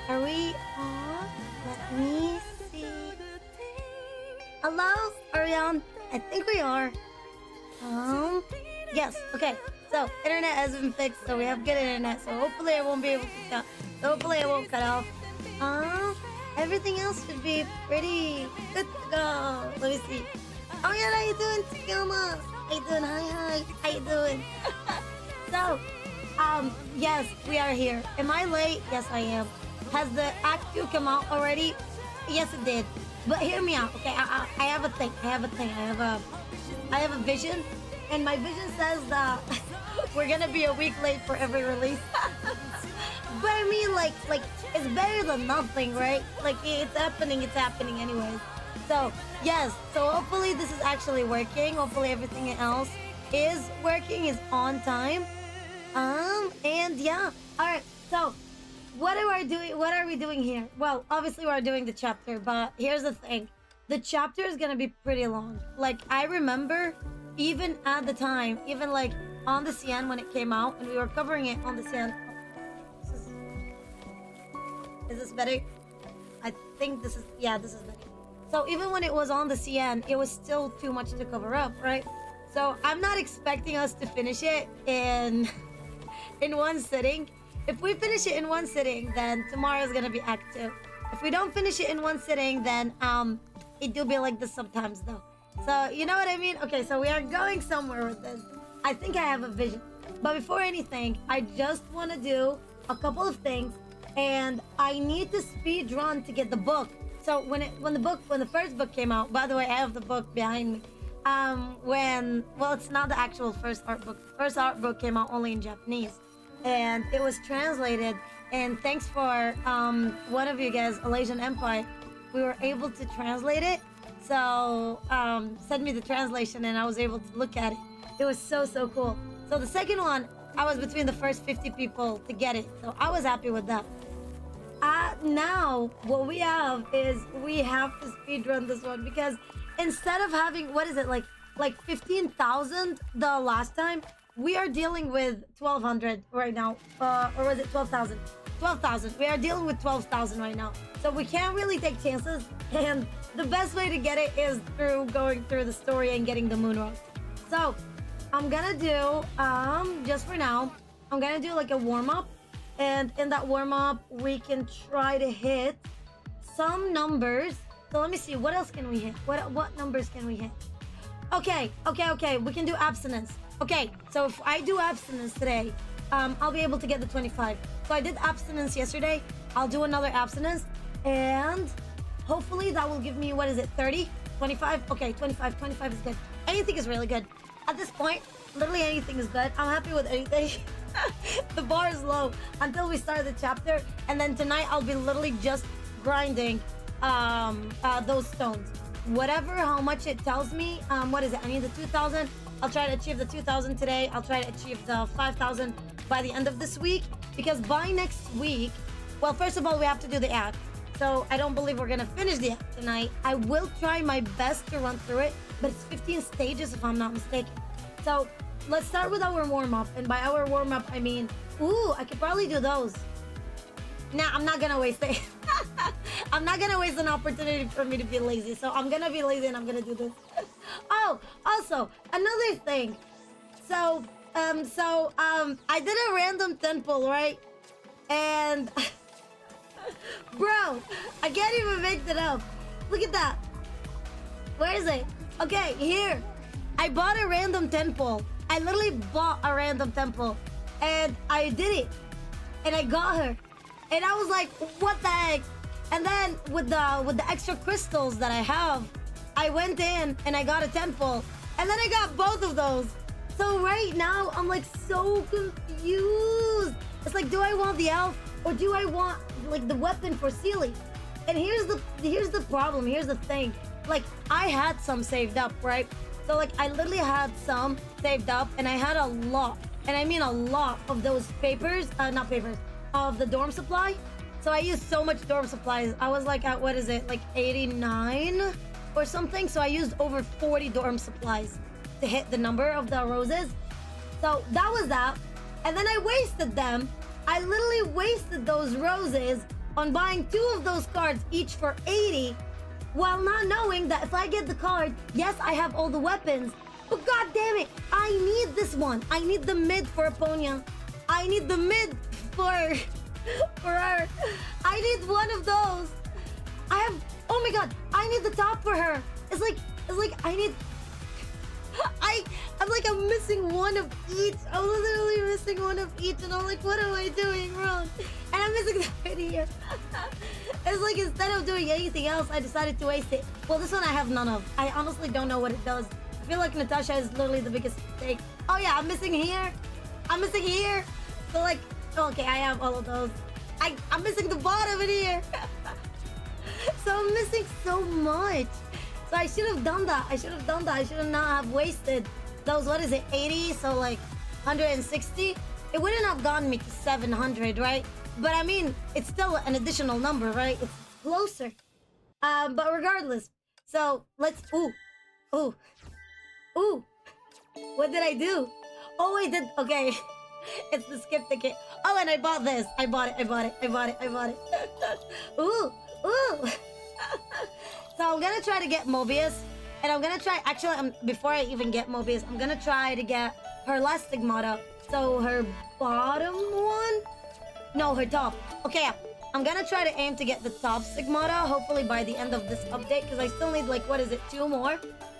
Are we on? Let me see. Hello, Ariane? I think we are. Yes, okay. So, internet has been fixed, so we have good internet. So hopefully I won't be able to cut. So hopefully I won't cut off. Everything else should be pretty good to go. Let me see. Oh yeah, how you doing, Tiana? How you doing? Hi. How you doing? So, yes, we are here. Am I late? Yes, I am. Has the Act 2 come out already? Yes, it did. But hear me out, okay? I have a thing. I have a vision, and my vision says that we're gonna be a week late for every release. But I mean, like, it's better than nothing, right? Like, it's happening anyways. So, yes. So hopefully this is actually working. Hopefully everything else is working, is on time. And yeah. All right. So, what are we doing here? Well, obviously we're doing the chapter, but here's the thing. The chapter is gonna be pretty long. Like, I remember even at the time, even like on the CN when it came out, and we were covering it on the CN. Is this better? I think this is, yeah, this is better. So even when it was on the CN, it was still too much to cover up, right? So I'm not expecting us to finish it in one sitting. If we finish it in one sitting, then tomorrow is gonna be Act 2. If we don't finish it in one sitting, then it do be like this sometimes though. So you know what I mean? Okay, so we are going somewhere with this. I think I have a vision. But before anything, I just want to do a couple of things, and I need to speed run to get the book. So when the first book came out, by the way, I have the book behind me. Well, it's not the actual first art book. The first art book came out only in Japanese, and it was translated. And thanks for one of you guys, Malaysian Empire, we were able to translate it. So send me the translation, and I was able to look at it. It was so cool. So the second one, I was between the first 50 people to get it. So I was happy with that. Now what we have is we have to speedrun this one, because instead of having, what is it, like 15,000 the last time, we are dealing with 1,200 right now. Or was it 12,000? 12,000. We are dealing with 12,000 right now. So we can't really take chances, and the best way to get it is through going through the story and getting the moon rock. So I'm gonna do, just for now, I'm gonna do like a warm-up, and in that warm-up we can try to hit some numbers. So let me see, what else can we hit? What numbers can we hit? Okay, we can do abstinence. Okay, so if I do abstinence today, I'll be able to get the 25. So I did abstinence yesterday. I'll do another abstinence, and hopefully that will give me, what is it, 30? 25? Okay, 25 is good. Anything is really good. At this point, literally anything is good. I'm happy with anything. The bar is low until we start the chapter, and then tonight I'll be literally just grinding those stones. Whatever, how much it tells me. What is it? I need the 2,000. I'll try to achieve the 2,000 today. I'll try to achieve the 5,000 by the end of this week, because by next week, well, first of all, we have to do the act. So I don't believe we're gonna finish the act tonight. I will try my best to run through it, but it's 15 stages if I'm not mistaken. So let's start with our warm-up, and by our warm-up, I mean, ooh, I could probably do those. Nah, I'm not gonna waste it. I'm not gonna waste an opportunity for me to be lazy. So I'm gonna be lazy and I'm gonna do this. Oh, also, another thing. So, I did a random 10 pull, right? And, bro, I can't even make that up. Look at that. Where is it? Okay, here. I bought a random 10 pull. I literally bought a random 10 pull, and I did it, and I got her, and I was like, what the heck? And then with the extra crystals that I have, I went in and I got a 10 pull, and then I got both of those. So right now I'm like so confused. It's like, do I want the elf, or do I want like the weapon for Sealy? And here's the problem. Here's the thing. Like, I had some saved up, right? So like I literally had some saved up, and I had a lot, and I mean a lot of those papers, not papers, of the dorm supply. So I used so much dorm supplies. I was like at, what is it, like 89 or something. So I used over 40 dorm supplies to hit the number of the roses. So that was that. And then I wasted them. I literally wasted those roses on buying 2 of those cards, each for 80, while not knowing that if I get the card, yes, I have all the weapons, but god damn it, I need this one. I need the mid for Aponia. I need the mid for her. I need one of those. Oh my god, I need the top for her. It's like I need I'm missing one of each. I'm literally missing one of each, and I'm like, what am I doing wrong? And I'm missing the right here. It's like instead of doing anything else, I decided to waste it. Well, this one I have none of. I honestly don't know what it does. I feel like Natasha is literally the biggest mistake. Oh yeah, I'm missing here. I'm missing here. So like, okay, I have all of those. I'm missing the bottom in here. So I'm missing so much. So I should have done that. I should have not have wasted those, what is it, 80? So like 160? It wouldn't have gotten me to 700, right? But I mean, it's still an additional number, right? It's closer. But regardless. So let's, ooh. What did I do? Oh, I did, okay. It's the skip ticket. Oh, and I bought this. I bought it. Ooh. So I'm gonna try to get Mobius, and I'm gonna try, actually, before I even get Mobius, I'm gonna try to get her last stigmata. So her bottom one? No, her top. Okay, yeah. I'm gonna try to aim to get the top stigmata, hopefully by the end of this update, because I still need, like, what is it, 2 more?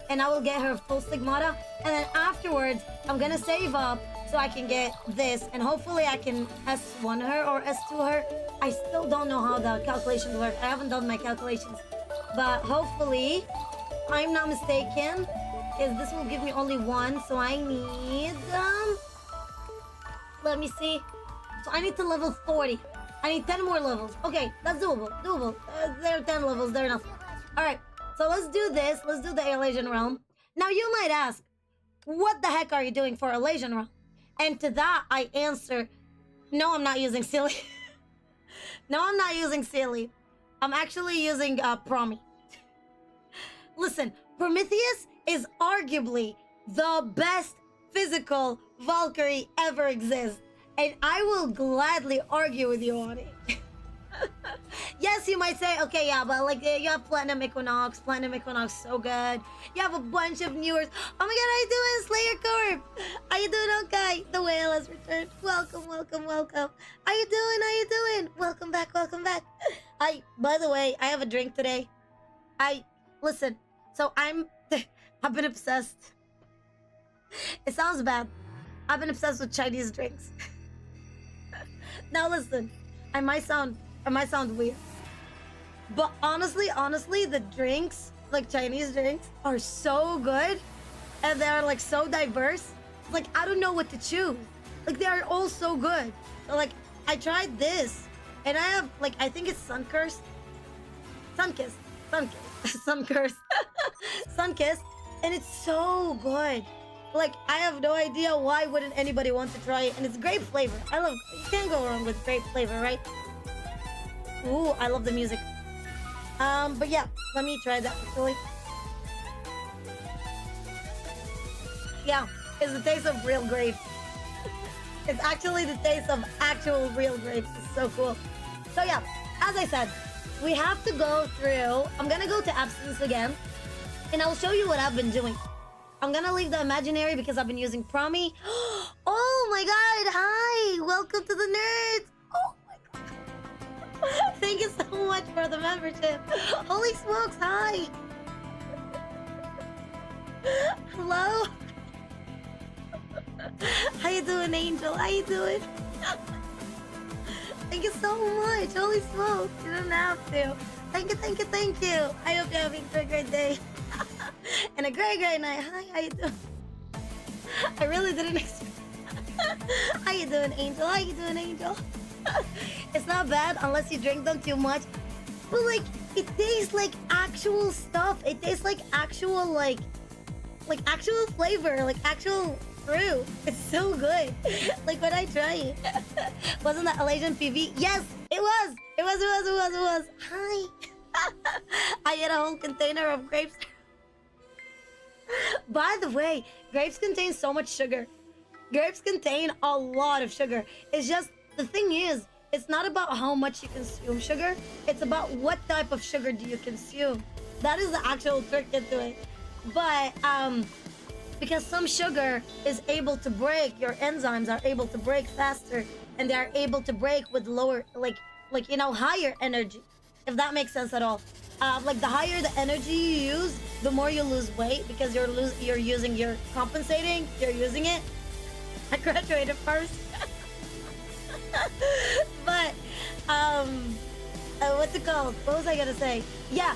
And I will get her full stigmata. And then afterwards, I'm gonna save up so I can get this, and hopefully I can S1 her or S2 her. I still don't know how the calculations work. I haven't done my calculations. But hopefully, I'm not mistaken, is this will give me only 1, so I need, let me see. So I need to level 40. I need 10 more levels. Okay, that's doable. There are 10 levels, they're enough. Alright, so let's do this. Let's do the Alasian Realm. Now you might ask, what the heck are you doing for Alasian Realm? And to that, I answer, no, I'm not using Silly. No, I'm not using Silly. I'm actually using Promi. Listen, Prometheus is arguably the best physical Valkyrie ever exists. And I will gladly argue with you on it. Yes, you might say, okay, yeah, but like you have Platinum Equinox, so good. You have a bunch of newers. Oh my god, how you doing, Slayer Corp? How you doing, Honkai? The whale has returned. Welcome. How you doing? Welcome back. By the way, I have a drink today. Listen, so I've been obsessed. It sounds bad. I've been obsessed with Chinese drinks. Now listen, I might sound weird, but honestly, the drinks, like Chinese drinks, are so good, and they're like so diverse. Like I don't know what to choose. Like they are all so good. So like I tried this, and I have like I think it's Sunkissed, and it's so good. Like I have no idea why wouldn't anybody want to try it, and it's grape flavor. You can't go wrong with grape flavor, right? Ooh, I love the music. But yeah, let me try that actually. Yeah, it's the taste of real grapes. It's actually the taste of actual real grapes. It's so cool. So yeah, as I said, we have to go through. I'm gonna go to absence again, and I'll show you what I've been doing. I'm gonna leave the imaginary because I've been using Promi. Oh my god, hi! Welcome to the nerds! Oh my god. Thank you so much for the membership. Holy smokes, hi! Hello? How you doing, Angel? How you doing? Thank you so much. Holy smokes, you don't have to. Thank you. I hope you're having a great day. And a great night. Hi, how you doing? I really didn't expect. How you doing, Angel? It's not bad unless you drink them too much. But like, it tastes like actual stuff. It tastes like actual like actual flavor, like actual fruit. It's so good. Like when I try it. Wasn't that Alasian PV? Yes, it was. Hi. I ate a whole container of grapes. By the way, grapes contain so much sugar. Grapes contain a lot of sugar. It's just, the thing is, it's not about how much you consume sugar. It's about what type of sugar do you consume. That is the actual trick into it. But because some sugar is able to break, your enzymes are able to break faster, and they are able to break with lower, like you know, higher energy, if that makes sense at all. Like the higher the energy you use, the more you lose weight, because you're compensating, you're using it. I graduated first. But what's it called? What was I gonna say? Yeah.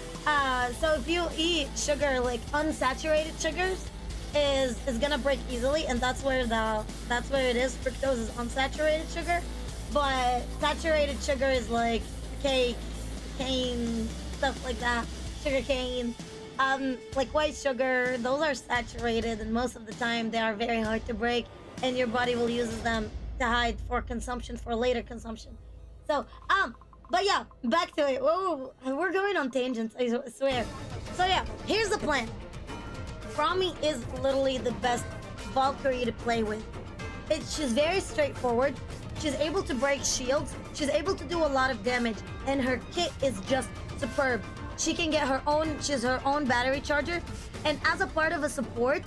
So if you eat sugar, like unsaturated sugars, is gonna break easily, and that's where it is. Fructose is unsaturated sugar, but saturated sugar is like cake, cane, stuff like that. Sugar cane. Like white sugar, those are saturated, and most of the time they are very hard to break, and your body will use them to hide for consumption, for later consumption. So but yeah, back to it. Whoa, we're going on tangents, I swear. So yeah, here's the plan. Promi is literally the best Valkyrie to play with. She's very straightforward. She's able to break shields. She's able to do a lot of damage, and her kit is just superb. She can get her own, she's her own battery charger, and as a part of a support,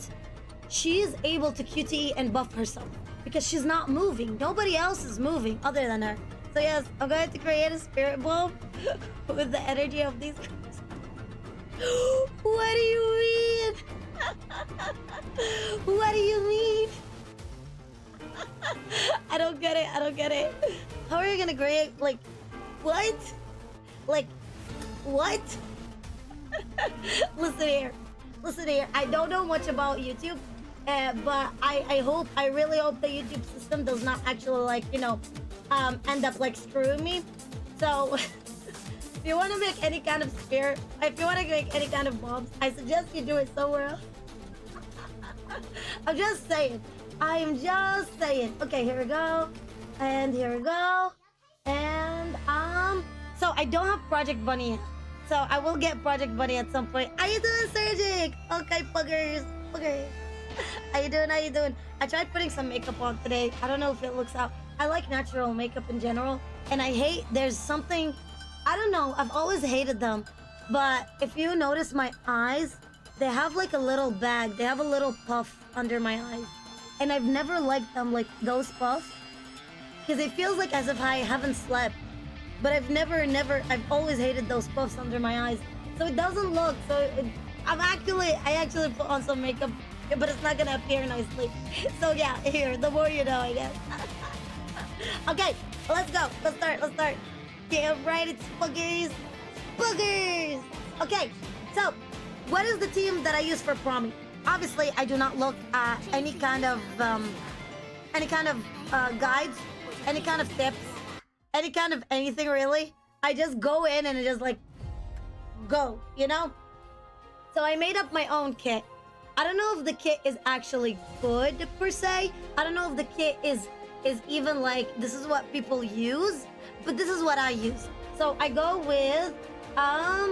she's able to QTE and buff herself because she's not moving. Nobody else is moving other than her. So yes, I'm going to create a spirit bulb with the energy of these guys. What do you mean? What do you mean? I don't get it. I don't get it. How are you gonna create, like, what? Like, what? Listen here. Listen here. I don't know much about YouTube, but I really hope the YouTube system does not actually, like, you know, end up like screwing me. So if you want to make any kind of spirit, if you want to make any kind of bombs, I suggest you do it somewhere else. I'm just saying. I'm just saying. Okay, here we go. And here we go. And so I don't have Project Bunny yet. So I will get Project Bunny at some point. How you doing, Sergic? Okay, buggers. Okay. How you doing? How you doing? I tried putting some makeup on today. I don't know if it looks out. I like natural makeup in general, and I hate, there's something, I don't know, I've always hated them, but if you notice my eyes, they have like a little bag, they have a little puff under my eyes, and I've never liked them, like those puffs, because it feels like as if I haven't slept, but I've always hated those puffs under my eyes, so it doesn't look, I actually put on some makeup, but it's not gonna appear nicely, so yeah, here, the more you know, I guess. Okay, let's go. Let's start. Get right, it's buggers. Boogers! Okay, so what is the team that I use for Promi? Obviously, I do not look at any kind of guides, any kind of tips, any kind of anything really. I just go in and I just like go, you know? So I made up my own kit. I don't know if the kit is actually good per se. I don't know if the kit is even like this is what people use, but this is what I use. So I go with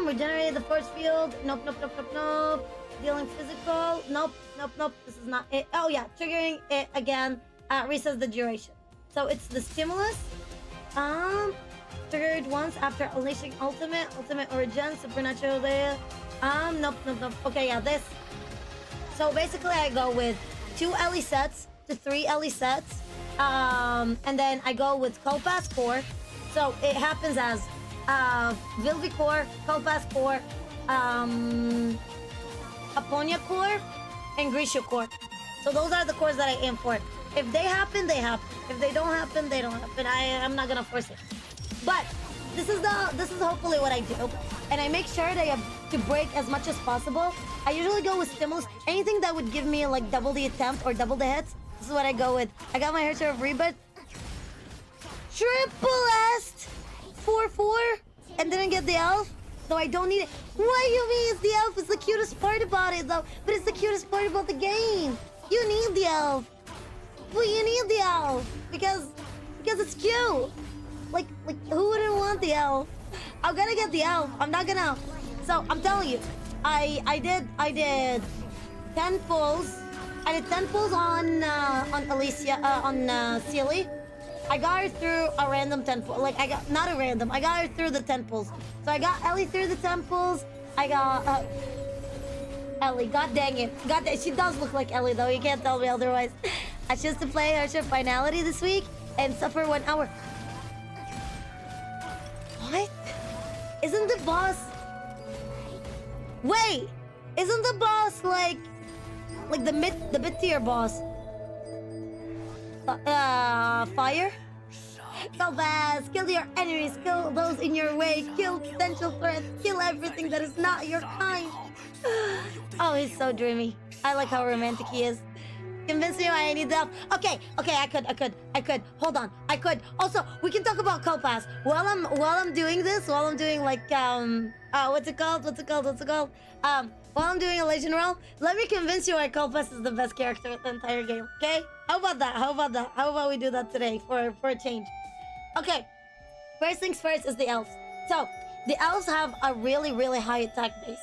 regenerate the force field. Nope. Dealing physical. Nope. This is not it. Oh yeah, triggering it again. Resets the duration. So it's the stimulus. Triggered once after unleashing ultimate origin, supernatural there. Nope. Okay, yeah, this. So basically I go with 2 LE sets to 3 LE sets. And then I go with Kolpa's core. So it happens as vill-v core, Kolpa's core, Aponia core, and Grisha core. So those are the cores that I aim for. If they happen, they happen. If they don't happen, they don't happen. I'm not gonna force it. But this is hopefully what I do, and I make sure they have to break as much as possible. I usually go with stimulus. Anything that would give me like double the attempt or double the hits. This is what I go with. I got my hair of rebirth. Triple S 4/4 and didn't get the elf. So I don't need it. What do you mean it's the elf? It's the cutest part about it though. But it's the cutest part about the game. You need the elf. Well, you need the elf because it's cute. Like who wouldn't want the elf? I'm gonna get the elf. I'm not gonna. So I'm telling you, I did 10 pulls. I did 10 pulls on Alicia, on Sealy, I got her through a random temple. Like, I got, not a random, I got her through the temples. So I got Ellie through the temples. I got, Ellie, god dang it. She does look like Ellie though, you can't tell me otherwise. I chose to play Harsher Finality this week and suffer 1 hour. What? Isn't the boss... Wait! Isn't the boss like the mid tier boss? Fire? Go fast, kill your enemies, kill those in your way, kill potential threats, kill everything that is not your kind. Oh, he's so dreamy. I like how romantic he is. Convince me why I need help. Okay, I could. Hold on, I could. Also, we can talk about Copass. While I'm doing this, while I'm doing like what's it called? While I'm doing a Legend Roll, let me convince you why Copass is the best character in the entire game. Okay? How about that? How about we do that today for a change? Okay. First things first is the elves. So the elves have a really high attack base.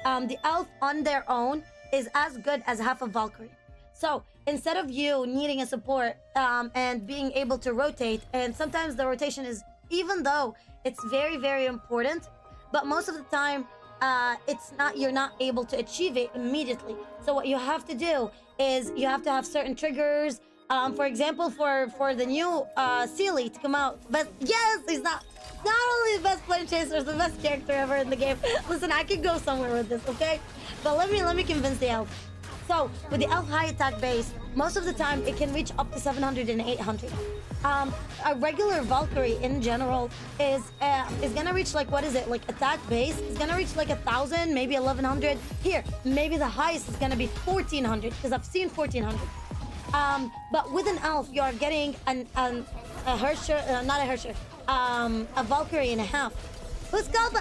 The elf on their own is as good as half a Valkyrie. So instead of you needing a support and being able to rotate, and sometimes the rotation is, even though it's very important, but most of the time you're not able to achieve it immediately. So what you have to do is you have to have certain triggers. For example, for the new Sealy to come out, but yes, he's not only the best flame chaser, he's the best character ever in the game. Listen, I could go somewhere with this, okay? But let me convince the elf. So with the elf high attack base, most of the time it can reach up to 700 and 800. A regular Valkyrie in general is gonna reach like, what is it, like attack base is gonna reach like 1,000, maybe 1,100. Here, maybe the highest is gonna be 1,400 because I've seen 1,400. But with an elf, you are getting a Harsher, not a Harsher, a Valkyrie and a half. Who's called?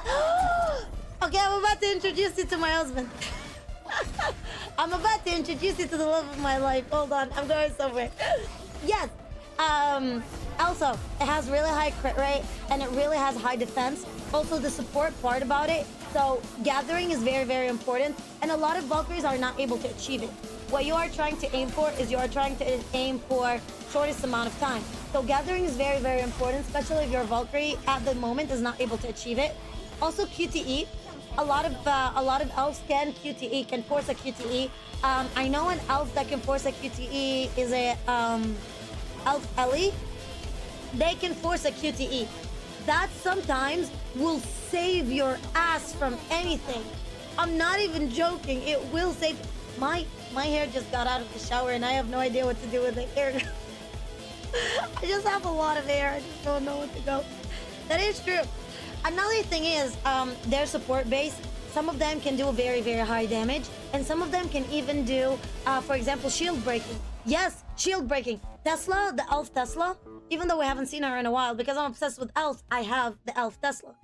Okay, I'm about to introduce you to my husband. I'm about to introduce you to the love of my life. Hold on, I'm going somewhere. Yes. Also, it has really high crit rate and it really has high defense. Also, the support part about it. So, gathering is very important, and a lot of Valkyries are not able to achieve it. What you are trying to aim for is shortest amount of time. So, gathering is very important, especially if your Valkyrie at the moment is not able to achieve it. Also, QTE. A lot of elves can QTE, can force a QTE. I know an elf that can force a QTE is a elf Ellie. They can force a QTE. That sometimes will save your ass from anything. I'm not even joking. It will save. My hair just got out of the shower and I have no idea what to do with the hair. I just have a lot of hair. I just don't know what to go. That is true. Another thing is their support base. Some of them can do very high damage, and some of them can even do, for example, shield breaking. Yes, shield breaking. Tesla, the elf Tesla, even though we haven't seen her in a while, because I'm obsessed with elves, I have the elf Tesla.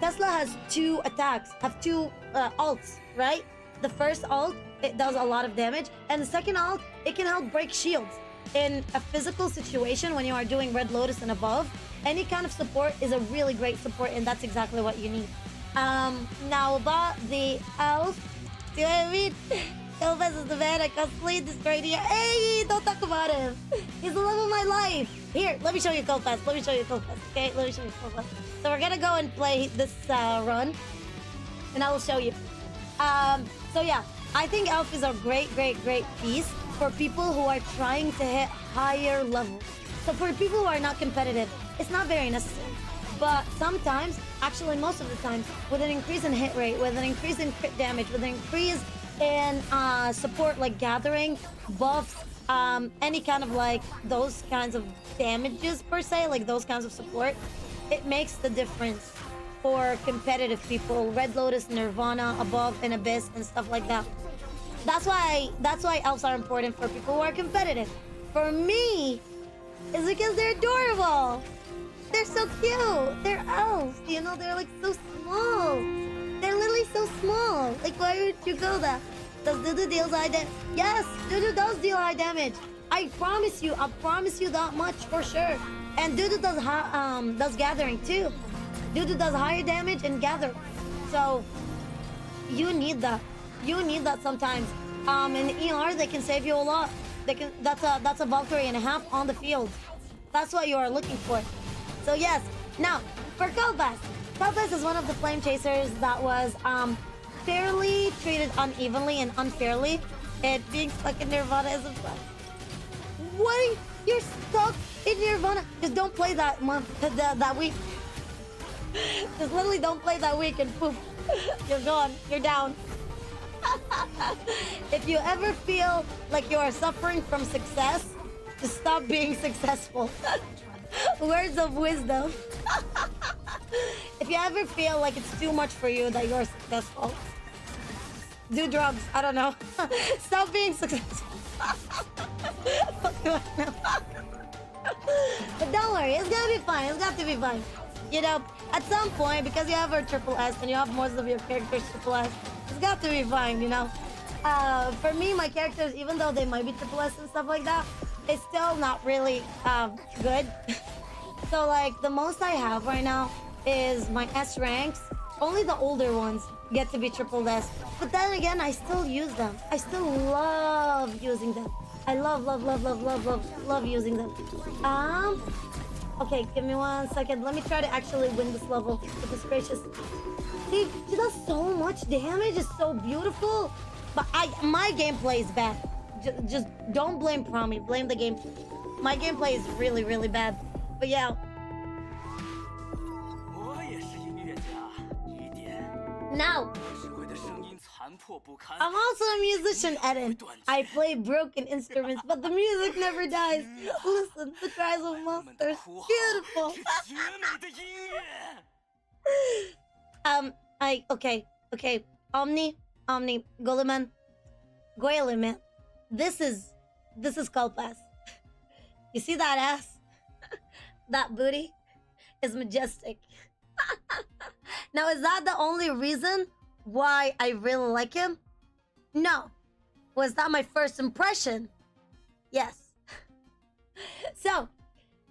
Tesla has 2 attacks, have 2 ults, right? The first ult, it does a lot of damage, and the second ult, it can help break shields. In a physical situation, when you are doing Red Lotus and above, any kind of support is a really great support, and that's exactly what you need. Now about the elf, do you know what I mean? Elvis is the man I constantly destroyed here. Hey, don't talk about him. He's the love of my life. Here, let me show you Copass. Okay, let me show you Copass. So we're gonna go and play this run, and I will show you. So yeah, I think elf is a great piece for people who are trying to hit higher levels. So for people who are not competitive, it's not very necessary. But sometimes, actually most of the times, with an increase in hit rate, with an increase in crit damage, with an increase in support like gathering, buffs, any kind of like those kinds of damages per se, like those kinds of support, it makes the difference for competitive people. Red Lotus, Nirvana, Above, and Abyss, and stuff like that. That's why elves are important for people who are competitive. For me, it's because they're adorable. They're so cute. They're elves. You know, they're like so small. They're literally so small. Like, why would you go that? Does Dudu deal high damage? Yes, Dudu does deal high damage. I promise you that much for sure. And Dudu does gathering too. Dudu does higher damage and gather. So you need that. You need that sometimes. In ER, they can save you a lot. They can. That's a Valkyrie and a half on the field. That's what you are looking for. So yes. Now, for Kalpas. Kalpas is one of the flame chasers that was fairly treated unevenly and unfairly. And being stuck in Nirvana is a fun. What? You're stuck in Nirvana? Just don't play that month, that week. Just literally don't play that week and poof. You're gone. You're down. If you ever feel like you are suffering from success, just stop being successful. Words of wisdom. If you ever feel like it's too much for you that you're successful, do drugs. I don't know. Stop being successful. But don't worry, it's gonna be fine. It's got to be fine. You know, at some point, because you have a triple S and you have most of your characters triple S, it's got to be fine, you know. For me, my characters, even though they might be triple S and stuff like that, it's still not really good. So like the most I have right now is my S ranks. Only the older ones get to be triple S. But then again, I still use them. I still love using them. I love using them. Okay, give me 1 second. Let me try to actually win this level. Goodness gracious. See, she does so much damage. It's so beautiful. But my gameplay is bad. Just don't blame Promi. Blame the game. My gameplay is really, really bad. But yeah. Now, I'm also a musician, Eden. I play broken instruments, but the music never dies. Listen, the cries of monsters. Beautiful. Okay. Omni, Goleman, man. This is Kalpas. You see that ass? That booty is majestic. Now, is that the only reason why I really like him? No. Was that my first impression? Yes. So,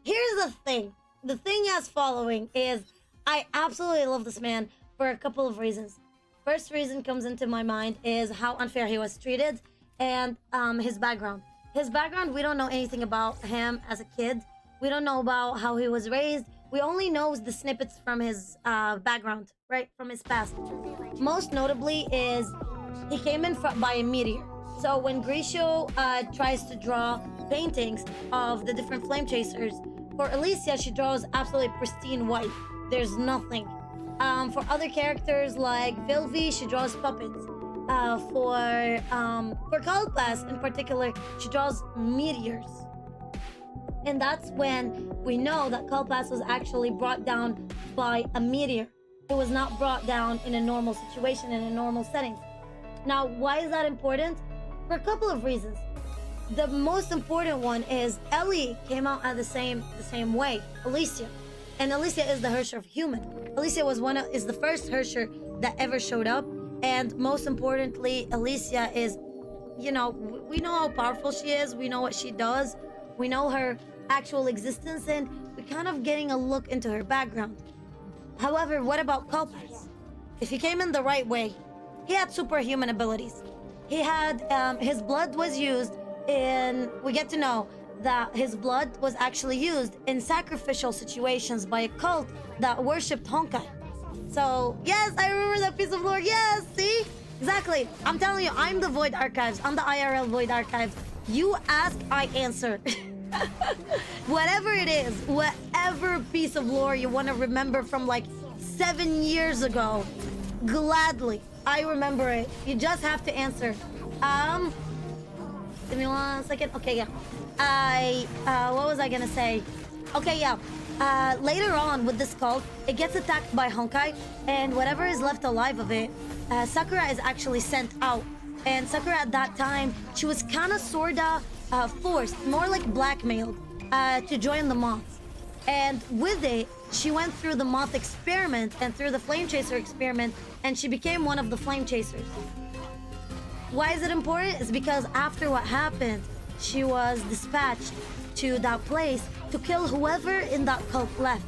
here's the thing. The thing as following is I absolutely love this man for a couple of reasons. First reason comes into my mind is how unfair he was treated and his background. His background, we don't know anything about him as a kid. We don't know about how he was raised. We only know the snippets from his background, right? From his past. Most notably is he came in by a meteor. So when Grisho tries to draw paintings of the different flame chasers, for Alicia, she draws absolutely pristine white. There's nothing. For other characters like vill-v, she draws puppets. For Kalpas in particular, she draws meteors. And that's when we know that Kalpas was actually brought down by a meteor. It was not brought down in a normal situation, in a normal setting. Now, why is that important? For a couple of reasons. The most important one is Ellie came out at the same way, Alicia. And Alicia is the Hersher of human. Alicia is the first Hersher that ever showed up. And most importantly, Alicia is, you know, we know how powerful she is. We know what she does. We know her actual existence, and we're kind of getting a look into her background. However, what about Kalpas? If he came in the right way, he had superhuman abilities. He had, his blood was used in, we get to know that his blood was actually used in sacrificial situations by a cult that worshipped Honkai. So, yes, I remember that piece of lore. Yes, see? Exactly. I'm telling you, I'm the Void Archives. I'm the IRL Void Archives. You ask, I answer. Whatever it is, whatever piece of lore you want to remember from like 7 years ago, gladly, I remember it. You just have to answer. Give me 1 second. Okay, yeah. What was I gonna say? Okay, yeah. Later on with this cult, it gets attacked by Honkai, and whatever is left alive of it, Sakura is actually sent out. And Sakura at that time, she was kind of sorta forced, more like blackmailed, to join the moths. And with it, she went through the moth experiment and through the flame chaser experiment, and she became one of the flame chasers. Why is it important? It's because after what happened, she was dispatched to that place to kill whoever in that cult left.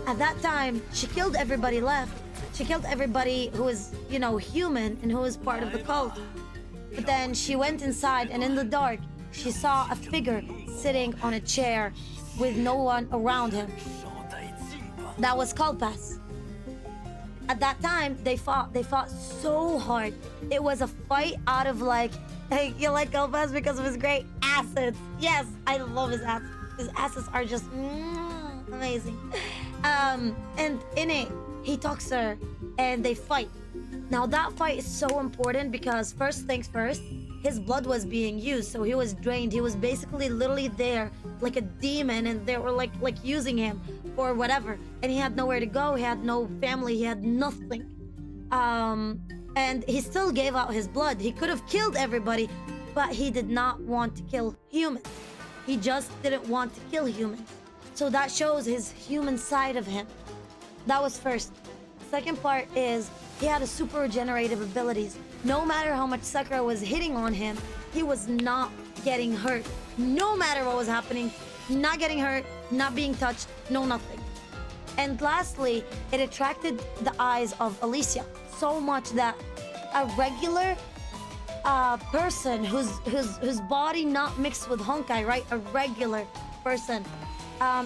At that time, she killed everybody left. She killed everybody who is, you know, human and who is part of the cult. But then she went inside, and in the dark, she saw a figure sitting on a chair, with no one around him. That was Kalpas. At that time, they fought so hard. It was a fight out of like, hey, you like Kalpas because of his great assets. Yes, I love his assets. His assets are just amazing. And in it, he talks to her and they fight. Now that fight is so important because first things first, his blood was being used, so he was drained. He was basically literally there like a demon, and they were like using him for whatever. And he had nowhere to go. He had no family. He had nothing. And he still gave out his blood. He could have killed everybody, but he did not want to kill humans. He just didn't want to kill humans. So that shows his human side of him. That was first. Second part is he had a super regenerative abilities. No matter how much Sakura was hitting on him, he was not getting hurt. No matter what was happening, not getting hurt, not being touched, no nothing. And lastly, it attracted the eyes of Alicia so much that a regular person whose body not mixed with Honkai, right? A regular person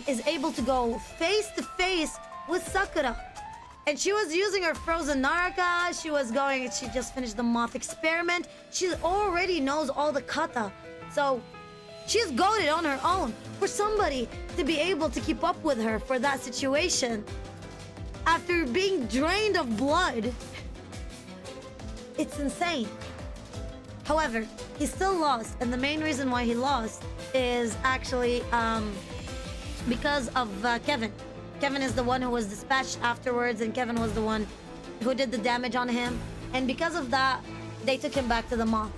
is able to go face to face with Sakura. And she was using her frozen Naraka. She just finished the moth experiment. She already knows all the kata. So she's goated on her own. For somebody to be able to keep up with her for that situation, after being drained of blood, it's insane. However, he still lost. And the main reason why he lost is actually because of Kevin. Kevin is the one who was dispatched afterwards, and Kevin was the one who did the damage on him. And because of that, they took him back to the moth.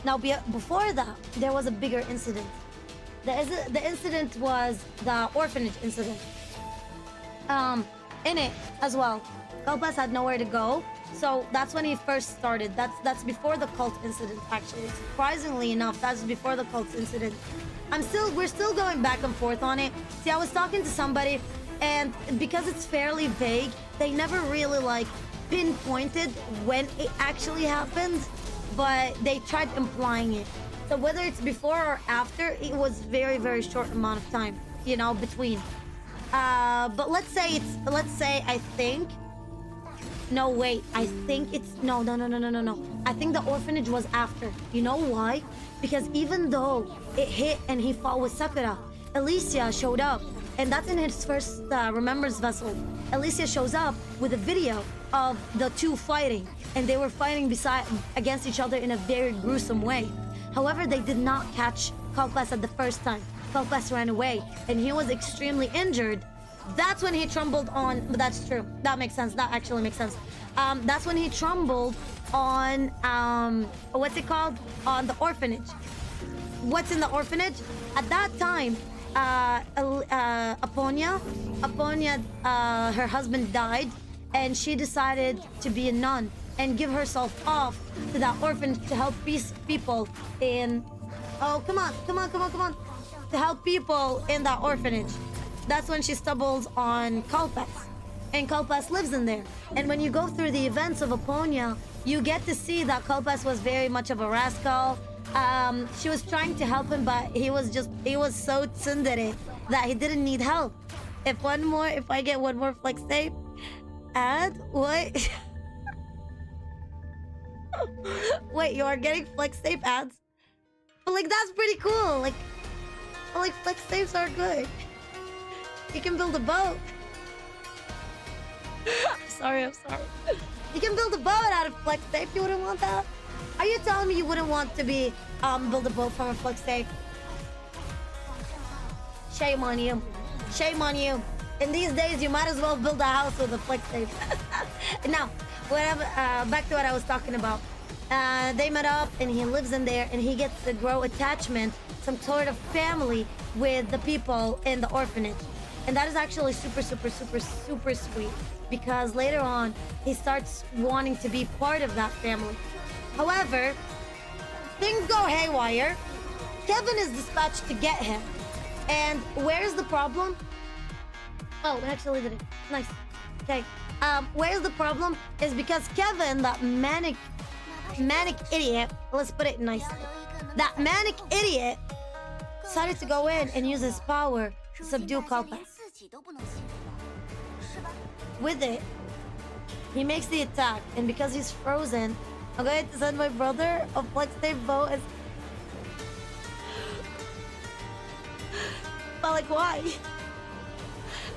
Now, before that, there was a bigger incident. The incident was the orphanage incident. In it as well, Kalpas had nowhere to go, so that's when he first started. That's before the cult incident, actually. Surprisingly enough, that's before the cult incident. We're still going back and forth on it. See, I was talking to somebody, and because it's fairly vague, they never really like pinpointed when it actually happened, but they tried implying it. So whether it's before or after, it was very, very short amount of time, you know, between. But let's say I think. No, wait. I think it's no. I think the orphanage was after. You know why? Because even though it hit and he fought with Sakura, Alicia showed up, and that's in his first Remembrance Vessel. Alicia shows up with a video of the two fighting, and they were fighting against each other in a very gruesome way. However, they did not catch Kalpas at the first time. Kalpas ran away, and he was extremely injured. That's when he trembled on. But that's true. That makes sense. That actually makes sense. That's when he trembled on what's it called? On the orphanage. What's in the orphanage? At that time, Aponia, her husband died, and she decided to be a nun and give herself off to that orphanage to help people in. Oh, come on! To help people in that orphanage. That's when she stumbles on Kalpas. And Kalpas lives in there. And when you go through the events of Aponia, you get to see that Kalpas was very much of a rascal. She was trying to help him, but he was so tsundere that he didn't need help. If I get one more flex tape, add what? Wait, you are getting flex tape ads? But like, that's pretty cool. Like flex tapes are good. You can build a boat. I'm sorry. You can build a boat out of flex tape. You wouldn't want that? Are you telling me you wouldn't want to be build a boat from a flex tape? Shame on you. Shame on you. In these days, you might as well build a house with a flex tape. Now, back to what I was talking about. They met up, and he lives in there, and he gets to grow attachment, some sort of family with the people in the orphanage. And that is actually super sweet, because later on, he starts wanting to be part of that family. However, things go haywire. Kevin is dispatched to get him. And where's the problem? Oh, it actually did it. Nice. Okay. Where's the problem? Is because Kevin, that manic idiot, let's put it nicely. That manic idiot decided to go in and use his power to subdue Kalpas. With it, he makes the attack, and because he's frozen, I'm going to send my brother a flex tape bow as... But like, why?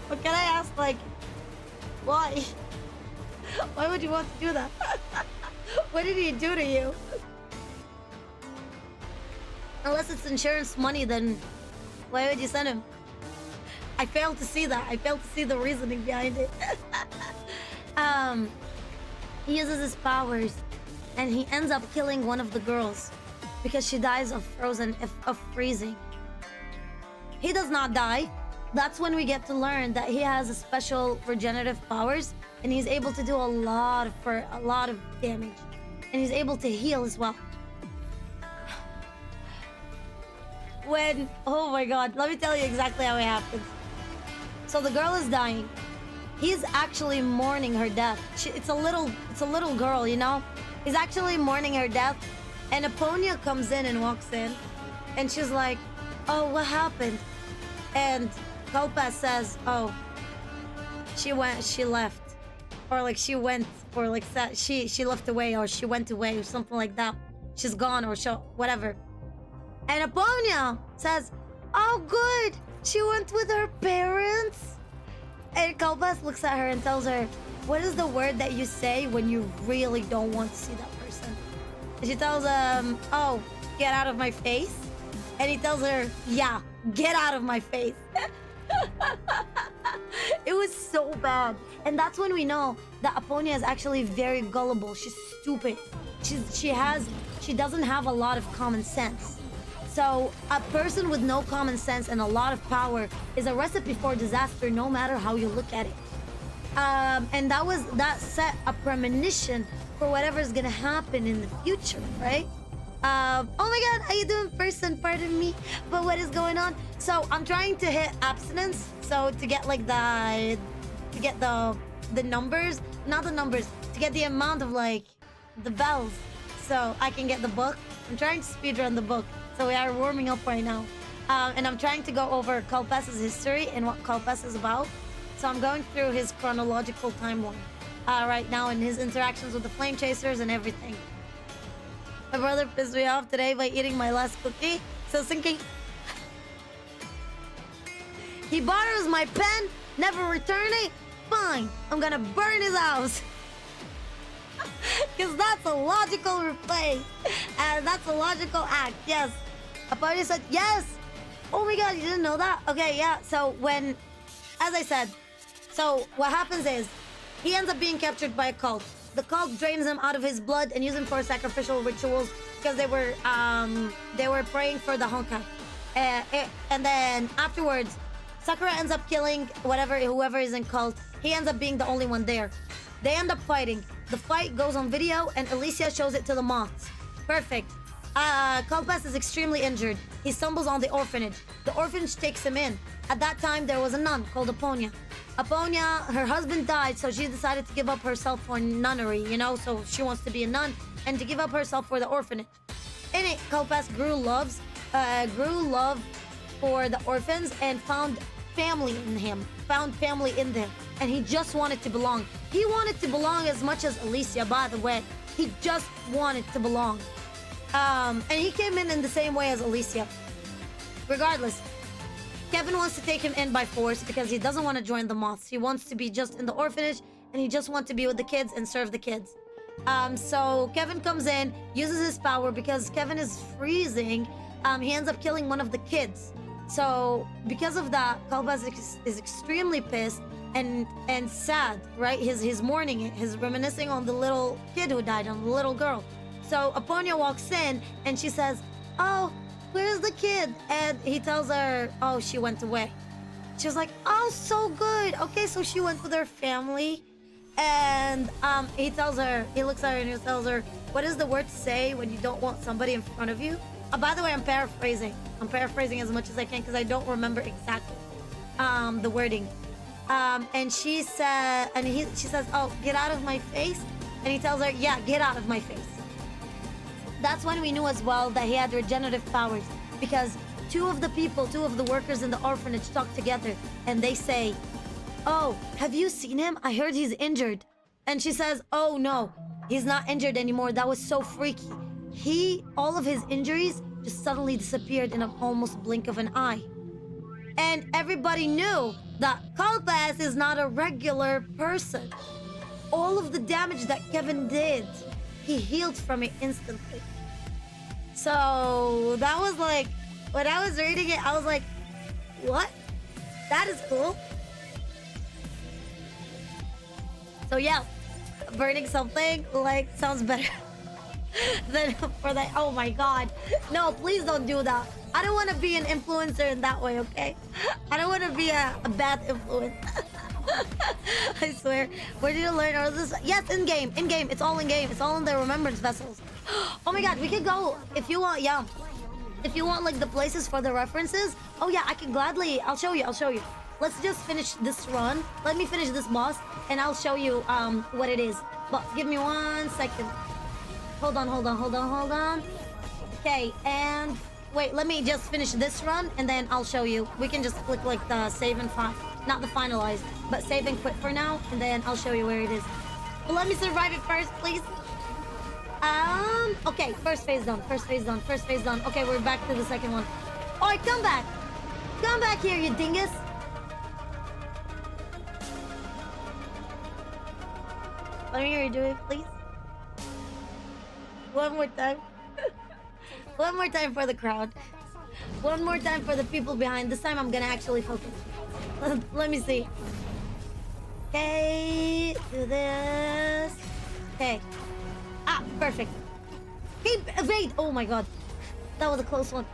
But can I ask, like, why? Why would you want to do that? What did he do to you? Unless it's insurance money, then why would you send him? I failed to see that. I failed to see the reasoning behind it. He uses his powers, and he ends up killing one of the girls because she dies of freezing. He does not die. That's when we get to learn that he has a special regenerative powers, and he's able to do a lot of damage, and he's able to heal as well. When, oh my god, let me tell you exactly how it happens. So the girl is dying. He's actually mourning her death. It's a little girl, you know? He's actually mourning her death, and Aponia comes in and walks in, and she's like, "Oh, what happened?" And Kalpas says, "Oh, she left," or like she went, or like she left away, or she went away, or something like that. She's gone, or whatever. And Aponia says, "Oh, good, she went with her parents." And Kalpas looks at her and tells her, "What is the word that you say when you really don't want to see that person?" And she tells him, "Oh, get out of my face." And he tells her, "Yeah, get out of my face." It was so bad. And that's when we know that Aponia is actually very gullible. She's stupid. She doesn't have a lot of common sense. So a person with no common sense and a lot of power is a recipe for disaster, no matter how you look at it. And that set a premonition for whatever's gonna happen in the future, right? Oh my god, how you doing, person? Pardon me, but what is going on? So I'm trying to hit abstinence, so to get like the numbers, not the numbers, to get the amount of like the bells, so I can get the book. I'm trying to speedrun the book, so we are warming up right now, and I'm trying to go over Kalpas's history and what Kalpas is about. So I'm going through his chronological timeline right now, and his interactions with the flame chasers and everything. My brother pissed me off today by eating my last cookie. So thinking, he borrows my pen, never returning. Fine, I'm gonna burn his house. Because that's a logical replay. And that's a logical act, yes. Aponia said, yes. Oh my god, you didn't know that? Okay, yeah. So when, as I said, so what happens is, he ends up being captured by a cult. The cult drains him out of his blood and use him for sacrificial rituals because they were praying for the Honkai. And then afterwards, Sakura ends up killing whoever is in cult. He ends up being the only one there. They end up fighting. The fight goes on video, and Alicia shows it to the moths. Perfect. Kalpas is extremely injured. He stumbles on the orphanage. The orphanage takes him in. At that time, there was a nun called Aponia. Aponia, her husband died, so she decided to give up herself for nunnery, you know? So she wants to be a nun and to give up herself for the orphanage. In it, Kalpas grew love for the orphans and found family in them. And he just wanted to belong. He wanted to belong as much as Alicia, by the way. He just wanted to belong. And he came in the same way as Alicia. Regardless, Kevin wants to take him in by force because he doesn't want to join the moths. He wants to be just in the orphanage, and he just wants to be with the kids and serve the kids. So Kevin comes in, uses his power because Kevin is freezing. He ends up killing one of the kids. So because of that, Kalpas is extremely pissed and sad, right? He's mourning it. He's reminiscing on the little kid who died, on the little girl. So Aponia walks in and she says, "Oh, where's the kid?" And he tells her, "Oh, she went away." She's like, "Oh, so good. Okay, so she went with her family." And he looks at her and he tells her, "What is the word to say when you don't want somebody in front of you?" By the way, I'm paraphrasing. I'm paraphrasing as much as I can because I don't remember exactly the wording. And she says, "Oh, get out of my face." And he tells her, "Yeah, get out of my face." That's when we knew as well that he had regenerative powers, because two of the workers in the orphanage talk together, and they say, "Oh, have you seen him? I heard he's injured." And she says, "Oh no, he's not injured anymore. That was so freaky. All of his injuries just suddenly disappeared in an almost blink of an eye." And everybody knew that Kalpas is not a regular person. All of the damage that Kevin did, he healed from it instantly. So that was like, when I was reading it, I was like, what? That is cool. So yeah, burning something like sounds better than for that. Oh my god. No, please don't do that. I don't want to be an influencer in that way, okay? I don't want to be a bad influence. I swear. Where did you learn all this? Yes, in-game. In-game. It's all in-game. It's all in the remembrance vessels. Oh my god, we could go if you want, yeah. If you want like the places for the references. Oh yeah, I can gladly. I'll show you. Let's just finish this run. Let me finish this boss and I'll show you what it is. But give me 1 second. Hold on. Okay, and wait, let me just finish this run and then I'll show you. We can just click like the save and not the finalize, but save and quit for now, and then I'll show you where it is. But let me survive it first, please. Okay, first phase done. Okay, we're back to the second one. Alright, come back here, you dingus. Let me redo it, please. One more time. One more time for the crowd. One more time for the people behind. This time I'm gonna actually focus. Let me see. Okay, do this. Okay. Ah, perfect. Evade! Oh my god. That was a close one.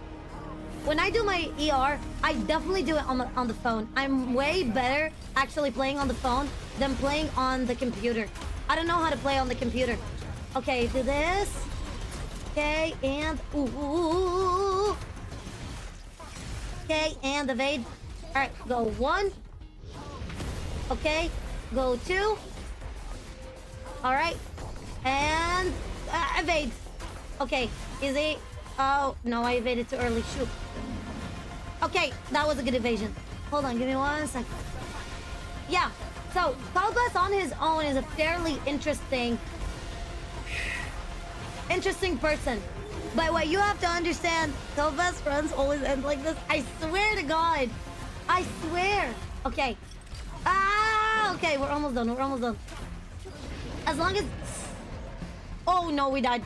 When I do my ER, I definitely do it on the phone. I'm way better actually playing on the phone than playing on the computer. I don't know how to play on the computer. Okay, do this. Okay, and ooh. Okay, and evade. Alright, go 1. Okay, go 2. Alright. And evade. Okay, easy. Oh, no, I evaded too early. Shoot. Okay, that was a good evasion. Hold on, give me 1 second. Yeah, so Kalpas on his own is a fairly interesting person. But what you have to understand, Kalpas runs always end like this. I swear to God. I swear. Okay. Okay, we're almost done. As long as... Oh, no, we died.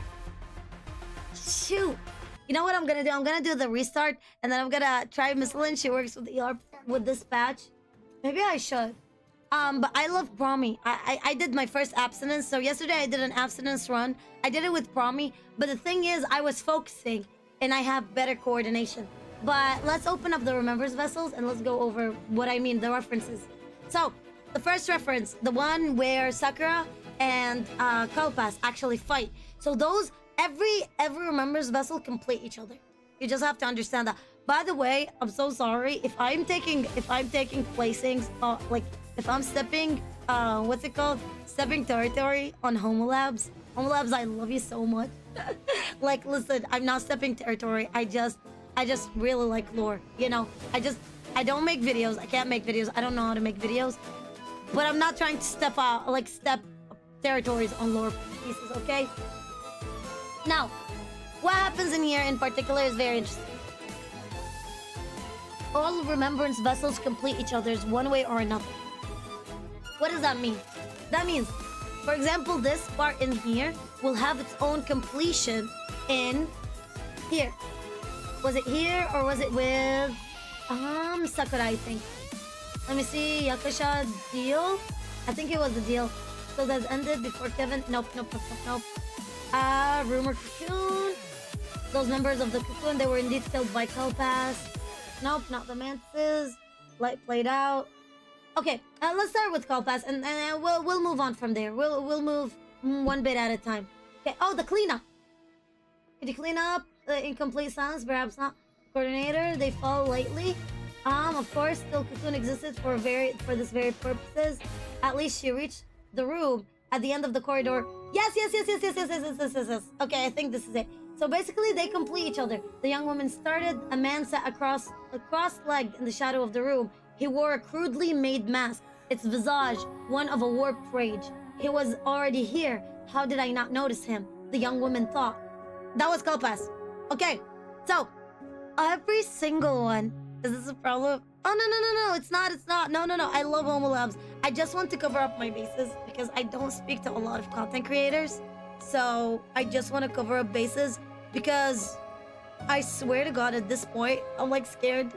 Shoot. You know what I'm gonna do? I'm gonna do the restart, and then I'm gonna try Miss Lynn. She works with ER with this patch. Maybe I should. But I love Promi. I did my first abstinence. So yesterday I did an abstinence run. I did it with Promi. But the thing is, I was focusing, and I have better coordination. But let's open up the remembers vessels, and let's go over what I mean, the references. So, the first reference, the one where Sakura and Kalpas actually fight. So those... Every remembers vessel complete each other. You just have to understand that. By the way, I'm so sorry if I'm taking placings, like if I'm stepping what's it called, stepping territory on Homolabs. Homolabs, I love you so much. Like, listen, I'm not stepping territory. I just really like lore. You know, I don't make videos. I can't make videos. I don't know how to make videos. But I'm not trying to step territories on lore pieces. Okay. Now, what happens in here in particular is very interesting. All remembrance vessels complete each other's one way or another. What does that mean? That means, for example, this part in here will have its own completion in here. Was it here or was it with Sakura, I think. Let me see, Yakusha deal? I think it was the deal. So that's ended before Kevin. Nope. Rumor Cocoon. Those members of the Cocoon, they were indeed killed by Kalpas. Nope, not the Mantises. Light played out. Okay, let's start with Kalpas, and we'll move on from there. We'll move one bit at a time. Okay. Oh, the cleanup. Could you clean up the incomplete sounds? Perhaps not. Coordinator, they fall lately. Of course, still Cocoon existed for this very purposes. At least she reached the room at the end of the corridor. Yes. Okay, I think this is it. So basically, they complete each other. The young woman started. A man sat cross-legged in the shadow of the room. He wore a crudely made mask, its visage one of a warped rage. He was already here. How did I not notice him? The young woman thought. That was Kalpas. Okay, so every single one. Is this a problem? Oh, no. It's not. No. I love Homo Labs. I just want to cover up my bases because I don't speak to a lot of content creators. So I just want to cover up bases because I swear to God at this point, I'm like scared.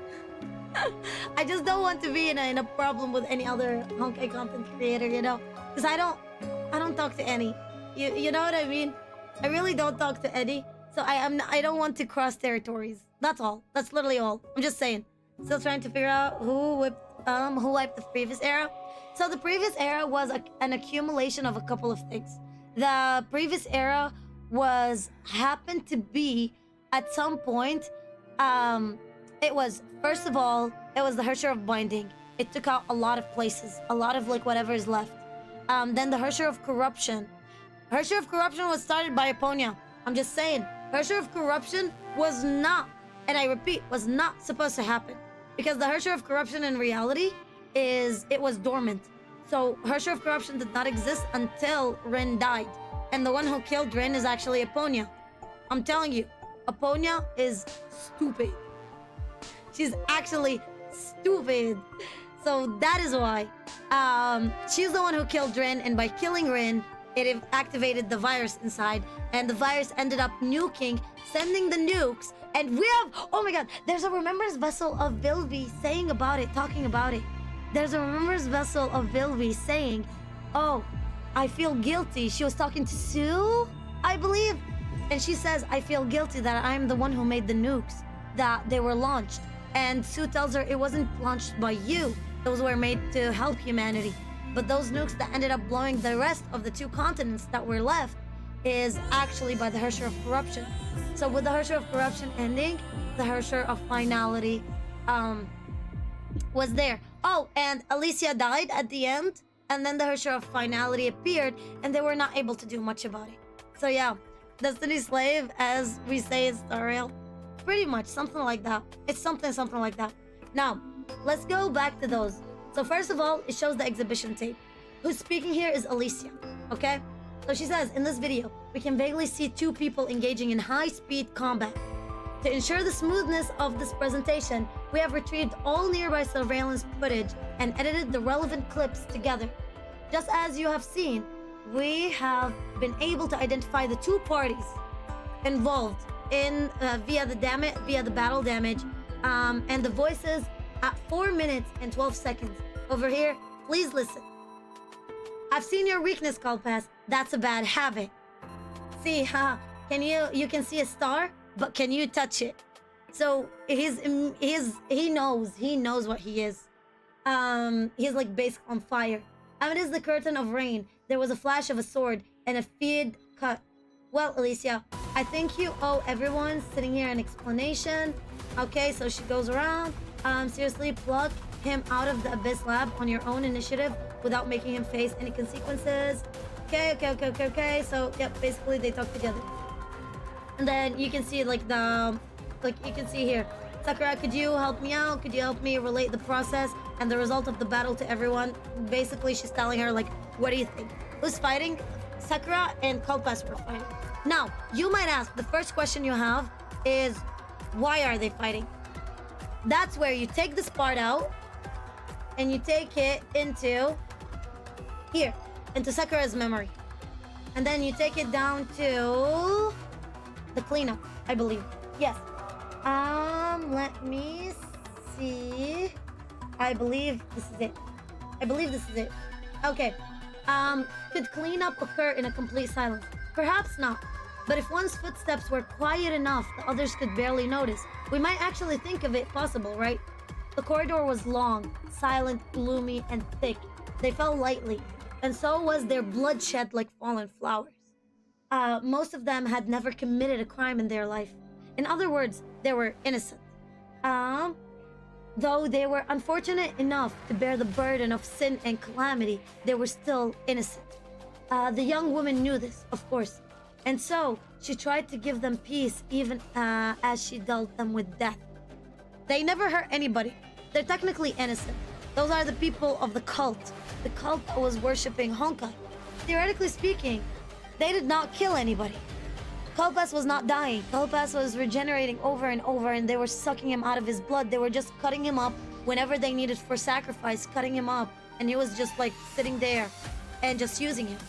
I just don't want to be in a problem with any other Honkai content creator, you know? Because I don't talk to any. You know what I mean? I really don't talk to any. So I don't want to cross territories. That's all. That's literally all. I'm just saying. Still trying to figure out who wiped the previous era. So the previous era was an accumulation of a couple of things. The previous era happened to be at some point. It was, first of all, it was the Hersher of Binding. It took out a lot of places, a lot of like whatever is left. Then the Hersher of Corruption. Hersher of Corruption was started by Aponia. I'm just saying, Hersher of Corruption was not, and I repeat, was not supposed to happen. Because the Hersher of Corruption in reality it was dormant. So Hersher of Corruption did not exist until Rin died. And the one who killed Rin is actually Aponia. I'm telling you, Aponia is stupid. She's actually stupid. So that is why. She's the one who killed Rin, and by killing Rin, it activated the virus inside, and the virus ended up nuking, sending the nukes, and we have, oh my god, there's a remembrance vessel of vill-v saying about it, talking about it. There's a remembrance vessel of vill-v saying, oh, I feel guilty. She was talking to Sue, I believe, and she says, I feel guilty that I'm the one who made the nukes, that they were launched. And Sue tells her it wasn't launched by you. Those were made to help humanity. But those nukes that ended up blowing the rest of the 2 continents that were left is actually by the Hersher of Corruption. So with the Hersher of Corruption ending, the Hersher of Finality was there. Oh, and Alicia died at the end, and then the Hersher of Finality appeared, and they were not able to do much about it. So yeah, Destiny Slave, as we say, is Stariel. Pretty much, something like that. It's something like that. Now, let's go back to those. So first of all, it shows the exhibition tape. Who's speaking here is Alicia, okay? So she says, in this video, we can vaguely see 2 people engaging in high-speed combat. To ensure the smoothness of this presentation, we have retrieved all nearby surveillance footage and edited the relevant clips together. Just as you have seen, we have been able to identify the 2 parties involved in via the battle damage, and the voices at 4 minutes and 12 seconds. Over here, please listen. I've seen your weakness, Kalpas. That's a bad habit. See, you can see a star, but can you touch it? So he knows what he is. He's like basically on fire. Amidst the curtain of rain, there was a flash of a sword and a feed cut. Well, Alicia, I think you owe everyone sitting here an explanation. Okay, so she goes around. Seriously, pluck him out of the Abyss Lab on your own initiative without making him face any consequences. Okay. So, yep, basically they talk together. And then you can see you can see here. Sakura, could you help me out? Could you help me relate the process and the result of the battle to everyone? Basically, she's telling her, like, what do you think? Who's fighting? Sakura and Kalpas were fighting. Now, you might ask, the first question you have is, why are they fighting? That's where you take this part out and you take it into here, into Sakura's memory. And then you take it down to the cleanup, I believe. Yes. Let me see. I believe this is it. Okay. Could cleanup occur in a complete silence? Perhaps not. But if one's footsteps were quiet enough, the others could barely notice. We might actually think of it possible, right? The corridor was long, silent, gloomy, and thick. They fell lightly, and so was their bloodshed like fallen flowers. Most of them had never committed a crime in their life. In other words, they were innocent. Though they were unfortunate enough to bear the burden of sin and calamity, they were still innocent. The young woman knew this, of course. And so she tried to give them peace even as she dealt them with death. They never hurt anybody. They're technically innocent. Those are the people of the cult. The cult that was worshipping Honkai. Theoretically speaking, they did not kill anybody. Kalpas was not dying. Kalpas was regenerating over and over, and they were sucking him out of his blood. They were just cutting him up whenever they needed for sacrifice, cutting him up. And he was just like sitting there and just using him.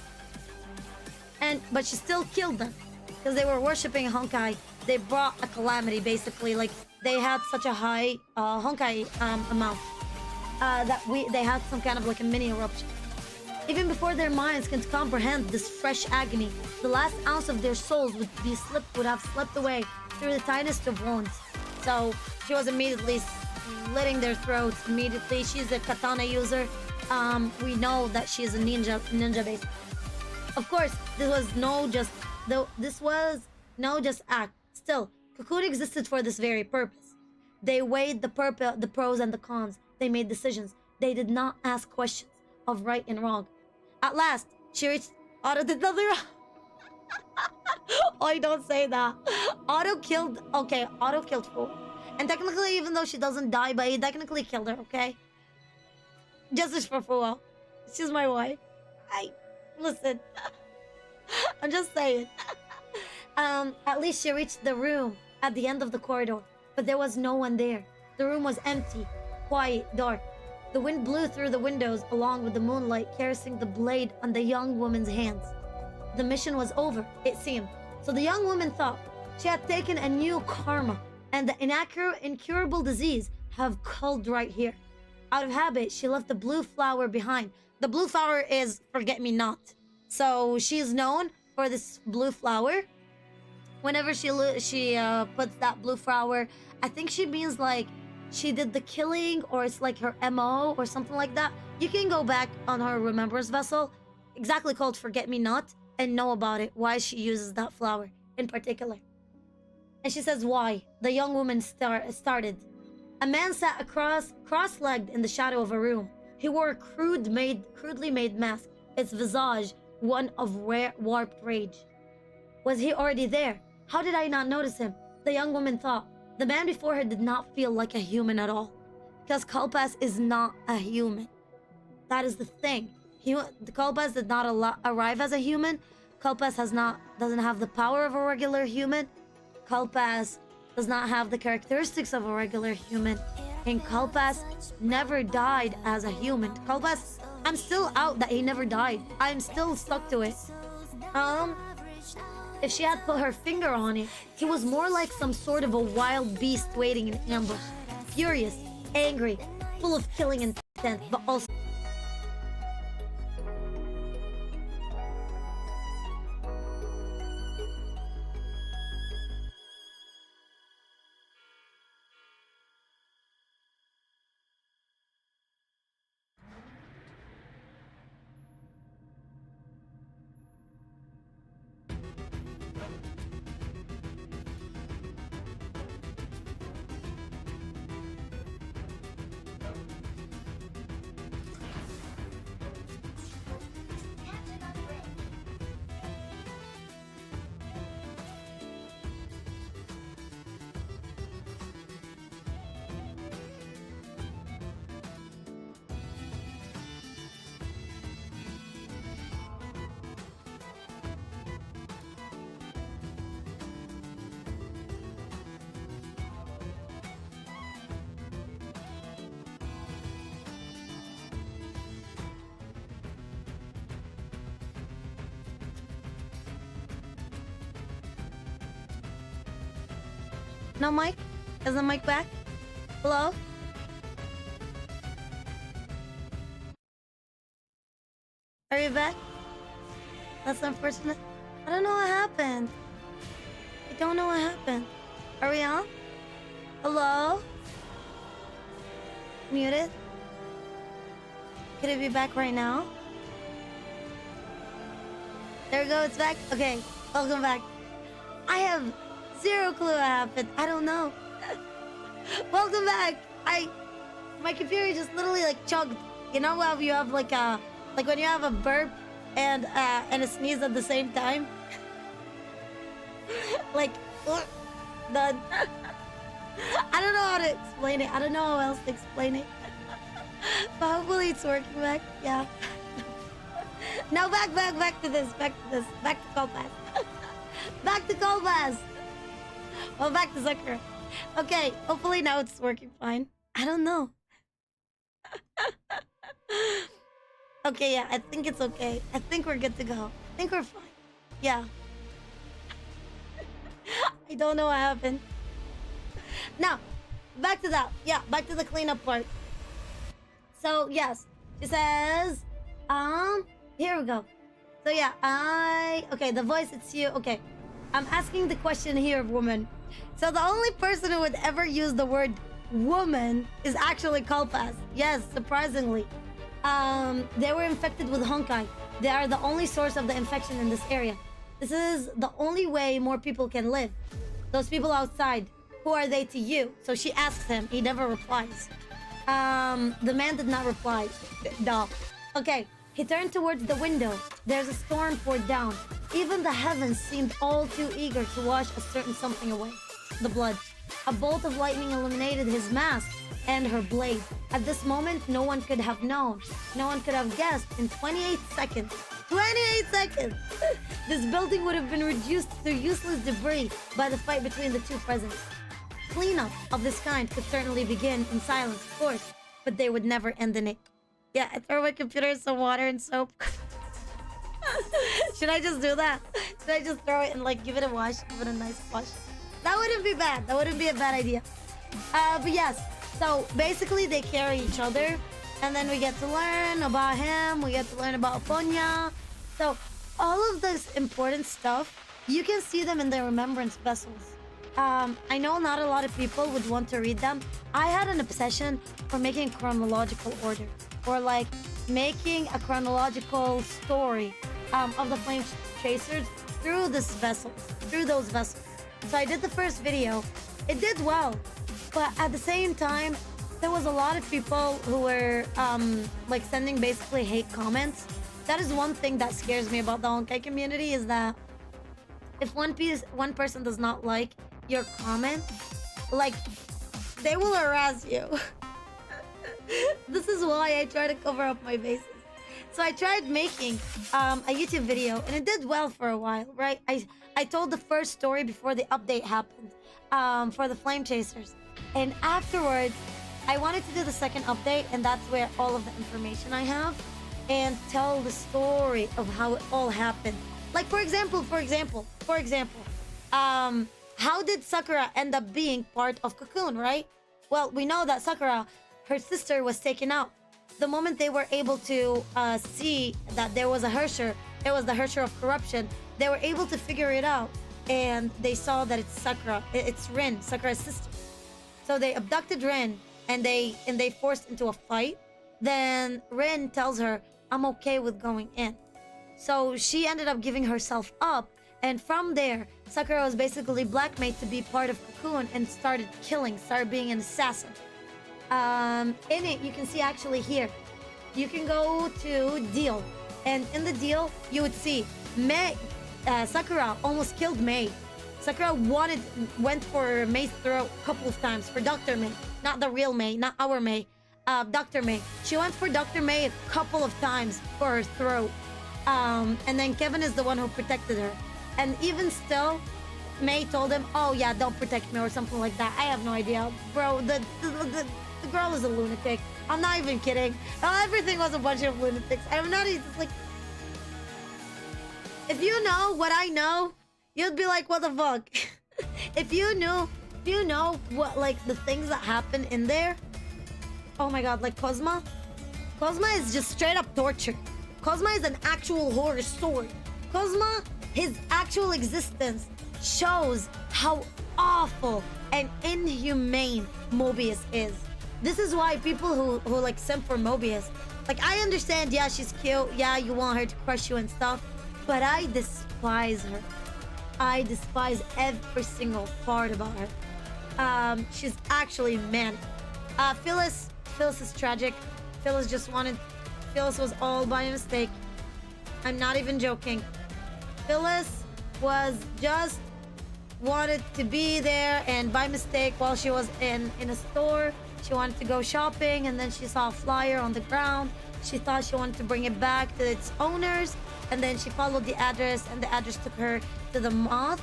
But she still killed them because they were worshipping Honkai. They brought a calamity, basically. Like, they had such a high Honkai amount that they had some kind of like a mini eruption. Even before their minds can comprehend this fresh agony, the last ounce of their souls would have slipped away through the tightest of wounds. So she was immediately slitting their throats. Immediately, she's a katana user. We know that she is a ninja based. Of course, this was no just act. Still, Cocoon existed for this very purpose. They weighed the pros and the cons. They made decisions. They did not ask questions of right and wrong. At last, she reached Otto did nothing wrong. Oh, don't say that. Otto killed Fool. And technically, even though she doesn't die, but he technically killed her, okay? Justice for Fool. She's my wife. Listen. I'm just saying. At least she reached the room at the end of the corridor, but there was no one there. The room was empty, quiet, dark. The wind blew through the windows along with the moonlight, caressing the blade on the young woman's hands. The mission was over, it seemed. So the young woman thought she had taken a new karma, and the incurable disease have culled right here. Out of habit, she left the blue flower behind. The blue flower is forget-me-not. So she's known for this blue flower. Whenever she puts that blue flower, I think she means like she did the killing, or it's like her MO or something like that. You can go back on her remembrance vessel, exactly called Forget-Me-Not, and know about it, why she uses that flower in particular. And she says why. The young woman started. A man sat cross-legged in the shadow of a room. He wore a crudely made mask, its visage one of warped rage. Was he already there? How did I not notice him? The young woman thought. The man before her did not feel like a human at all, because Kalpas is not a human. That is the thing. The Kalpas did not arrive as a human. Kalpas doesn't have the power of a regular human. Kalpas does not have the characteristics of a regular human. And Kalpas never died as a human. Kalpas, I'm still out that he never died. I'm still stuck to it. If she had put her finger on it, he was more like some sort of a wild beast waiting in ambush. Furious, angry, full of killing intent, but also... No mic? Is the mic back? Hello? Are you back? That's unfortunate. I don't know what happened. I don't know what happened. Are we on? Hello? Muted? Could it be back right now? There we go, it's back. Okay, welcome back. I have zero clue what happened. I don't know. Welcome back. My computer just literally like chugged. You know how you have like when you have a burp and a sneeze at the same time? Like, done. I don't know how to explain it. I don't know how else to explain it. But hopefully it's working back. Yeah. Now back to this. Back to Cold Pass. Back to Cold Pass. Well, back to Sakura. Okay, hopefully now it's working fine. I don't know. Okay, yeah, I think it's okay. I think we're good to go. I think we're fine. Yeah. I don't know what happened. Now, back to that. Yeah, back to the cleanup part. So, yes. She says, here we go. So, yeah, okay, the voice, it's you. Okay. I'm asking the question here, woman. So, the only person who would ever use the word woman is actually Kalpas. Yes, surprisingly. They were infected with Honkai. They are the only source of the infection in this area. This is the only way more people can live. Those people outside, who are they to you? So she asks him. He never replies. The man did not reply. No. Okay. He turned towards the window. There's a storm poured down. Even the heavens seemed all too eager to wash a certain something away. The blood. A bolt of lightning illuminated his mask and her blade. At this moment, no one could have known. No one could have guessed in 28 seconds. 28 seconds! This building would have been reduced to useless debris by the fight between the two presidents. Cleanup of this kind could certainly begin in silence, of course, but they would never end in it. Yeah, I throw my computer in some water and soap. Should I just do that? Should I just throw it and like give it a wash? Give it a nice wash? That wouldn't be bad. That wouldn't be a bad idea. But yes, so basically they carry each other. And then we get to learn about him. We get to learn about Ponya. So all of this important stuff, you can see them in the remembrance vessels. I know not a lot of people would want to read them. I had an obsession for making chronological order, or like making a chronological story of the Flame Chasers through those vessels. So I did the first video. It did well, but at the same time, there was a lot of people who were like sending basically hate comments. That is one thing that scares me about the Honkai community, is that if one person does not like your comment, like, they will harass you. This is why I try to cover up my bases. So I tried making a YouTube video, and it did well for a while, right? I told the first story before the update happened for the Flame Chasers, and afterwards I wanted to do the second update, and that's where all of the information I have, and tell the story of how it all happened. Like, for example, how did Sakura end up being part of Cocoon, right? Well, we know that Sakura, her sister, was taken out. The moment they were able to see that there was a Hersher, it was the Hersher of corruption, they were able to figure it out, and they saw that it's Sakura, it's Rin, Sakura's sister. So they abducted Rin, and they forced into a fight. Then Rin tells her, I'm okay with going in. So she ended up giving herself up, and from there, Sakura was basically blackmailed to be part of Cocoon and started being an assassin. In it, you can see actually here, you can go to Deal, and in the Deal, you would see Sakura almost killed Mei. Sakura went for Mei's throat a couple of times, for Dr. Mei, not the real Mei, not our Mei, Dr. Mei. She went for Dr. Mei a couple of times for her throat, and then Kevin is the one who protected her. And even still, Mei told him, oh yeah, don't protect me, or something like that. I have no idea. Bro, the girl is a lunatic. I'm not even kidding. Everything was a bunch of lunatics. I'm not even like... If you know what I know, you'd be like, what the fuck? If you know what, like, the things that happen in there, oh my god, like Cosma is just straight up torture. Cosma is an actual horror story. Cosma, his actual existence shows how awful and inhumane Mobius is. This is why people who like simp for Mobius, like, I understand, yeah, she's cute, yeah, you want her to crush you and stuff, but I despise her. I despise every single part about her. She's actually manic. Phyllis is tragic. Phyllis was all by mistake. I'm not even joking. Phyllis was just wanted to be there, and by mistake, while she was in a store, she wanted to go shopping, and then she saw a flyer on the ground. She thought she wanted to bring it back to its owners, and then she followed the address, and the address took her to the moth.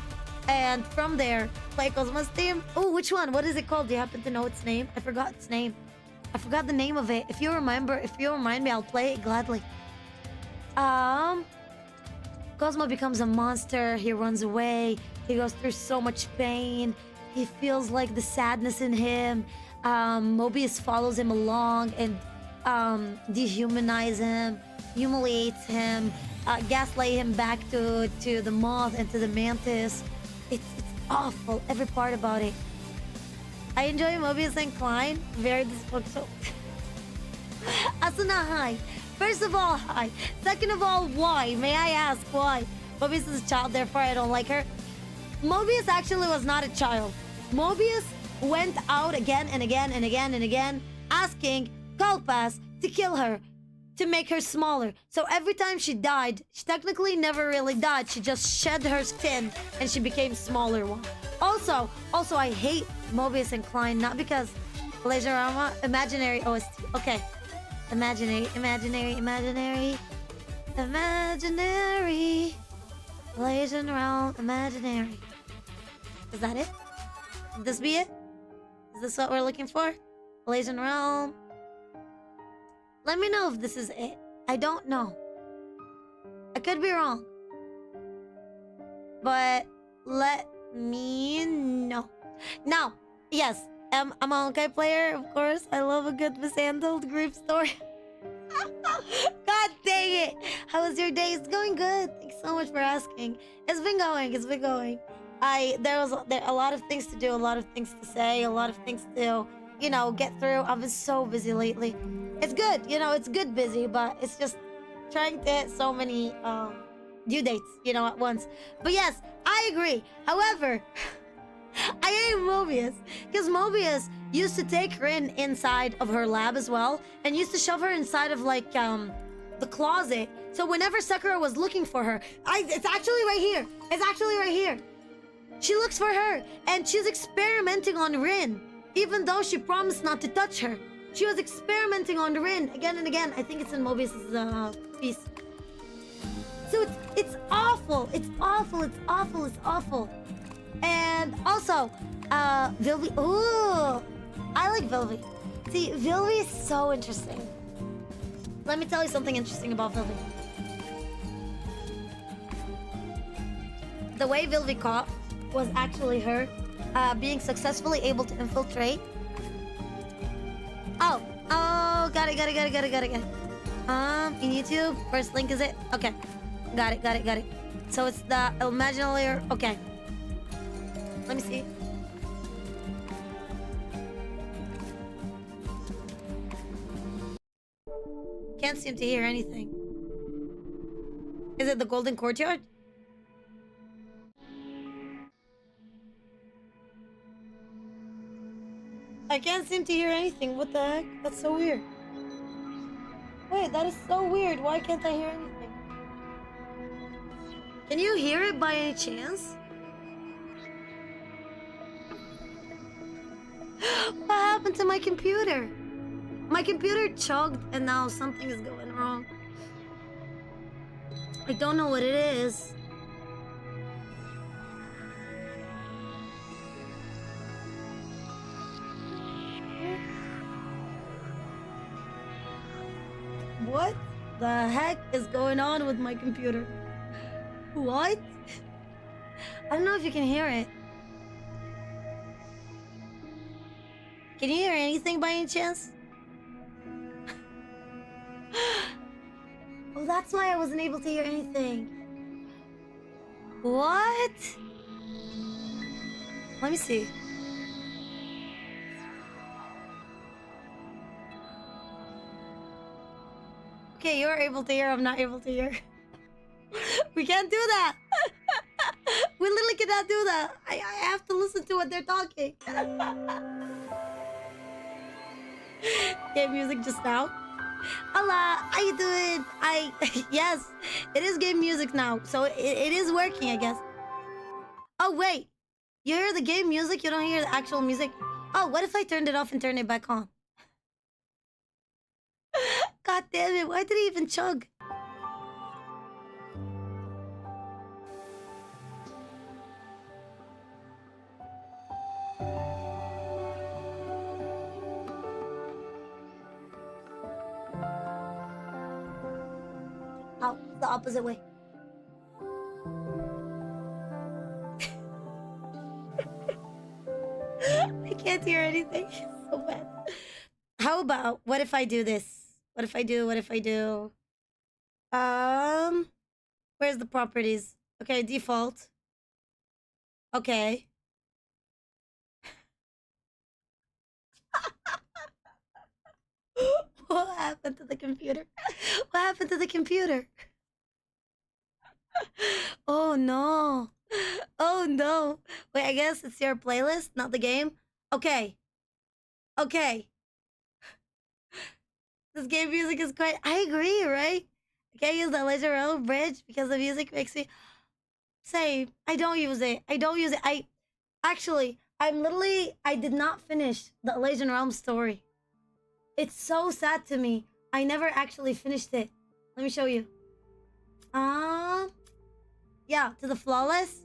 And from there, play Cosmo's theme. Oh, which one? What is it called? Do you happen to know its name? I forgot its name. I forgot the name of it. If you remember, if you remind me, I'll play it gladly. Cosmo becomes a monster. He runs away. He goes through so much pain. He feels like the sadness in him. Mobius follows him along and dehumanize him, humiliates him, gaslight him back to the moth and to the mantis. It's awful, every part about it. I enjoy Mobius and Klein. Very dysfunctional. Asuna, hi. First of all, hi. Second of all, why? May I ask why? Mobius is a child, therefore I don't like her. Mobius actually was not a child. Mobius went out again and again and again and again, asking Kalpas to kill her, to make her smaller. So every time she died, she technically never really died. She just shed her skin and she became smaller one. Also, I hate Mobius and Klein, not because Laserama, imaginary OST. Okay. Imaginary. Blazing around imaginary. Is that it? Would this be it? Is this what we're looking for? Blazing around. Let me know if this is it. I don't know. I could be wrong. But let me know. Now, yes, I'm a Honkai player, of course. I love a good mishandled group story. God dang it! How was your day? It's going good. Thanks so much for asking. It's been going. There was a lot of things to do, a lot of things to say, a lot of things to, get through. I've been so busy lately. It's good, it's good busy, but it's just trying to hit so many due dates, at once. But yes, I agree. However, I hate Mobius, because Mobius used to take Rin inside of her lab as well, and used to shove her inside of the closet. So whenever Sakura was looking for her, it's actually right here. It's actually right here. She looks for her, and she's experimenting on Rin, even though she promised not to touch her. She was experimenting on Rin again and again. I think it's in Mobius's piece. So it's awful. It's awful. And also, vill-v. Ooh, I like vill-v. See, vill-v is so interesting. Let me tell you something interesting about vill-v. The way vill-v caught was actually her being successfully able to infiltrate. Oh, got it. In YouTube, first link is it? Okay, got it. So it's the imaginary. Okay, let me see. Can't seem to hear anything. Is it the Golden Courtyard? I can't seem to hear anything. What the heck? That's so weird. Wait, that is so weird. Why can't I hear anything? Can you hear it by any chance? What happened to my computer? My computer chugged and now something is going wrong. I don't know what it is. What the heck is going on with my computer? What? I don't know if you can hear it. Can you hear anything by any chance? Oh, that's why I wasn't able to hear anything. What? Let me see. Okay, you're able to hear, I'm not able to hear. We can't do that. We literally cannot do that. I have to listen to what they're talking. Game music just now. Hola, how you doing? Yes, it is game music now, so it is working, I guess. Oh wait, You hear the game music, you don't hear the actual music. Oh, what if I turned it off and turned it back on? God damn it, why did he even chug? Oh, the opposite way. I can't hear anything. It's so bad. How about, what if I do this? What if I do? Where's the properties? Okay, default. Okay. What happened to the computer? What happened to the computer? Oh no. Oh no. Wait, I guess it's your playlist, not the game. Okay. Okay. This game music is quite... I agree, right? I can't use the Legend Rail bridge because the music makes me... Say, I don't use it. Actually, I did not finish the Legend Realm story. It's so sad to me. I never actually finished it. Let me show you. Yeah, to the flawless.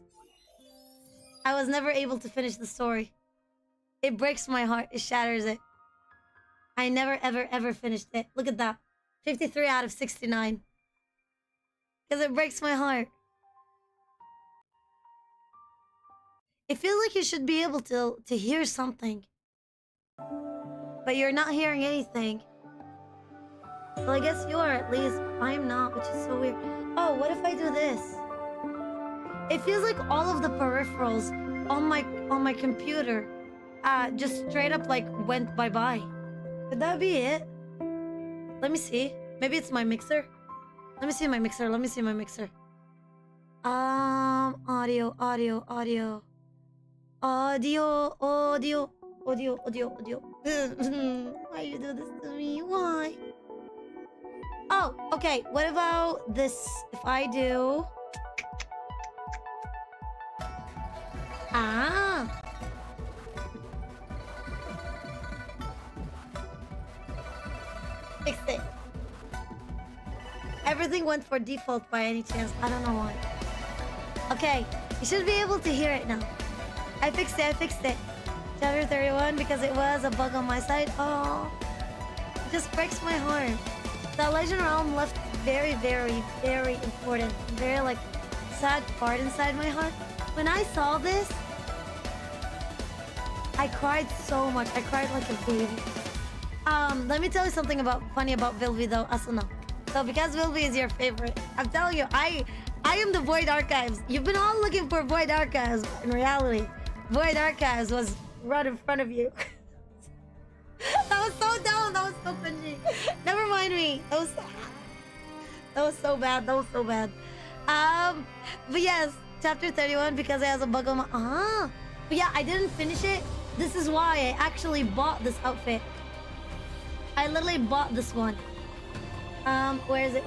I was never able to finish the story. It breaks my heart. It shatters it. I never, ever finished it. Look at that. 53 out of 69. Because it breaks my heart. It feels like you should be able to hear something. But you're not hearing anything. Well, I guess you are at least. I'm not, which is so weird. Oh, what if I do this? It feels like all of the peripherals on my computer just straight up like went bye-bye. Could that be it? Let me see. Maybe it's my mixer. Let me see my mixer. Audio. Why you do this to me? Why? Oh, okay. What about this? If I do... Fixed it. Everything went for default by any chance. I don't know why. Okay, you should be able to hear it now. I fixed it. Chapter 31, because it was a bug on my side. Oh, it just breaks my heart. The Legend Realm left very important, very like sad part inside my heart. When I saw this, I cried so much. I cried like a baby. Let me tell you something funny about vill-v though, Asuna. So because vill-v is your favorite, I'm telling you, I am the Void Archives. You've been all looking for Void Archives. In reality, Void Archives was right in front of you. That was so dumb. That was so cringy. Never mind me. That was so bad. But yes, chapter 31, because it has a bug on my... But yeah, I didn't finish it. This is why I actually bought this outfit. I literally bought this one. Where is it?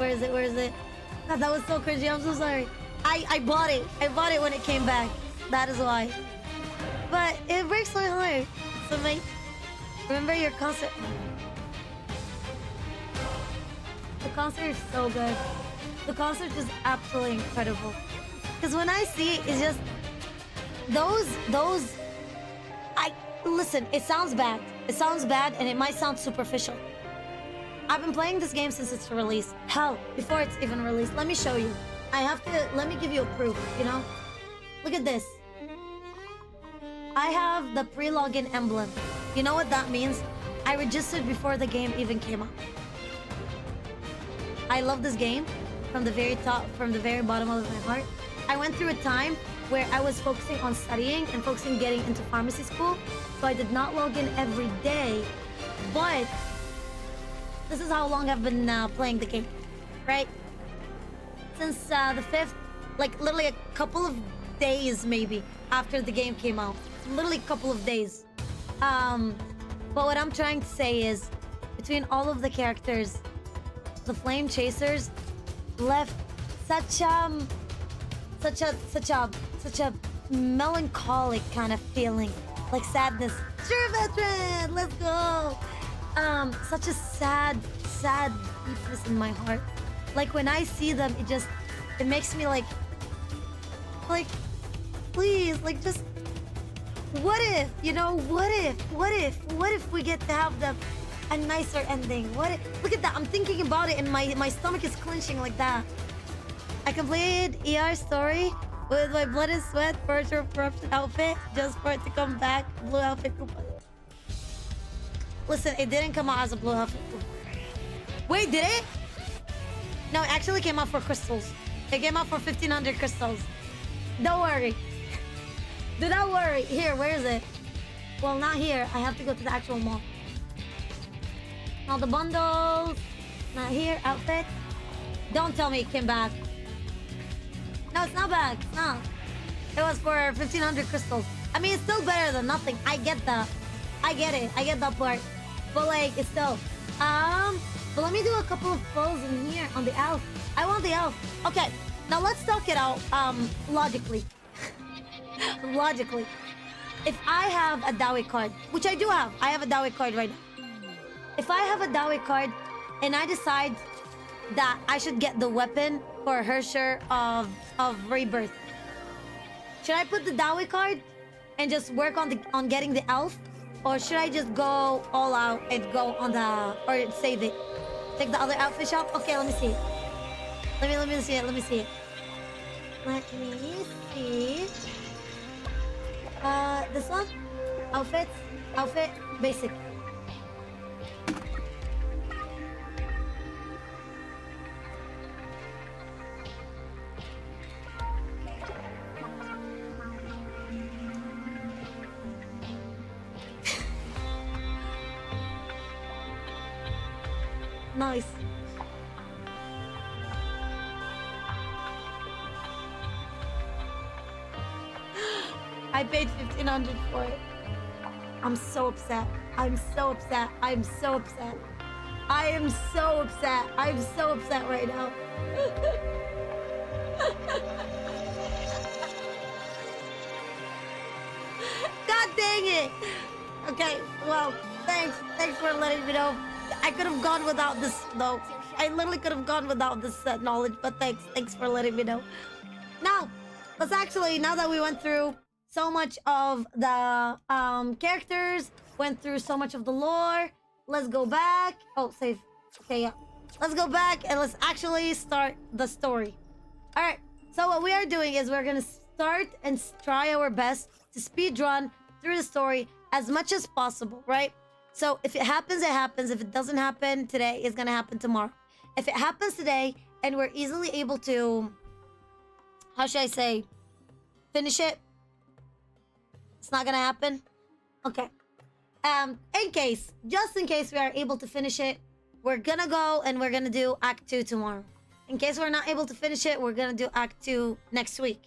God, that was so cringy. I'm so sorry. I bought it. I bought it when it came back. That is why. But it breaks my heart. So mate, remember your concert. The concert is so good. The concert is absolutely incredible. Because when I see it, it's just those. Listen. It sounds bad. And it might sound superficial. I've been playing this game since its release. Hell, before it's even released. Let me show you. Let me give you a proof, you know? Look at this. I have the pre-login emblem. You know what that means? I registered before the game even came out. I love this game from the very top, from the very bottom of my heart. I went through a time where I was focusing on studying and focusing getting into pharmacy school. So I did not log in every day, but this is how long I've been playing the game, right? Since the 5th, like literally a couple of days maybe after the game came out. Literally a couple of days. But what I'm trying to say is, between all of the characters, the Flame Chasers left such a melancholic kind of feeling, like sadness. Sure, veteran, let's go. Such a sad deepness in my heart. Like when I see them, it makes me like, please, like just, what if, you know, what if we get to have a nicer ending? What if, look at that, I'm thinking about it and my stomach is clenching like that. I completed ER story with my blood and sweat virtual corruption outfit just for it to come back. Blue outfit coupon. Listen, it didn't come out as a blue outfit coupon. Wait, did it? No, it actually came out for crystals. It came out for 1,500 crystals. Don't worry. Do not worry. Here, where is it? Well, not here. I have to go to the actual mall. Now the bundles. Not here. Outfit. Don't tell me it came back. No, it's not back. It's not. It was for 1,500 crystals. I mean, it's still better than nothing. I get that. I get it. I get that part. But like, it's still. But let me do a couple of pulls in here on the elf. I want the elf. Okay. Now let's talk it out. Logically. Logically. If I have a Dawi card, which I do have. I have a Dawi card right now. If I have a Dawi card and I decide that I should get the weapon for Hersher of Rebirth, should I put the Dawi card and just work on getting the elf, or should I just go all out and go on the, or save it, take the other outfit shop? Okay, let me see it. Let me see it. Let me see it. Let me see. This one, outfit, basic. Nice. I paid 1,500 for it. I'm so upset. I'm so upset. I'm so upset. I am so upset. I'm so upset right now. God dang it. Okay, well, thanks. Thanks for letting me know. I could have gone without this, though. I literally could have gone without this knowledge, but thanks. Thanks for letting me know. Now, let's actually, now that we went through so much of the characters, went through so much of the lore, let's go back. Oh, save. Okay, yeah. Let's go back and let's actually start the story. All right. So what we are doing is we're going to start and try our best to speedrun through the story as much as possible, right? So if it happens, it happens. If it doesn't happen today, it's going to happen tomorrow. If it happens today and we're easily able to, how should I say, finish it, it's not going to happen. Okay. Just in case we are able to finish it, we're going to go and we're going to do Act 2 tomorrow. In case we're not able to finish it, we're going to do Act 2 next week,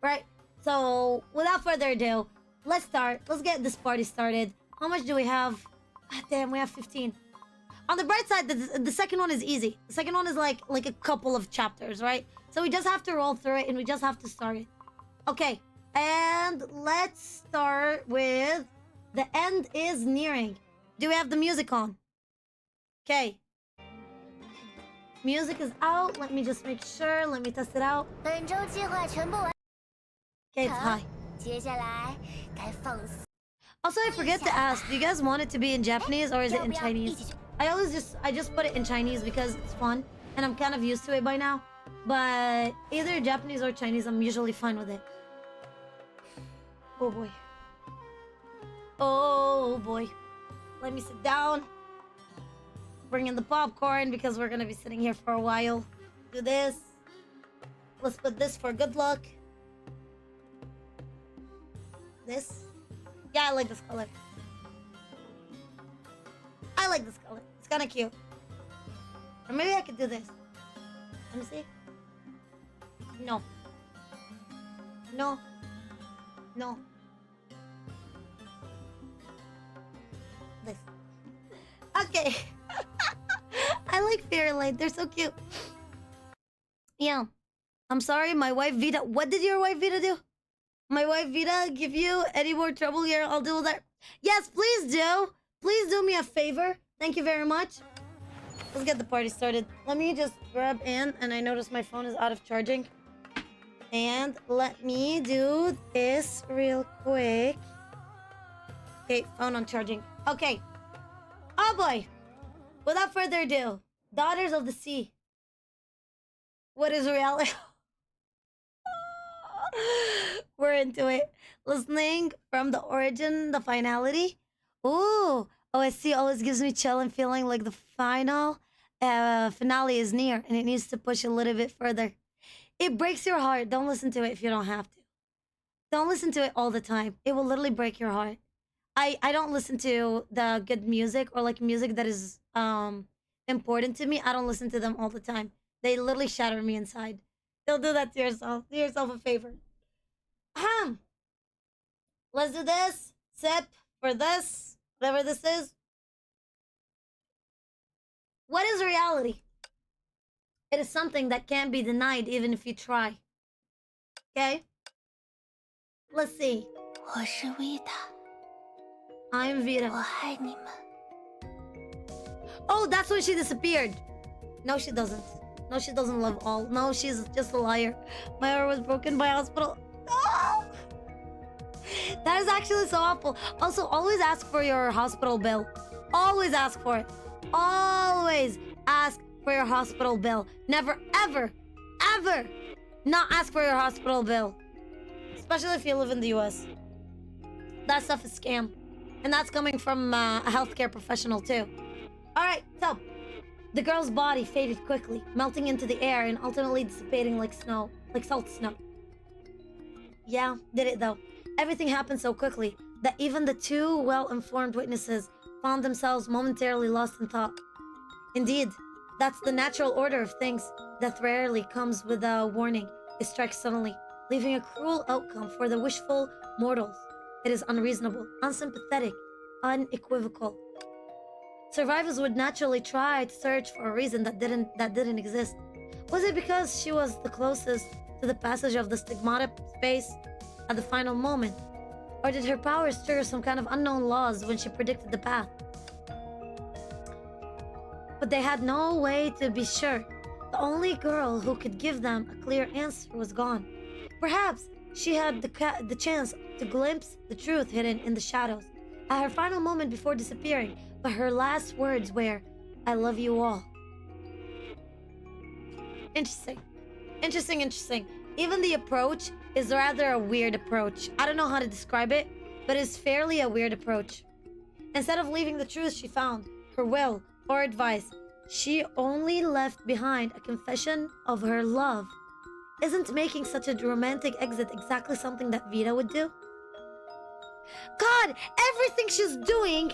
right? So without further ado, let's start. Let's get this party started. How much do we have? Ah, damn, we have 15. On the bright side, the second one is easy. The second one is like a couple of chapters, right? So we just have to roll through it and we just have to start it. Okay, and let's start with the end is nearing. Do we have the music on? Okay. Music is out. Let me just make sure. Let me test it out. Okay, it's high. Also, I forget to ask, do you guys want it to be in Japanese or is it in Chinese? I just put it in Chinese because it's fun and I'm kind of used to it by now. But either Japanese or Chinese, I'm usually fine with it. Oh boy. Oh boy. Let me sit down. Bring in the popcorn because we're gonna be sitting here for a while. Do this. Let's put this for good luck. This. Yeah, I like this color. I like this color. It's kind of cute. Or maybe I could do this. Let me see. No. No. No. This. Okay. I like Fairy Light. They're so cute. Yeah. I'm sorry, my wife Vita. What did your wife Vita do? My wife Vita give you any more trouble here? I'll deal with that. Yes, please do. Please do me a favor. Thank you very much. Let's get the party started. Let me just grab in, and I notice my phone is out of charging. And let me do this real quick. Okay, phone on charging. Okay. Oh boy. Without further ado, Daughters of the Sea. What is reality? We're into it. Listening from the origin, the finality. Ooh, OSC always gives me chill and feeling like the finale is near and it needs to push a little bit further. It breaks your heart. Don't listen to it if you don't have to. Don't listen to it all the time. It will literally break your heart. I don't listen to the good music or like music that is important to me. I don't listen to them all the time. They literally shatter me inside. Don't do that to yourself. Do yourself a favor. Let's do this. Sip for this. Whatever this is. What is reality? It is something that can't be denied even if you try. Okay? Let's see. 我是 Vita. I'm Vita. 我爱你们. Oh, that's when she disappeared. No, she doesn't. No, she doesn't love all. No, she's just a liar. My heart was broken by hospital. Oh! That is actually so awful. Also, always ask for your hospital bill. Always ask for it. Always ask for your hospital bill. Never, ever, ever not ask for your hospital bill. Especially if you live in the US. That stuff is scam. And that's coming from a healthcare professional too. Alright, so the girl's body faded quickly, melting into the air and ultimately dissipating like snow, like salt snow. Yeah, did it though. Everything happened so quickly that even the two well-informed witnesses found themselves momentarily lost in thought. Indeed, that's the natural order of things. Death rarely comes with a warning. It strikes suddenly, leaving a cruel outcome for the wishful mortals. It is unreasonable, unsympathetic, unequivocal. Survivors would naturally try to search for a reason that didn't exist. Was it because she was the closest to the passage of the stigmatic space at the final moment? Or did her powers trigger some kind of unknown laws when she predicted the path? But they had no way to be sure. The only girl who could give them a clear answer was gone. Perhaps she had the chance to glimpse the truth hidden in the shadows at her final moment before disappearing, but her last words were, "I love you all." Interesting. Interesting. Even the approach is rather a weird approach. I don't know how to describe it, but it's fairly a weird approach. Instead of leaving the truth she found, her will, or advice, she only left behind a confession of her love. Isn't making such a romantic exit exactly something that Vita would do? God, everything she's doing,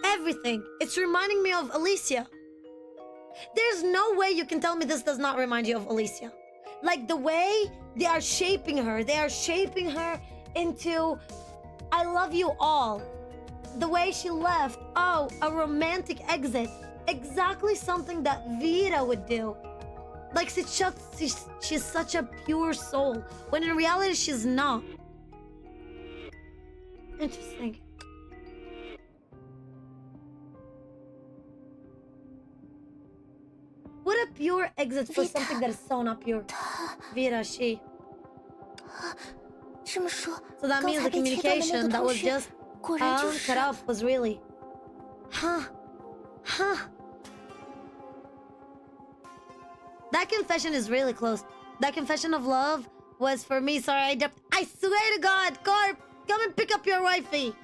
everything, it's reminding me of Alicia. There's no way you can tell me this does not remind you of Alicia. Like the way they are shaping her into "I love you all." The way she left, oh, a romantic exit. Exactly something that Vita would do. Like she's such a pure soul, when in reality she's not. Interesting. What a pure exit for something that is so not pure. Vita, she. So that means the communication that was just cut off was really. Huh. That confession is really close. That confession of love was for me. Sorry, I swear to God, Corp, come and pick up your wifey.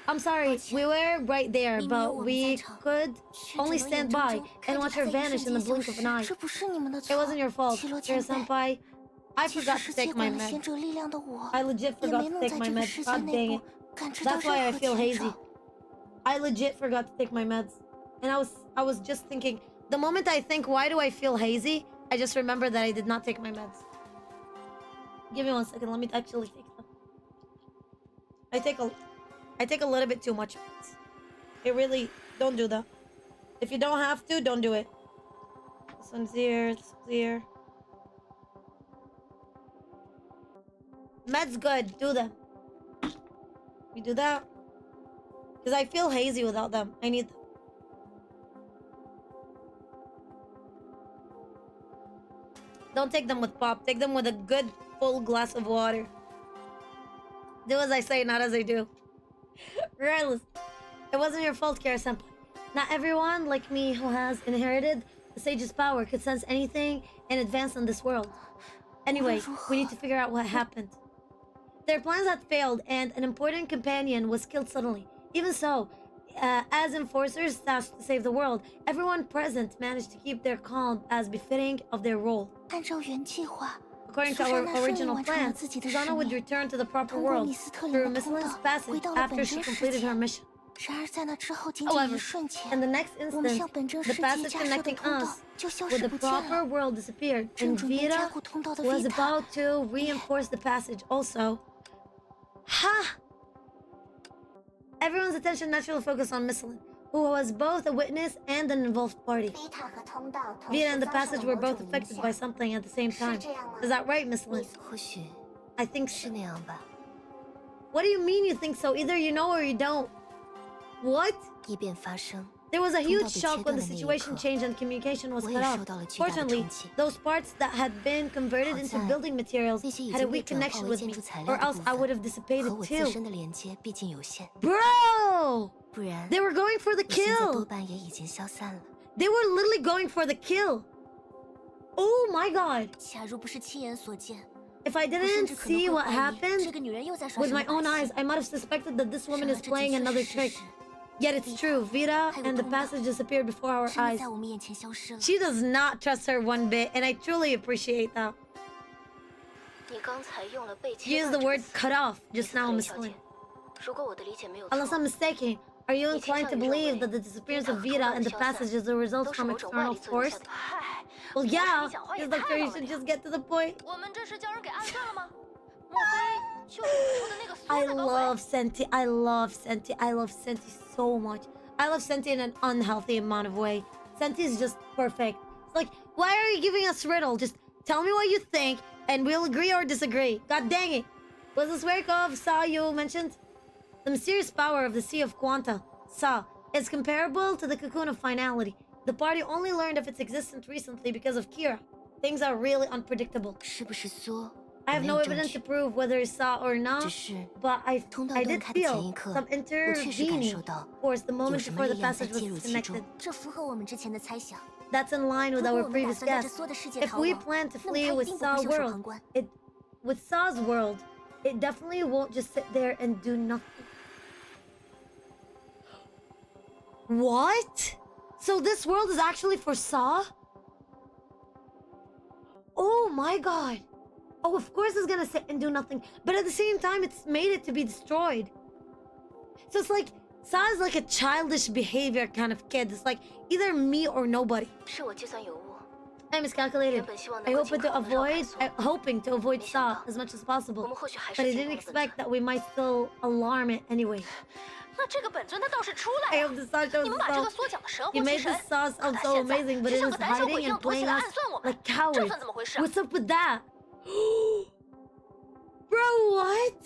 I'm sorry, we were right there, but we could only stand by and watch her vanish in the blink of an eye. It wasn't your fault, Senpai. I forgot to take my meds. I legit forgot to take my meds. God dang it. That's why I feel hazy. I legit forgot to take my meds. And I was just thinking, the moment I think, why do I feel hazy? I just remember that I did not take my meds. Give me 1 second, let me actually take them. I take a little bit too much meds. It really, don't do that. If you don't have to, don't do it. This one's here, this one's here. Med's good. Do them. We do that? Because I feel hazy without them. I need them. Don't take them with pop. Take them with a good full glass of water. Do as I say, not as I do. Regardless, it wasn't your fault, Kira-senpai. Not everyone, like me, who has inherited the sage's power could sense anything and advance in this world. Anyway, we need to figure out what happened. Their plans had failed, and an important companion was killed suddenly. Even so, as enforcers tasked to save the world, everyone present managed to keep their calm as befitting of their role. According to our original plan, Susanna would return to the proper world through Misslin's passage after she completed her mission. However, in the next instant, the passage connecting us with the proper world disappeared, and Vita was about to reinforce the passage also. Ha! Everyone's attention naturally focused on Misslin, who was both a witness and an involved party. Vita and the passage were both affected by something at the same time. Is that right, Misslin? I think so. What do you mean you think so? Either you know or you don't. What? There was a huge shock when the situation changed and communication was cut off. Fortunately, those parts that had been converted into building materials had a weak connection with me, or else I would have dissipated too. Bro! They were going for the kill! They were literally going for the kill! Oh my god! If I didn't see what happened with my own eyes, I might have suspected that this woman is playing another trick. Yet it's true, Vita and the passage disappeared before our eyes. She does not trust her one bit, and I truly appreciate that. You used the word cut off just now, Miss Lin. Unless I'm mistaken, are you inclined to believe that the disappearance of Vita and the passage is a result from external force? Well, yeah, just like you should just get to the point. I love Senti. I love Senti. I love Senti so much. I love Senti in an unhealthy amount of way. Senti is just perfect. It's like, why are you giving us riddle? Just tell me what you think, and we'll agree or disagree. God dang it. Was this work of Sa you mentioned? The mysterious power of the Sea of Quanta, Sa, is comparable to the cocoon of finality. The party only learned of its existence recently because of Kira. Things are really unpredictable. I have no evidence to prove whether it's Sa or not, but I did feel some intervening force the moment before the passage was disconnected. That's in line with our previous guess. If we plan to flee with Sa's world, it definitely won't just sit there and do nothing. What? So this world is actually for Sa? Oh my god. Oh, of course it's gonna sit and do nothing. But at the same time, it's made it to be destroyed. So it's like, Sa is like a childish behavior kind of kid. It's like, either me or nobody. I miscalculated. Hoping to avoid Sa as much as possible. But I didn't expect that we might still alarm it anyway. I hope the Sa shows itself. You made the Sa sound so amazing, but it is hiding and playing us like cowards. What's up with that? Bro, what?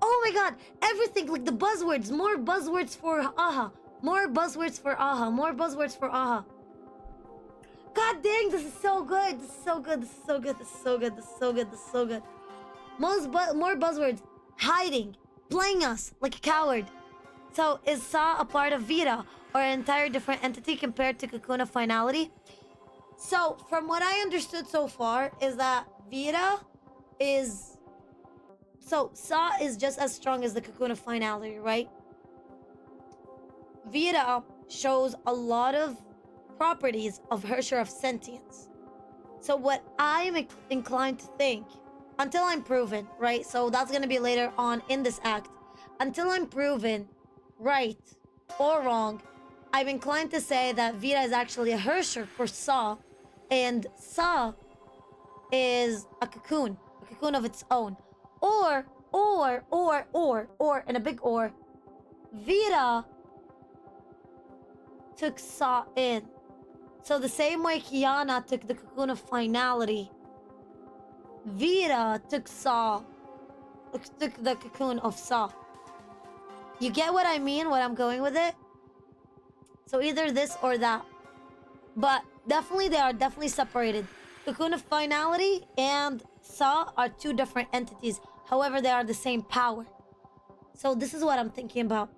Oh my god, everything, like the buzzwords, more buzzwords for Aha, more buzzwords for Aha, more buzzwords for Aha. God dang, this is so good, this is so good, this is so good, this is so good, this is so good, this is so good. More buzzwords, hiding, playing us like a coward. So is Sa a part of Vita, or an entire different entity compared to Cocoon of Finality? So, from what I understood so far, is that Vita is... So, Sa is just as strong as the Cocoon of Finality, right? Vita shows a lot of properties of her share of sentience. So, what I'm inclined to think, until I'm proven, right? So, that's going to be later on in this act. Until I'm proven right or wrong, I'm inclined to say that Vita is actually a Hersher for Sa, and Sa is a cocoon of its own. Or, and a big or, Vita took Sa in. So the same way Kiana took the cocoon of finality, Vita took Saw. Took the cocoon of Saw. You get what I mean? What I'm going with it? So either this or that. But definitely, they are definitely separated. Cocoon of Finality and Saw are two different entities. However, they are the same power. So this is what I'm thinking about.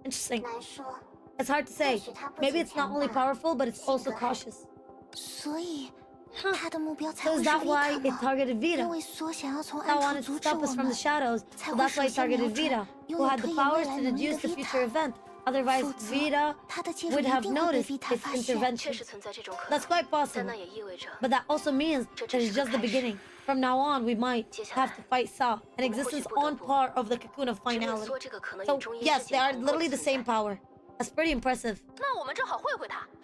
Interesting. It's hard to say. Maybe it's not only powerful, but it's also cautious. Huh. So is that why it targeted Vita? That wanted to stop us from the shadows, so that's why it targeted Vita, who had the powers to deduce the future event. Otherwise, Vita would have noticed its intervention. That's quite possible. But that also means that it's just the beginning. From now on, we might have to fight Saw, an existence on par of the Cocoon of Finality. So yes, they are literally the same power. That's pretty impressive.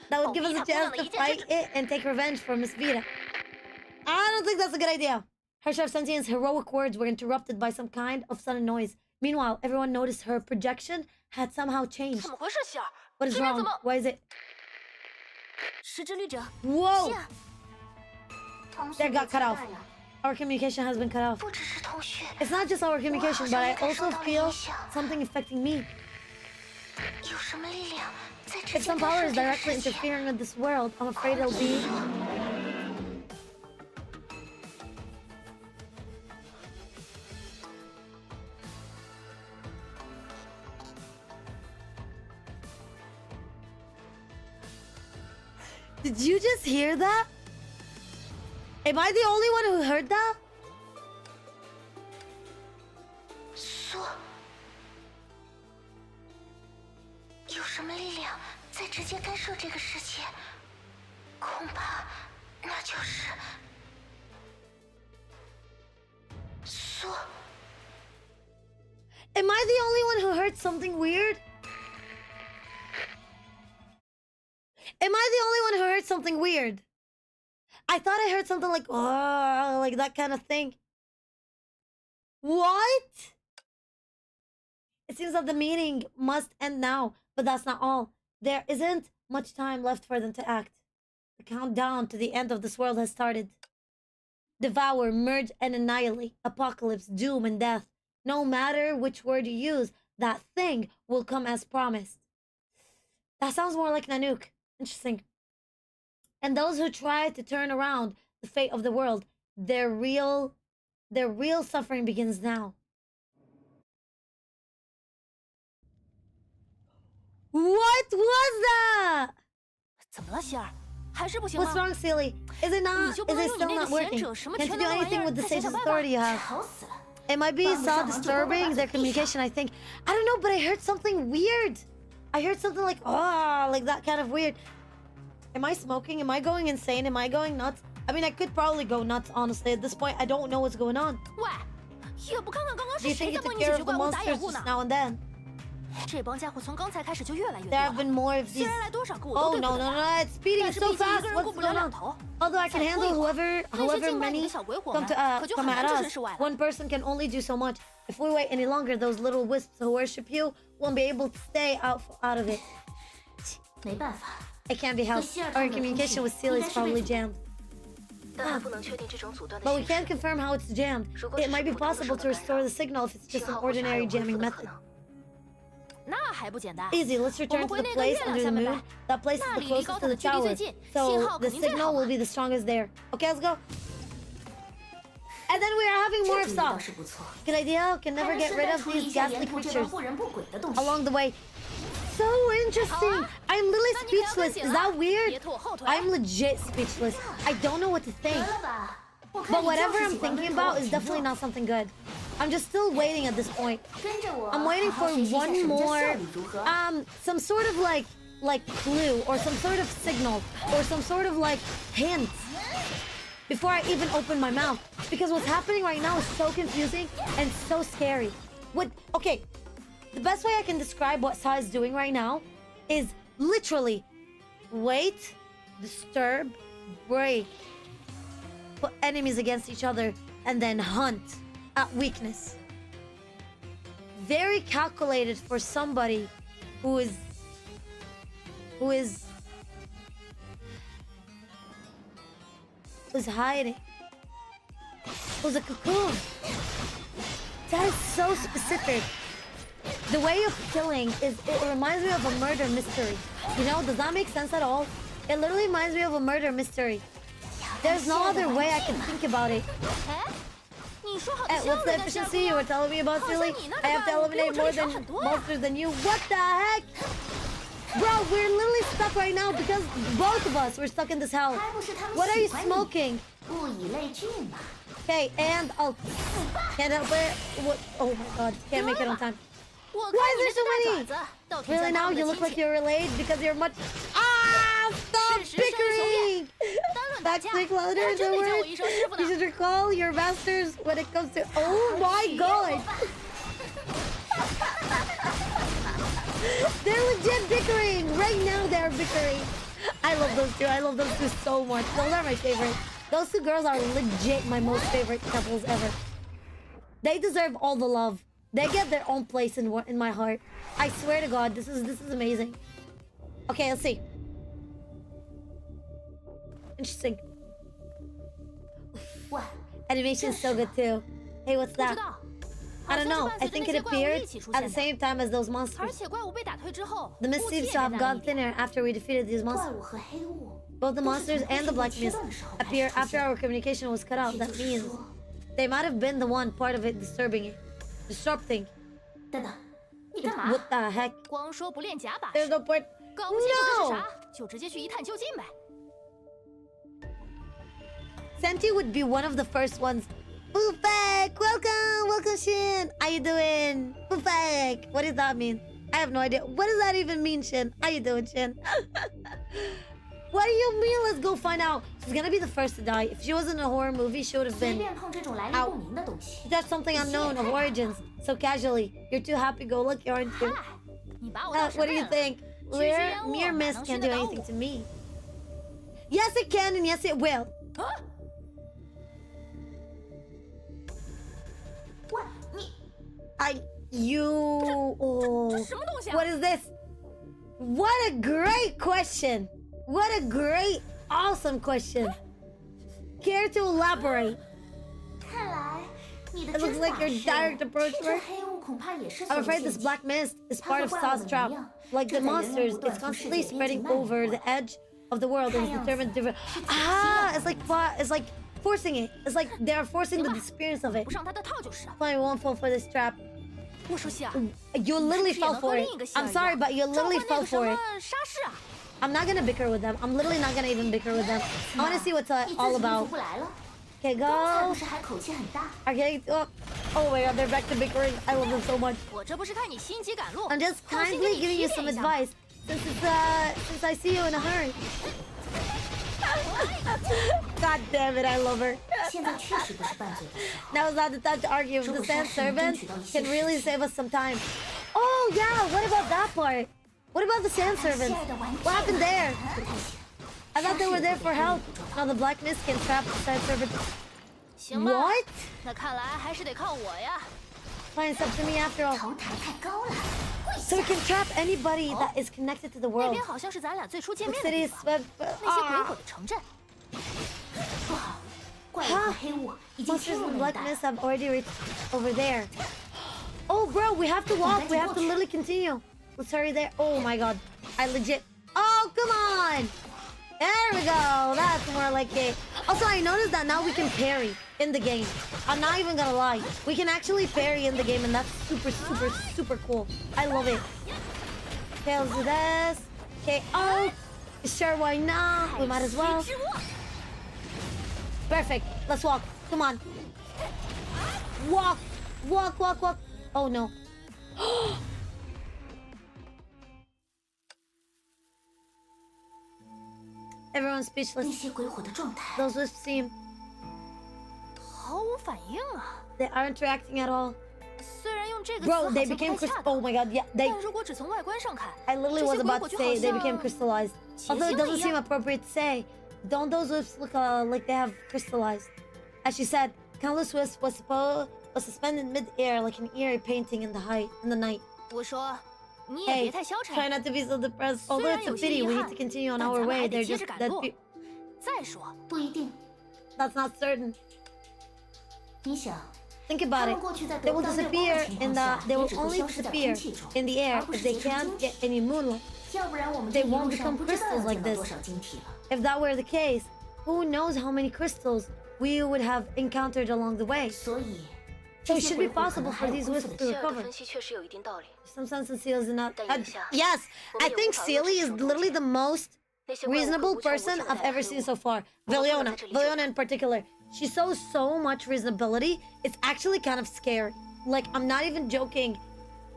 That would give us a chance to fight it and take revenge for Miss Vita. I don't think that's a good idea. Her Chef Sentient's heroic words were interrupted by some kind of sudden noise. Meanwhile, everyone noticed her projection had somehow changed. What is wrong? Why is it? Whoa! That got cut off. Our communication has been cut off. It's not just our communication, but I also feel something affecting me. If some power is directly interfering with this world, I'm afraid it'll be... Did you just hear that? Am I the only one who heard that? Am I the only one who heard something weird? Am I the only one who heard something weird? I thought I heard something like, oh, like that kind of thing. What? It seems that the meeting must end now, but that's not all. There isn't much time left for them to act. The countdown to the end of this world has started. Devour, merge, and annihilate. Apocalypse, doom, and death. No matter which word you use, that thing will come as promised. That sounds more like Nanook. Interesting. And those who try to turn around the fate of the world, their real suffering begins now. What was that? What's wrong, Sealy? Is it still not working? Can't you do anything with the sage's authority you have? It might be so disturbing, their communication, I think. I don't know, but I heard something weird. I heard something like, oh, like that kind of weird. Am I smoking? Am I going insane? Am I going nuts? I mean, I could probably go nuts, honestly. At this point, I don't know what's going on. Do you think you took care of the monsters just now and then? There have been more of these. Oh, no, it's speeding so fast. What's going on? Although I can handle however many come at us, one person can only do so much. If we wait any longer, those little wisps who worship you won't be able to stay out of it. It can't be helped. Our communication with Sealy is probably jammed. But we can't confirm how it's jammed. It might be possible to restore the signal if it's just an ordinary jamming method. Easy, let's return to the place under the moon. That place is the closest to the tower, so the signal will be the strongest there. Okay, let's go. And then we are having more of Saw. Good idea. Can never get rid of these ghastly creatures along the way. So interesting. I'm literally speechless. Is that weird? I'm legit speechless. I don't know what to think. But whatever I'm thinking about is definitely not something good. I'm just still waiting at this point. I'm waiting for one more, some sort of like clue or some sort of signal or some sort of like hint before I even open my mouth. Because what's happening right now is so confusing and so scary. Okay, the best way I can describe what Saw is doing right now is literally wait, disturb, break, put enemies against each other, and then hunt at weakness. Very calculated for somebody who is hiding. was a cocoon. That is so specific. The way of killing it reminds me of a murder mystery. You know, does that make sense at all? It literally reminds me of a murder mystery. There's no other way I can think about it. What's the efficiency you were telling me about, silly? I have to eliminate more monsters than you. What the heck? Bro, we're literally stuck right now because both of us were stuck in this house. What are you smoking? Okay, and I'll... Can't help it. What? Oh my god, can't make it on time. Why is there so many? Really now? You look like you're relayed because you're much... Ah! Stop bickering! Backstick louder is the word. You should recall your masters when it comes to... Oh my god! They're legit bickering! Right now they're bickering. I love those two. I love those two so much. Those are my favorite. Those two girls are legit my most favorite couples ever. They deserve all the love. They get their own place in my heart. I swear to God, this is amazing. Okay, let's see. Interesting. What? Animation's so good too. Hey, what's that? I don't know. I think it appeared at the same time as those monsters. The mist seems to have gone thinner after we defeated these monsters. Both the monsters and the black mist appear after our communication was cut out. That means they might have been the one part of it disrupting. What the heck? There's no point. No! Senti would be one of the first ones. Bufek! Welcome Shin! How you doing? Bufek! What does that mean? I have no idea. What does that even mean, Shin? How you doing, Shin? What do you mean? Let's go find out. She's gonna be the first to die. If she was in a horror movie, she would have been out. That's something unknown of origins. So casually. You're too happy-go-lucky, aren't you? What do you think? Mere mist can't do anything to me. Yes, it can, and yes, it will. What is this? What a great question. What a great, awesome question. Care to elaborate? It looks like your direct approach worked. I'm afraid this black mist is part of Sa's trap. Like the monsters, it's constantly spreading over the edge of the world and is determined to... it's like forcing it. It's like they're forcing the disappearance of it. Fine, we won't fall for this trap. You literally fell for it. I'm sorry, but you literally fell for it. I'm not gonna bicker with them. I'm literally not gonna even bicker with them. I wanna see what's all about. Okay, go. Okay, oh my god, they're back to bickering. I love them so much. I'm just kindly giving you some advice since I see you in a hurry. God damn it, I love her. Now is not the time to argue. The sand servants can really save us some time. Oh yeah, what about that part? What about the sand servants? What happened there? I thought they were there for help. Now the black mist can trap the sand servants. What? Fine, it's up to me after all. So we can trap anybody that is connected to the world. The city is swept. Monsters and black mist have already reached over there. Oh, bro, we have to walk. We have to literally continue. Let's hurry there. Oh my god. I legit... Oh, come on! There we go. That's more like it. Also, I noticed that now we can parry in the game. I'm not even gonna lie. We can actually parry in the game, and that's super, super, super cool. I love it. Okay, let's do this. Okay, oh, sure, why not? We might as well. Perfect. Let's walk. Come on. Walk. Walk, walk, walk. Oh, no. Everyone's speechless. Those wisps seem... They aren't reacting at all. Bro, they became crystallized. Oh my god, yeah, I literally was about to say they became crystallized. Although it doesn't seem appropriate to say. Don't those wisps look like they have crystallized? As she said, countless wisps was suspended mid-air like an eerie painting in the night. Hey, try not to be so depressed. Although it's a pity, we need to continue on our way. They're just dead people. That's not certain. 你想， Think about it. They will disappear in the. They will only disappear in the air if they can't get any moonlight. 要不然我们 They 这一路 won't 上 become 不知道 crystals 要 like 见到 this. 多少晶体了。 If that were the case, who knows how many crystals we would have encountered along the way? 所以， So 这 it 些 should 鬼 be 火可 possible 能 for 还有 these 恢 wisps 复的 to 机 谢尔的 recover. 分析确实有一定道理。 Some sense and seal is enough. 但眼下 Yes, 我们 I 也 think 无法 Sealy is 遏制手中 literally the most 那些怪物和 reasonable 无穷无 person 尽的 I've 来 ever 黑 seen 物 so far. 我们不能 Viliona 在这里久 in particular. She shows so much reasonability. It's actually kind of scary. Like, I'm not even joking.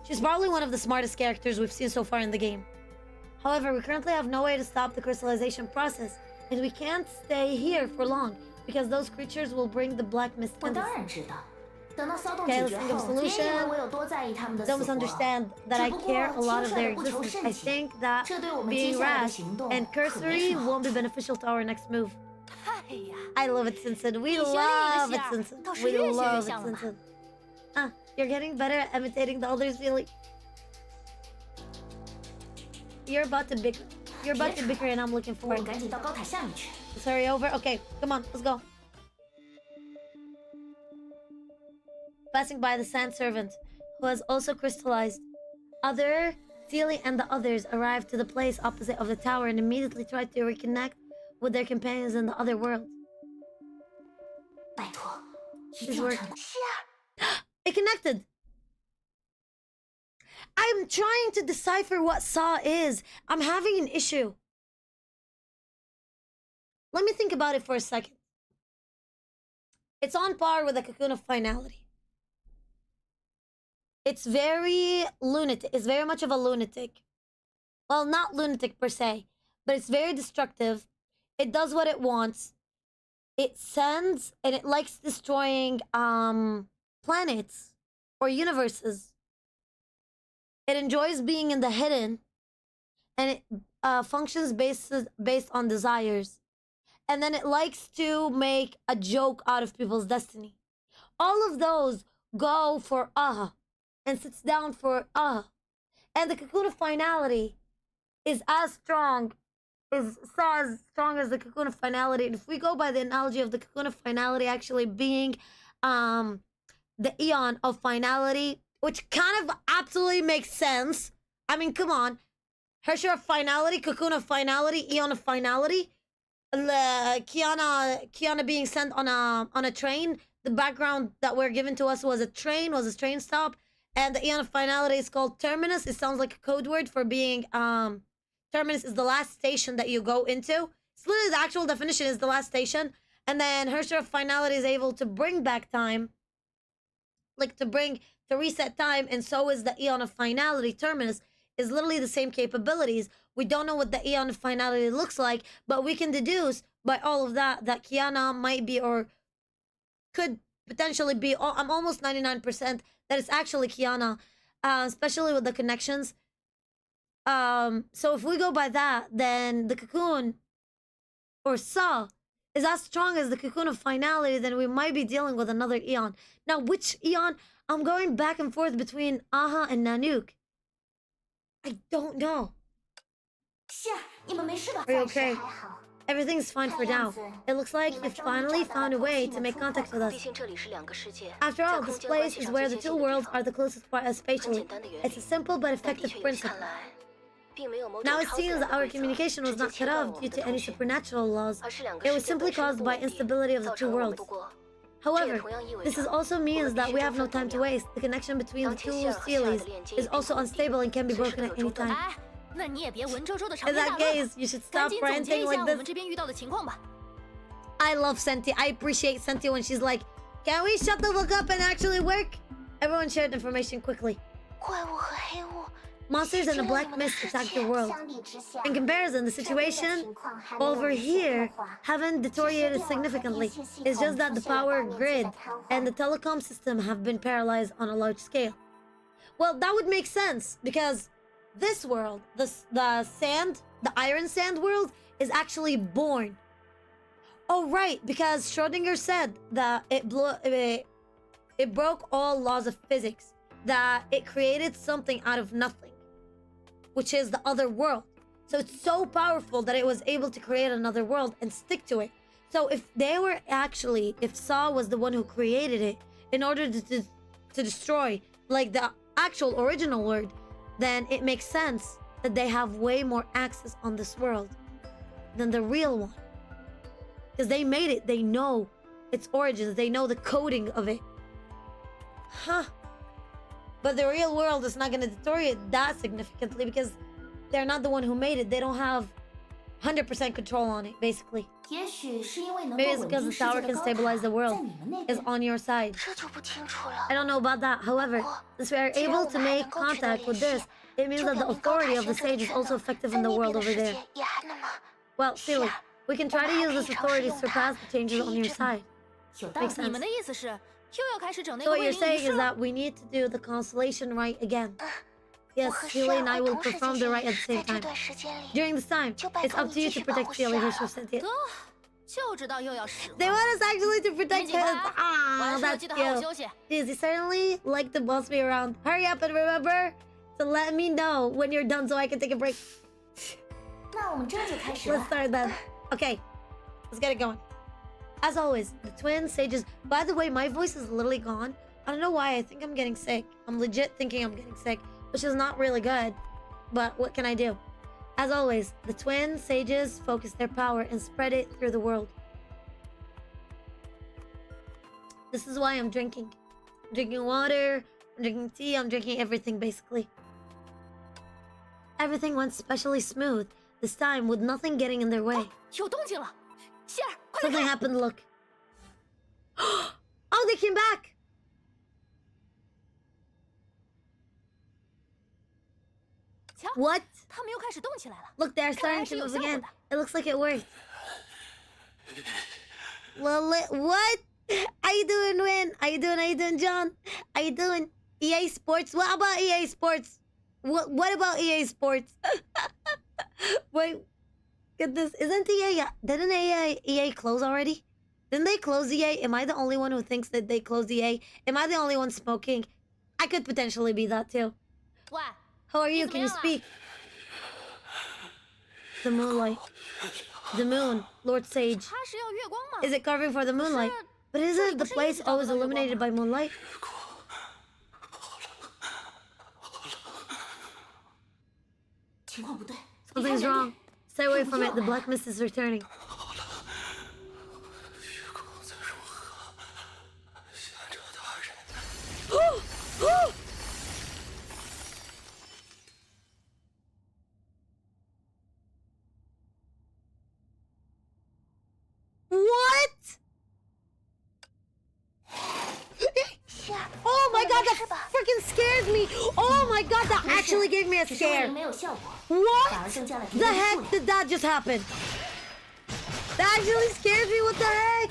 She's probably one of the smartest characters we've seen so far in the game. However, we currently have no way to stop the crystallization process, and we can't stay here for long because those creatures will bring the black mist 我 with 当 us. 然知道。等到骚动 Okay, 解 let's 决 think of 后，别以为 solution. 我有多在意他们的死 Don't 活。 misunderstand that I 只不 care 过 a lot 轻 of 率 their 的不求 existence. 甚 I 解， think that 这对我们接 being 下来的 rash 行动 and 可没 cursory 什么好 won't be 处。 beneficial to our next move. 哎呀， I love it, Simpson. We 你学另一个 love 线 it, 儿 Simpson. 倒是 We 越学越 love it, 像了呢。 Simpson. You're getting better at imitating the others' feeling. You're about to bicker. You're about to bicker, and I'm looking 我 for 们 it. 赶紧到高塔下面去。 Let's hurry over. Okay, come on, let's go. Passing by the sand servant, who has also crystallized. Sealy and the others arrived to the place opposite of the tower and immediately tried to reconnect with their companions in the other world. 拜托，一 This 定要 work. 成功。 It connected. I'm trying to decipher what Saw is. I'm having an issue. Let me think about it for a second. It's on par with the Cocoon of Finality. It's very lunatic. It's very much of a lunatic. Well, not lunatic per se, but it's very destructive. It does what it wants. It sends and it likes destroying planets or universes. It enjoys being in the hidden, and it functions based on desires. And then it likes to make a joke out of people's destiny. All of those go for and sits down for And the Cocoon of Finality is as strong, as strong as the Cocoon of Finality. And if we go by the analogy of the Cocoon of Finality actually being the Eon of Finality, which kind of absolutely makes sense. I mean, come on. Hersher of Finality, Cocoon of Finality, Eon of Finality. Kiana being sent on a train. The background that were given to us was a train stop. And the Eon of Finality is called Terminus. It sounds like a code word for being Terminus is the last station that you go into. It's literally the actual definition is the last station. And then Hersher of Finality is able to bring back time. Like to reset time, and so is the Eon of Finality. Terminus is literally the same capabilities. We don't know what the Eon of Finality looks like, but we can deduce by all of that Kiana might be or could potentially be, I'm almost 99% that it's actually Kiana, especially with the connections. So if we go by that, then the Cocoon or Saw is as strong as the Cocoon of Finality, then we might be dealing with another Eon. Now, which Eon? I'm going back and forth between Aha and Nanook. I don't know. 是啊，你们没事吧？ Are you 暂时 okay? 还好。 Everything's fine for now. It looks like you finally found a way to make contact with 毕 us. 竟这里是两个世界， After 在 all, 空 this 间关 place 系 is 上 where 最 the 接 two 近的地 worlds 方 are the closest part 很 spatially. 简单的原 It's a 理， simple but 但的 effective 确于 principle. 看来，并没有某 Now 种 it 超自 seems 然 that 的 our 规则 communication 直 was 接 not 切 cut 断 off 我 due 们 to 的 any 通讯， supernatural laws. 而是两个 It 世 was 界 simply 本身 caused 不 by 稳定， instability of the 造 two 成了我们 worlds. 不过。这也 However, 同样意味 this is 着 also 我 means 们必 that 须 we 充 have no 分 time 动 to 摇。 waste. The connection between the 当天 two 希尔和希尔 Sealies 的链接 is 已经 also 稳定， unstable and can be 随时 broken 都 at 有 any 中断。 time. 哎，那你也别文绉绉的长 In 篇 that 大论了， case, you should 赶 stop 紧总结 ranting 一 like 下我 this. 们这边遇到的情况吧。 I love Senti. I appreciate Senti when she's like, "Can we shut the fuck up and actually work?" Everyone shared information quickly. 怪物和黑物， Monsters and a black mist attacked the world. In comparison, the situation over here haven't deteriorated significantly. It's just that the power grid and the telecom system have been paralyzed on a large scale. Well, that would make sense because this world, the iron sand world, is actually born. Oh, right, because Schrödinger said that it broke all laws of physics, that it created something out of nothing, which is the other world. So it's so powerful that it was able to create another world and stick to it. So if they were actually, if Saw was the one who created it in order to destroy like the actual original world, then it makes sense that they have way more access on this world than the real one. Because they made it, they know its origins, they know the coding of it. Huh. But the real world is not going to deteriorate that significantly because they're not the one who made it. They don't have 100% control on it, basically. 也许是因为能 Maybe 够 it's 稳 because 定 the 世界 tower 的 can 高 stabilize the 塔 world 在你们那 is 边。 on your side. 这就不清楚了。 I don't know about that. However, since we are able to make contact with this, it means that the authority of the sage is also effective in the world over there. 也还能吗？ Well, silly. We can try to use this authority to surpass the changes on your side. 有道理 Makes 你 sense. 们的意思是又要开始整那 So 个 what 卫 you're 灵仪 saying 式 is 了？ that we need to do the constellation rite again. Yes, 我和 Sealy and I 会 will 同时 perform 进 the 行 rite at the 在 same 这 time. 段时间里， During this time, 就拜 it's 托 up 你 to you 继 to 续保 protect 护 Sealy 夏 here, 尔 she sent it. 得，就知道又要使 They 唤。 want us actually to 赶 protect 紧 us. 吧， Ah, 完事了 that's 记得好好 cute. 休息。 Jeez, you certainly like to boss me around. Hurry up and remember to let me know when you're done so I can take a break. 那我们这就开始 Let's 吧。 start then. Okay, let's get it going. As always, the twin sages. By the way, my voice is literally gone. I don't know why. I think I'm getting sick. I'm legit thinking I'm getting sick, which is not really good. But what can I do? As always, the twin sages focus their power and spread it through the world. This is why I'm drinking. I'm drinking water, I'm drinking tea, I'm drinking everything basically. Everything went specially smooth, this time with nothing getting in their way. 有动静了，希尔，快 Something 点看！ happened, look. Oh, they came back! 瞧， What? 他们又开始动起来了。 Look, they're 看来 starting 是 to 有 move 效果 again. 的。 It looks like it worked. What? How you doing, Win? How you doing, John? How you doing? EA Sports? What about EA Sports? What about EA Sports? Wait, get this. Isn't EA... Didn't EA close already? Didn't they close EA? Am I the only one who thinks that they closed EA? Am I the only one smoking? I could potentially be that too. 喂， How are you? Can you speak? The moonlight. The moon, Lord Sage. 他是要月光吗？ Is it carving for the moonlight? But isn't the place always illuminated by moonlight? 情况不对， Something's wrong. Stay away from it. The black mist is returning. 月光在融合，贤者大人。 What? 希尔， Oh my god, 没事 that 吧？ freaking scared me. Oh my god, that actually gave me a 只是卫灵 scare. 没有效果， What 反而增加了敌 the 人的数 heck 量。 did that just happen? That actually scared me. What the heck?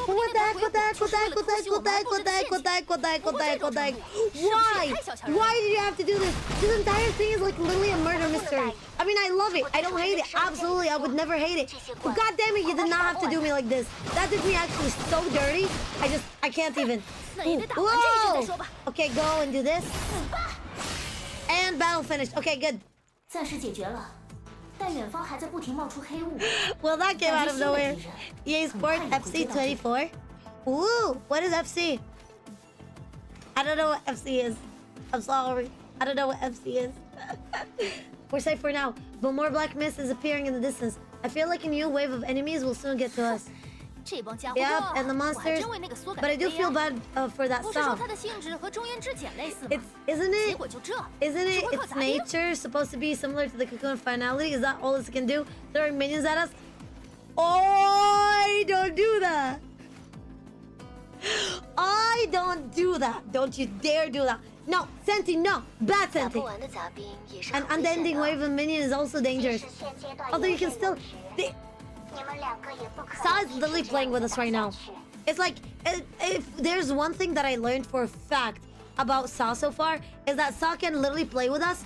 What the heck? What the heck? What the heck? What the heck? What the heck? What the heck? What the heck? What the heck? What the heck? What the heck? Why? Why did you have to do this? This entire thing is like literally a murder mystery. I mean, I love it. I don't hate it. Absolutely, I would never hate it. But god damn it, you did not have to do me like this. That did me actually so dirty. I can't even. 那也得打完这一局再说 Whoa! 吧。 Okay, go and do this. And battle finished. Okay, good. 暂时解决了，但远方还在不停冒出黑雾。 Well, that came out of nowhere. EA Sports FC24. Ooh, what is FC? I don't know what FC is. I'm sorry. I don't know what FC is. We're safe for now, but more black mist is appearing in the distance. I feel like a new wave of enemies will soon get to us. 这帮家伙 Yep, and the 我还 monsters. 真为那个缩 But 感 I do 悲 feel 哀。 bad for that 不是说 song. 它的性质和中原之茧类似吗？ Isn't 结 it? 果就这， Isn't 只 it? 会靠 Its 杂兵。 nature supposed to be similar to the cocoon finality? Is that all it can do? Throwing minions at us? Oh, don't do that. I don't do that. Don't you dare do that. No, Senti, no. Bad 打不 Senti. 完的杂兵也是 An 很危险 unending 的。 wave of minions is also 即 dangerous. 使现阶段 Although you 有 can 些 still... 有时 They, 你们两个也不可 Sa 能 is 一直 literally 这 playing 样 with 子 us 打 right 下 now. 去。 It's like, if there's one thing that I learned for a fact about Sa so far, is that Sa can literally play with us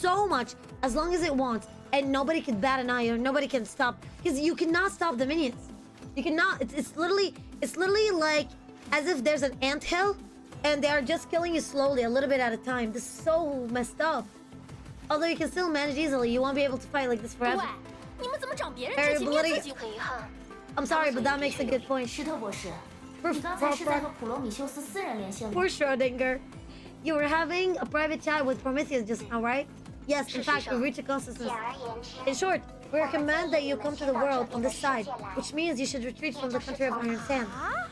so much as long as it wants. And nobody can bat an eye or nobody can stop. Because you cannot stop the minions. You cannot. It's literally like as if there's an anthill and they are just killing you slowly, a little bit at a time. This is so messed up. Although you can still manage easily, you won't be able to fight like this 喂 forever.，你们怎么长别人 Very 志气，灭 bloody. 自己？很遗憾， I'm sorry, but that makes a good point. 施特博士， For, 你刚才是在和普罗米修斯私人连线吗？ for Schrodinger, you were having a private chat with Prometheus just now, right? Yes, in fact, we reached a consensus. 简而言之， In short, we recommend that you come to the world on this side, which means you should retreat from the country of Iron Sand. 啊！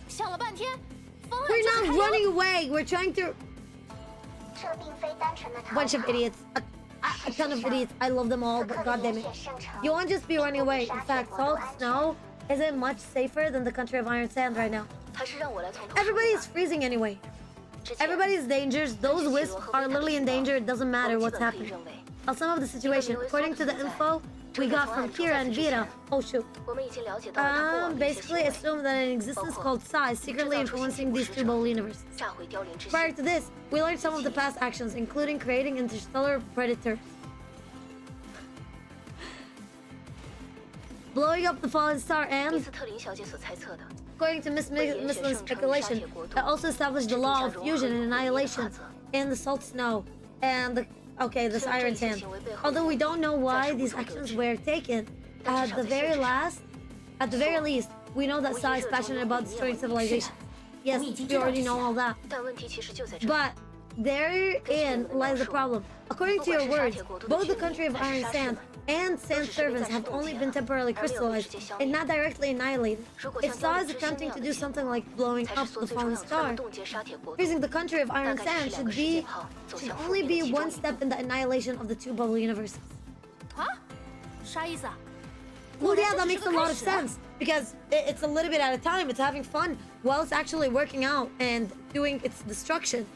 想了半天，方案 We're 就是 not 开刀 running away. We're trying to. 这并非单纯的逃 Bunch of 跑。 idiots. A ton of idiots. I love them all, but goddamn it. You won't just be running away. In fact, salt snow isn't much safer than the country of Iron Sand right now. 他是让我来从头 Everybody is freezing anyway. 之前 Everybody's dangers. Those wisps are literally in danger. It doesn't matter 基 what's 本可以 happening. 认为， I'll sum up the situation. According to the info we got from Kira and Vita. Oh shoot. 我们已经了解到了他过往的一些行 Basically 为。 assume that an existence called Sai is secretly influencing these two bowl universes. 炸毁凋零之 Prior 心， to this, we learned some of the past actions, including creating interstellar predators, blowing up the fallen star, 米 and, 斯特林小姐所猜测的， according to Miss Misslin's speculation, that also established the law of fusion and annihilation in the salt snow and this iron sand. Although we don't know why these actions were taken, at the very least, we know that Sai is passionate about destroying civilization. Yes, we already know all that. 但问题其实就在这。 But therein lies the problem. According to your words, both the country of Iron Sand and Sand Servants have only been temporarily crystallized and not directly annihilated. If Saw is attempting to do something like blowing 才 up 是做 the 最重 fallen 要的，他 star, 们冻结沙铁国度， freezing the country of 大 Iron 概是 Sand 两 should 个世界 be 炮走 should 向毁 only 灭 be 的其 one 中一 step in the annihilation of the two bubble universes. 啊？啥意思啊？ Well, 果然 yeah, 这 that 只是 makes 个 a lot 开 of 始啊 sense because it's a little bit at a time. It's having fun while it's actually working out and doing its destruction.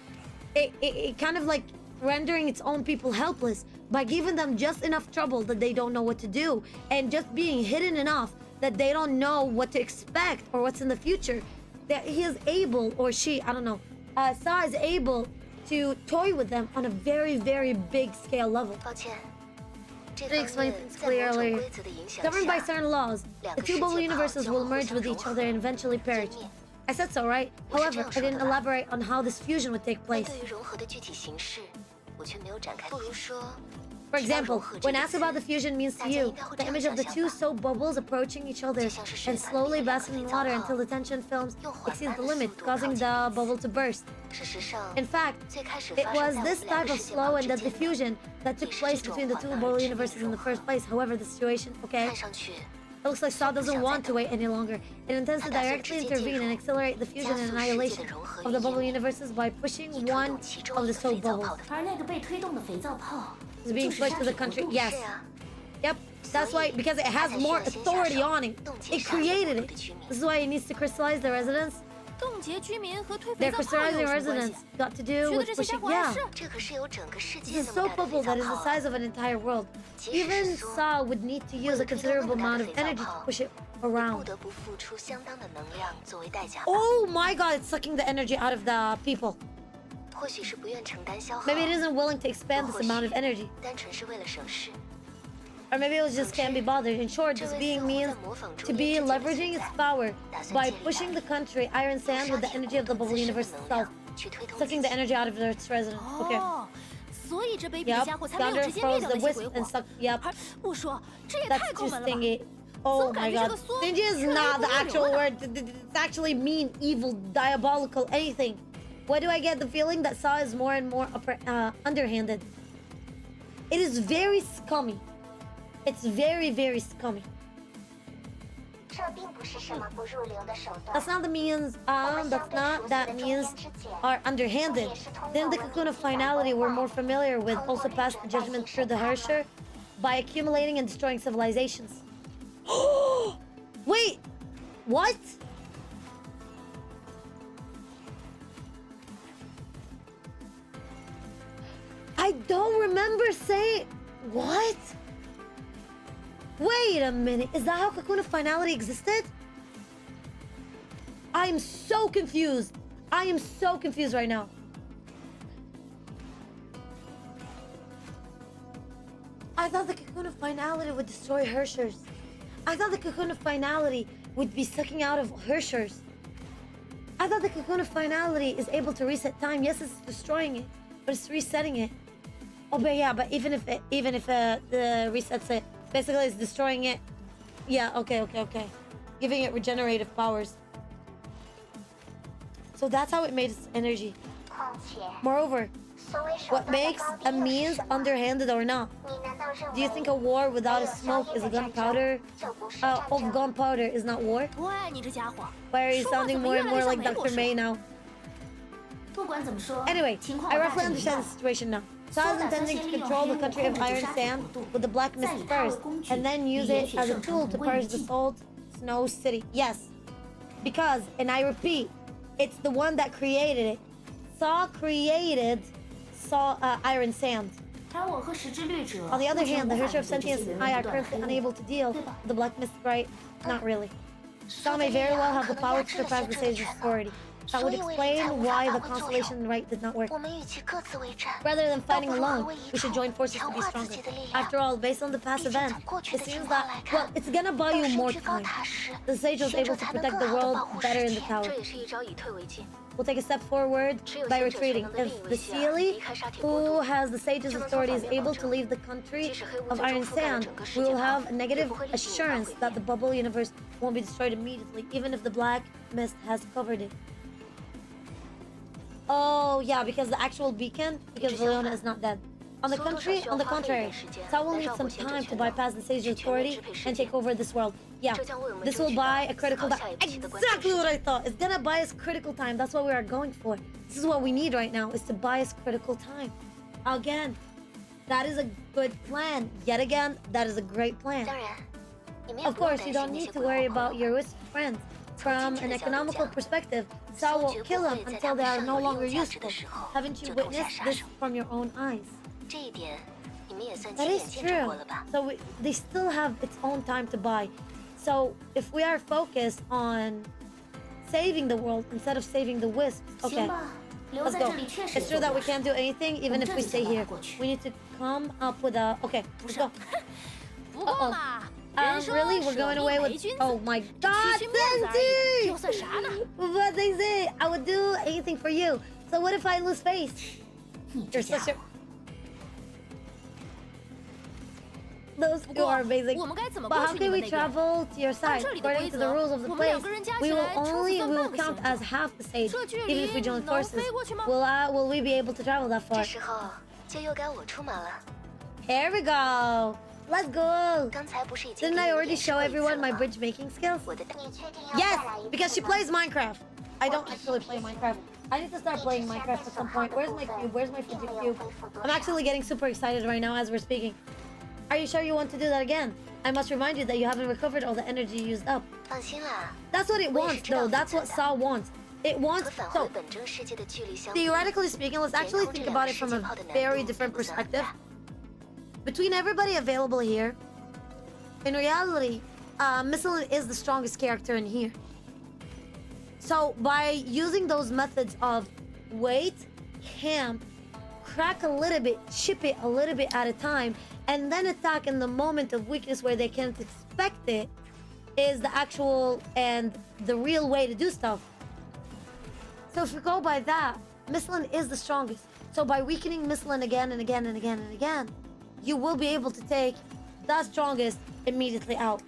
It kind of like rendering its own people helpless by giving them just enough trouble that they don't know what to do and just being hidden enough that they don't know what to expect or what's in the future. That he is able, or she, I don't know, Sa is able to toy with them on a very, very big scale level. 抱歉，这 To 方 explain 面 things 在某种 clearly, 规则的影响 governed by 下， certain laws, the two bubble universes will merge with each other and eventually perish. I said so, right? However, I didn't elaborate on how this fusion would take 但 place. 对于融合的具体形式，我却没有展开。不如说， For example, when asked about the fusion means to you, the image of the two soap bubbles approaching each other and slowly basking in water until the tension films exceeds the limit, causing the bubble to burst. 事实上， In fact, 最开始 it 发 was 生在我 this 们两 type 个 of 世界 slow 炮 and 之 deadly 间的， fusion that took place between the two bubble universes in the first place. However, the situation, okay, 看上去 it looks like Saw doesn't want to wait any longer. It intends to directly intervene and accelerate the fusion and annihilation of the bubble universes by pushing 以推 one 动其中 of 一 the 个肥 soap 皂 bubbles. 泡的。而那个被推动的肥皂泡 Is being 就是 pushed 沙 to the 铁国 country. 度。 Yes. 是啊， Yep. That's why, because it has more authority on it. It created it. This is why it needs to crystallize the residents. 冻结居民和推肥 Their 皂泡有 crystallizing 什么关 residents 系？ got to do 觉得 with 这些家 pushing. 伙碍 Yeah. 事？ 这可是有整个世 It's 界 a 那么 soap 大的 bubble 肥皂 that is the 泡。 size of an entire world. Even Saw would need to use a considerable amount of energy to push it 不 around. 得不付出相当的能量作为代价吧。 Oh my god, it's sucking the energy out of the people. 或许是不愿承担消耗， Maybe it isn't willing to expend this 或 amount 许 of energy. 单纯是为了省事。 Or maybe it just can't be bothered. In short, this being means to be leveraging its power by pushing the country, Iron Sand, with the energy of the bubble universe itself, 去推动 sucking the energy out of its residents. Okay. 哦，所以这卑鄙的 Yep. 家伙才没有 Thunder 直接灭 throws 掉 the 那些 wisp 鬼 and 火。 suck. Yep. 不说，这也 That's 太抠 too 门了吧！ stingy. Oh my god. 这个缩 Stingy is 越来越 not the 不入流 actual 了。 word. It's actually mean, evil, diabolical, anything. Why do I get the feeling that Saw is more and more underhanded? It is very scummy. It's very, very scummy. 这并不是什么不入流的手段。 That's not the means. That's not that means are underhanded. Then the cocoon of finality we're more familiar with also passed the judgment through the Hersher by accumulating and destroying civilizations. Wait, what? I don't remember saying what? Wait a minute, is that how Cocoon of Finality existed? I am so confused. I am so confused right now. I thought the Cocoon of Finality would destroy Hershers. I thought the Cocoon of Finality would be sucking out of Hershers. I thought the Cocoon of Finality is able to reset time. Yes, it's destroying it, but it's resetting it. Oh, but yeah, but even if the resets it, basically it's destroying it. Yeah, okay. giving it regenerative powers. So that's how it made its energy. 况且， Moreover, 所谓手 what 段的 makes 高 a 低又 means 是什么？ underhanded or not? 你难道认 Do you 为 think a war 没 without 有 a 硝 smoke 烟 is a 的战 gunpowder? 争就不是战 Oh, 争？ gunpowder is not war? 喂，你这家伙， Why are you 说话 sounding 怎么 more 越 and 来 more 越像 like 美国 Dr. 式 May now? 不管怎么说， Anyway, 情况 I 我大 roughly 致明 understand 白 the。situation now. So I was intending to control the country of Iron Sand with the Black Mist first, and then use it as a tool to purge the Salt Snow City. Yes, because, and I repeat, it's the one that created it. Saw created Iron Sand. 而我和石之律者 On the other 目前 hand, the 无法 Herrscher of 面对这 Sentience 些 and 源 I 源 are 不断的 currently 黑 unable 暗 to deal 对吧？ with the Black Mist, right? Not really. Saw may very well have the power to surpass the Sage's authority. That would explain why the Constellation Right did not work. 我们与其各自为战， Rather than fighting 倒不如合 alone, 为一 we should 处， join forces to 强 be 化自 stronger. 己的力量。 After all, based on the past 毕竟 event, 从过去 it 的情 seems 况 that, 来 well, 看， it's gonna buy 当 you 身 more 居高 time. 塔时， The sage was 学 able 者 to 才能 protect 更 the 好地 world 保护 better 世 in the 界。 tower. 这也是一招以退为进。 We'll take a step forward by retreating. If the Sealy, who has the Sage's authority, is able to leave the country of Iron Sand, we will have a negative assurance that the bubble universe won't be destroyed immediately, even if the Black Mist has covered it. Oh, yeah, because the actual beacon, because Leona is not dead. On the contrary, Sao will need some time to bypass the Sage's authority and take over this world. Yeah, this will buy a critical time. Exactly what I thought. It's gonna buy us critical time. That's what we are going for. This is what we need right now, is to buy us critical time. Again, that is a good plan. Yet again, that is a great plan. 当然，你没有 Of 不用 course, 担 you 心 don't 那 need 些 to 鬼 worry 火朋 about 友 your wisp friends. From an economical perspective, Sao won't kill them until they are no longer useful. Haven't you witnessed this from your own eyes? 这一点你们也算 That 亲眼 is 见证 true. 过了吧？ So they still have its own time to buy. So if we are focused on saving the world instead of saving the wisps, 行 okay, 吧，留 let's 在 go. 这里确实 It's 也 true 做 that 不 we 了。 can't do anything even if we stay here. We need to come up with a okay. Let's go. 不够嘛？ Really, we're going away with. Oh my God, 区区面子而已，又 Sensi! 算啥呢？ But they say I would do anything for you. So what if I lose face? 你这 You're 家 such 伙 a. Those 不 two 过 are amazing. 我们该怎么 But 过 how 去 can 你 we 们那边？ travel to your side? 这里的 According 规 to 则 the rules of the 我们两 place, 个人加 we 起 will 来撑死 we 算 will 半个 count 行 as 程。 half the stage, 这距 even if we 离 join 能 forces. 飞过去吗？ Will we be able to travel that 这 far? 时候就又该我出马了。 Here we go. Let's go. 刚才不是已经 Didn't 给 I 你们 already 演示 show 过一次 everyone 了 my 吗？ bridge making skills? 我的 你确定要 Yes, 再来一 because 次 she 吗？ plays Minecraft. I don't actually play Minecraft. I need to start playing Minecraft at some point. Where's my cube? Where's my Fidget cube? I'm actually getting super excited right now as we're speaking. Are you sure you want to do that again? I must remind you that you haven't recovered all the energy you used up. 放心啦， That's what it wants, though. That's what Saw wants. It 和 wants. 返回 So, 本真世界的距离相比， theoretically speaking, let's actually think about it from a very different perspective. Between everybody available here, in reality, Missilin is the strongest character in here. So by using those methods of wait, camp, crack a little bit, chip it a little bit at a time, and then attack in the moment of weakness where they can't expect it, is the actual and the real way to do stuff. So if you go by that, Missilin is the strongest. So by weakening Missilin again and again and again and again, you will be able to take the strongest immediately out.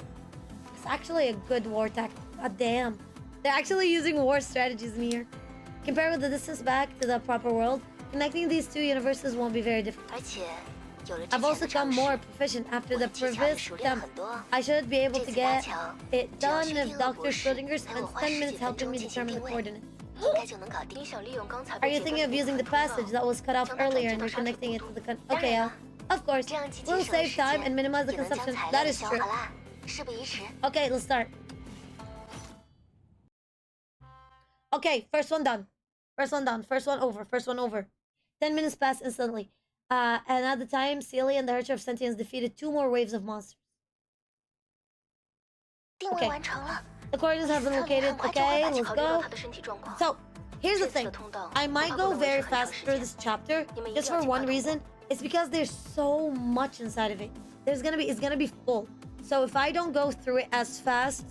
It's actually a good war tactic. God damn. They're actually using war strategies in here. Compared with the distance back to the proper world, connecting these two universes won't be very difficult. 而且有了之 I've 前 also 的 become 尝 more 试， proficient after 我 the 的技巧也 previous 熟练 attempt. 很多。 I should be able 这 to 次加 get 强， it 只要 done 去 if 定了 Dr. 博士， Schrodinger 还有 spends 花 10 10 minutes 几分 helping 钟 me 进行 determine 定 the 位， coordinates. 应该就能搞定。你想利用刚才 Are 被 you 截断 thinking 的 of using the 那个通 passage 道 that was cut off 将它转 earlier 接 and 到沙 reconnecting 土 it 国 to 度 the con-? 当 Okay, 然了， of course. 这样既节 We'll 省了 save 时 time 间， and minimize the 也能将 consumption. 材料 That 给 is 消 true. 化啦。事不宜迟， Okay, let's start. Okay, first one done. First one done. First one over. First one over. 10 minutes passed instantly. And at the time, Celia and the Herrscher of Sentience defeated 2 more waves of monsters. 定位 Okay. 完成了。 The coordinates have been located. Okay, let's 考虑到 go. 他的身体状况， So, here's the 这次 thing. 的通道 I 恐 might 怕 go 不能维 very 持很长 fast 时 through 间。 this chapter 你们一定 just 要 for 尽快 one 通过。 reason. It's because there's so much inside of it. It's gonna be full. So if I don't go through it as fast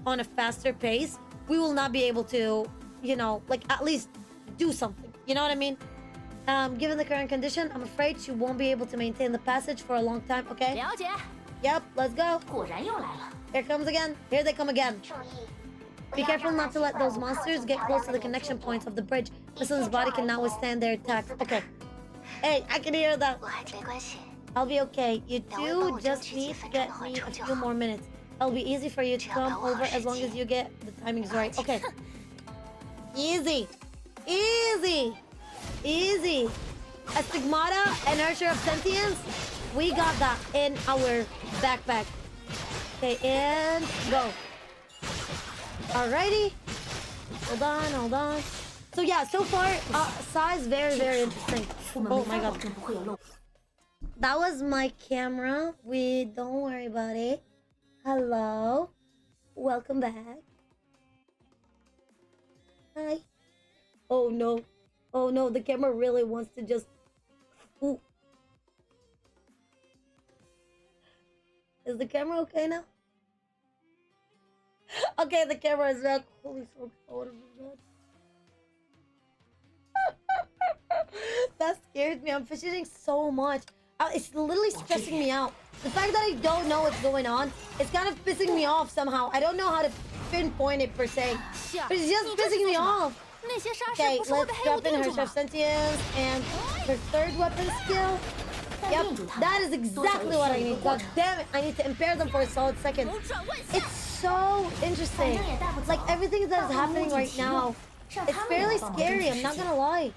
on a faster pace, we will not be able to, you know, like at least do something. You know what I mean? Given the current condition, I'm afraid she won't be able to maintain the passage for a long time. Okay. 了解。 Yep. Let's go. 果然又来了。Here it comes again. Here they come again. 注意， Be careful not to let those monsters get close to the connection points of the bridge. Misson's body cannot withstand their attacks. Okay. Hey, I can hear that. 我还没关系。 I'll be okay. You two just need to get me a few more minutes. It'll be easy for you to come over as long as you get the timings right. Okay. Easy. Easy. Easy. A stigmata and Nurture of Sentience. We got that in our backpack. Okay, and go. Alrighty. Hold on, hold on. So yeah, so far, size very, very interesting. 我们 Oh 没 my 法 god. 保证不会有漏。 That was my camera. Don't worry about it. Hello. Welcome back. Hi. Oh no. Oh no, the camera really wants to just... Ooh. Is the camera okay now? Okay, the camera is back. Holy smokes, I would have been dead. That scared me. I'm fidgeting so much. It's literally stressing me out. The fact that I don't know what's going on, it's kind of pissing me off somehow. I don't know how to pinpoint it per se, but it's just pissing me off. 那些沙石 Okay, 不是会 let's 被黑雾 drop in 定 her 住 Chef 吗？ Sentience and her third weapon skill. Yep, that is exactly what I need. God damn it, I need to impair them for a solid second. 扭转万象 It's so interesting. Like everything that is happening right now, it's fairly scary, I'm not gonna lie.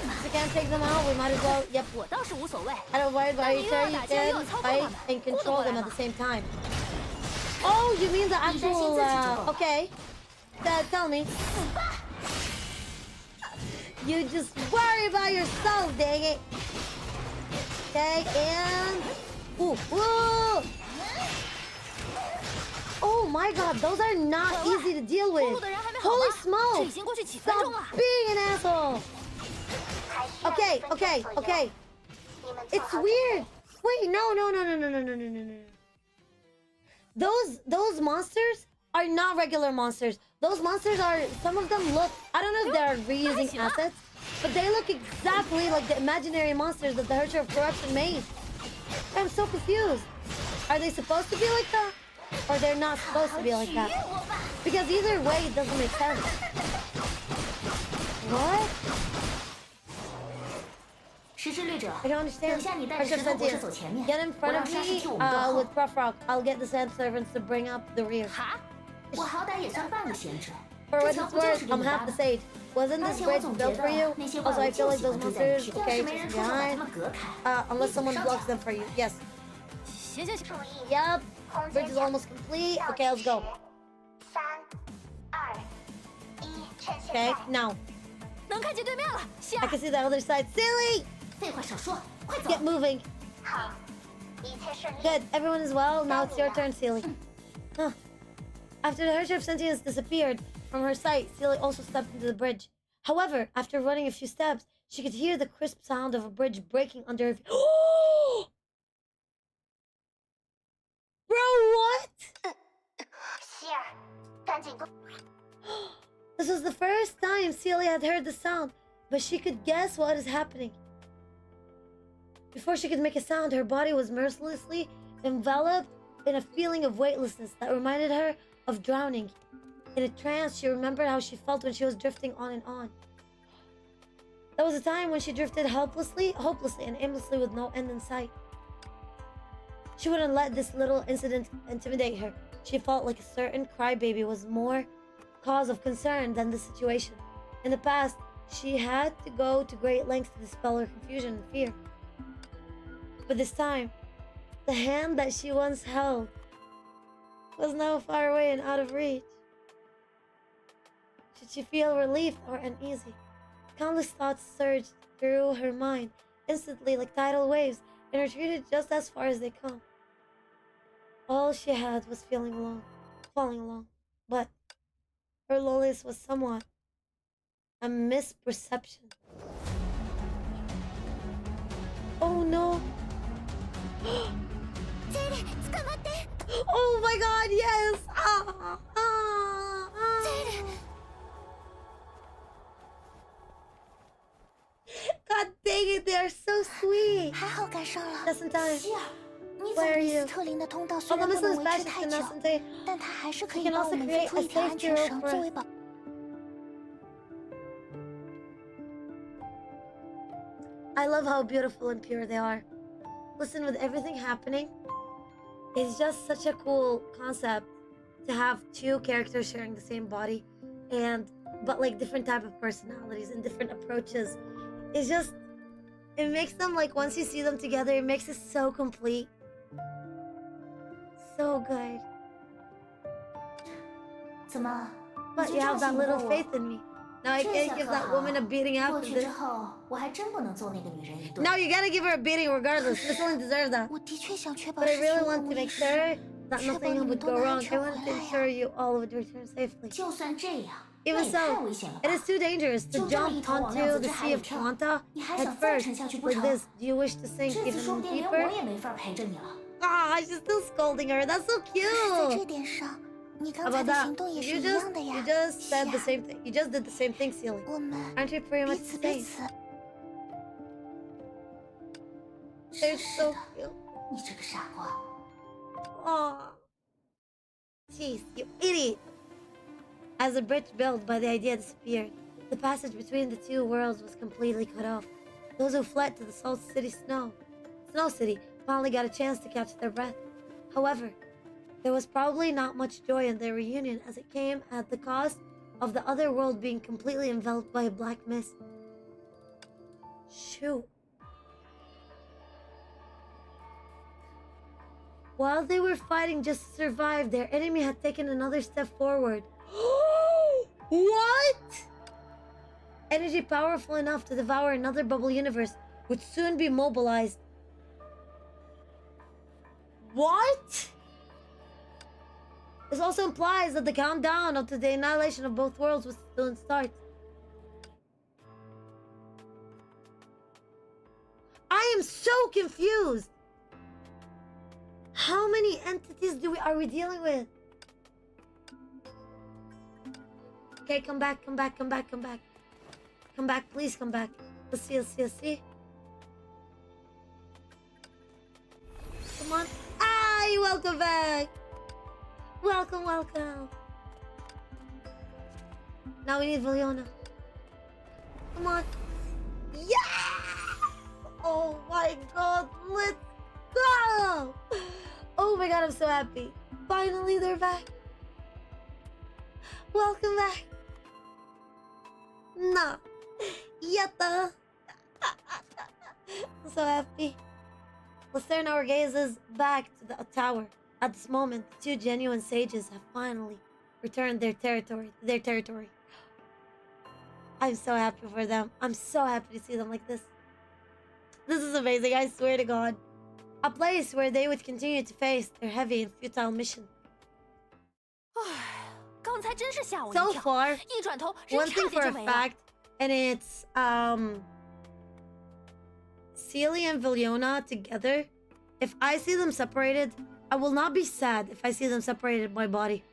If we can't take them out, we might as well, yep. 我倒是无所谓。 I don't worry about each other, you can fight and control them at the same time. Oh, you mean the actual, okay. Tell me. You just worry about yourself, dang it. Okay, and... Ooh, ooh! Oh my god, those are not easy to deal 过 with. 路的人还没好吗 Holy？ 这 smokes! 已经过去几分钟了 Stop。being an asshole! 还需要 Okay, 1分钟 okay, 左右 okay. 你们做 It's 好准备 weird. Wait, no. Those monsters are not regular monsters. Those monsters are, some of them look, I don't know if they're reusing assets, but they look exactly like the imaginary monsters that the Hercher of Corruption made. I'm so confused. Are they supposed to be like that? Or they're not supposed to be like that? Because either way, it doesn't make sense. What? 石之律者， I don't understand. 等下你带着 Hercher 石头博士 Sentience. 走前面， Get in 我 front 让 of 沙士 me 替我们断后 with。Rough Rock. I'll get the sand servants to bring up the rear. 哈？我好歹也算半个贤者， For 这 what 条 it's 不就 worth, 是给 I'm 你搭 half the 的？ sage. Wasn't 而 this 且我 bridge 总觉 built for 得 you? 那些 Also, 怪 I 物 feel 就 like 喜 those 欢住在 monsters, 一起，要 okay, 是没人说话，把 behind. 他们隔开。 Unless someone blocks them for you. Yes. 行行行，注意， Yep. 空 Bridge 间 is 将 almost complete. 倒 Okay, let's 计 go. 时3、2、1，趁现 Okay, 在。 now. 能看见对面了，希 I 尔 can。see the other side. Silly! 废话少说，快走！ Get moving. 好，一切顺利。 Good. Everyone is well. Now it's your turn, Sealy. Huh. After the Hercher of Sentience disappeared from her sight, Sealy also stepped into the bridge. However, after running a few steps, she could hear the crisp sound of a bridge breaking under her feet. Bro, what? 希尔，赶紧过。 This was the first time Celia had heard the sound, but she could guess what is happening. Before she could make a sound, her body was mercilessly enveloped in a feeling of weightlessness that reminded her of drowning. In a trance, she remembered how she felt when she was drifting on and on. That was a time when she drifted hopelessly, and aimlessly with no end in sight. She wouldn't let this little incident intimidate her. She felt like a certain crybaby was more cause of concern than the situation. In the past, she had to go to great lengths to dispel her confusion and fear. But this time, the hand that she once held was now far away and out of reach. Should she feel relief or uneasy? Countless thoughts surged through her mind, instantly like tidal waves, and retreated just as far as they come. All she had was falling along. But her loneliness was somewhat a misperception. Oh no! Oh my god, yes! God dang it, they are so sweet! 还好赶上了。 Just in time. 希尔，你走 Where are 密 you? 斯特林的通道虽 Oh, 然 the 不能 Mrs. 维持 Bash 太 is 久， innocent. 但它还是可 We 以 can 帮 also 我们 create 在 a twit 的安 safety 全 rope 绳 for 作为保。I love how beautiful and pure they are. Listen, with everything happening, it's just such a cool concept to have two characters sharing the same body, but like different type of personalities and different approaches. It's just, it makes them like, once you see them together, it makes it so complete. So good. 怎么？ But 你 you 就这样 have that 信不过 little 我？ faith in me. Now I 这 can't 下 give 可 that 好 woman a beating 过 after 去 this. 之后，我还真不能揍那个女人一顿。 No, you gotta give her a beating regardless. Miss Lynn deserves that. 我的确想确保 But I 事 really 情 want 万 to 无一 make 失， sure that 确保 nothing 你们 would 都 go 能安 wrong. I 全 want 回 to 来 ensure 呀。 you all would return safely. 就算这样，那 Even 也太 so, 危险了 it 吧 is？too dangerous to 就这么一 jump 头往量 onto 子 the 之海 sea 里 of 跳， Quanta 你还 head 想再 first. 沉下去不 Like 成？ this, do you wish to sink 这次说 even 不定连 deeper? 我也没法陪着你了。 Ah, she's still scolding her. That's so 可是在这 cute. 点上，你 How 刚才 about 的 that? 行动也是 You 一 just 样的呀。 said the 是啊 same thing. You just did the same thing, Sealy. 我们 Aren't we pretty 彼 much 此 the 彼 same? 此。 They're 是 so 的， cute. 你这个傻瓜。 Aw. Jeez, you idiot. As the bridge built by the idea disappeared, the passage between the two worlds was completely cut off. Those who fled to the Salt City Snow City, finally got a chance to catch their breath. However, there was probably not much joy in their reunion as it came at the cost of the other world being completely enveloped by a black mist. Shoot. While they were fighting just to survive, their enemy had taken another step forward. What? Energy powerful enough to devour another bubble universe would soon be mobilized. What? This also implies that the countdown up to the annihilation of both worlds would soon start. I am so confused. How many entities are we dealing with? Okay, come back, come back, come back, come back. Come back, please come back. Let's see, let's see, let's see. Come on. Ay, welcome back. Welcome, welcome. Now we need Valiona. Come on. Yeah! Oh my god, let's go! Oh my god, I'm so happy. Finally, they're back. Welcome back. Nah. Yatta. I'm so happy. Let's turn our gazes back to the tower. At this moment, the two genuine sages have finally returned their territory. I'm so happy for them. I'm so happy to see them like this. This is amazing, I swear to God. A place where they would continue to face their heavy and futile mission. 刚才真是吓我一 So 跳， far, 一转头人 one 差 thing 点 for 就 a 没了。 fact, and it's Celia and Viliona together. If I see them separated, I will not be sad if I see them separated in my body.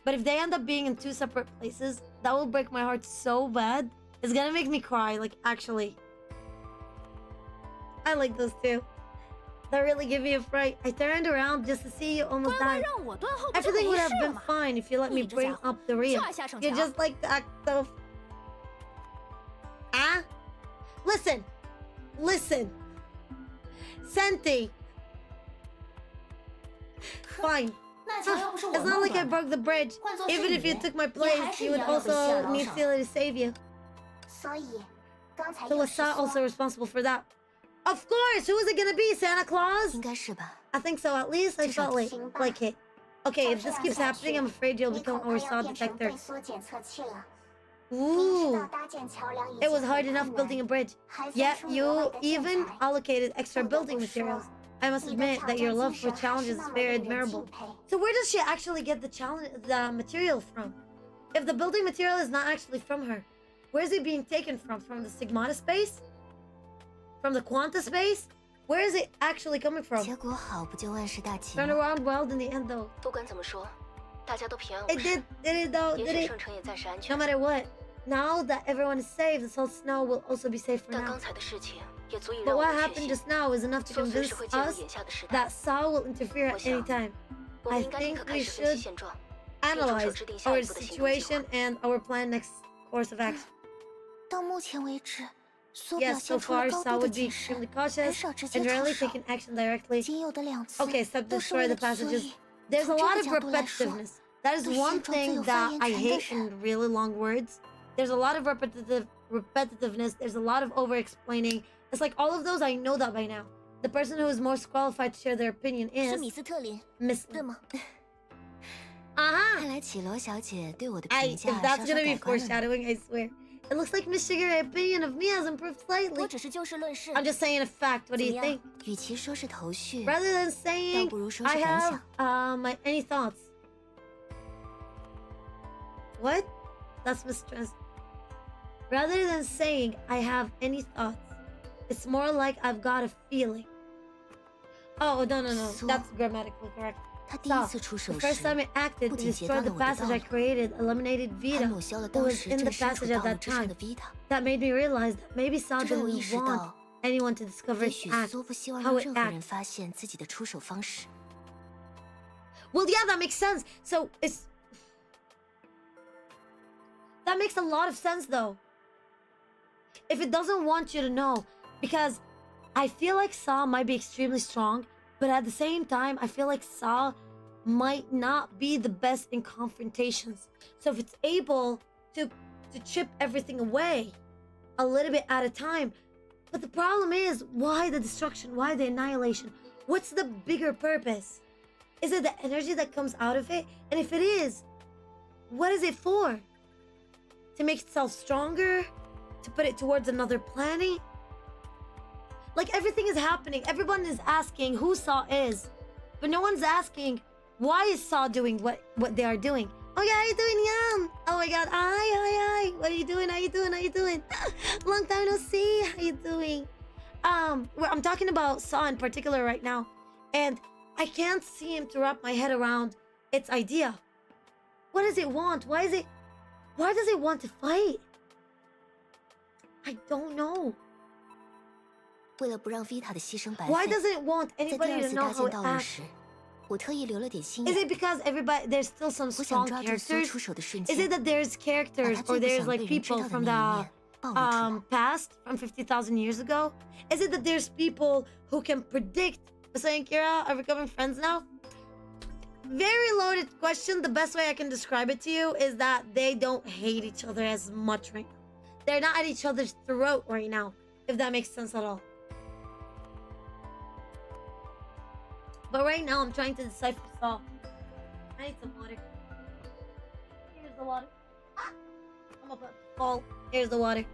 But if they end up being in two separate places, that will break my heart so bad. It's gonna make me cry, like, actually. I like those two. That really give me a fright. I turned around just to see you almost 乖乖 die. 让我断后不就 Everything 没 would 事 have 了 been 吗？ fine if you let me 你这 bring 家伙 up the rear. 就爱下逞 You're 强。 just like the act of... Ah? Listen. Listen. Senti. Fine. 那墙又不是我 It's not 弄 like I 的， broke the bridge. 换作是 Even if you 你， took my 也还 place, 是 you 一 would 样要被陷 also 牢 need 上。 Celia to save you. 所以刚才 So 又 was 是 Sa also 说 responsible for that? Of course! Who is it gonna be? Santa Claus? 应该是吧？ I think so. At least I felt like it. Okay, if this keeps happening, I'm afraid you'll 你 become 恐 our 怕要 saw 变成 detector. 对缩检测器了。明知道 Ooh. 搭建桥梁已 It 经 was 很 hard 困 enough building a 难， bridge. 还 Yet 翻出额外 you 的建 even 材。 allocated extra 不得 building 不说， materials. I must 你的 admit 挑 that 战 your 精 love 神 for 还是 challenges 那 is 么 very 令人 admirable. 敬佩。 So where does she actually get the material from? If the building material is not actually from her, where is it being taken from? From the Stigmata space? From the Quanta space? Where is it actually coming from? 结果好不就万事大吉 Turned 吗？ around well in the end though. 不管怎么说，大家都平安无 It 事， did it though, 也 did 许 it? 圣城也暂时安 No 全。 matter what, now that everyone is safe, the Salt Snow will also be safe for 但 now. 刚才的事情 But what happened just now is enough to convince us that Saw will interfere at any time. I think we should analyze our situation and our plan next course of action. 到目前为止，所 Yes, so 表现出了 far 高 Saw 度的 would be 谨慎， extremely 很 cautious 少直接 and 出 rarely 手。 taking action directly. 仅有的2次 Okay, except 都是 destroy 为 the 了所 passages. 以， There's a 从这 lot 个 of 角度来说， repetitiveness. That is 对 one 现状最 thing 有发 that 言 I 权的 hate 人。 in really long words. There's a lot of repetitiveness. There's a lot of over-explaining. It's like all of those, I know that by now. The person who is most qualified to share their opinion 是 is 米斯特林， Miss 对吗？ Uh-huh. 看来绮罗小姐对我的 I, 评 if 价 that's 稍稍 gonna be 改观了呢。 foreshadowing, I swear. It looks like Miss Sugar, your opinion of me has improved 我 slightly. 只是就事论事， I'm just saying a fact. What do 怎 you 么样 think?？与其说是头绪， Rather than 倒 saying 不如说 I 是感 have 想。 any thoughts. What? That's mistrust. Rather than saying I have any thoughts, it's more like I've got a feeling. Oh no. So- That's grammatically correct. 他第一 So, 次出 the 手 first 时， time it acted, 不 it 仅截 destroyed 断 the 了我的 passage 道 I 理， created, eliminated 还 Vita, 抹消了 who 当 was 时 in 正 the 身处 passage at 道路 that 之上 time. 的 Vita， That made me realize that maybe Saw 这让我意 didn't 识 want 到， anyone to discover 也 its 许 act, 苏不希望 how 让 it 任何人 acts. 发现自己的出手方式。 Well, yeah, that makes sense. So that makes a lot of sense, though. If it doesn't want you to know, because I feel like Saw might be extremely strong, but at the same time, I feel like Saw might not be the best in confrontations. So if it's able to chip everything away a little bit at a time, but the problem is, why the destruction? Why the annihilation? What's the bigger purpose? Is it the energy that comes out of it? And if it is, what is it for? To make itself stronger? To put it towards another planet? Like, everything is happening. Everyone is asking who Saw is. But no one's asking, why is Saw doing what they are doing? Oh yeah, how you doing, Yum? Oh my god, hi. What are you doing? How you doing? Long time no see. How you doing? Well, I'm talking about Saw in particular right now. And I can't seem to wrap my head around its idea. What does it want? Why does it want to fight? I don't know. 为了不让 Vita 的牺牲白 Why 费， doesn't it want 在第 anybody 二 to 次 know 搭 how 建 it 道路 acts? 时，我特意留了点心 Is 眼。 it because there's still some 我想 strong 抓住苏 characters? 出手的瞬 Is 间， it that there's 把 characters 他 or 最不 there's 想 like 被人知 people 道的 from 那一 the 面暴露出来？ past, from 50,000 years ago? Is it that there's people who can predict? So and Kira are becoming friends now? Very loaded question. The best way I can describe it to you is that they don't hate each other as much right now. They're not at each other's throat right now, if that makes sense at all. But right now, I'm trying to decipher Saw. I need some water. Here's the water. I'm gonna put fall. Here's the water.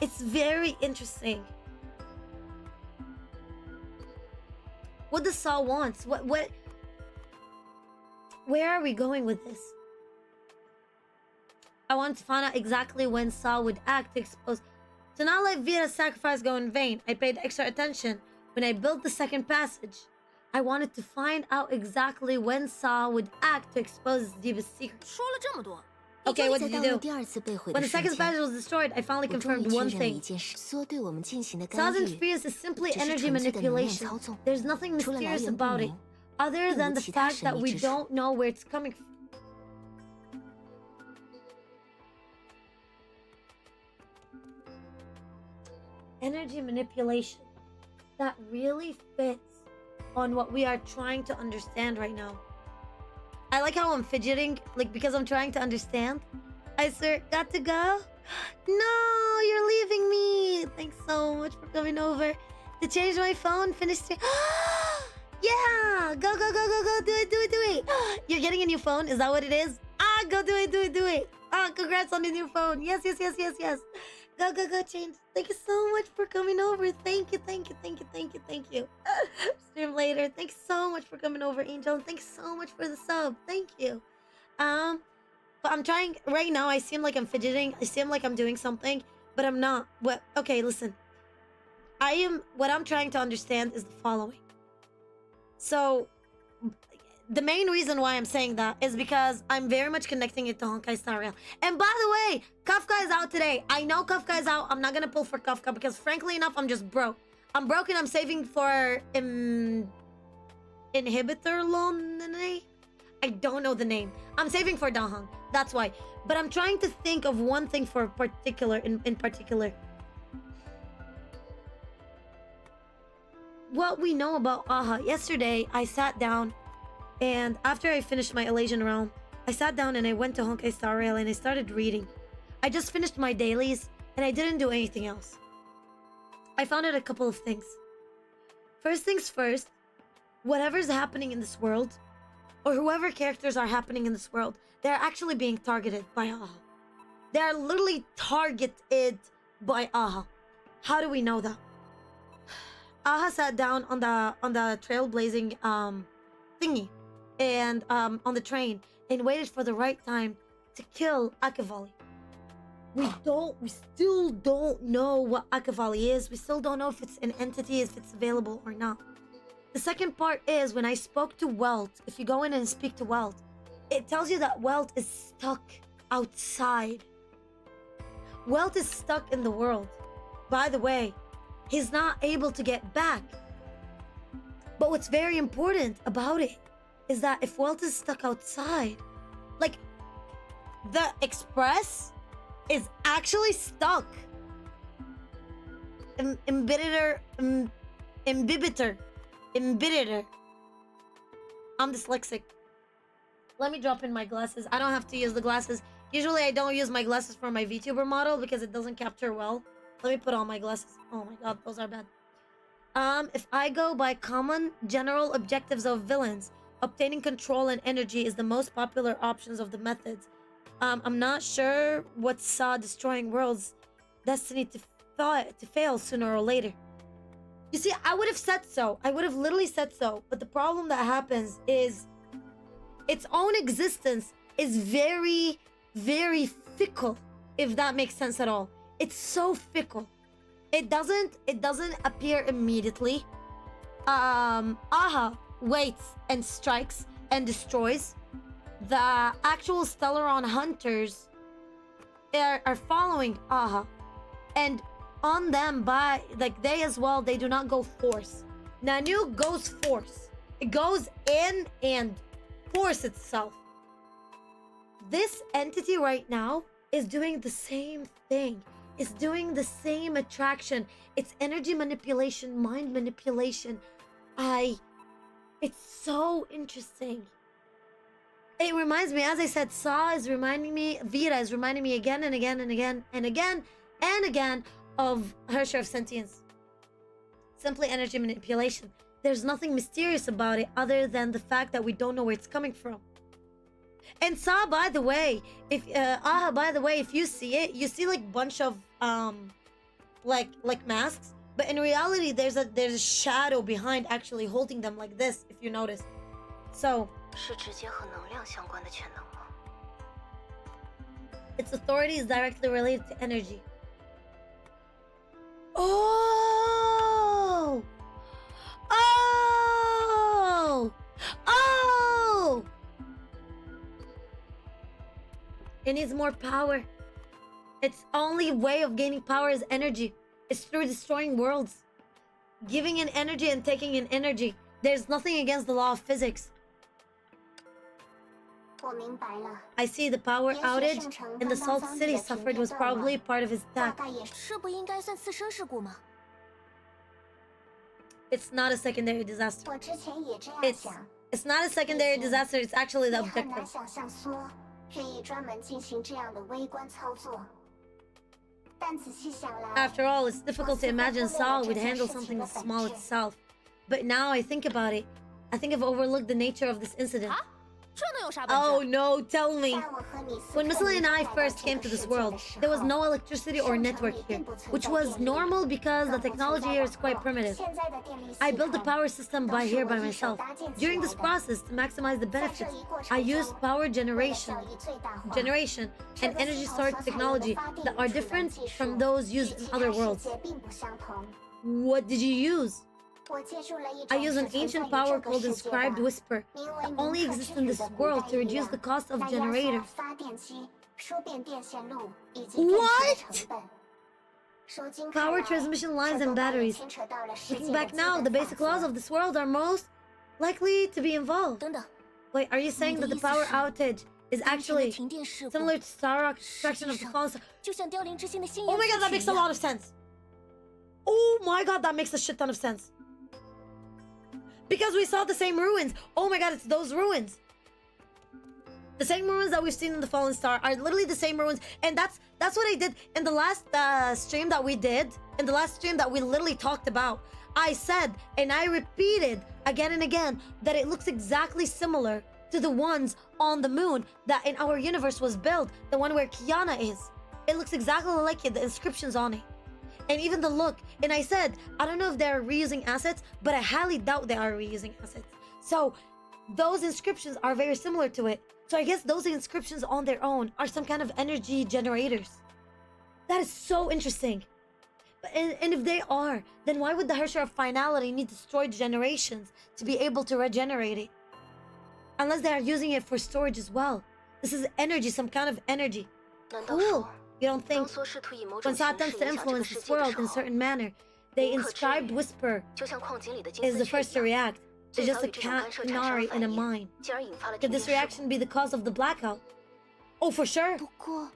It's very interesting. What does Saw wants? What? Where are we going with this? I want to find out exactly when Saw would act to expose. To not let Vita's sacrifice go in vain, I paid extra attention when I built the second passage. I wanted to find out exactly when Saw would act to expose his deepest secret. 说了这么多， Okay, what 在 did 道 you 路 do? 第二次被毁 When 的 the 瞬 second 间， passage was destroyed, I finally 我终于 confirmed 确 one 认了一 thing. 件事：苏对我们进行的干 Saw's 预， interference is simply 只是 energy 纯粹的能量 manipulation. 操纵， There's nothing 除了来 mysterious 源不 about it, 明， other 并 than 无 the 其他 fact 神 that 秘 we 之处。 don't know where it's coming from. Energy manipulation. That really fits on what we are trying to understand right now. I like how I'm fidgeting, like, because I'm trying to understand. I swear, got to go? No, you're leaving me. Thanks so much for coming over. To change my phone, finish yeah, go. Do it. You're getting a new phone? Is that what it is? Go do it. Congrats on the new phone. Yes. Go change. Thank you so much for coming over. Thank you. Stream later. Thanks so much for coming over, Angel. Thanks so much for the sub. Thank you. But I'm trying right now. I seem like I'm fidgeting. I seem like I'm doing something, but I'm not. What? Okay, listen. What I'm trying to understand is the following. So the main reason why I'm saying that is because I'm very much connecting it to Honkai Star Rail. And by the way, Kafka is out today. I know Kafka is out. I'm not gonna pull for Kafka because frankly enough, I'm just broke. I'm broke and I'm saving for Inhibitor Loan. I don't know the name. I'm saving for Dahang. That's why. But I'm trying to think of one thing for particular in particular. What we know about Aha. Yesterday, I sat down, and after I finished my Elysian Realm, I sat down and I went to Honkai Star Rail and I started reading. I just finished my dailies and I didn't do anything else. I found out a couple of things. First things first, whatever's happening in this world, or whoever characters are happening in this world, they're actually being targeted by Aha. They're literally targeted by Aha. How do we know that? Aha sat down on the trailblazing thingy and on the train and waited for the right time to kill Akavali. We still don't know what Akavali is. We still don't know if it's an entity, if it's available or not. The second part is when I spoke to Welt, if you go in and speak to Welt, it tells you that Welt is stuck outside. Welt is stuck in the world. By the way, he's not able to get back. But what's very important about it is that if Welt is stuck outside, like the Express is actually stuck. Imbibitor. I'm dyslexic. Let me drop in my glasses. I don't have to use the glasses. Usually I don't use my glasses for my VTuber model because it doesn't capture well. Let me put on my glasses. Oh my god, those are bad. If I go by common general objectives of villains, obtaining control and energy is the most popular options of the methods. I'm not sure what saw destroying worlds destiny to fail sooner or later. You see, I would have said so. I would have literally said so. But the problem that happens is its own existence is very, very fickle, if that makes sense at all. It's so fickle. It doesn't appear immediately. Aha waits and strikes and destroys. The actual Stellaron hunters are following Aha, and on them by they as well, they do not go force. Nanu goes force. It goes in and force itself. This entity right now is doing the same thing. It's doing the same attraction. It's energy manipulation, mind manipulation. It's so interesting. It reminds me, as I said, Sa is reminding me, Vira is reminding me again and again and again and again and again of her share of sentience. Simply energy manipulation. There's nothing mysterious about it other than the fact that we don't know where it's coming from. And Sa, by the way, if Aha, by the way, if you see it, you see like bunch of like masks, but in reality there's a shadow behind actually holding them like this, if you notice. So its authority is directly related to energy. Oh! Oh! Oh! It needs more power. Its only way of gaining power is energy. It's through destroying worlds. Giving in energy and taking in energy. There's nothing against the law of physics. I see the power outage in the Salt City suffered was probably part of his attack. It's not a secondary disaster. It's not a secondary disaster, it's actually the objective. After all, it's difficult to imagine Saul would handle something this small itself. But now I think about it, I think I've overlooked the nature of this incident. Oh no, tell me. When Missile and I first came to this world, there was no electricity or network here, which was normal because the technology here is quite primitive. I built the power system by myself. During this process, to maximize the benefits, I used power generation and energy storage technology that are different from those used in other worlds. What did you use? I use an ancient power called Inscribed Whisper that only exists in this world to reduce the cost of generators. What? Power transmission lines and batteries. Looking back now, the basic laws of this world are most likely to be involved. 等等， Wait, are you saying that the power outage is actually 停电事故 similar to Starrock's destruction of the fallen star? 就像凋零之心的信 Oh 仰 my god, that 之 makes a 一样 lot of sense. Oh my god, that makes a shit ton of sense. Because we saw the same ruins. Oh my god, it's those ruins. The same ruins that we've seen in the Fallen Star are literally the same ruins. And that's what I did in the last stream that we did. In the last stream that we literally talked about. I said, and I repeated again and again, that it looks exactly similar to the ones on the moon that in our universe was built. The one where Kiana is. It looks exactly like it, the inscriptions on it. And even the look. And I said, I don't know if they're reusing assets, but I highly doubt they are reusing assets. So those inscriptions are very similar to it. So I guess those inscriptions on their own are some kind of energy generators. That is so interesting. And if they are, then why would the Hersher of Finality need destroyed generations to be able to regenerate it? Unless they are using it for storage as well. This is energy, some kind of energy. 难道 Cool. 说， You don't 当 think 梭试图以某 when 种形 Sa 式 attempts to 影响这个 influence 世 this 界的 world 时 in a 候， certain manner, they 无可置 inscribed 疑 whisper 就像矿井里的金 is 丝 the 雀 first 一 to 样， react. 'It's 最 just 早 a 与这种干涉产生 canary 了 in 反 a 应， mine. 进而引发了 Could 停电 this 事故。 reaction be the cause of the blackout? Oh, for sure. 不过，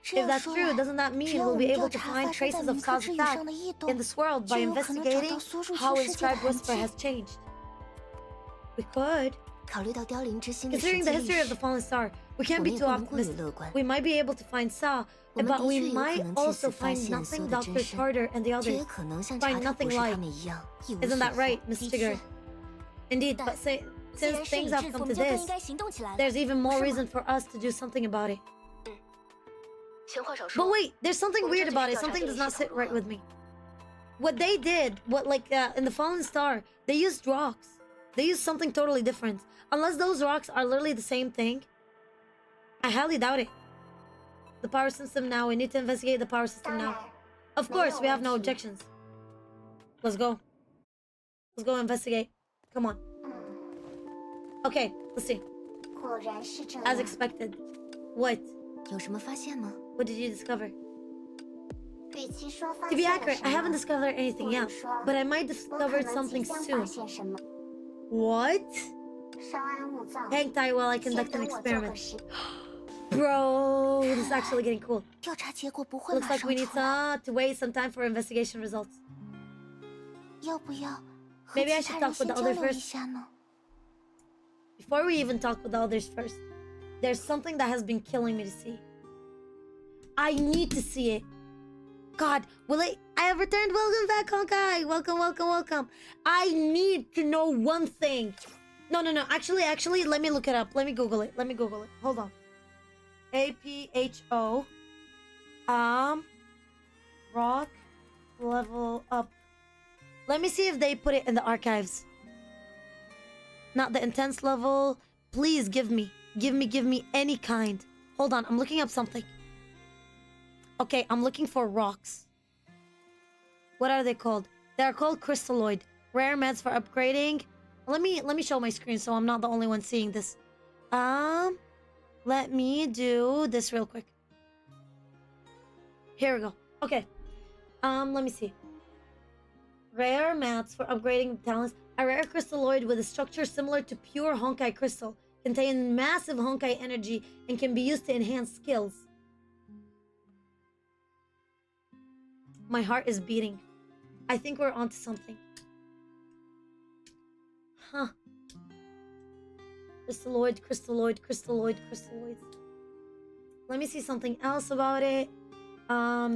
这 If 样 that's 说 true, 来， doesn't that 只 mean 要 we'll 我 be 们 able 调 to 查 find 发生在 traces 尼 of 克 Sa's 之雨 attack 上的异 in 动， this world 就 by 有可能找到 investigating 缩入 how 其世界的 inscribed 痕 whisper 迹。 has changed? We could. 考虑到凋零之心的实 Considering 际 the 历 history of 史 the，fallen star, we can't 我 be 们也 too 不能过于 optimistic. 乐观。 We might be able to find Sa, 我们 but 的 we 确有可 might 能借 also 此发 find 现所 nothing 有的 Dr. 真实， Carter and the 这 others 也可能像查 find 特 nothing 博士 like. 他们一样一无 Isn't 所 that 获。 right, Miss 的 Tigger? 确， Indeed, 但 but既 since 然事已 things 至 have 此， come 我 to 们就更 this, 应该行动起来了。 there's even more 是吗？ reason for us to do something about it. 闲话少 But 说， wait, there's something 我们 weird 就继 about 续 it. 调查 Something 这 does 一 not 系 sit 统 right 如何 with me. What they did, in the Fallen Star, they used rocks. They used something totally different. Unless those rocks are literally the same thing, I highly doubt it. The power system now. We need to investigate the power system 当然 now. Of course, we have no 没有问题。 objections. Let's go. Let's go investigate. Come on. Okay, let's see. 果然是这 As 样。 expected. What? 有什么发现吗？ What did you discover? 与其说发 To be 现了 accurate, 什 I 么 haven't discovered anything 不如 yet, 说 but I might 我可 discover 能 something 即将 soon. 发现什么。 What? 稍安勿躁。 Hang tight while I 先 conduct 等 an 我做个 experiment. 实。 Bro, this is actually getting cool. 调查结果不会 Looks 马 like 上 we need 出来， to wait some time for investigation results. 要不要和 Maybe I 其 should 他人 talk with 先 the 交 other 流一 first. 下呢？ Before we even talk with the others first, there's something that has been killing me to see. I need to see it. God, I have returned. Welcome back, Honkai. Welcome, welcome, welcome. I need to know one thing. No. Actually, let me look it up. Let me Google it. Hold on. APHO. Rock level up. Let me see if they put it in the archives. Not the intense level. Please give me any kind. Hold on, I'm looking up something. Okay, I'm looking for rocks. What are they called? They are called crystalloid. Rare meds for upgrading. Let me show my screen so I'm not the only one seeing this. Let me do this real quick. Here we go. Okay. Let me see. Rare mats for upgrading talents. A rare crystalloid with a structure similar to pure Honkai crystal. Contain massive Honkai energy and can be used to enhance skills. My heart is beating. I think we're onto something. Huh. Crystalloids. Let me see something else about it.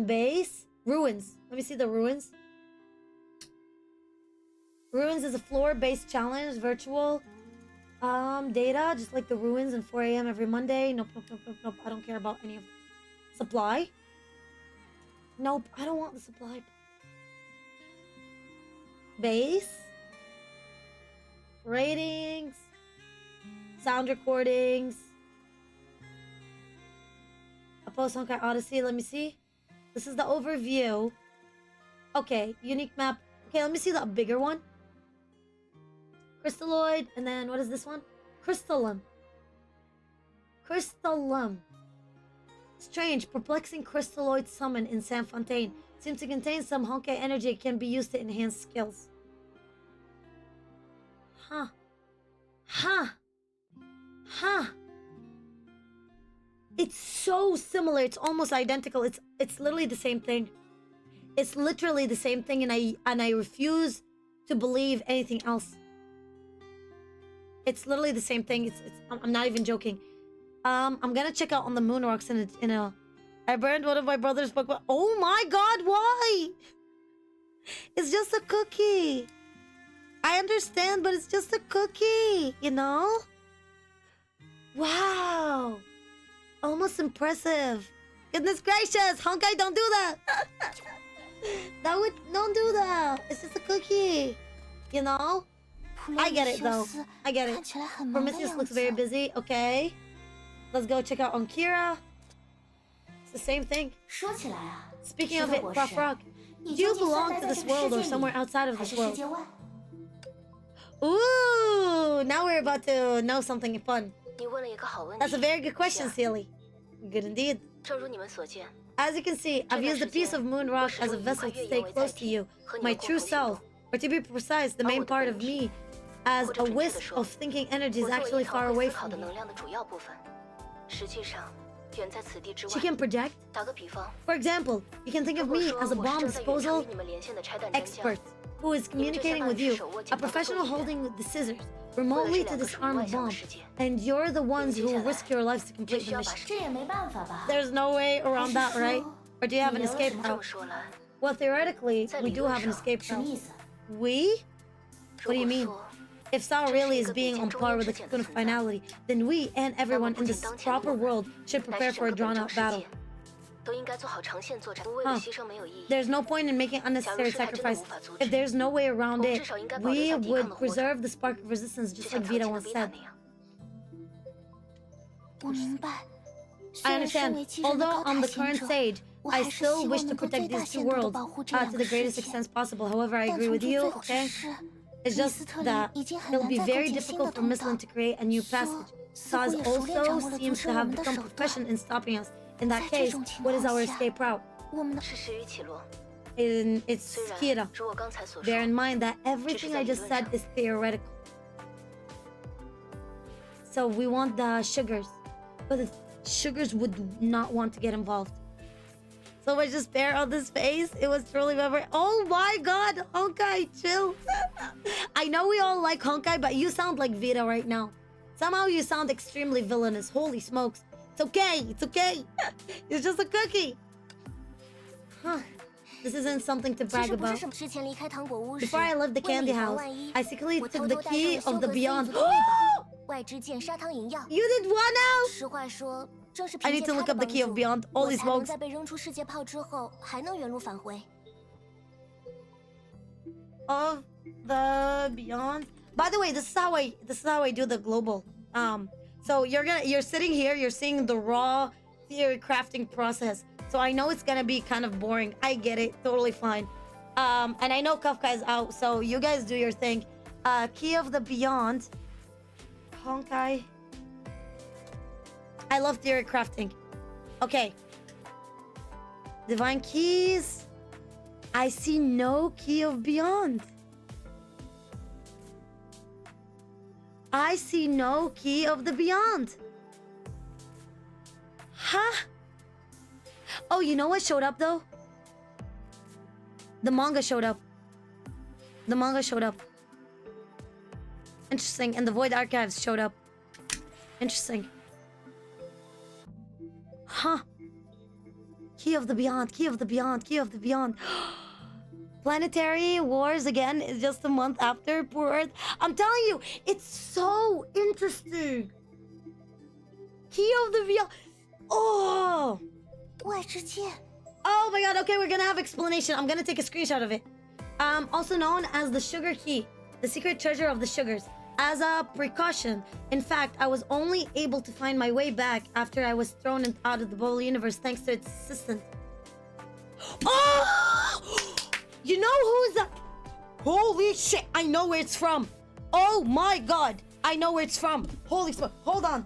Base. Ruins. Let me see the ruins. Ruins is a floor-based challenge, virtual. Data, just like the ruins in 4 a.m. every Monday. Nope. I don't care about any of them. Supply? Nope, I don't want the supply. Base? Ratings? Sound recordings? A post Honkai Odyssey, let me see. This is the overview. Okay, unique map. Okay, let me see the bigger one. Crystalloid, and then what is this one? Crystallum. Crystallum. Strange, perplexing crystalloid summon in San Fontaine. Seems to contain some Honkai energy that can be used to enhance skills. Huh. Huh. Huh. It's so similar. It's almost identical. It's literally the same thing. It's literally the same thing, and I refuse to believe anything else. It's literally the same thing. I'm not even joking. I'm gonna check out on the moon rocks in a. I burned one of my brother's book. Oh my god, why? It's just a cookie. I understand, but it's just a cookie, you know? Wow. Almost impressive. Goodness gracious, Honkai, don't do that. Don't do that. It's just a cookie, you know? I get it though. I get it. Prometheus looks very busy. Okay. Let's go check out on Kira. It's the same thing. Speaking of it, Prof Rock, do you belong to this world or somewhere outside of this world? Ooh, now we're about to know something fun. That's a very good question, Sealy. Good indeed. As you can see, I've used a piece of moon rock as a vessel to stay close to you, my true self, or to be precise, the main part of me, as a wisp of thinking energy is actually far away from me. She can project. For example, you can think of me as a bomb disposal expert who is communicating with you, a professional holding the scissors remotely to disarm a bomb, and you're the ones who will risk your lives to complete the mission. There's no way around that, right? Or do you have an escape route? Well, theoretically, we do have an escape route. We? What do you mean? If Sao really is being on par with the Cocoon of Finality, then we and everyone in this proper world should prepare for a drawn-out battle. Huh. There's no point in making unnecessary sacrifices. If there's no way around it, we would preserve the spark of resistance just like Vita once said. I understand. Although I'm the current sage, I still wish to protect these two worlds to the greatest extent possible. However, I agree with you, okay? It's just that it'll be very difficult for Michelin to create a new passage. Saz also seems to have become proficient in stopping us. In that case, what is our escape route? It's Kira. Bear in mind that everything I just said is theoretical. So we want the sugars. But the sugars would not want to get involved. So I just bear on this face. It was truly memory. Oh my god, Honkai, chill. I know we all like Honkai, but you sound like Vita right now. Somehow you sound extremely villainous. Holy smokes. It's okay, it's okay. It's just a cookie. Huh. This isn't something to brag about. Before I left the candy house, I secretly took the key of the beyond. You did what now? I need to look up the key of beyond. Holy smokes. Of the beyond. By the way, this is how I do the global. So you're sitting here, you're seeing the raw theory crafting process. So I know it's gonna be kind of boring. I get it, totally fine. And I know Kafka is out, so you guys do your thing. Key of the beyond. Honkai. I love theory crafting. Okay. Divine keys. I see no key of beyond. I see no key of the beyond. Huh? Oh, you know what showed up though? The manga showed up. The manga showed up. Interesting. And the Void Archives showed up. Interesting. Huh. Key of the beyond, key of the beyond, key of the beyond. Planetary Wars again is just a month after Poor Earth. I'm telling you, it's so interesting. Key of the beyond. Oh. Oh my god, okay, we're gonna have explanation. I'm gonna take a screenshot of it. Also known as the Sugar Key, the secret treasure of the sugars. As a precaution, in fact, I was only able to find my way back after I was thrown out of the bubble universe thanks to its assistant. Oh! You know who's that? Holy shit, I know where it's from. Oh my god! I know where it's from. Holy smoke. Hold on.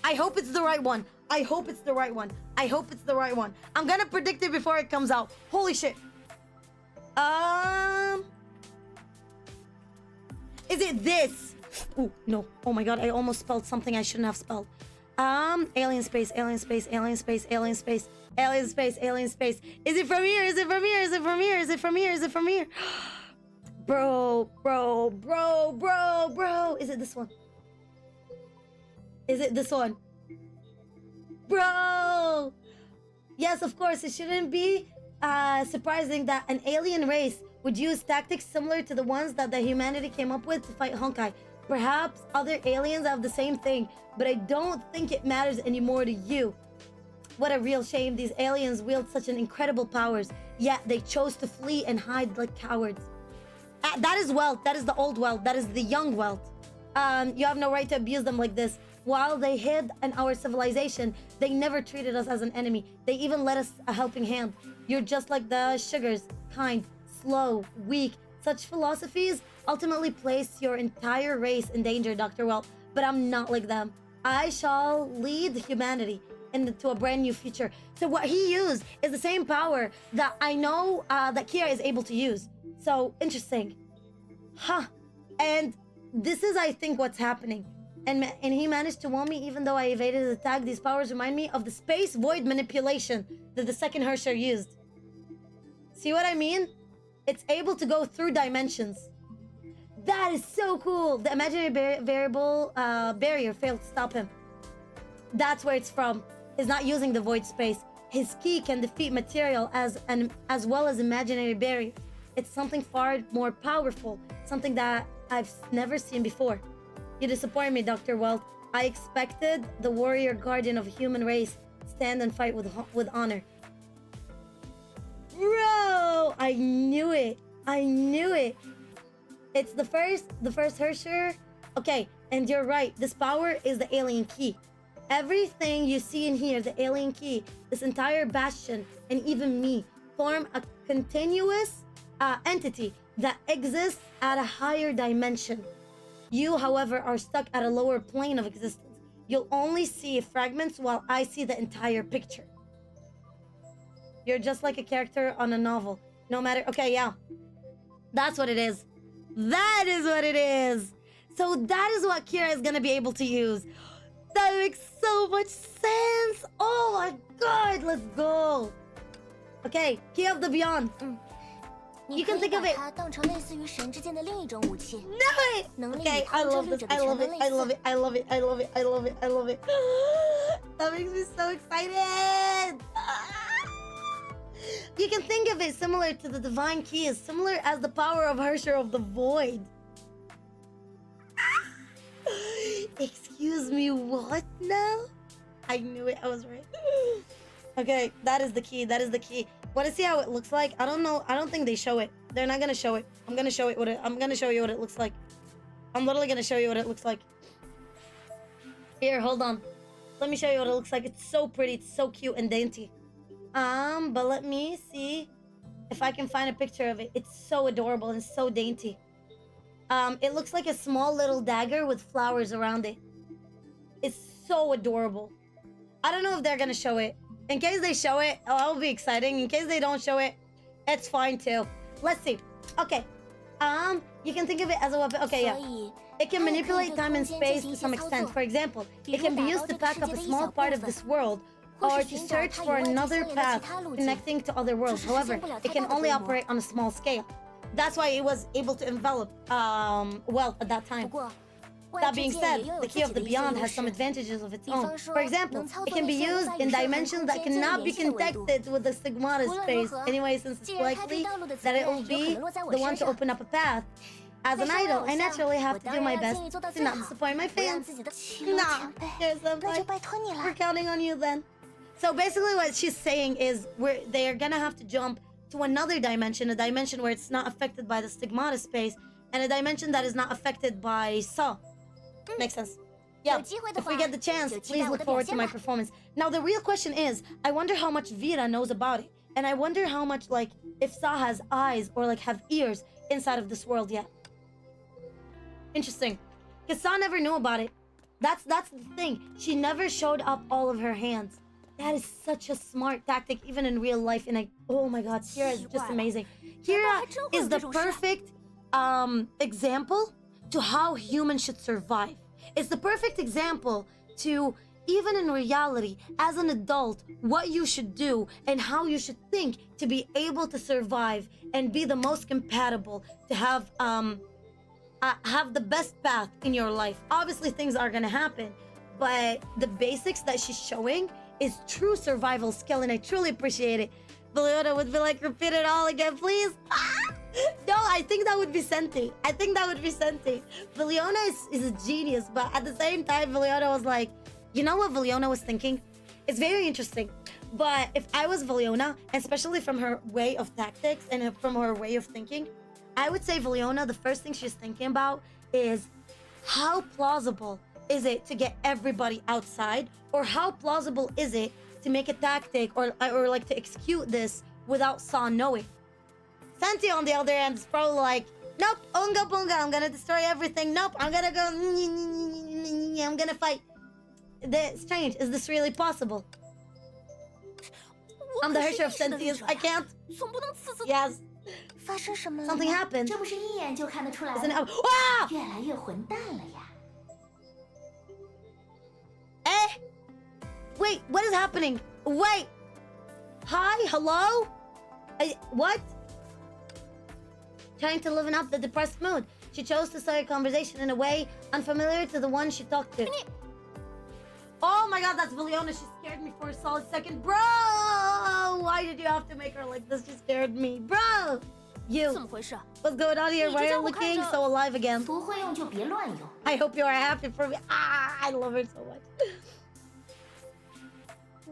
I hope it's the right one. I hope it's the right one. I hope it's the right one. I'm gonna predict it before it comes out. Holy shit. Is it this? Oh, no. Oh my god, I almost spelled something I shouldn't have spelled. Alien space, alien space, alien space, alien space, alien space, alien space. Is it from here? Is it from here? Is it from here? Is it from here? Is it from here? Bro. Is it this one? Is it this one? Bro! Yes, of course, it shouldn't be surprising that an alien race would use tactics similar to the ones that the humanity came up with to fight Honkai. Perhaps other aliens have the same thing, but I don't think it matters anymore to you. What a real shame. These aliens wield such an incredible powers, yet they chose to flee and hide like cowards. That is wealth. That is the old wealth. That is the young wealth. You have no right to abuse them like this. While they hid in our civilization, they never treated us as an enemy. They even lent us a helping hand. You're just like the sugars, kind, slow, weak. Such philosophies ultimately place your entire race in danger, Dr. Well, but I'm not like them. I shall lead humanity into a brand new future. So what he used is the same power that I know that Kira is able to use. So interesting. Huh. And this is, I think, what's happening. And he managed to won me even though I evaded his attack. These powers remind me of the space void manipulation that the second Herrscher used. See what I mean? It's able to go through dimensions. That is so cool. The imaginary variable barrier failed to stop him. That's where it's from. He's not using the void space. His key can defeat material as well as imaginary barrier. It's something far more powerful, something that I've never seen before. You disappoint me, Dr. Welt. I expected the warrior guardian of a human race stand and fight with honor. Bro, I knew it. I knew it. It's the first Herrscher. Okay, and you're right. This power is the alien key. Everything you see in here, the alien key, this entire bastion, and even me, form a continuous entity that exists at a higher dimension. You, however, are stuck at a lower plane of existence. You'll only see fragments while I see the entire picture. You're just like a character on a novel. No matter... Okay, yeah. That's what it is. That is what it is. So that is what Kira is going to be able to use. That makes so much sense. Oh my god, let's go. Okay, Key of the Beyond. You can think of it. No, okay, I love this. I love it. I love it. I love it. I love it. I love it. I love it. That makes me so excited. You can think of it similar to the divine key, as similar as the power of Herrscher of the Void. Excuse me, what now? I knew it. I was right. Okay, that is the key. That is the key. Want to see how it looks like? I don't know. I don't think they show it. They're not gonna show it. I'm gonna show it. I'm gonna show you what it looks like. I'm literally gonna show you what it looks like. Here, hold on. Let me show you what it looks like. It's so pretty. It's so cute and dainty. But let me see if I can find a picture of it. It's so adorable and so dainty. It looks like a small little dagger with flowers around it. It's so adorable. I don't know if they're gonna show it. In case they show it, oh, that'll be exciting. In case they don't show it, it's fine too. Let's see. Okay. You can think of it as a weapon. Okay, yeah. It can manipulate time and space to some extent. For example, it can be used to pack up a small part of this world or to search for another path connecting to other worlds. However, it can only operate on a small scale. That's why it was able to envelop wealth at that time. That being said, the Key of the Beyond has some advantages of its own. For example, it can be used in dimensions that cannot be connected with the stigmata space. Anyway, since it's likely that it will be the one to open up a path. As an idol, I naturally have to do my best to not disappoint my fans. Nah, we're counting on you then. So basically what she's saying is they're gonna have to jump to another dimension, a dimension where it's not affected by the stigmata space, and a dimension that is not affected by Saw. Makes sense. Yeah, if we get the chance, please look forward to my performance. Now, the real question is, I wonder how much Vera knows about it. And I wonder how much, like, if Saw has eyes or, like, have ears, inside of this world yet. Interesting. Because Sa never knew about it. That's the thing. She never showed up all of her hands. That is such a smart tactic, even in real life. And oh my god, Kira is just amazing. Kira is the perfect example to how humans should survive. It's the perfect example to, even in reality, as an adult, what you should do and how you should think to be able to survive and be the most compatible, to have the best path in your life. Obviously, things are gonna happen, but the basics that she's showing is true survival skill, and I truly appreciate it. Viliona would be like, repeat it all again, please. No, I think that would be Senti. Viliona is a genius, but at the same time, Viliona was like, you know what Viliona was thinking? It's very interesting. But if I was Viliona, especially from her way of tactics and from her way of thinking, I would say Viliona, the first thing she's thinking about is how plausible is it to get everybody outside, or how plausible is it to make a tactic or like to execute this without Sa knowing. Senti, on the other hand, is probably like, nope, unga bunga, I'm gonna destroy everything. Nope, I'm gonna go, I'm gonna fight. Strange, is this really possible? I'm the Herrscher of Sentience, I can't. Yes. Something happened. 这不是一眼就看得出来 Isn't 了 it? Wow! 越来越混蛋了呀 Eh? Wait, what is happening? Wait. Hi? Hello? What? Trying to liven up the depressed mood, she chose to start a conversation in a way unfamiliar to the one she talked to. Oh my god, that's Viliona. She scared me for a solid second. Bro! Why did you have to make her like this? She scared me. Bro! You. 怎么回事 What's going on here? Why are you looking so alive again? 不会用就别乱用 I hope you are happy for me. I love her so much.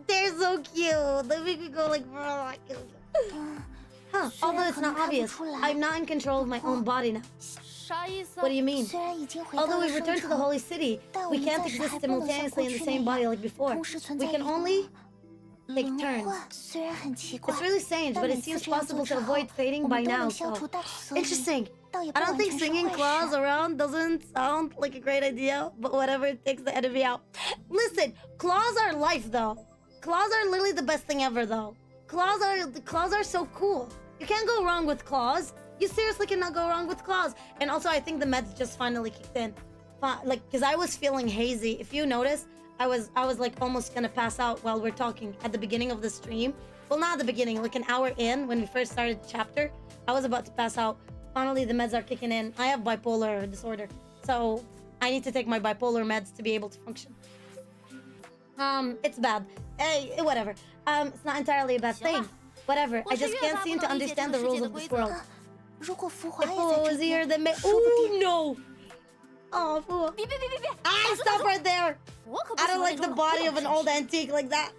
They're so cute. They make me go like, bro, I kill you. Huh. Although it's not obvious, I'm not in control of my own body now. 啥意思 What do you mean? 虽然已经回到 Although 了 we 圣 returned to the 城 holy city, we can't exist simultaneously in the same body like before. 同时存在 We 一 can 个 only take 轮 turns. 换，虽然很奇怪 It's really strange, 但 but 每 it 次 seems 这样 possible 做 to 之后 avoid fading 我 by 们都 now, 能消 so... 除所以 Interesting. 倒也不 I don't 完 think 全是 singing 坏 claws 事 around doesn't sound like a great idea, but whatever, it takes the enemy out. Listen, claws are life, though. Claws are literally the best thing ever, though. Claws are so cool. You can't go wrong with claws. You seriously cannot go wrong with claws. And also, I think the meds just finally kicked in. Like, because I was feeling hazy. If you notice, I was like almost gonna pass out while we're talking at the beginning of the stream. Well, not at the beginning, like an hour in when we first started the chapter. I was about to pass out. Finally, the meds are kicking in. I have bipolar disorder, so I need to take my bipolar meds to be able to function. It's bad. Hey, whatever. It's not entirely a bad thing. Whatever. I just can't seem to understand the rules of this world. 如果浮华 If 也 Fu 在 was 这 here, 边 then oh no! Oh, Fu. 别 I stop right there. 我可不 I 喜 don't 欢 like 那 the 种 body of an old antique like that.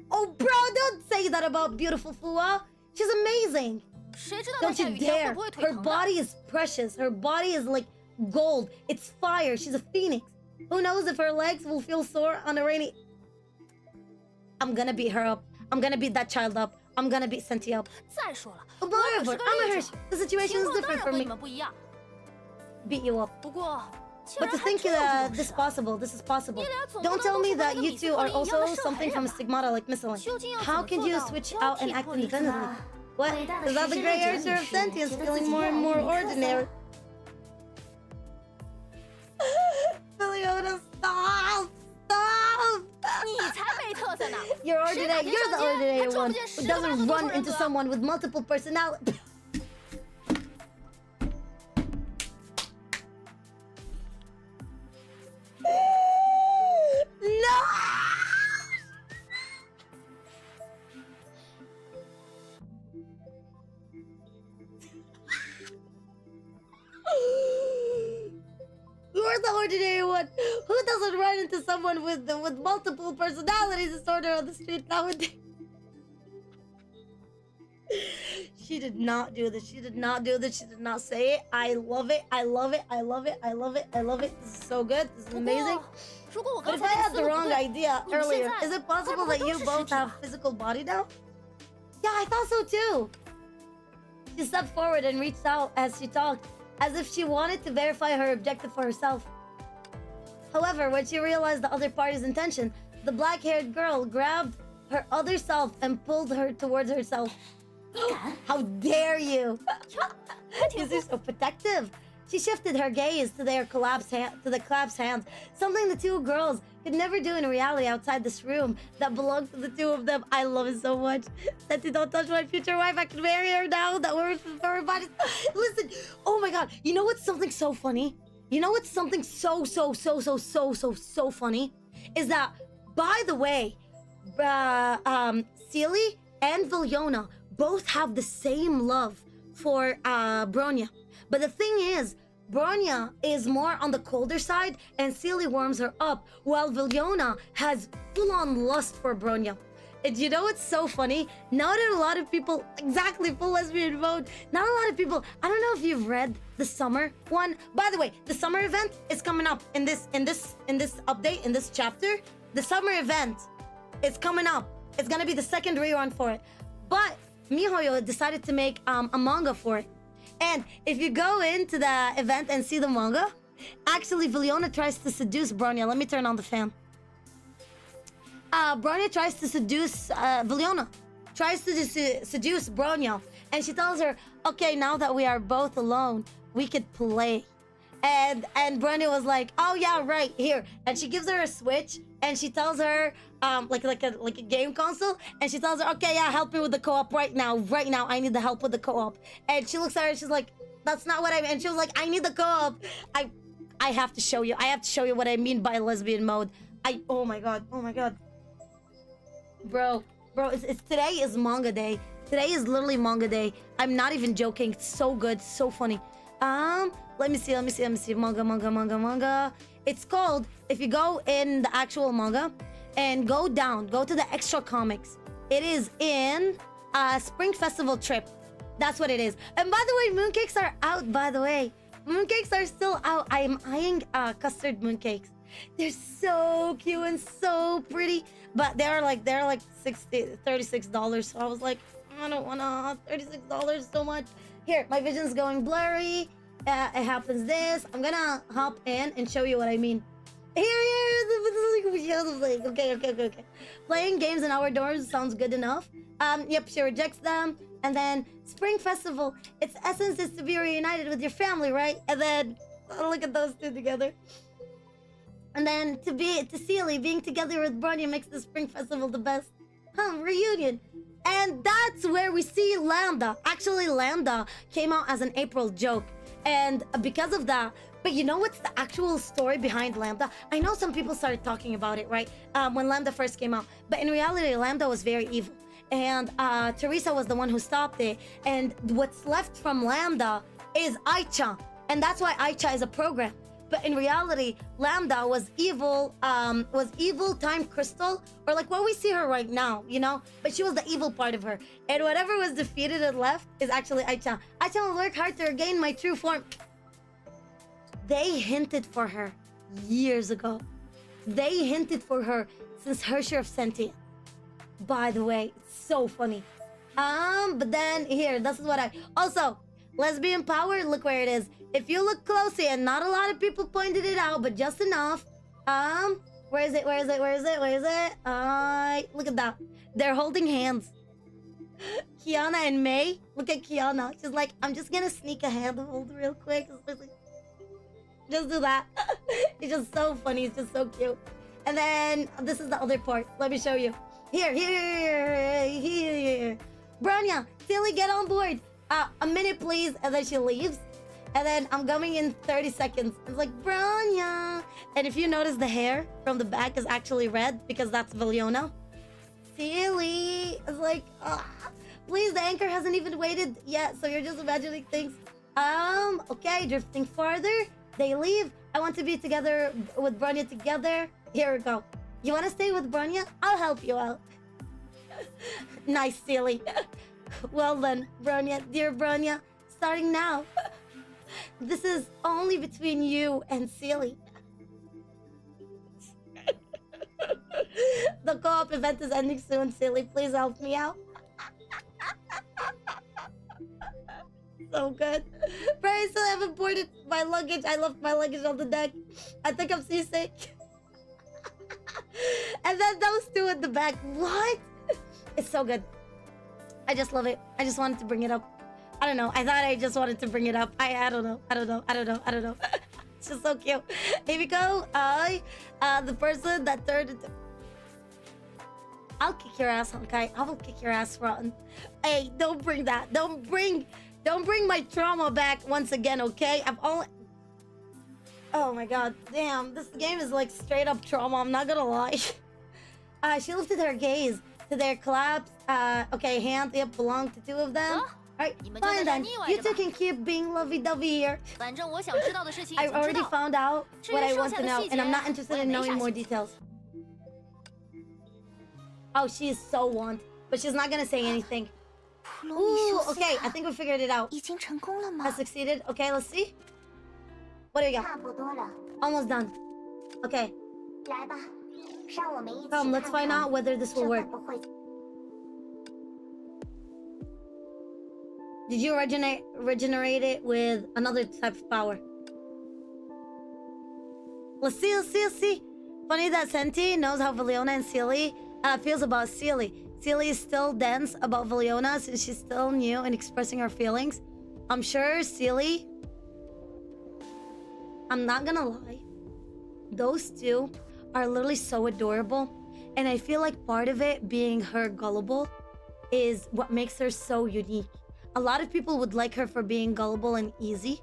Oh, bro, don't say that about beautiful Fua. She's amazing. 谁知道她 Don't 下 you 雨天会 dare. 不会腿 Her 疼的 body is precious. Her body is like gold. It's fire. She's a phoenix. Who knows if her legs will feel sore on a rainy... I'm gonna beat her up. I'm gonna beat that child up. I'm gonna beat Senti up. 再说了 But 我可是 whatever. 个 I'm a 猎 Hirsch. 者 The situation 情 is 况当 different 然 for 和你 me. 们不一样 Beat you up. 不过既 But 然 to 还 think 真有这 that 种 this 事 possible, this is possible. 你俩总不 Don't 能 tell 都 me 是和 that 那个 you 米斯 two 特 are 林一样的 also 圣 人 something from 吧 stigmata like Misselin. 究竟要 How 怎么 could 做 you 到 switch 交 out and 替 act 破例 independently? 呢 What? 伟大的 Is that the 实 gray 施 Herrscher 者 of 女士 Sentience 觉得 feeling 自己 more 越 and 来 more 越有特色 ordinary? Viliona, stop! Stop! 你才没特色呢 You're 谁哪 ordinary. 天 You're 上 the 街 ordinary 还撞 one 不见 who 10个八 doesn't 个多 run 重人 into 格 someone with multiple personalities. No! You're the ordinary one. Who doesn't run into someone with multiple personality disorder on the street nowadays? She did not do this. She did not do this. She did not say it. I love it. I love it. I love it. I love it. I love it. This is so good. This is 不 amazing. 过如果我 But 刚 if 才 I 那 had 思 the 路不 wrong 对 idea 你们 earlier, 现在 is it possible 会 that 不会 you 都是 both 尸体啊 have physical body now? Yeah, I thought so too. She stepped forward and reached out as she talked, as if she wanted to verify her objective for herself. However, when she realized the other party's intention, the black-haired girl grabbed her other self and pulled her towards herself. How dare you! She's so protective. She shifted her gaze to the collapsed hands, something the two girls could never do in reality outside this room that belonged to the two of them. I love it so much. That you don't touch my future wife, I can marry her now. That works for everybody. Listen, oh my god, you know what's something so funny? You know what's something so funny? Is that, by the way, Seely and Vill-v both have the same love for Bronya. But the thing is, Bronya is more on the colder side and Seely warms her up, while Vill-v has full-on lust for Bronya. And you know what's so funny? Now that a lot of people, exactly, full lesbian mode, not a lot of people, I don't know if you've read the summer one. By the way, the summer event is coming up in this update, in this chapter. The summer event is coming up. It's gonna be the second rerun for it. But MiHoYo decided to make a manga for it. And if you go into the event and see the manga, actually Vill-v tries to seduce Bronya. Let me turn on the fan. Bronya tries to seduce Vill-v tries to seduce Bronya, and she tells her, okay, now that we are both alone, we could play. And Bronya was like, oh yeah, right, here. And she gives her a Switch, and she tells her, like a game console, and she tells her, okay, yeah, help me with the co-op right now, I need the help with the co-op. And she looks at her and she's like, that's not what I mean. And she was like, I need the co-op. I have to show you what I mean by lesbian mode. Oh my god. Bro, it's today is manga day. Today is literally manga day. I'm not even joking. It's so good, so funny. Let me see. Manga. It's called, if you go in the actual manga and go to the extra comics, it is in Spring Festival Trip. That's what it is. And by the way, mooncakes are out, by the way. Mooncakes are still out. I am eyeing custard mooncakes. They're so cute and so pretty, but they're like $36. So I was like, I don't wanna $36 so much. Here, my vision's going blurry. It happens this. I'm gonna hop in and show you what I mean. Here. Okay. Playing games in our dorms sounds good enough. Yep, she rejects them. And then Spring Festival. Its essence is to be reunited with your family, right? And then look at those two together. And then to Seely, being together with Bronya makes the Spring Festival the best. Reunion. And that's where we see Lambda. Actually, Lambda came out as an April joke. And because of that, but you know what's the actual story behind Lambda? I know some people started talking about it, right? When Lambda first came out. But in reality, Lambda was very evil. And Teresa was the one who stopped it. And what's left from Lambda is Aicha. And that's why Aicha is a program. But in reality, Lambda was evil Time Crystal, or like what we see her right now, you know? But she was the evil part of her. And whatever was defeated and left is actually Aicha. Aicha will work hard to regain my true form. They hinted for her years ago. They hinted for her since her share of Sentient. By the way, it's so funny. But then here, this is what also, lesbian power, look where it is. If you look closely, and not a lot of people pointed it out, but just enough. Where is it? Look at that. They're holding hands. Kiana and May. Look at Kiana. She's like, I'm just gonna sneak a handhold real quick. Just do that. It's just so funny. It's just so cute. And then this is the other part. Let me show you. Here. Bronya, Seely, get on board. A minute, please. And then she leaves. And then I'm coming in 30 seconds. It's like, Bronya. And if you notice, the hair from the back is actually red because that's Vill-v. Seely. It's like, please, the anchor hasn't even waited yet, so you're just imagining things. Okay, drifting farther. They leave. I want to be together with Bronya together. Here we go. You want to stay with Bronya? I'll help you out. Nice, Seely. Well then, Bronya, dear Bronya, starting now. This is only between you and Seely. The co-op event is ending soon, Seely. Please help me out. So good. Bro, I still haven't boarded my luggage. I left my luggage on the deck. I think I'm seasick. And then those two in the back. What? It's so good. I just love it. I just wanted to bring it up. I don't know. I thought I just wanted to bring it up. I don't know. I don't know. It's just so cute. Here we go. The person that turned into... I'll kick your ass, Honkai. I will kick your ass, Rotten. Hey, don't bring that. Don't bring my trauma back once again, okay? Oh my god. Damn, this game is like straight up trauma. I'm not gonna lie. She lifted her gaze to their collapse. Okay, hand yep belong to two of them. Alright, fine then. You two can keep being lovey-dovey here. I already found out what I want to know, and I'm not interested in knowing more details. Oh, she is so want, but she's not gonna say anything. Ooh, okay, I think we figured it out. Has succeeded. Okay, let's see. What do we got? Almost done. Okay. Come, let's find out whether this will work. Did you regenerate it with another type of power? Let's see. Funny that Senti knows how Valiona and Sealy feels about Sealy. Sealy is still dense about Valiona since she's still new in expressing her feelings. I'm sure Sealy... I'm not gonna lie. Those two are literally so adorable. And I feel like part of it being her gullible is what makes her so unique. A lot of people would like her for being gullible and easy,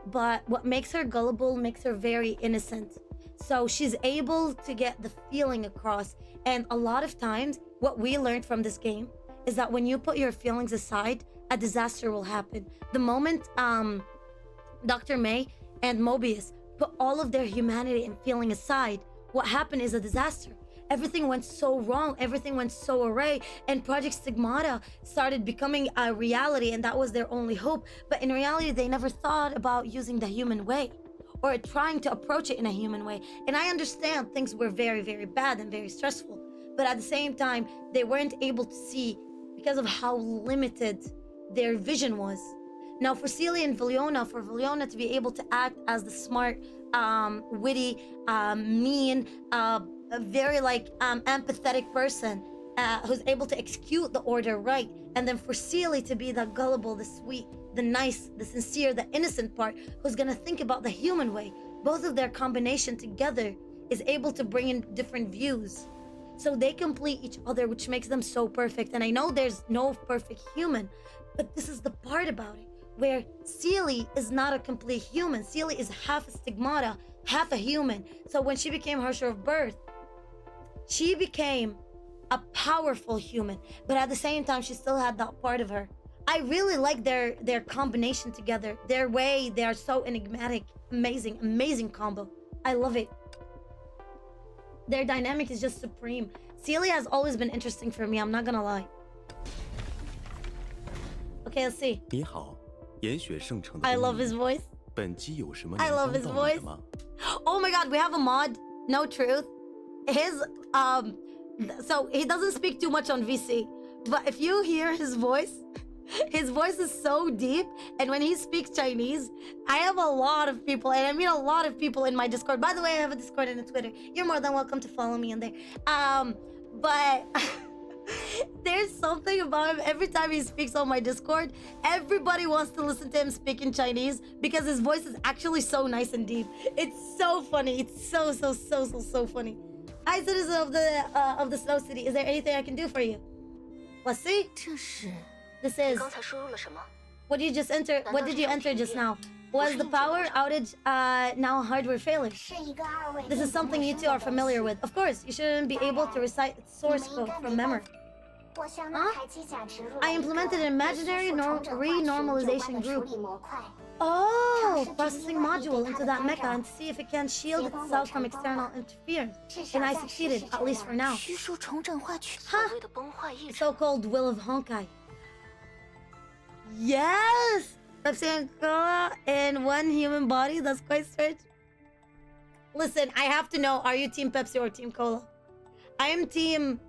but what makes her gullible makes her very innocent. So she's able to get the feeling across. And a lot of times, what we learned from this game is that when you put your feelings aside, a disaster will happen. The moment Dr. May and Mobius put all of their humanity and feeling aside, what happened is a disaster. Everything went so wrong, everything went so awry, and Project Stigmata started becoming a reality, and that was their only hope. But in reality, they never thought about using the human way or trying to approach it in a human way. And I understand things were very, very bad and very stressful, but at the same time, they weren't able to see because of how limited their vision was. Now, for Celia and Valiona, for Valiona to be able to act as the smart, witty, mean, a very empathetic person who's able to execute the order right, and then for Celia to be the gullible, the sweet, the nice, the sincere, the innocent part who's gonna think about the human way. Both of their combination together is able to bring in different views. So they complete each other, which makes them so perfect. And I know there's no perfect human, but this is the part about it, where Celia is not a complete human. Celia is half a stigmata, half a human. So when she became Harsher of Birth, she became a powerful human, but at the same time, she still had that part of her. I really like their combination together. Their way, they are so enigmatic. Amazing combo. I love it. Their dynamic is just supreme. Celia has always been interesting for me, I'm not gonna lie. Okay, let's see. I love his voice. I love his voice. Oh my god, we have a mod. No truth. His so he doesn't speak too much on VC, but if you hear his voice is so deep, and when he speaks Chinese, I have a lot of people, and I mean a lot of people in my Discord. By the way, I have a Discord and a Twitter. You're more than welcome to follow me in there. But there's something about him. Every time he speaks on my Discord, everybody wants to listen to him speak in Chinese because his voice is actually so nice and deep. It's so funny. It's so funny. Hi, citizen of the Snow City. Is there anything I can do for you? Let's see. This is... What did you just enter? What did you enter just now? Was the power outage now hardware failure? This is something you two are familiar with. Of course, you shouldn't be able to recite its source code from memory. Huh? I implemented an imaginary renormalization group. Oh, processing module into that mecha and see if it can shield itself from external interference. And I succeeded, at least for now. Huh? So-called will of Honkai. Yes! Pepsi and Cola in one human body? That's quite strange. Listen, I have to know, are you Team Pepsi or Team Cola? I'm team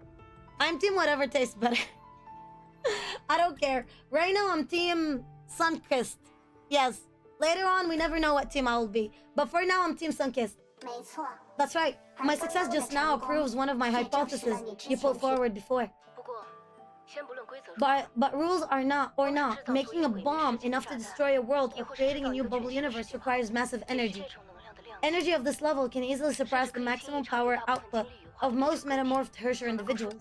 whatever tastes better. I don't care. Right now, I'm Team Sunkissed. Yes. Later on, we never know what team I will be. But for now, I'm Team Sunkissed. 没错， That's right. My success just now proves one of my hypotheses you put forward before. 不过，先不论规则。 But rules are not, or not, making a bomb enough to destroy a world or creating a new bubble universe requires massive energy. 这种能量的量 Energy of this level can easily surpass the maximum power output of most metamorphed Herrscher individuals.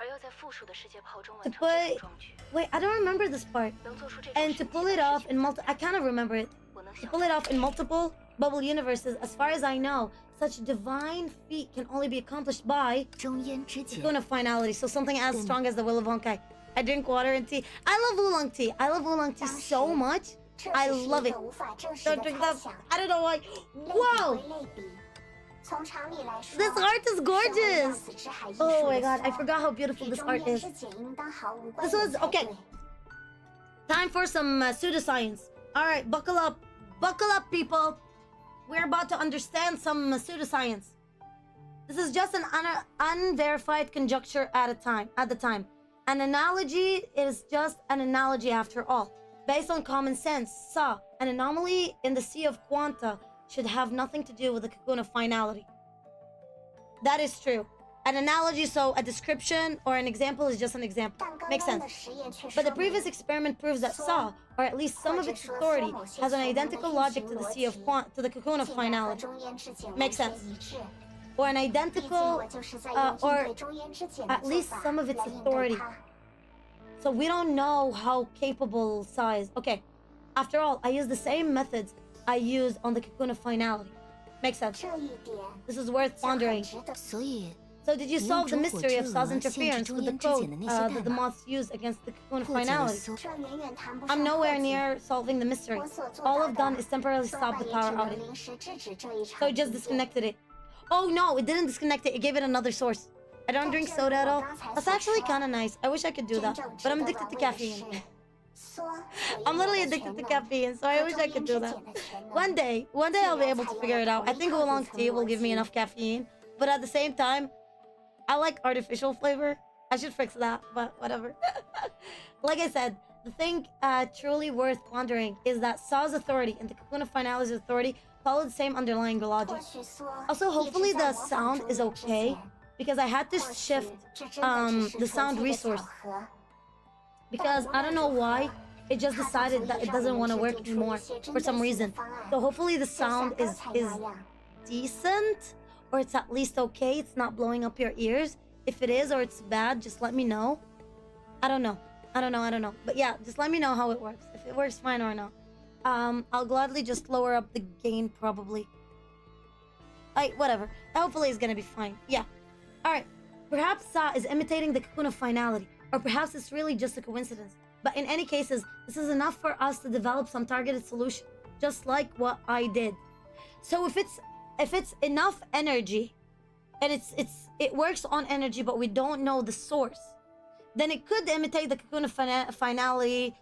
而要在复数的世界炮中 To 完成这 put... 种壮举， Wait, I don't remember this part. 能做出这种 And to 神 pull 奇 it 的 off 事 in 情， I kind of remember it. 我能 To 想 pull it off in multiple bubble universes, as far as I know, such divine feat can only be accomplished by 中烟之解， Cocoon of Finality, so something as strong as the will of Honkai. I drink water and tea. I love oolong tea. I love oolong tea so much. 这 I 只是 love 一 it. 个无法证实 Don't 的 drink 猜 that. 想。 I don't know why. 类比 Whoa! 归类比，从常理来说， This art is 身为 gorgeous. 量子之海艺术 Oh 的 my god, I 索 forgot how beautiful 与 this 中 art 烟 is. 之解应当毫无关 This 联 was 才 okay. 对。 Time for some pseudoscience. All right, buckle up. Buckle up, people. We're about to understand some pseudoscience. This is just an unverified conjecture at the time. An analogy is just an analogy after all. Based on common sense, an anomaly in the sea of quanta should have nothing to do with the cocoon of finality. That is true. An analogy, so a description or an example is just an example. 但刚 Makes 刚的 sense. 实验却 But 说 the 明 previous experiment proves that Saw, or at least some of its authority, has an identical logic to the cocoon of 竟然和 finality, 中烟之解完 Makes 全 sense. 一致。 or an 毕竟 identical, 我就是在用应 or 对中烟之解的 at 做 least 法 some of its 来应 authority. 对它。 So we don't know how capable Saw is. Okay, after all, I use the same methods I used on the cocoon of finality. Makes sense. 这一点 This is worth 就很 pondering. 值得。所以 So did you solve the mystery of Saw's 你用中火之额 interference with the 限制 code 中烟之解的那些 that the 代码 moths used against the cocoon of 破解了 finality? 所 这远远谈不上 I'm nowhere 破解 near solving the mystery. 我所做 All 到 I've 的 done is temporarily 多 stop 半 the 也 power 只能 outage. 临时制止这一场 So it just 停电。 disconnected it. Oh no, it didn't disconnect it. It gave it another source. I don't drink soda at all. That's actually kind of nice. I wish I could do that. But I'm addicted to caffeine. I'm literally addicted to caffeine, so I wish I could do that. One day I'll be able to figure it out. I think oolong tea will give me enough caffeine. But at the same time, I like artificial flavor. I should fix that, but whatever. Like I said, the thing truly worth pondering is that Saw's authority and the cocoon of finality's authority follow the same underlying logic. Also, hopefully the sound is okay, because I had to shift the sound resource. Because I don't know why, it just decided that it doesn't want to work anymore for some reason. So hopefully the sound is decent, or it's at least okay. It's not blowing up your ears. If it is or it's bad, just let me know. I don't know. But yeah, just let me know how it works. If it works fine or not. I'll gladly just lower up the gain probably. Whatever. Hopefully it's gonna be fine. Yeah. Alright. Perhaps Sa is imitating the cocoon of finality. Or perhaps it's really just a coincidence. But in any cases, this is enough for us to develop some targeted solution. Just like what I did. So if it's enough energy, and it works on energy, but we don't know the source, then it could imitate the cocoon of finality,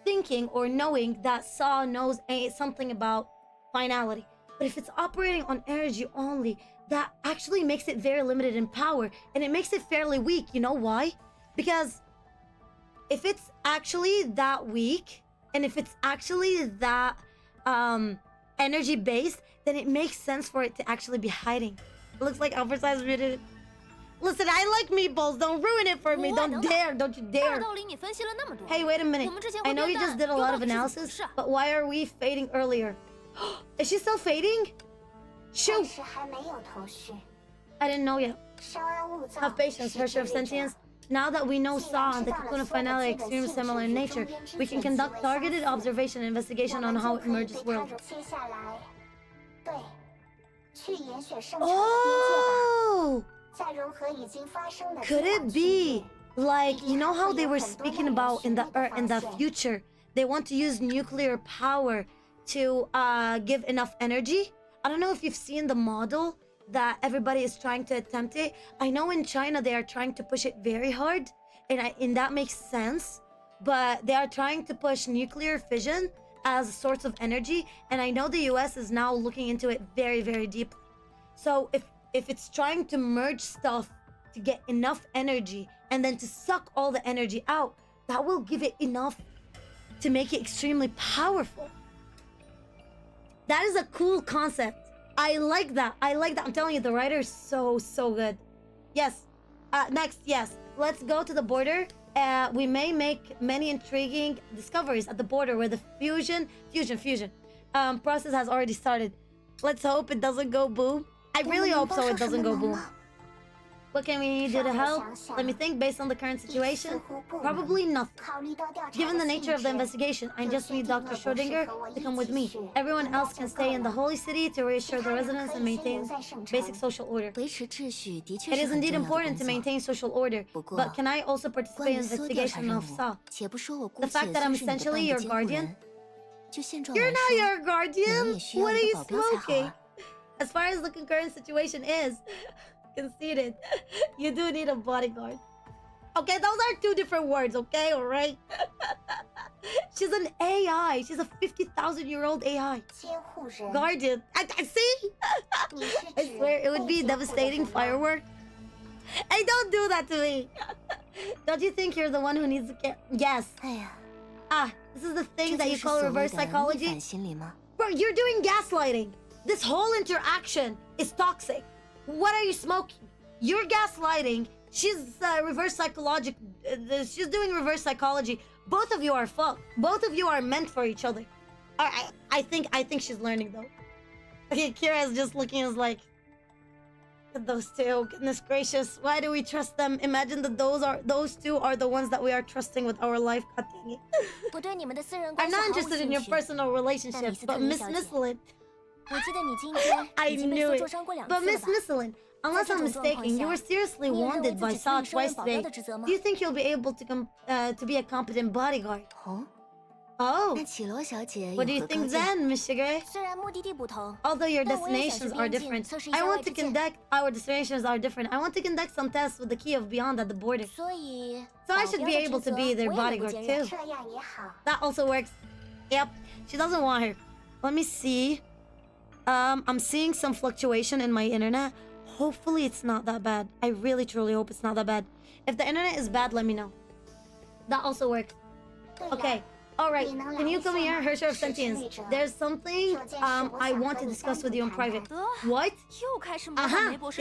thinking or knowing that Saw knows something about finality. But if it's operating on energy only, that actually makes it very limited in power, and it makes it fairly weak. You know why? Because if it's actually that weak, and if it's actually that energy based, then it makes sense for it to actually be hiding. It looks like Alpha Size muted. Listen, I like meatballs. Don't ruin it for me. Don't dare. Don't you 大 dare. 道理你分析了那么多， Hey, wait a minute. 我们之前 I 会 know 变 you 淡 just did a 又 lot 到 of 底是怎么 analysis, 回事？ but why are we fading earlier? Is she still fading? 暂 Shoot! 时还没有头绪。 I didn't know yet. 稍安勿躁。 Have patience, Herrscher of Sentience. Now that we know Saw and the cocoon of finality are extremely similar in nature, we can conduct targeted observation and investigation on how it merges worlds. 接下来，对，去严选胜场的边界 Oh! 吧，再融合已经发生的 Could 接壤 it 区域 be like, you know how they were speaking about in the future? They want to use nuclear power to give enough energy. I don't know if you've seen the model that everybody is trying to attempt it. I know in China they are trying to push it very hard, and that makes sense. But they are trying to push nuclear fission as a source of energy, and I know the US is now looking into it very, very deeply. So if it's trying to merge stuff to get enough energy and then to suck all the energy out, that will give it enough to make it extremely powerful. That is a cool concept. I like that. I like that. I'm telling you, the writer is so good. Yes. Next, yes. Let's go to the border. We may make many intriguing discoveries at the border where the fusion process has already started. Let's hope it doesn't go boom. I really hope so it doesn't go boom. What can we do to help? Let me think. Based on the current situation, probably nothing. Given the nature of the investigation, I just need Dr. Schrodinger to come with me. Everyone else can stay in the holy city to reassure the residents and maintain basic social order. It is indeed important to maintain social order, but can I also participate in the investigation of Sa? The fact that I'm essentially your guardian? You're not your guardian? What are you smoking? As far as the concurrent situation is, conceded, you do need a bodyguard. Okay, those are two different words, okay? Alright? She's an AI. She's a 50,000-year-old AI. Guardian. I see? I swear, it would be a devastating firework. Hey, don't do that to me. Don't you think you're the one who needs to care? Yes. This is the thing that you call reverse psychology? Bro, you're doing gaslighting. This whole interaction is toxic. What are you smoking? You're gaslighting. She's reverse psychologic. She's doing reverse psychology. Both of you are fucked. Both of you are meant for each other. I think she's learning though. Okay, Kira's just looking as like those two. Goodness gracious, why do we trust them? Imagine that those two are the ones that we are trusting with our life. God dang it. I'm not interested in your personal relationships, but Miss Misslin. I knew it. But Miss Misslin, unless I'm mistaken, you were seriously wounded by Sa twice today. Do you think you'll be able to be a competent bodyguard? Oh. What do you think then, Miss Shigure? Although your destinations are different, I want to conduct some tests with the key of beyond at the border. So I should be able to be their bodyguard too. That also works. Yep. She doesn't want her. Let me see. I'm seeing some fluctuation in my internet. Hopefully it's not that bad. I really truly hope it's not that bad. If the internet is bad, let me know. That also works. Okay. Alright, can you come here, Hersher of Sentience? There's something I want to discuss with you in private. What? You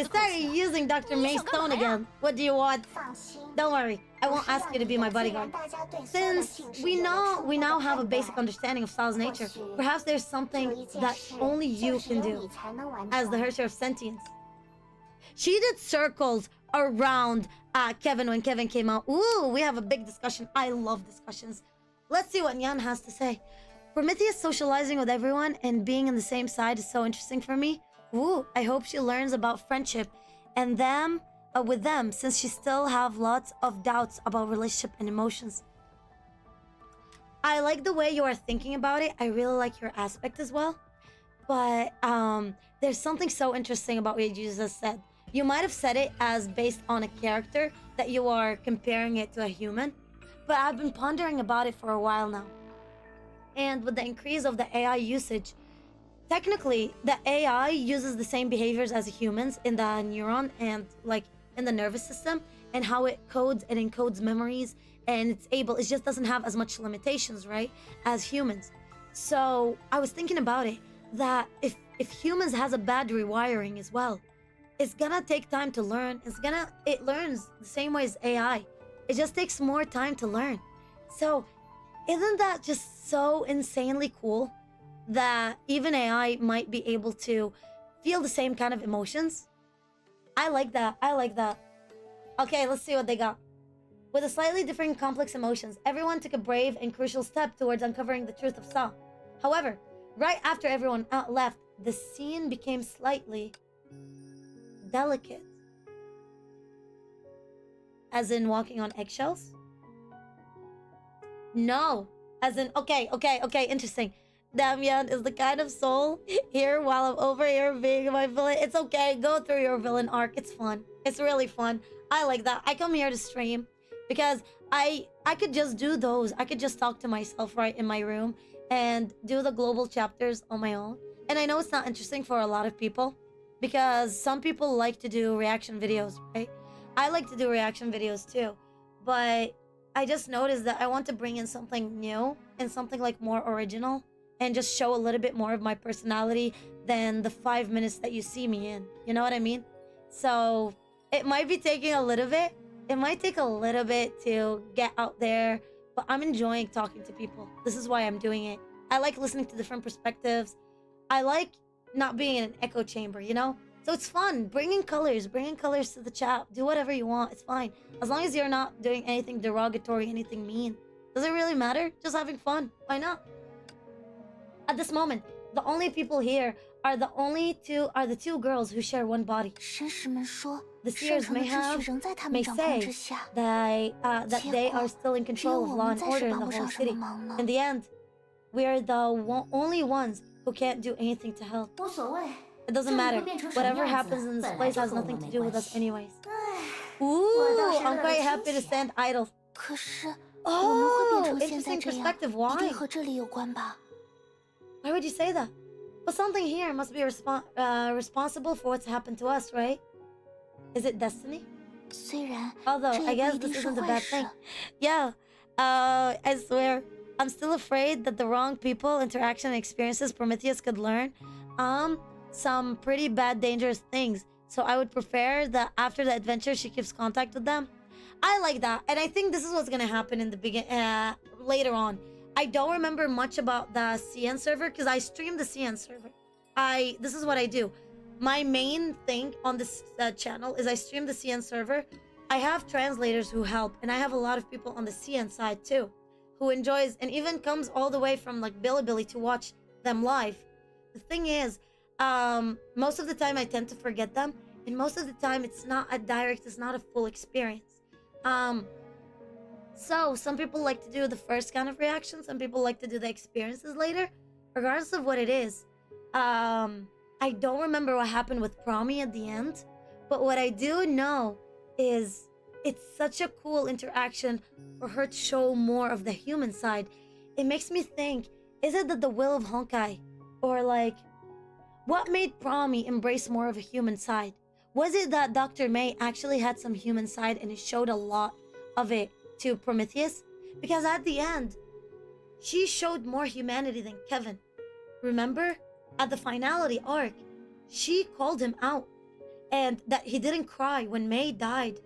started using Dr. May's tone again. What do you want? Don't worry, I won't ask you to be my bodyguard. Since we now have a basic understanding of Sa's nature, perhaps there's something that only you can do as the Hersher of Sentience. She did circles around Kevin when Kevin came out. Ooh, we have a big discussion. I love discussions. Let's see what Nyan has to say. Prometheus socializing with everyone and being in the same side is so interesting for me. Ooh, I hope she learns about friendship and with them, since she still have lots of doubts about relationship and emotions. I like the way you are thinking about it. I really like your aspect as well. But there's something so interesting about what you just said. You might have said it as based on a character that you are comparing it to a human. But I've been pondering about it for a while now. And with the increase of the AI usage, technically the AI uses the same behaviors as humans in the neuron and like in the nervous system, and how it codes and encodes memories, and it just doesn't have as much limitations, right, as humans. So I was thinking about it, that if humans has a bad rewiring as well, it's gonna take time to learn. It learns the same way as AI. It just takes more time to learn. So, isn't that just so insanely cool that even AI might be able to feel the same kind of emotions? I like that. I like that. Okay, let's see what they got. With a slightly different complex emotions, everyone took a brave and crucial step towards uncovering the truth of Sa. However, right after everyone left, the scene became slightly delicate. As in walking on eggshells? No. As in, okay, interesting. Damian is the kind of soul here while I'm over here being my villain. It's okay, go through your villain arc. It's fun. It's really fun. I like that. I come here to stream because I could just do those. I could just talk to myself right in my room and do the global chapters on my own. And I know it's not interesting for a lot of people because some people like to do reaction videos, right? I like to do reaction videos too, but I just noticed that I want to bring in something new in something like more original and just show a little bit more of my personality than the 5 minutes that you see me in. You know what I mean? So it might be taking a little bit. It might take a little bit to get out there, but I'm enjoying talking to people. This is why I'm doing it. I like listening to different perspectives. I like not being in an echo chamber, you know? So it's fun. Bringing colors to the chat. Do whatever you want. It's fine. As long as you're not doing anything derogatory, anything mean. Does it really matter? Just having fun. Why not? At this moment, the only people here are the two girls who share one body. 绅士们说， The 圣 seers 城的 may 秩序仍在他们 may 掌控 say 之下。 that they are still in 只有 control 我 of law 们 and 暂时 order in 帮 the 不 whole 上什么 city. 忙呢 In。the end, we are the only ones who can't do anything to help. 无所谓。 It doesn't 这里 matter. 会变成什么 Whatever 样子 happens in this 本来 place 就 has 和我 nothing 们 to 没 do with 关 us 系。 anyways. 我 Ooh, 倒是乐 I'm 得 quite 清 happy to 闲。 stand idle. 可是我们会变 Oh, 成现在 interesting 这样， perspective. 一 Why? 定和这里有关吧？ Why would you say that? But something here must be responsible for what's happened to us, right? Is it destiny? 虽然 Although 这 I 也不 guess 一定 this 是 isn't a 坏 bad 事 thing.。Yeah. I swear, I'm still afraid that the wrong people, interaction, and experiences Prometheus could learn some pretty bad, dangerous things. So I would prefer that after the adventure, she keeps contact with them. I like that, and I think this is what's gonna happen in the later on. I don't remember much about the CN server because I stream the CN server. This is what I do. My main thing on this channel is I stream the CN server. I have translators who help, and I have a lot of people on the CN side too, who enjoys and even comes all the way from like Bilibili to watch them live. The thing is, most of the time I tend to forget them, and most of the time it's not a full experience. So some people like to do the first kind of reaction, some people like to do the experiences later. Regardless of what it is, I don't remember what happened with Promi at the end, but what I do know is it's such a cool interaction for her to show more of the human side. It makes me think, is it that the will of Honkai, or like, what made Promi embrace more of a human side? Was it that Dr. May actually had some human side and it showed a lot of it to Prometheus? Because at the end, she showed more humanity than Kevin. Remember? At the finality arc, she called him out, and that he didn't cry when May died.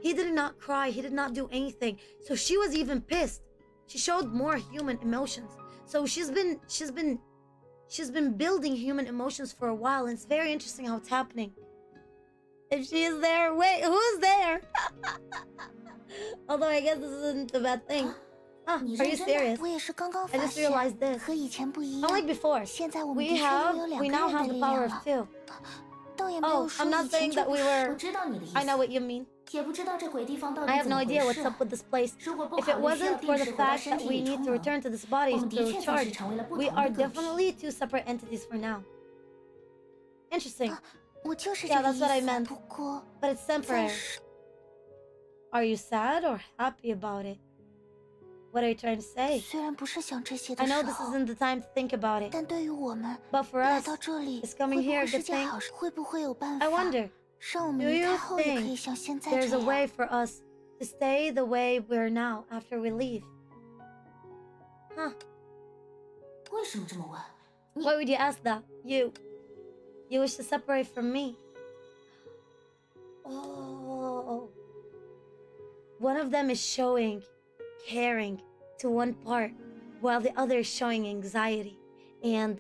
He did not cry, he did not do anything. So she was even pissed. She showed more human emotions. So she's been building human emotions for a while, and it's very interesting how it's happening. If she is there, wait, who's there? Although I guess this isn't a bad thing. Are you serious? 我也是刚刚 I 发 just 现， realized this. 和以前不一样。 Unlike before, 现在我们 we 的确拥有两 now 个 have 人的 the 力 power 量 of 了。 two. 倒也没 Oh, 有说 I'm 以 not 前 saying 就 that 不 we 是。 were. 我知道你的意思。 I know what you mean. 也不知道这鬼地方到底 I have 怎 no 么 idea 回 what's 事。 up with this place. 如果不 If it 考虑需要 wasn't for 定 the 时回到 fact 身 that 体 we 里 need 充 to 能， return to this 我 body 们的 to 确算是 charge, 成为了不 we 同 are 的个体。 definitely two separate entities for now. Interesting. 我就是这 Yeah, 个 that's what I 意思。 meant. 不过 But it's 暂 temporary. 时 Are you sad or happy about it? What are you trying to say? 虽然不是想这些 I 的 know 时 this 候， isn't the time to think about it, 但对于我们 but for 来 us, 到这里， is 会 coming 不 here 会 a 是 good 件 thing? 好事？会不会有办 I 法 wonder, 让我们 do 离 you 开后也可 think 以像现在 there's 这 a way 样？ for us to stay the way we're now after we leave? Huh? 为什么这么问？ Why would you ask that? You wish to separate from me? Oh. One of them is showing caring to one part, while the other is showing anxiety. And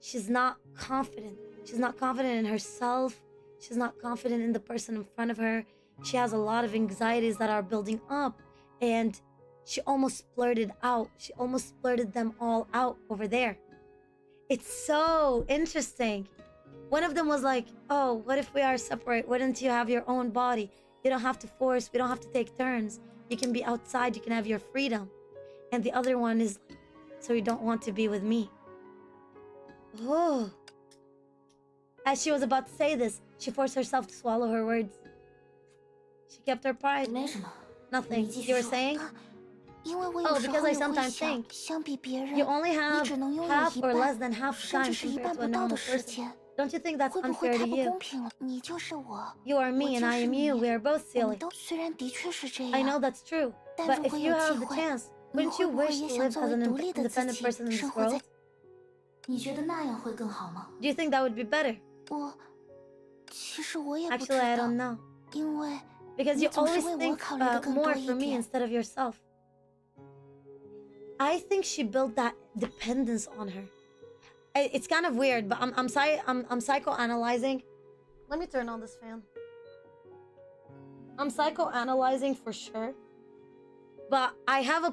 she's not confident. She's not confident in herself. She's not confident in the person in front of her. She has a lot of anxieties that are building up, and she almost blurted out. She almost blurted them all out over there. It's so interesting. One of them was like, oh, what if we are separate? Wouldn't you have your own body? You don't have to force, we don't have to take turns. You can be outside, you can have your freedom. And the other one is like, so you don't want to be with me. Oh. As she was about to say this, she forced herself to swallow her words. She kept her pride. 没什么。 Nothing. You were saying? 因为我 Oh, 有时 because 候 I 也会 sometimes 想 think，相比别人， You only 你 have 只能拥有 half 一 or less 半， than half 甚 time 至是一 compared 半 to a 不到 normal 的时 person. 间， Don't you think that's 会不会 unfair 太 to 不 you? 公平了？你就是我， You are 我 me 就 and I 是 am 你， you. We are both 我们 silly. 都虽然的确是这 I know 样， that's true. 但 But 如 if 果 you 有机 have the 会， chance 你 Wouldn't 会 you 不会 wish 也 to 想 live 作 as 为 an 独立的自 independent 己 person in this 生活在？ world? 你觉得那样会更好吗？ Do you think that would be better? 其实我也不知 Actually, I 道 don't，know. 因为 Because you 你总是 always 为我 think 考虑的更 more 多一 for me 点。 instead of yourself. I think she built that dependence on her. It's kind of weird, but I'm psychoanalyzing. Let me turn on this fan. I'm psychoanalyzing for sure. But I have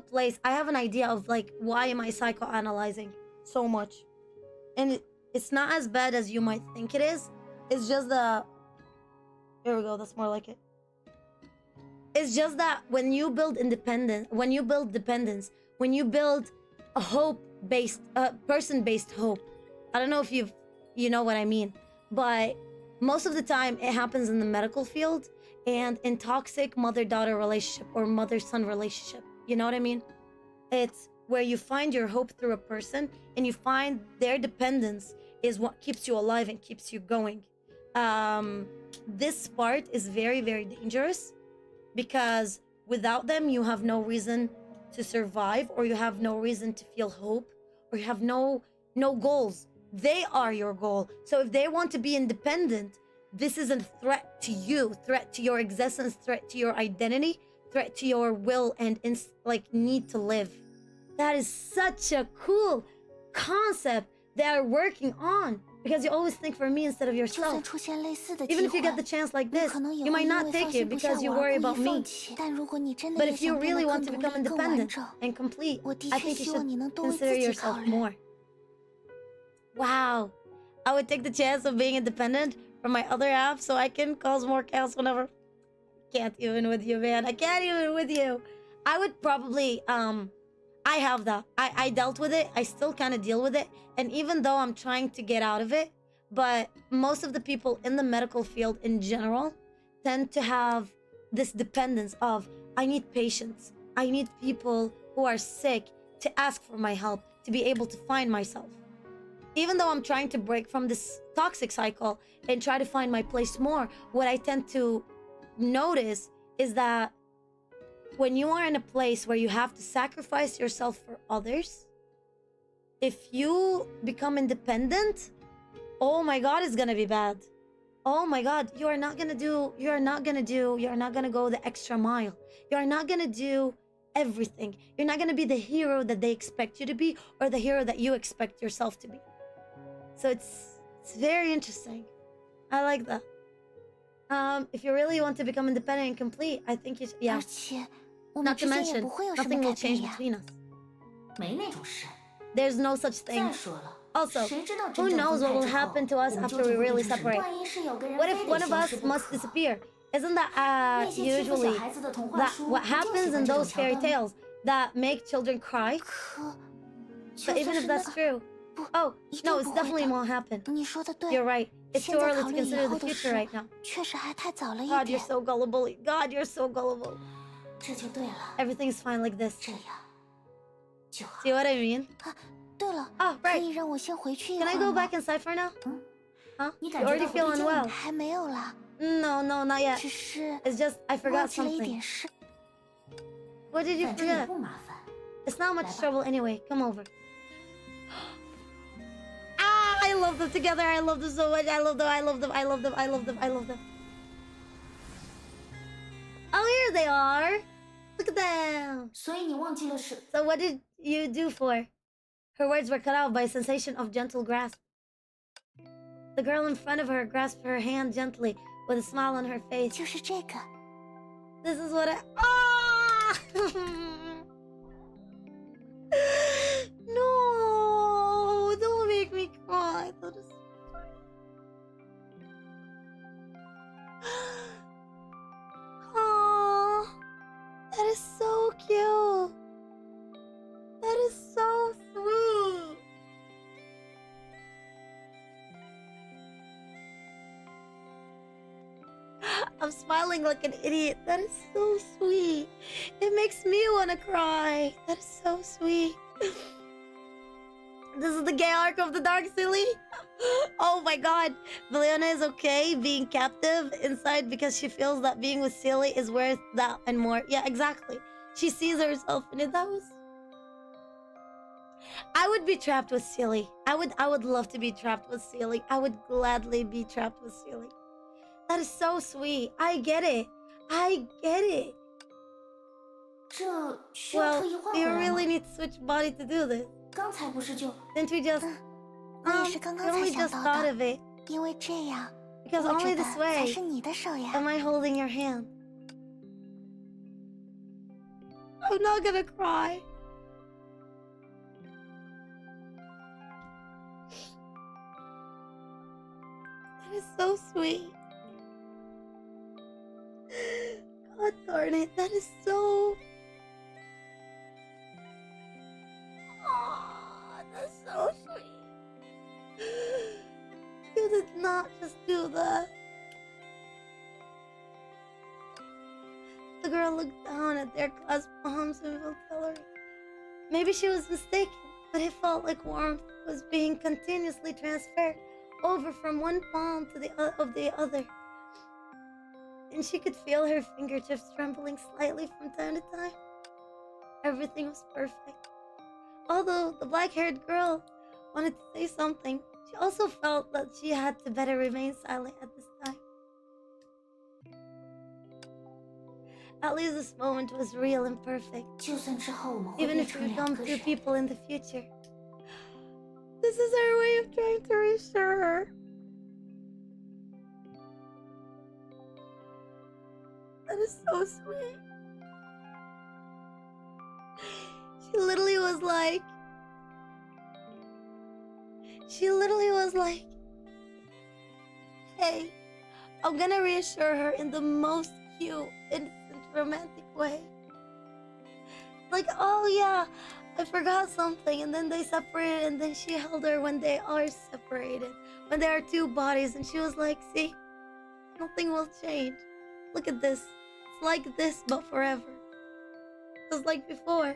an idea of like why am I psychoanalyzing so much? And it's not as bad as you might think it is. It's just here we go, that's more like it. It's just that when you build dependence, when you build a hope-based, person-based hope, I don't know if you know what I mean, but most of the time it happens in the medical field and in toxic mother-daughter relationship or mother-son relationship. You know what I mean? It's where you find your hope through a person and you find their dependence is what keeps you alive and keeps you going. This part is very, very dangerous because without them, you have no reason to survive, or you have no reason to feel hope, or you have no goals. They are your goal. So if they want to be independent, this is a threat to you, threat to your existence, threat to your identity, threat to your will and need to live. That is such a cool concept they are working on, because you always think for me instead of 就算 yourself. 出现类似的 Even 机 if you get 会， the chance like 你 this, 可能也 you 会 might 因 not 为 take 放 it 心不 because 下 you 我 worry 而故 about 意放 me. 弃。但如果你真的 But 也 if you 想变 really 得 want 更 to 独 become 立、更完 independent 整， and complete, 我的 I 确 think you 希望 should 你能多为自 consider 己 yourself 考虑。 more. Wow. I would take the chance of being independent from my other half so I can cause more chaos whenever. Can't even with you, man. I can't even with you. I would probably, I have that. I dealt with it. I still kind of deal with it. And even though I'm trying to get out of it, but most of the people in the medical field in general tend to have this dependence of, I need patients. I need people who are sick to ask for my help, to be able to find myself. Even though I'm trying to break from this toxic cycle and try to find my place more, what I tend to notice is that when you are in a place where you have to sacrifice yourself for others, if you become independent, oh my God, it's gonna be bad. Oh my God, you're not gonna go the extra mile. You're not gonna do everything. You're not gonna be the hero that they expect you to be or the hero that you expect yourself to be. So it's very interesting. I like that. If you really want to become independent and complete, I think you should, yeah. 而且我们 Not to 之间也 mention, 不会有什么 nothing 改 will change 变呀。 between us. 没那种事。 There's no such thing. 再说了， Also, 谁知道 who 真正 knows 分 what 开 will 之后， happen to us 我们 after 究 we 竟会 really 变成什么？ separate? 万一是有个人 What 非 if 得 one of 消 us 失不 must 可？ disappear? Isn't that 那些欺负小 usually 孩子的童话 that 书， what 不就喜 happens 欢 in 这种 those 桥 fairy 段吗？ tales that make children cry? 可就 But even 算 if 是 that's 那， true, 不， oh 一定 no, 不 it 会 definitely 的。 won't happen. 你说的对， You're right. It's 现 too 在 early 考 to 虑以 consider 后 the 的 future 事， right now. 确实还太早了一 God, you're 点。 so gullible. God, you're so gullible. 这就对了， Everything's fine like this. 这样就好。 See what I mean? 对了， Oh, 可 right. 以让我先回去一 Can 会 I 儿 go 吗 back inside for now? 嗯， Huh? 你 You 感觉 already 到不对 feel 劲了 unwell. 还没有啦， No, not yet. 只是 It's just I 忘 forgot 记了一 something. 点事。 What did you 反正也 forget? 不麻烦。 It's not much Bye-bye. trouble anyway. Come over. I love them together. I love them so much. I love them. I love them. I love them. I love them. I love them. Oh, here they are. Look at them. 所以你忘记了是 So what did you do for? Her words were cut out by a sensation of gentle grasp. The girl in front of her grasped her hand gently with a smile on her face. 就是这个， This is what I... Ah! No! Don't make me cry. That is... Aww. That is so cute. That is so sweet. I'm smiling like an idiot. That is so sweet. It makes me want to cry. That is so sweet. This is the gay arc of the Dark Silly. Oh my god. Villena is okay being captive inside because she feels that being with Silly is worth that and more. Yeah, exactly. She sees herself in it. That was I would be trapped with Sealy. I would love to be trapped with Sealy. I would gladly be trapped with Sealy. That is so sweet. I get it. I get it. 这需要 Well, 特意换 you 回来 really 吗？ need to switch body to do this. 刚才不是就 Didn't we just... 我也是刚 we 刚才 only 想 just 到 thought 的， of it. 因为这样 Because 握 only 着的 this 才 way 是你的手呀。 am I holding your hand. I'm not gonna cry. That is so sweet. God darn it, that is so... Oh, that's so sweet. You did not just do that. The girl looked down at their clasped palms and felt coloring. Maybe she was mistaken, but it felt like warmth was being continuously transferred over from one palm to the other. And she could feel her fingertips trembling slightly from time to time. Everything was perfect. Although the black-haired girl wanted to say something, she also felt that she had to better remain silent at this time. At least this moment was real and perfect. 就算之后我们会 Even 变 if 成 we 两 become 个 two 人， people in the future. This is our way of trying to reassure her. That is so sweet. She literally was like, hey, I'm gonna reassure her in the most cute, innocent, romantic way. Like, oh yeah, I forgot something, and then they separated, and then she held her when they are separated, when there are two bodies, and she was like, see, nothing will change. Look at this. It's like this, but forever. Just like before.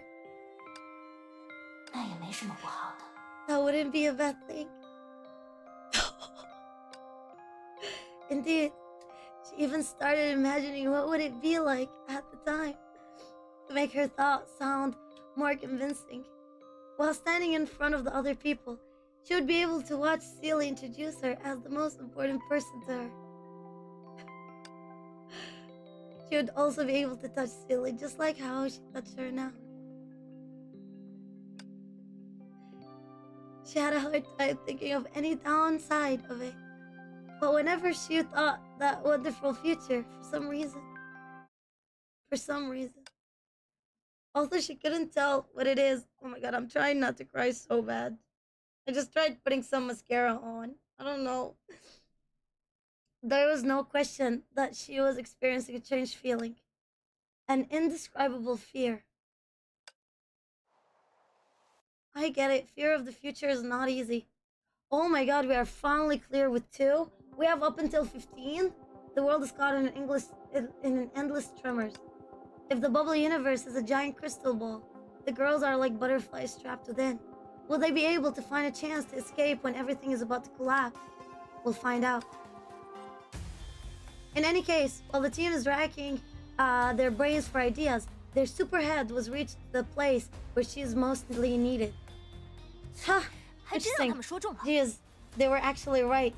那也没什么不好的。 That wouldn't be a bad thing. Indeed, she even started imagining what would it be like at the time to make her thoughts sound more convincing. While standing in front of the other people, she would be able to watch Celia introduce her as the most important person to her. She would also be able to touch Celia just like how she touched her now. She had a hard time thinking of any downside of it. But whenever she thought that wonderful future, for some reason, although she couldn't tell what it is, oh my god, I'm trying not to cry so bad. I just tried putting some mascara on. I don't know. There was no question that she was experiencing a strange feeling, an indescribable fear. I get it, fear of the future is not easy. Oh my god, we are finally clear with 2. We have up until 15. The world is caught in an endless tremors. If the bubble universe is a giant crystal ball, the girls are like butterflies trapped within. Will they be able to find a chance to escape when everything is about to collapse? We'll find out. In any case, while the team is racking their brains for ideas, their superhead was reached the place where she is mostly needed. Huh. 还真让 Interesting. 他们说中了。 Geez, they were actually right.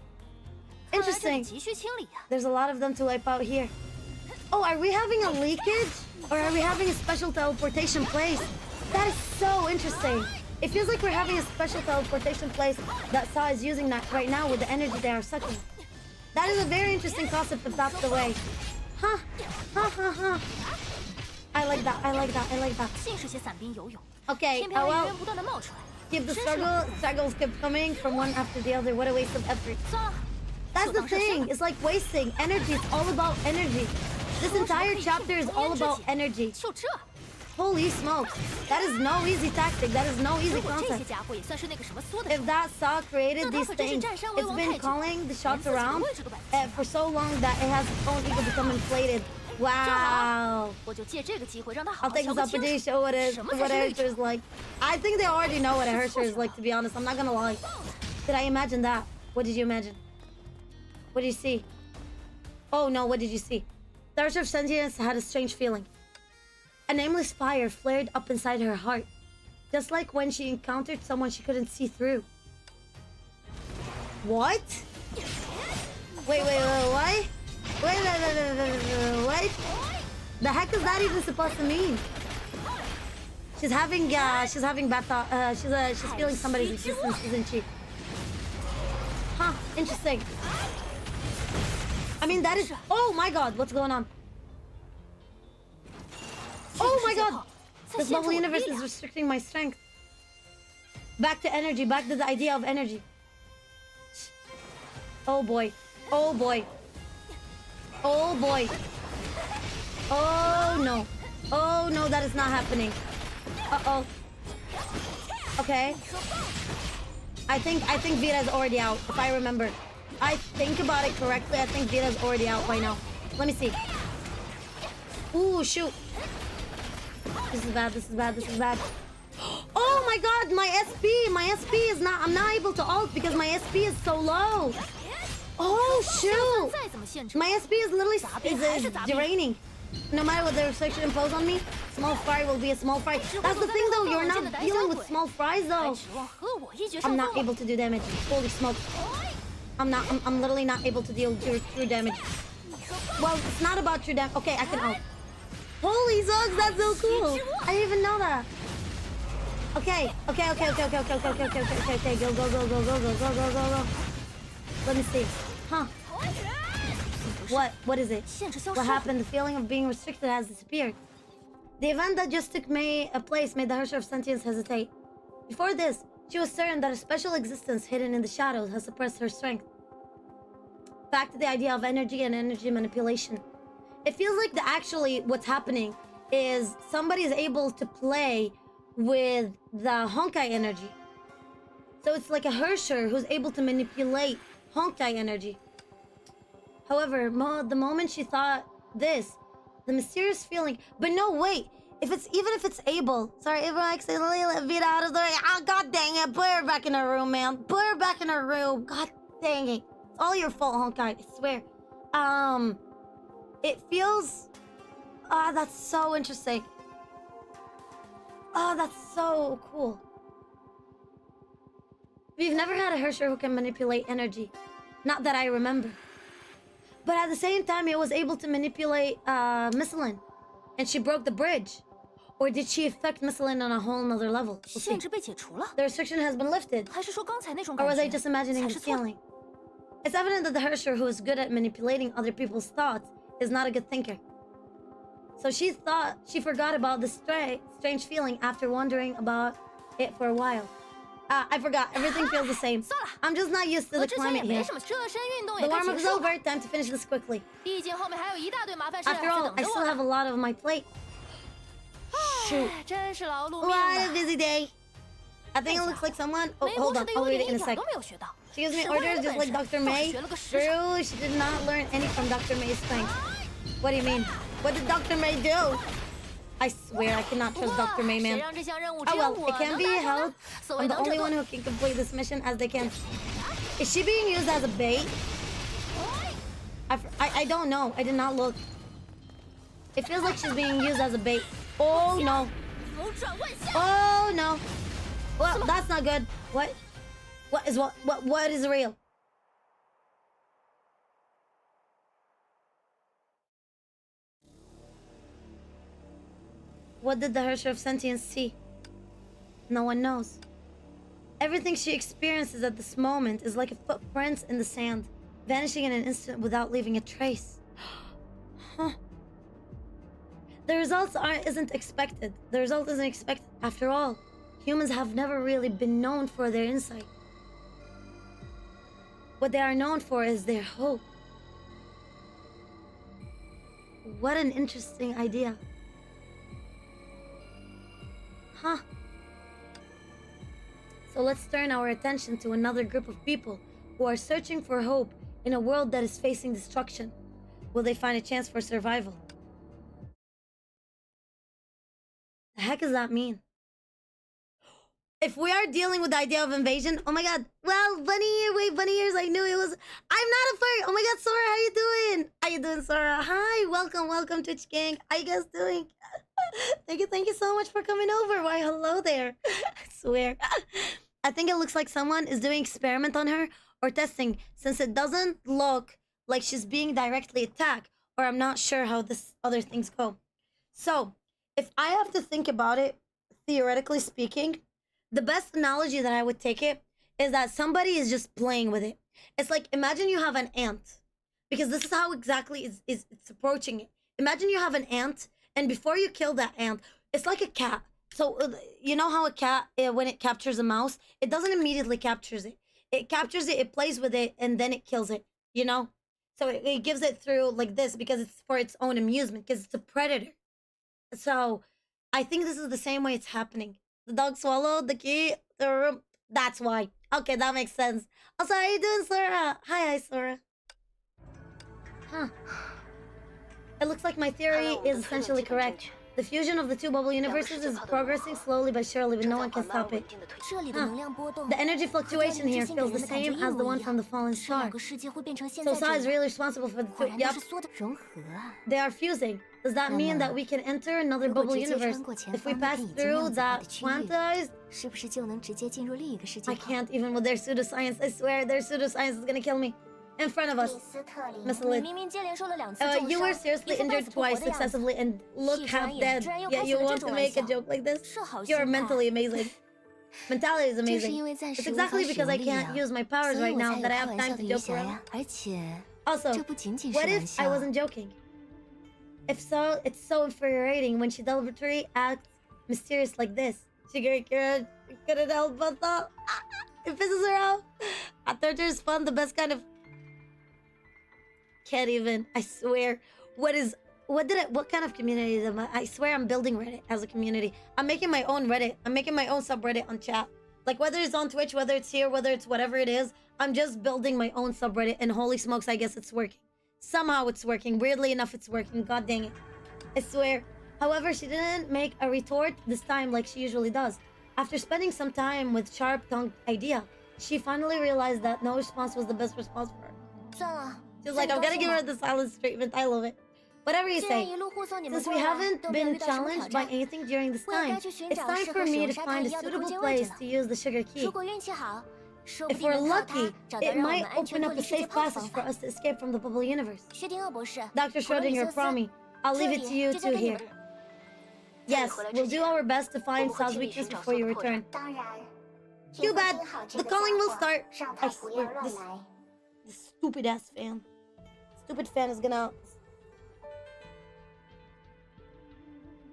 看来这里 Interesting. 急需清理呀。 There's a lot of them to wipe out here. Oh, are we having a leakage? Or are we having a special teleportation place? That is so interesting. It feels like we're having a special teleportation place that Saw is using that right now with the energy they are sucking. That is a very interesting concept if that's the way. Huh. I like that. 尽是些散兵游勇， Okay, 偏偏还源 well, 源不断的冒出来。 keep the 真是 struggles kept coming from one after the other. What a waste of effort. 算了， That's 就 the 当是算 thing. 了。 It's like wasting energy. It's all about energy. This entire chapter is all about energy. 就这， Holy smokes. That is no easy tactic. That is no easy 如果这些 concept. 家伙也算是那个什么缩的 If that Saw created 那他 these 可真是 things, 占山为 it's 王 been 太久， calling the 连 shots 自己的 around 位置都摆不清。 for so long that it has its own ego become inflated. Wow. 我就借这个机会让他好 I'll 好 take 瞧 this 个清 opportunity to 楚。 show what a 什么才是位 Hershey 置？ is like. I think they already know what a Hershey is like, to be honest. I'm not gonna lie. Did I imagine that? What did you imagine? What did you see? Oh no, what did you see? The Archer of Sentience had a strange feeling. A nameless fire flared up inside her heart. Just like when she encountered someone she couldn't see through. What? Wait, what? What? The heck is that even supposed to mean? She's having bad thought. She's feeling somebody's existence, isn't she? Huh? Interesting. I mean, that is. Oh my God! What's going on? Oh my God! This bubble universe is restricting my strength. Back to energy. Back to the idea of energy. Oh boy. Oh boy. Oh boy. Oh no. Oh no, that is not happening. Uh-oh. Okay. I think Vita's already out, if I remember. I think about it correctly, I think Vita's already out by now. Let me see. Ooh, shoot. This is bad, this is bad, this is bad. Oh my God, my SP is not, I'm not able to ult because my SP is so low. Oh shoot. My SP is literally is draining. No matter what the restriction imposed on me, small fry will be a small fry. That's the thing though, you're not dealing with small fries though. I'm not able to do damage. Holy smoke. I'm literally not able to deal true damage. Well, it's not about true damage. Okay, I can ult. Holy smokes, that's so cool. I didn't even know that. Okay, go. Let me see. Huh. What is it? What happened? The feeling of being restricted has disappeared. The event that just took place made the Hersher of Sentience hesitate. Before this, she was certain that a special existence hidden in the shadows has suppressed her strength. Back to the idea of energy and energy manipulation. It feels like actually what's happening is somebody is able to play with the Honkai energy. So it's like a Hersher who's able to manipulate Honkai energy. However, the moment she thought this, the mysterious feeling... But no, wait. Even if it's able... Sorry, if I accidentally let Vita out of the way... Oh, God dang it. Put her back in her room, man. Put her back in her room. God dang it. It's all your fault, Honkai. I swear. It feels... Ah, that's so interesting. Oh, that's so cool. We've never had a Hersher who can manipulate energy. Not that I remember. But at the same time, it was able to manipulate Misselin. And she broke the bridge. Or did she affect Misselin on a whole nother level? We'll see. The restriction has been lifted. Or was I just imagining the feeling? It's evident that the Hersher who is good at manipulating other people's thoughts is not a good thinker. So she forgot about this strange feeling after wondering about it for a while. I forgot. Everything feels the same. I'm just not used to the climate here. The warm-up is over. Time to finish this quickly. After all, I still have a lot on my plate. Shoot. What a busy day. I think it looks like someone... Oh, hold on. I'll read it in a sec. She gives me orders just like Dr. May. True, she did not learn any from Dr. May's strength. What do you mean? What did Dr. May do? I swear I cannot trust Dr. May, man. Oh well, it can be helped. I'm the only one who can complete this mission as they can. Is she being used as a bait? I don't know. I did not look. It feels like she's being used as a bait. Oh no. Oh no. Well, that's not good. What is real? What did the Hersher of Sentience see? No one knows. Everything she experiences at this moment is like a footprint in the sand, vanishing in an instant without leaving a trace. Huh. The result isn't expected. The result isn't expected. After all, humans have never really been known for their insight. What they are known for is their hope. What an interesting idea. Huh. So let's turn our attention to another group of people who are searching for hope in a world that is facing destruction. Will they find a chance for survival? The heck does that mean? If we are dealing with the idea of invasion, oh my god. Well, bunny ears, I knew it was... I'm not a furry. Oh my god, Sora, how you doing? How you doing, Sora? Hi, welcome, Twitch gang. How you guys doing? Thank you so much for coming over. Why, hello there. I swear. I think it looks like someone is doing experiment on her or testing, since it doesn't look like she's being directly attacked, or I'm not sure how this other things go. So, if I have to think about it, theoretically speaking, the best analogy that I would take it is that somebody is just playing with it. It's like, imagine you have an ant, because this is how exactly it's approaching it. Imagine you have an ant, and before you kill that ant, it's like a cat. So, you know how a cat, when it captures a mouse, it doesn't immediately captures it. It captures it, it plays with it, and then it kills it, you know? So it gives it through like this because it's for its own amusement, because it's a predator. So I think this is the same way it's happening. The dog swallowed the key, the room. That's why. Okay, that makes sense. Also, how you doing, Sora? Hi, Sora. Huh. It looks like my theory is essentially correct. The fusion of the two bubble universes is progressing slowly but surely, but no one can stop it. The energy fluctuation here feels the same as the one from the fallen star. So Sa is really responsible for the two. Yup. They are fusing. Does that mean that we can enter another bubble universe? If we pass through that quantized... I can't even with their pseudoscience. I swear, their pseudoscience is gonna kill me. In front of us, Miss Lid. You were seriously injured twice successively and look half dead, yet you want to make a joke like this? You're mentally amazing. Mentality is amazing. It's exactly because I can't use my powers right now that I have time to joke around. Also, what if I wasn't joking? If so, it's so infuriating when she deliberately acts mysterious like this. She couldn't help but though. It pisses her off. Torture is fun, the best kind of... Can't even. I swear. What kind of community am I? I swear I'm building Reddit as a community. I'm making my own Reddit. I'm making my own subreddit on chat. Like, whether it's on Twitch, whether it's here, whether it's whatever it is, I'm just building my own subreddit, and holy smokes, I guess it's working. Somehow it's working. Weirdly enough, it's working. God dang it. I swear. However, she didn't make a retort this time like she usually does. After spending some time with sharp-tongued idea, she finally realized that no response was the best response for her. She was like, I'm gonna give her the silence treatment. I love it. Whatever you say. Since we haven't been challenged by anything during this time, it's time for me to find a suitable place to use the sugar key. If we're lucky, it might open up a safe passage for us to escape from the bubble universe. Dr. Schrodinger, promise. I'll leave it to you two here. Yes, we'll do our best to find Sal's weakness before you return. Too bad. The calling will start. I swear, this stupid-ass fan. Stupid fan is gonna...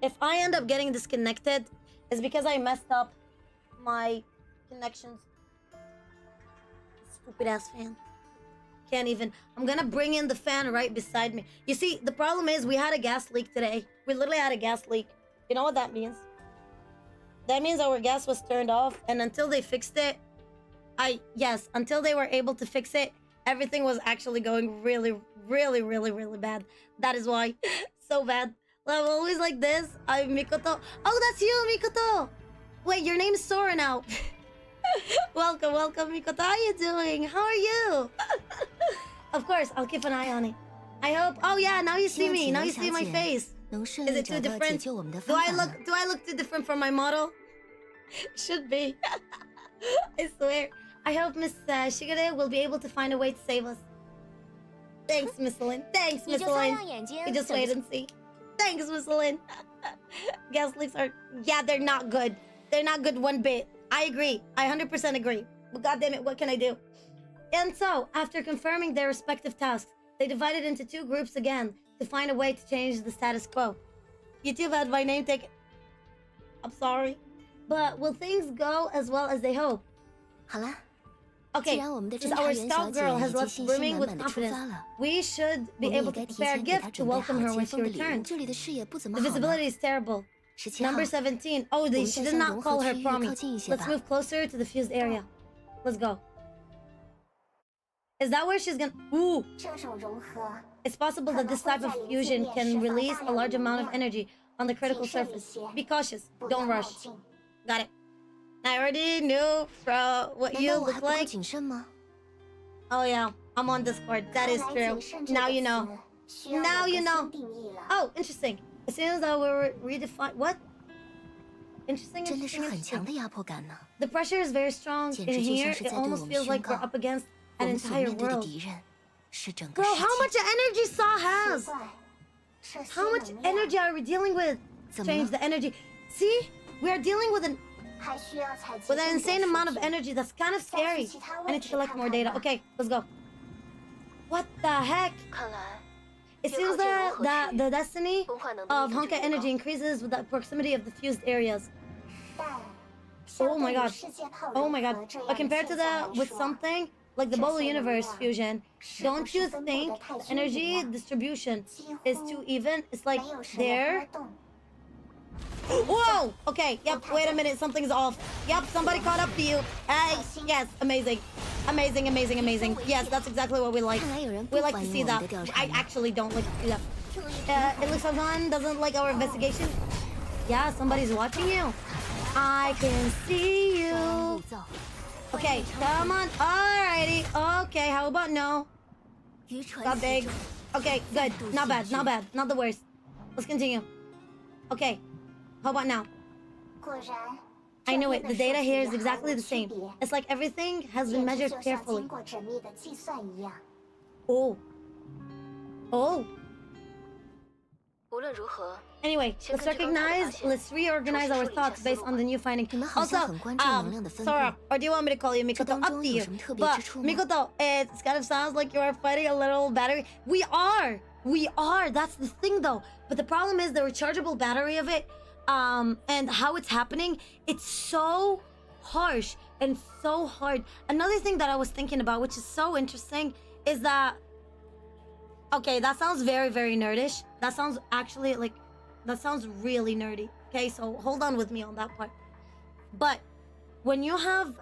If I end up getting disconnected, it's because I messed up my connections. Stupid-ass fan. Can't even... I'm gonna bring in the fan right beside me. You see, the problem is we had a gas leak today. We literally had a gas leak. You know what that means? That means our gas was turned off, and until they fixed it... Yes, until they were able to fix it, everything was actually going really, really, really, really bad. That is why. So bad. I'm always like this. I'm Mikoto. Oh, that's you, Mikoto! Wait, your name's Sora now. Welcome, Mikoto. How are you doing? How are you? Of course, I'll keep an eye on it. I hope... Oh yeah, now you see me. Now you see my face. Is it too different? Do I look too different from my model? Should be. I swear. I hope Miss Shigure will be able to find a way to save us. Thanks, Miss Lynn. Thanks, Miss Lynn. You just wait and see. Thanks, Miss Lynn. Gas leaks are... Yeah, they're not good. They're not good one bit. I agree. I 100% agree. But goddammit, what can I do? And so, after confirming their respective tasks, they divided into two groups again to find a way to change the status quo. You two had my name taken. I'm sorry. But will things go as well as they hope? Okay, since our scout girl has left brimming with confidence, we should be able to prepare a gift to welcome her when she returns. The visibility is terrible. Number 17. Oh, she did not call her promise. Let's move closer to the fused area. Let's go. Is that where she's gonna... Ooh! It's possible that this type of fusion can release a large amount of energy on the critical surface. Be cautious. Don't rush. Got it. I already knew from what you look like. Oh yeah, I'm on Discord. That is true. Now you know. Now you know. Oh, interesting. It seems that we were redefined. What? Interesting. 真的是 Interesting. 很强 Interesting. 的压迫感呢。 The pressure is very strong 简 in 直就 here. 像是 It 在对我 almost 们 feels 宣 like we're 告， up against 我 an 们所 entire 面对的 world. 敌人是整个 Bro, 世 how 界。 much energy Saw 奇 has? 怪，这些 How much 能量 energy are we dealing with? 怎么 Change 了？ the energy. See, we are dealing with an 还需要采集 with an 更多 insane amount of 数据 energy. That's kind of scary. 再去其他 I 位 need to 置 collect 看 more 看 data. 吧。 Okay, let's go. What the heck? 看来 It 要 seems 靠近融 that 合 that 区 the 域， destiny 崩坏能力 of 一定 Honkai 就越 energy 高。 increases with the proximity of the fused areas. 但 Oh my 相对于 god. 世界炮 Oh 融 my god. 合这样 But 的 compared to 现象 that 来 with 说， something like the Bolo Universe fusion, 是不 don't 是 you 分布 think 的太 the 均匀 energy 了？ distribution 几 is 乎 too even? It's like 没有什么 there. 波动。 Whoa! Okay, yep, wait a minute, something's off. Yep, somebody caught up to you. Hey, yes, amazing. Amazing, amazing, amazing. Yes, that's exactly what we like. 看来有人 We 不 like 欢 to 迎 see 我 that. 们的调查 I 呢。 actually don't like to see that. It looks like someone doesn't like our investigation. Yeah, somebody's watching you. I can see 稍安 you. 勿躁， Okay, come on. Alrighty. Okay, how about no? 渔船 Got 死 big. 者 Okay, good. Not bad, not bad. Not the worst. Let's continue. Okay, how about now? 果然， I 这 knew 边 it. 的 The data 数据 here 也 is 毫 exactly 无 the 区 same. 别， It's like everything has been 简直 measured 就像 carefully. 经过缜密的计算一样。 Oh. Oh. 无论如何， Anyway, Check let's out your recognize, information. let's reorganize our thoughts based on the new finding. 你们好 Also, 像很关注能量的分布。 Sora, or do you want me to call you 这 Mikoto? 当 Up to 中有 you. 什么特别 But 之处吗？ Mikoto, it kind of sounds like you are fighting a little battery. We are. We are. That's the thing, though. But the problem is the rechargeable battery of it, and how it's happening. It's so harsh and so hard. Another thing that I was thinking about, which is so interesting, is that. Okay, that sounds very, very nerdish. That sounds actually like. That sounds really nerdy. Okay, so hold on with me on that part. But when you have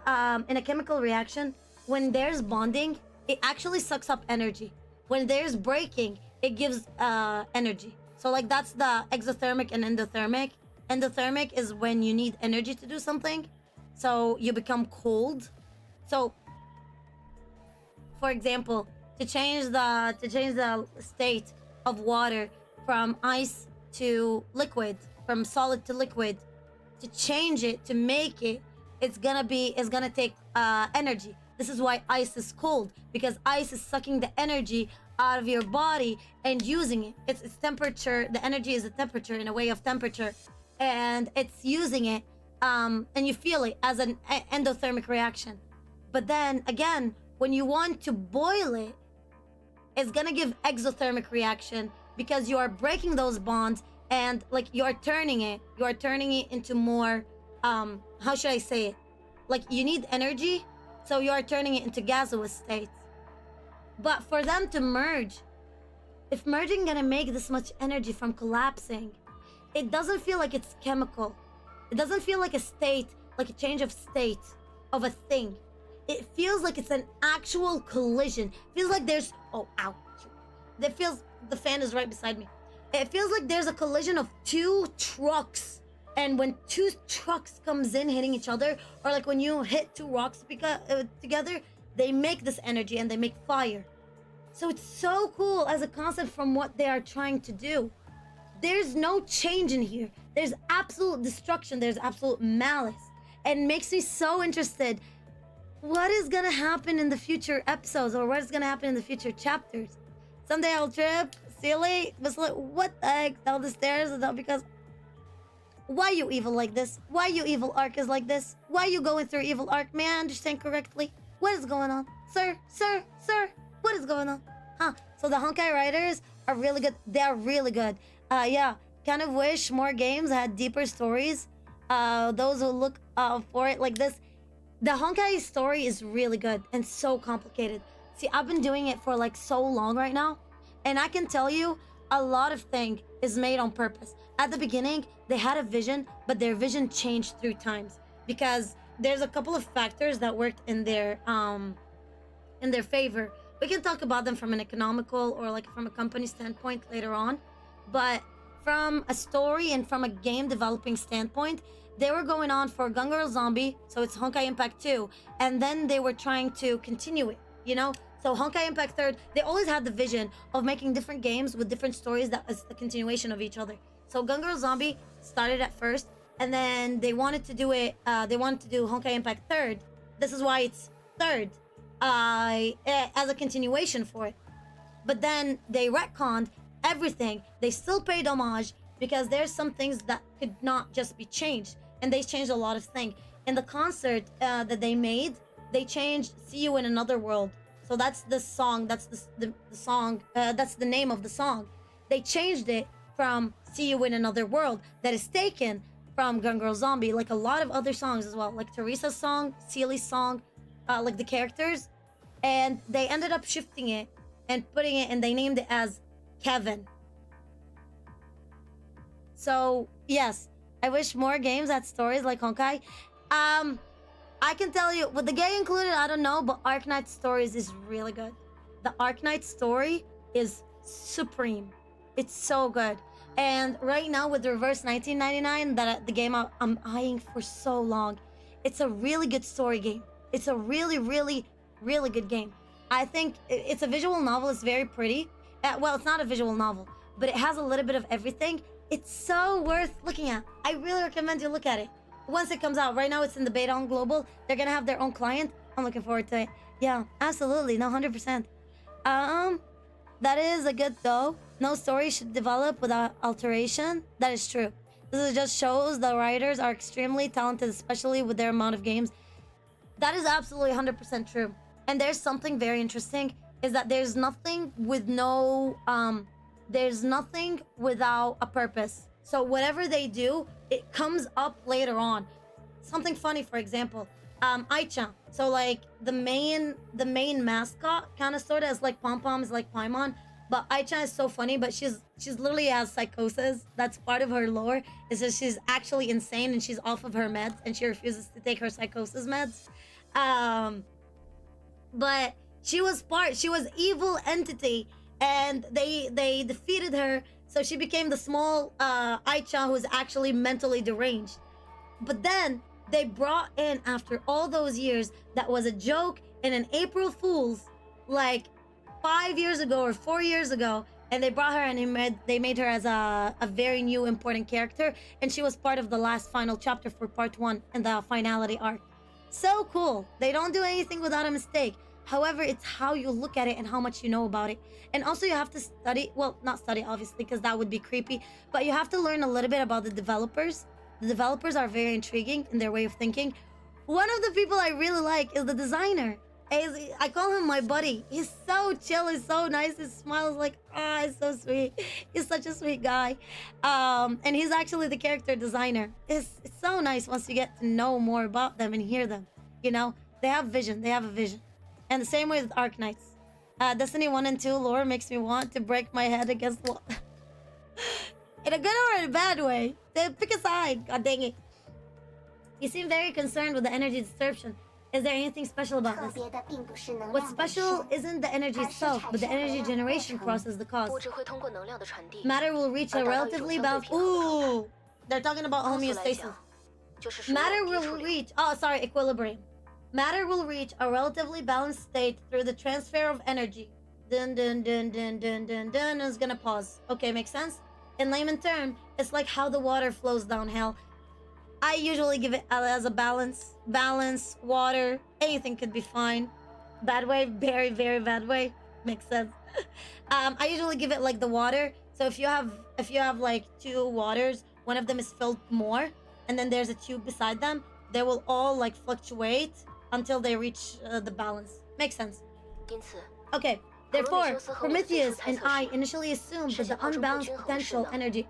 in a chemical reaction, when there's bonding, it actually sucks up energy. When there's breaking, it gives energy. So like that's the exothermic and endothermic. Endothermic is when you need energy to do something, so you become cold. So, for example, to change the state of water from ice to liquid, from solid to liquid, to change it, to make it, it's gonna take energy. This is why ice is cold, because ice is sucking the energy out of your body and using it. It's temperature. The energy is a temperature, in a way of temperature, and it's using it, and you feel it as an endothermic reaction. But then again, when you want to boil it, it's gonna give exothermic reaction, because you are breaking those bonds and like you are turning it into more how should I say it, like you need energy, so you are turning it into gaseous states. But for them to merge, if merging gonna make this much energy from collapsing, it doesn't feel like it's chemical. It doesn't feel like a state, like a change of state of a thing. It feels like it's an actual collision. It feels like there's the fan is right beside me. It feels like there's a collision of two trucks, and when two trucks comes in hitting each other, or like when you hit two rocks together, they make this energy and they make fire. So it's so cool as a concept from what they are trying to do. There's no change in here. There's absolute destruction. There's absolute malice, and makes me so interested. What is gonna happen in the future episodes, or what is gonna happen in the future chapters? Someday I'll trip, silly, but like, what the heck? Down the stairs, is that because? Why you evil like this? Why you evil arc is like this? Why you going through evil arc? May I understand correctly? What is going on? Sir, what is going on? Huh? So the Honkai writers are really good. They are really good. Yeah, kind of wish more games had deeper stories. Those who look for it like this. The Honkai story is really good and so complicated. See, I've been doing it for like so long right now, and I can tell you a lot of thing is made on purpose. At the beginning, they had a vision, but their vision changed through times, because there's a couple of factors that worked in their favor. We can talk about them from an economical or like from a company standpoint later on, but from a story and from a game developing standpoint, they were going on for Gun Girl Zombie, so it's Honkai Impact 2, and then they were trying to continue it, you know? So Honkai Impact 3rd, they always had the vision of making different games with different stories that is the continuation of each other. So Gun Girl Zombie started at first, and then they wanted to do it. They wanted to do Honkai Impact third. This is why it's third, as a continuation for it. But then they retconned everything. They still paid homage because there's some things that could not just be changed, and they changed a lot of things. In the concert that they made, they changed "See You in Another World." So that's the song. That's the song. That's the name of the song. They changed it from "See You in Another World," that is taken from Gun Girl Zombie, like a lot of other songs as well, like Teresa's song, Seely's song, like the characters, and they ended up shifting it and putting it, and they named it as Kevin. So yes, I wish more games had stories like Honkai. I can tell you, with the gay included, I don't know, but Arknight Stories is really good. The Arknight story is supreme. It's so good. And right now with Reverse 1999, the game I'm eyeing for so long, it's a really good story game. It's a really, really, really good game. I think it's a visual novel. It's very pretty. Well, it's not a visual novel, but it has a little bit of everything. It's so worth looking at. I really recommend you look at it. Once it comes out, right now it's in the beta on global. They're gonna have their own client. I'm looking forward to it. Yeah, absolutely, no, 100%. That is a good though. No story should develop without alteration. That is true. This just shows the writers are extremely talented, especially with their amount of games. That is absolutely 100% true. And there's something very interesting, is that there's nothing with no, there's nothing without a purpose. So whatever they do, it comes up later on. Something funny, for example, Aicha. So like the main mascot kind of sort of is like Pom Pom, is like Paimon, but Aicha is so funny. But she's literally has psychosis. That's part of her lore. Is that she's actually insane and she's off of her meds and she refuses to take her psychosis meds. But she was evil entity, and they defeated her. So she became the small Aicha who's actually mentally deranged. But then they brought in, after all those years, that was a joke in an April Fool's, like 5 years ago or 4 years ago, and they brought her and they made her as a very new important character, and she was part of the last final chapter for part 1 in the finality arc. So cool. They don't do anything without a mistake. However, it's how you look at it and how much you know about it. And also you have to study, well, not study obviously, because that would be creepy, but you have to learn a little bit about the developers. The developers are very intriguing in their way of thinking. One of the people I really like is the designer. I call him my buddy. He's so chill, he's so nice, his smile is like, it's so sweet. He's such a sweet guy. And he's actually the character designer. It's so nice once you get to know more about them and hear them. You know, they have vision, they have a vision. And the same way with Arknights. Destiny 1 and 2 lore makes me want to break my head against the wall. In a good or in a bad way. Pick a side, god dang it. You seem very concerned with the energy disruption. Is there anything special about this? What's special isn't the energy itself, but the energy generation crosses the cause. Matter will reach a relatively balanced... Ooh! They're talking about homeostasis. Matter will reach... Oh, sorry, equilibrium. Matter will reach a relatively balanced state through the transfer of energy. Dun dun dun dun dun dun dun. It's gonna pause. Okay, makes sense? In layman term, it's like how the water flows downhill. I usually give it as a balance. Balance, water, anything could be fine. Bad way, very, very bad way. Makes sense. I usually give it like the water. So if you have like 2 waters, one of them is filled more, and then there's a tube beside them, they will all like fluctuate until they reach the balance. Makes sense. Okay, therefore, Prometheus and I initially assumed that the unbalanced potential energy...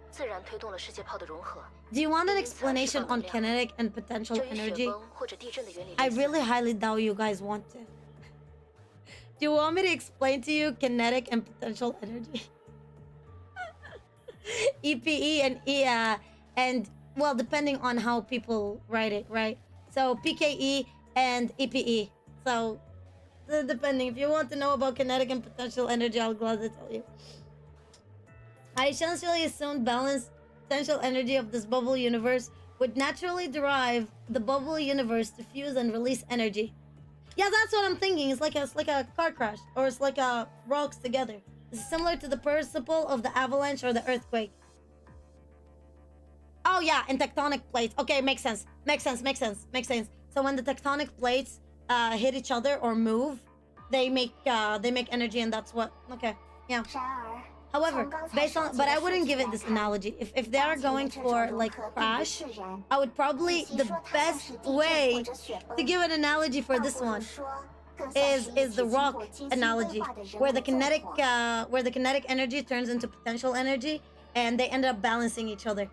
Do you want an explanation on kinetic and potential energy? I really highly doubt you guys want to. Do you want me to explain to you kinetic and potential energy? EPE and and well, depending on how people write it, right? So PKE and EPE. So depending, if you want to know about kinetic and potential energy, I'll gladly tell you. I essentially assumed balanced potential energy of this bubble universe would naturally derive the bubble universe to fuse and release energy. Yeah, that's what I'm thinking. It's like a car crash, or it's like rocks together. It's similar to the principle of the avalanche or the earthquake. Oh yeah, and tectonic plates. Okay, makes sense. Makes sense. So when the tectonic plates hit each other or move, they make energy, and that's what. Okay, yeah. 然而， However, 从刚才 based 收 on, 集 but 的 I 数 wouldn't 据 give it 来 this 看， analogy. If they are 当前的 going 这 for 种融 like 合并不 crash, 自然。 I would probably 与其 the 说它像 best 是地震 way 或者雪崩， to give an analogy for 倒 this 不如 one 说更像是 is 一 the 体经 rock 过精心规 analogy, 划的人 where 为 the 纵 kinetic 火。 where the kinetic energy turns into potential energy, and they end up balancing each other.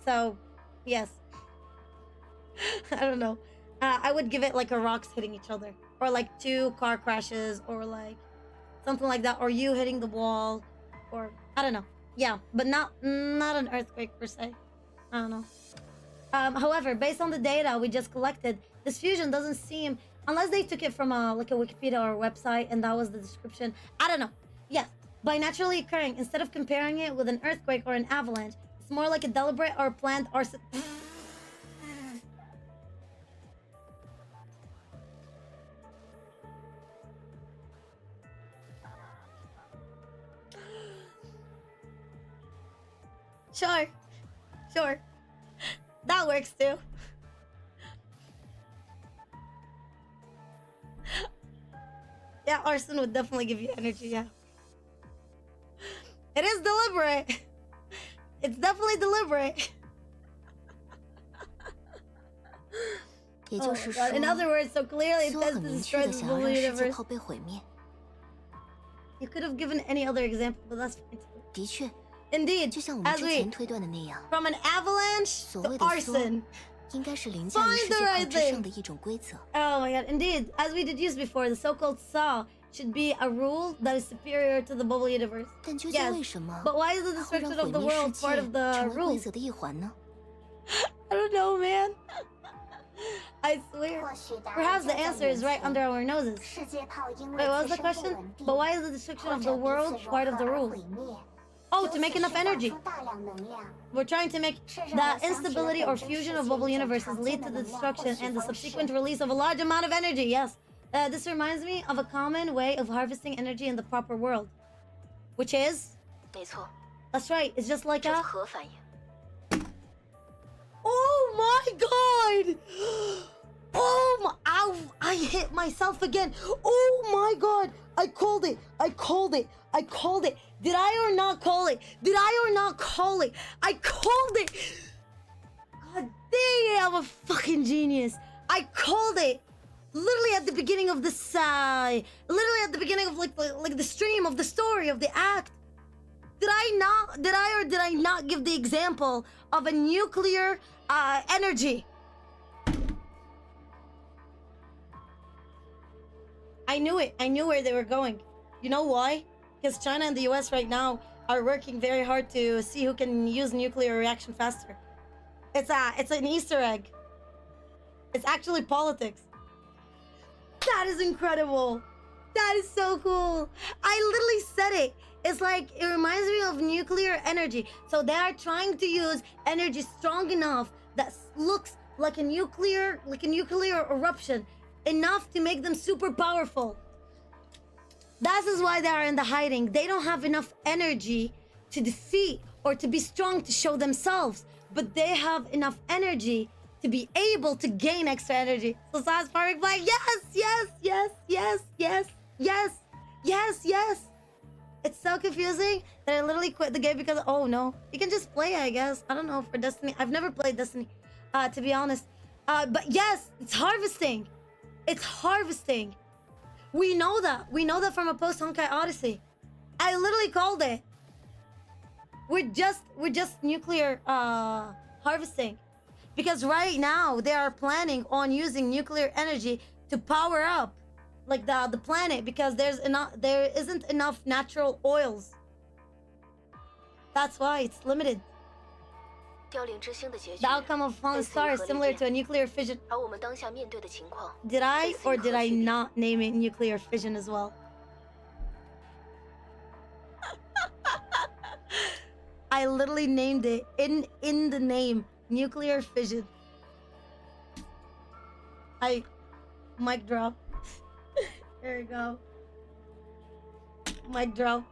So, yes. I don't know. I would give it like a rocks hitting each other, or like 2 car crashes, or like something like that, or you hitting the wall, or I don't know. Yeah, but not an earthquake per se. I don't know. However, based on the data we just collected, this fusion doesn't seem, unless they took it from like a Wikipedia or a website and that was the description. I don't know. Yes, by naturally occurring, instead of comparing it with an earthquake or an avalanche, it's more like a deliberate or planned arson. Sure. That works too. Yeah, arson would definitely give you energy, yeah. It is deliberate. It's definitely deliberate. 也就是 Oh 说 my God. In other words, so clearly it 苏 says 很 to 明 destroy 确的 this 想要 whole 让世界 universe. 靠被毁灭。 You could have given any other example, but that's fine too. 的确， Indeed, 就像我们 as 之 we 前推断的那样， from an avalanche 所 to 谓的苏 arson. 应该是凌驾于 Find 世 the 界 right 靠之 thing. 上的一种规则。 Oh my God! Indeed, as we deduced before, the so-called saw should be a rule that is superior to the bubble universe. 但究竟 Yes, 为什么 but why is the 它会让 destruction 毁 of the 灭世 world 界 part of the 成为规 rules? 则的一环呢？ I don't know, man. I swear. 或许答案 Perhaps 就 the 在 answer 眼 is right 前 under our noses. 世界炮因 Wait, 为 what was 自 the 身不 question? 稳定， But why is the destruction 或 of 者 the 彼 world 此融 part 合 of the 而 rules? 毁灭， Oh, 由 to 此 make 释 enough 放 energy. 出大量能量。 We're trying to make 是让 the 我想起了 instability or 本真 fusion 世 of 界 bubble 一种 universes 常 lead 见 to 的 the 能量获 destruction 取 and the 方式。 subsequent release of a large amount of energy. Yes. This reminds me of a common way of harvesting energy in the proper world, which is, 没错， that's right, it's just like 这是 a... 核反应。 Oh my God! Oh my... Ow! I hit myself again. Oh my God! I called it. Did I or not call it? I called it. God dang it, I'm a fucking genius. I called it. Literally at the beginning of this, literally at the beginning of like the stream of the story of the act. Did I not give the example of a nuclear energy? I knew it. I knew where they were going. You know why? Because China and the US right now are working very hard to see who can use nuclear reaction faster. It's an Easter egg. It's actually politics. That is incredible. That is so cool. I literally said it. It's like, it reminds me of nuclear energy. So they are trying to use energy strong enough that looks like a nuclear eruption, enough to make them super powerful. That is why they are in the hiding. They don't have enough energy to defeat or to be strong to show themselves, but they have enough energy to be able to gain extra energy. So Sas Park like, yes. It's so confusing that I literally quit the game because, oh no, you can just play, I guess. I don't know, for Destiny. I've never played Destiny, to be honest. But yes, it's harvesting. It's harvesting. We know that. We know that from a post-Honkai Odyssey. I literally called it. We're just nuclear harvesting. Because right now they are planning on using nuclear energy to power up like the planet, because there isn't enough natural oils. That's why it's limited. 凋零之星的结局 The outcome of fallen star is similar to a nuclear fission. 而我们当下面对的情况， Did I or did I not name it nuclear fission as well? I literally named it in the name nuclear fission. Mic drop. There we go. Mic drop.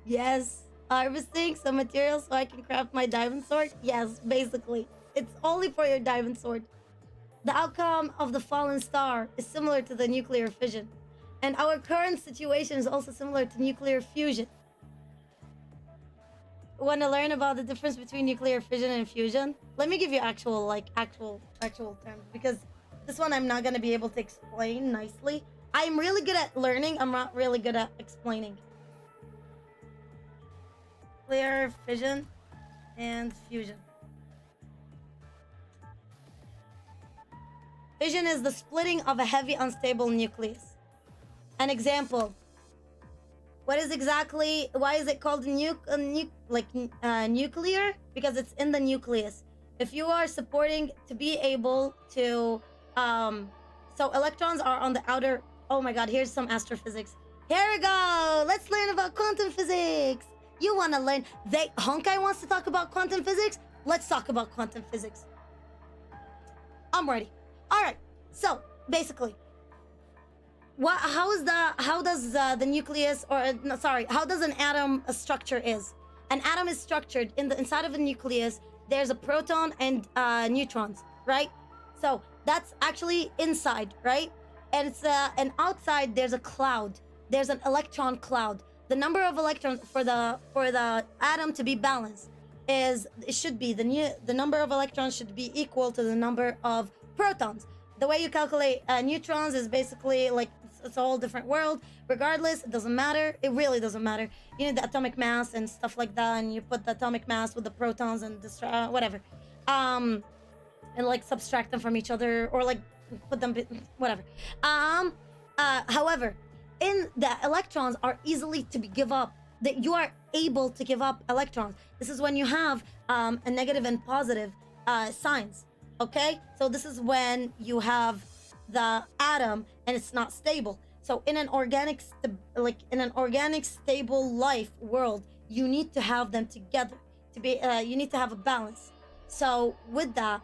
Yes. Harvesting some materials so I can craft my diamond sword? Yes, basically. It's only for your diamond sword. The outcome of the fallen star is similar to the nuclear fission. And our current situation is also similar to nuclear fusion. Want to learn about the difference between nuclear fission and fusion? Let me give you actual terms, because this one I'm not going to be able to explain nicely. I'm really good at learning. I'm not really good at explaining. Nuclear fission and fusion. Fission is the splitting of a heavy unstable nucleus. An example. Why is it called nuclear? Because it's in the nucleus. If you are supporting to be able to, so electrons are on the outer. Oh my God! Here's some astrophysics. Here we go. Let's learn about quantum physics. You want to learn? Honkai wants to talk about quantum physics. Let's talk about quantum physics. I'm ready. All right. So basically, how does the nucleus, or no, sorry, how does an atom structure is? An atom is structured inside of a nucleus. There's a proton and neutrons, right? So that's actually inside, right? And it's and outside there's a cloud. There's an electron cloud. The number of electrons for the atom to be balanced should be the number of electrons should be equal to the number of protons. The way you calculate neutrons is basically like it's a whole different world. Regardless, it doesn't matter. It really doesn't matter. You need the atomic mass and stuff like that, and you put the atomic mass with the protons and whatever, and like subtract them from each other, or like put them whatever. However, in the electrons are easily to give up. That you are able to give up electrons. This is when you have a negative and positive signs. Okay, so this is when you have the atom and it's not stable. So in an organic stable life world, you need to have them together to be. You need to have a balance. So with that,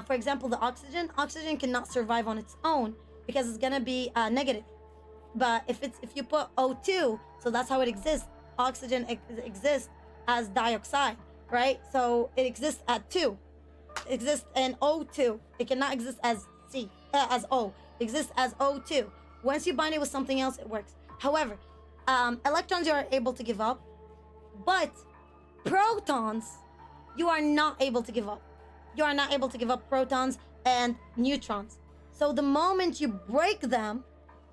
for example, the oxygen cannot survive on its own because it's gonna be negative. But if you put O2, so that's how it exists. Oxygen exists as dioxide, right? So it exists at 2. It exists in O2. It cannot exist as as O. It exists as O2. Once you bind it with something else, it works. However, electrons you are able to give up, but protons you are not able to give up. You are not able to give up protons and neutrons. So the moment you break them,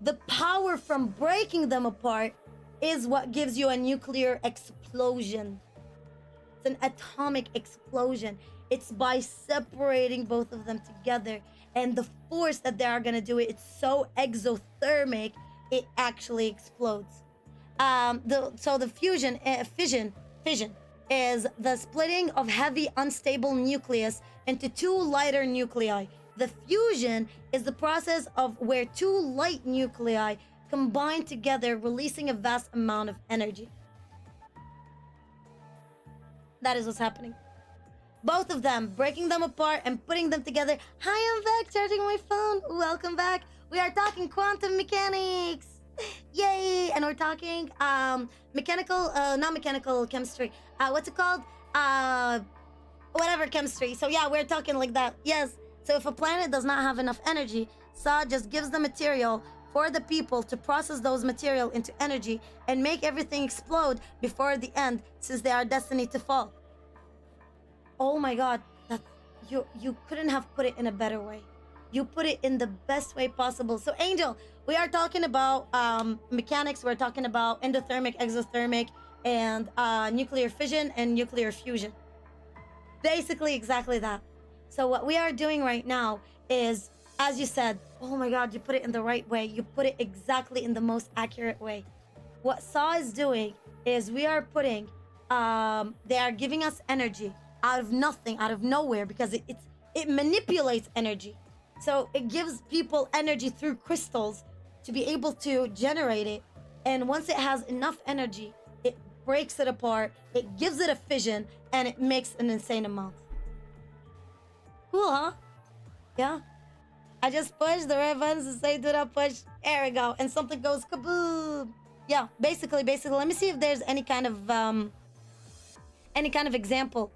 the power from breaking them apart is what gives you a nuclear explosion. It's an atomic explosion. It's by separating both of them together, and the force that they are gonna do it's so exothermic, it actually explodes. The fission is the splitting of heavy unstable nucleus into 2 lighter nuclei. The fusion is the process of where 2 light nuclei combine together, releasing a vast amount of energy. That is what's happening. Both of them, breaking them apart and putting them together. Hi, I'm back, charging my phone. Welcome back. We are talking quantum mechanics. Yay! And we're talking not mechanical chemistry. What's it called? Whatever chemistry. So yeah, we're talking like that. Yes. So if a planet does not have enough energy, Sa just gives the material for the people to process those material into energy and make everything explode before the end, since they are destined to fall. Oh my God, you couldn't have put it in a better way. You put it in the best way possible. So Angel, we are talking about mechanics. We're talking about endothermic, exothermic, and nuclear fission and nuclear fusion. Basically exactly that. So what we are doing right now is, as you said, oh my God, you put it in the right way. You put it exactly in the most accurate way. What Sa is doing is we are putting, they are giving us energy out of nothing, out of nowhere, because it manipulates energy. So it gives people energy through crystals to be able to generate it. And once it has enough energy, it breaks it apart, it gives it a fission, and it makes an insane amount. Cool, huh? Yeah. I just push the red buttons to say do not push. There we go. And something goes kaboom. Yeah, basically, let me see if there's any kind of example.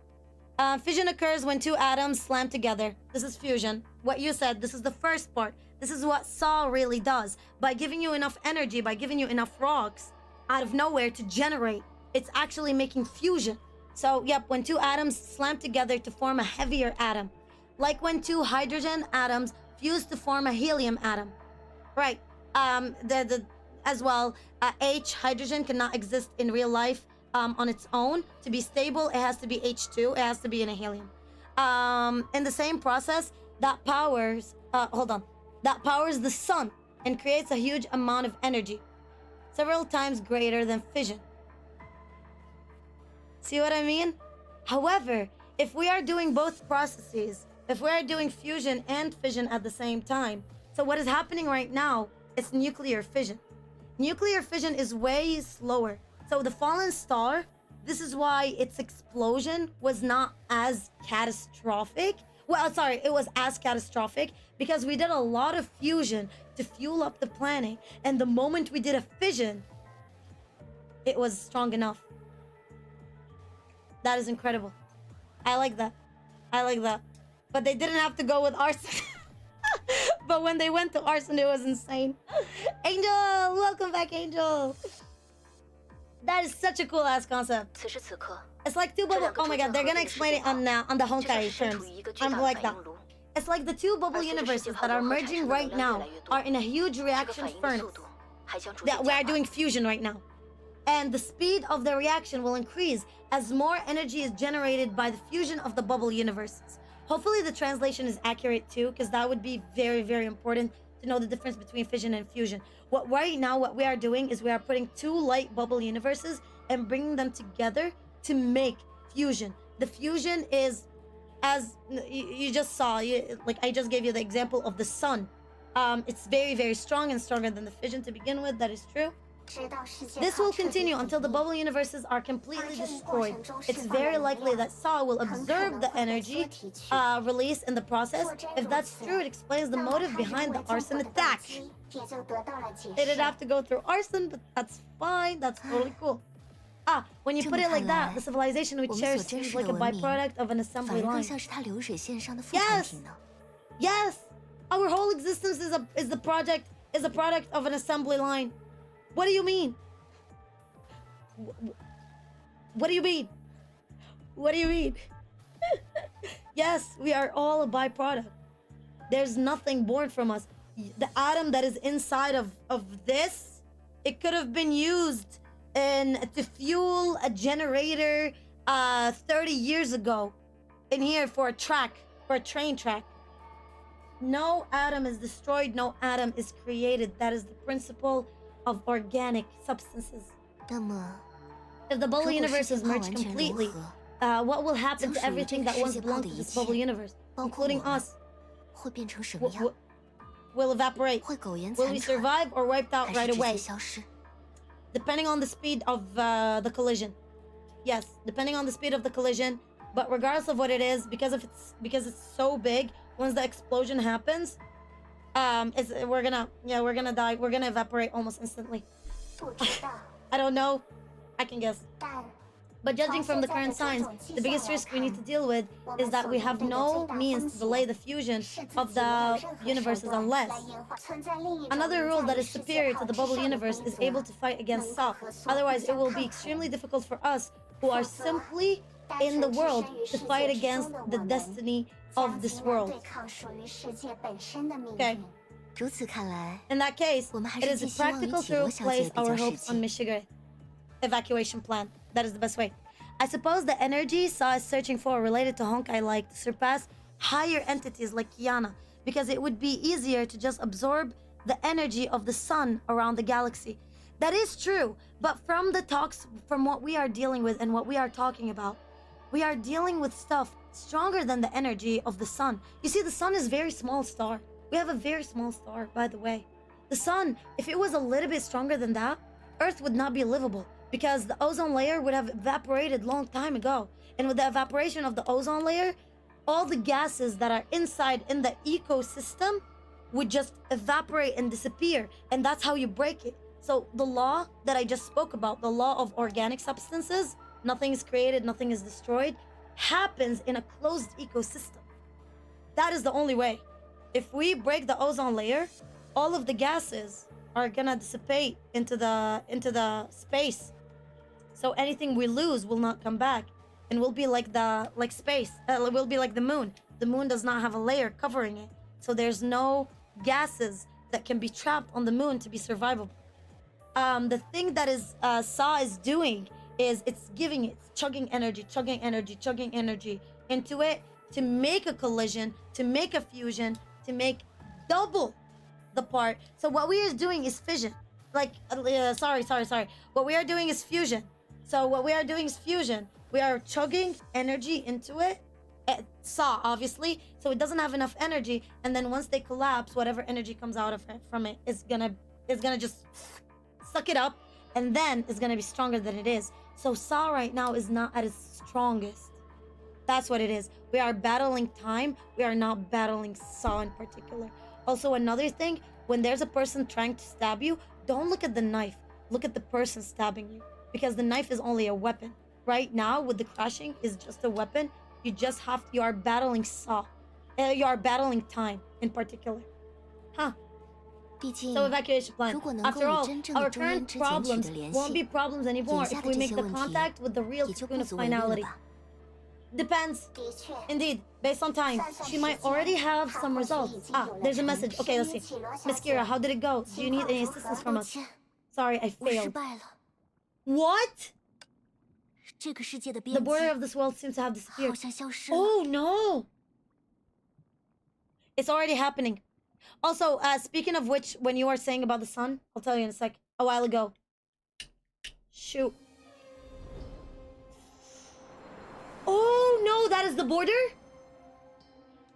Fission occurs when two atoms slam together. This is fusion. What you said, this is the first part. This is what Saw really does. By giving you enough energy, by giving you enough rocks out of nowhere to generate, it's actually making fusion. So, yep, when two atoms slam together to form a heavier atom. Like when two hydrogen atoms fuse to form a helium atom. Right. As well, H, hydrogen, cannot exist in real life on its own. To be stable, it has to be H2. It has to be in a helium. In the same process, that powers... That powers the sun and creates a huge amount of energy. Several times greater than fission. See what I mean? However, if we are doing both processes, if we are doing fusion and fission at the same time, so what is happening right now is nuclear fission. Nuclear fission is way slower. So the fallen star, this is why its explosion was not as catastrophic. Well, sorry, it was as catastrophic because we did a lot of fusion to fuel up the planet. And the moment we did a fission, it was strong enough. That is incredible. I like that. But they didn't have to go with arson. But when they went to arson, it was insane. Angel, welcome back, Angel. That is such a cool ass concept. 此时此刻， It's like two bubble. Oh my god, they're gonna explain it on the 就 Honkai 像是身 terms. 处于一个巨 I'm 大的 like 反 that. 应炉， It's like the two bubble 而随着世界 universes 泡 that are 沫和产 merging 生的 right 能量 now 越来越多， are in a huge 这个 reaction 反应的 furnace 速度还将逐渐 that we 加 are 快。 doing fusion right now. And the speed of the reaction will increase as more energy is generated by the fusion of the bubble universes. Hopefully the translation is accurate too, because that would be very, very important to know the difference between fission and fusion. What we are doing is we are putting two light bubble universes and bringing them together to make fusion. The fusion is, as you just saw, like I just gave you the example of the sun. It's very, very strong and stronger than the fission to begin with. That is true. This will continue until the bubble universes are completely destroyed. It's very likely that Saw will observe the energy release in the process. If that's true, it explains the motive behind the arson attack. They didn't have to go through arson, but that's fine. That's totally cool. When you put it like that, the civilization we cherish seems like a byproduct of an 反 assembly 而更 line. 像是它流水线上的副产品呢。 Yes, our whole existence is a product of an assembly line. What do you mean? What do you mean? What do you mean? Yes, we are all a byproduct. There's nothing born from us. The atom that is inside of this, it could have been used to fuel a generator 30 years ago in here for a train track. No atom is destroyed, no atom is created. That is the principle of organic substances. 那么， If the 如 bubble 果世 universe 界 is 泡 merged 完全融 completely, 合， what will happen to 将属于 everything 这个 that 世 once 界泡 belonged 的 to 一 this bubble 切， universe, 包括 including 我们 us, 会变成什么样？ will evaporate. 会苟延 Will 残 we 喘， survive or wiped out 还 right 是直 away? 接消失？ Depending on the speed of the collision. Yes, depending on the speed of the collision. But regardless of what it is, because it's so big, once the explosion happens, we're gonna die. We're gonna evaporate almost instantly. 不知道， I don't know. I can guess. 但 But judging from the current signs, the biggest risk we need to deal with is that we have no means to delay the fusion 是自 of 己没有 the 任何手 universes 段 unless 来演化。存在另一种 another rule 在 that 与 is 世界 superior to 泡 the 之 bubble 上的 universe 规 is 则 able to fight against 能 Saw. 够和所 Otherwise, it 相 will 抗 be 衡 extremely difficult for us who are 否则 simply 单 in the 纯置 world 身于 to 世 fight 界之 against 中的 the 我们 destiny 将 of this 极难 world. 对抗属于世界本身的命 Okay. 运。如此看来， In that case, 我们还 it 是 is 寄希望于 practical 绮 to 罗小姐 place 比 our 较实 hopes on 际。 Michigan evacuation plan. That is the best way. I suppose the energy Saw is searching for related to Honkai like to surpass higher entities like Kiana, because it would be easier to just absorb the energy of the sun around the galaxy. That is true, but from the talks, from what we are dealing with and what we are talking about, we are dealing with stuff stronger than the energy of the sun. You see, the sun is a very small star. We have a very small star, by the way. The sun, if it was a little bit stronger than that, Earth would not be livable because the ozone layer would have evaporated long time ago. And with the evaporation of the ozone layer, all the gases that are inside in the ecosystem would just evaporate and disappear. And that's how you break it. So the law that I just spoke about, the law of organic substances, nothing is created, nothing is destroyed, happens in a closed ecosystem. That is the only way. If we break the ozone layer, all of the gases are gonna dissipate into the space. So anything we lose will not come back, and will be like space. It will be like the moon. The moon does not have a layer covering it, so there's no gases that can be trapped on the moon to be survivable. The thing that is Saw is doing is it's chugging energy into it to make a collision, to make a fusion, to make double the part. So what we are doing is fission. Sorry. What we are doing is fusion. So what we are doing is fusion. We are chugging energy into it. Saw, obviously, so it doesn't have enough energy, and then once they collapse, whatever energy comes out of it from it is gonna just suck it up, and then it's gonna be stronger than it is. So Saw right now is not at its strongest. That's what it is. We are battling time. We are not battling Saw in particular. Also, another thing, when there's a person trying to stab you, don't look at the knife. Look at the person stabbing you, because the knife is only a weapon. Right now, with the crashing, is just a weapon. You are battling Saw. You are battling time in particular. Huh. So evacuation plan. After all, our current problems won't be problems anymore if we make the contact with the real cocoon of finality. Depends. 的确， Indeed, based on time, she might already have some results. Ah, there's a message. Okay, let's see. Miss Kira, how did it go? Do you need any assistance from us? Sorry, I 我失 failed. 败了。 What? 这个世界的 The 边 border 界 of this world seems to have 好 disappeared. 像消失了。 Oh no! It's already happening. Also, speaking of which, when you are saying about the sun, I'll tell you in a sec. A while ago. Shoot. Oh no, that is the border?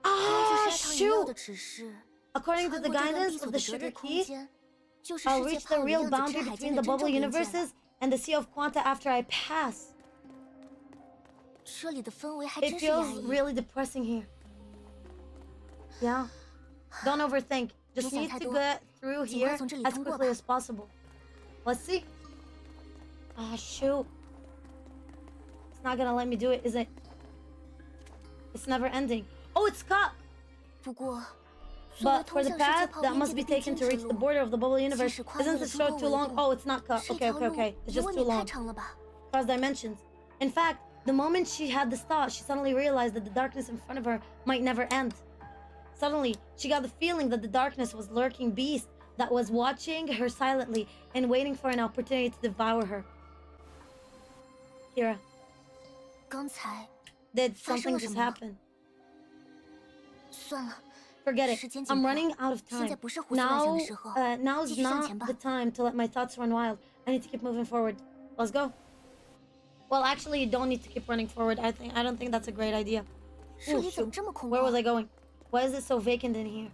根据 Ah, 砂糖饮料的 shoot! 指示， According to 穿 the 过这段 guidance 闭 of 锁 the 的绝 sugar 对空 key, 间，就是世 I'll 界 reach the 泡里 real 料的 boundary 真海间 between 的 the 真 bubble 正边界 universes and the sea of quanta after I pass. 这里的氛围还 It 真是压 feels 抑。 really depressing here. Yeah. Don't overthink. Just 别想 need 太 to 多， get through 尽快 here 从这里 as 通过 quickly 吧。 as possible. Let's see. Ah, shoot. It's not gonna let me do it, is it? It's never ending. Oh, it's cut! 不过，作为 But 通 for the 向世界 path 泡 that 边 must 界 be 的必 taken 经 to 之 reach the 路， border of the bubble 即 universe, 使跨越 isn't 了 this 中 road 国 too 纬 long? 度， Oh, it's not cut. 这 Okay, 条 okay, 路 okay. It's 也 just 未 too 免太 long. 长了吧？ Cross dimensions. In fact, the moment she had this thought, she suddenly realized that the darkness in front of her might never end. Suddenly, she got the feeling that the darkness was lurking beast that was watching her silently and waiting for an opportunity to devour her. Kira, 刚才 did 发生 something 了什 just 么吗？ happen? 算了， Forget it. 时间紧 I'm 迫， running out of 现在 time. 不是胡思乱想 Now, 的时候。 now's 继续向 not 前吧。 the time to let my thoughts run wild. I need to keep moving forward. Let's go. Well, actually, you don't need to keep running forward. I don't think that's a great idea. 这 Ooh, 里怎么 shoot. 这么空 Where was 旷？ I going? Why is it so vacant in here?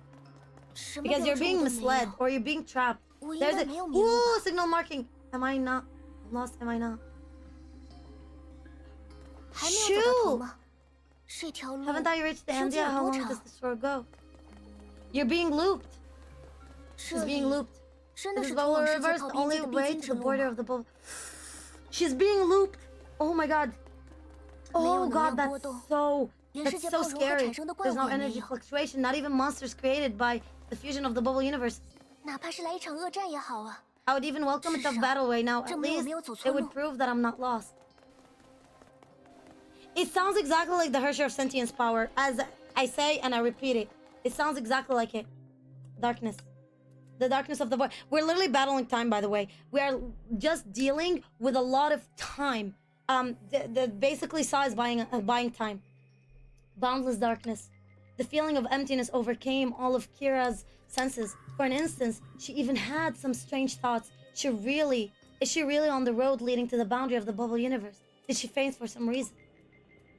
什么 Because 标 you're 志 being 物都没 misled 有。 or you're being trapped. 我应 There's 该 a 没有迷路 ooh 吧？ signal marking. Am I not lost? Am I not? 还没有走到头 Shoot! 吗？这条路 Haven't I reached the 究 end 竟 yet? 有 How 多 long 长 does？ this road go? You're being looped. 这 She's being 里 looped. 真的 This 是 is 通 bubble 往世界 reverse, 泡 the 边界 only 的必 way 经 to 之 the 路 border 吗 of the bubble. She's being looped. Oh my god. 没有 Oh 能 god, 量波 that's 动， so 连世 that's 界 so 泡融合 scary. 产生的怪 There's 物 no 也没 energy 有， fluctuation, not even monsters created by the fusion of the bubble universe. 哪怕是来一场恶战也好啊。 I would even welcome a tough battle right now. At 证明我 least 没有走 it 错 would 路。 prove that I'm not lost. It sounds exactly like the Hersher of sentience power. As I say and I repeat it, it sounds exactly like it. Darkness. The darkness of the void. We're literally battling time, by the way. We are just dealing with a lot of time. The basically Saw is buying time. Boundless darkness. The feeling of emptiness overcame all of Kira's senses. For an instant, she even had some strange thoughts. Is she really on the road leading to the boundary of the bubble universe? Did she faint for some reason?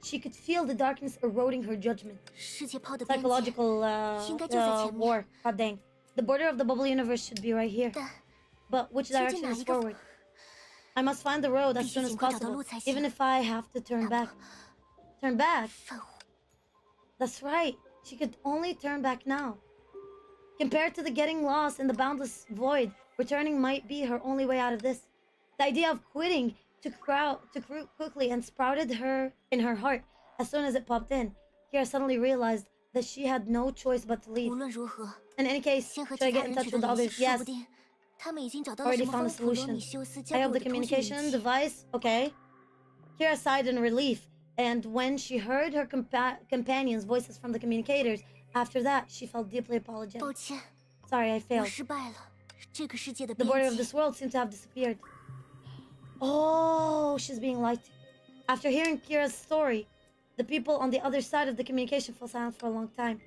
She could feel the darkness eroding her judgment. 世界泡的边界， Psychological 应该就在前面。 war. God dang. The border of the bubble universe should be right here. 但 But which 究竟 direction 哪 is 一个 forward? I must find the road as 必须 soon as 尽快找到 possible, 路才行。 even if I have to turn back. Turn back? 范围 That's right. She could only turn back now. Compared to the getting lost in the boundless void, Returning might be her only way out of this. The idea of quitting grew quickly and sprouted in her heart as soon as it popped in. Kira suddenly realized that she had no choice but to leave. 无论如何， In any case, 先和 should I 其他 get in 人 touch 取得 with 联系， others? 说 Yes. 不定他们已经找到了 Already 什么 found a 方普罗 solution. 米修斯 I 交给 have 我 the 的通讯仪 communication 器。 device. Okay. Kira sighed in relief, and when she heard her companions' voices from the communicators, after that, she felt deeply apologetic. 抱歉， Sorry, I 我 failed. 失败了。这个世界的 The 边 border of 界 this world seemed to have disappeared. Oh, she's being lied to. After hearing Kira's story, the people on the other side of the communication fell silent for a long time.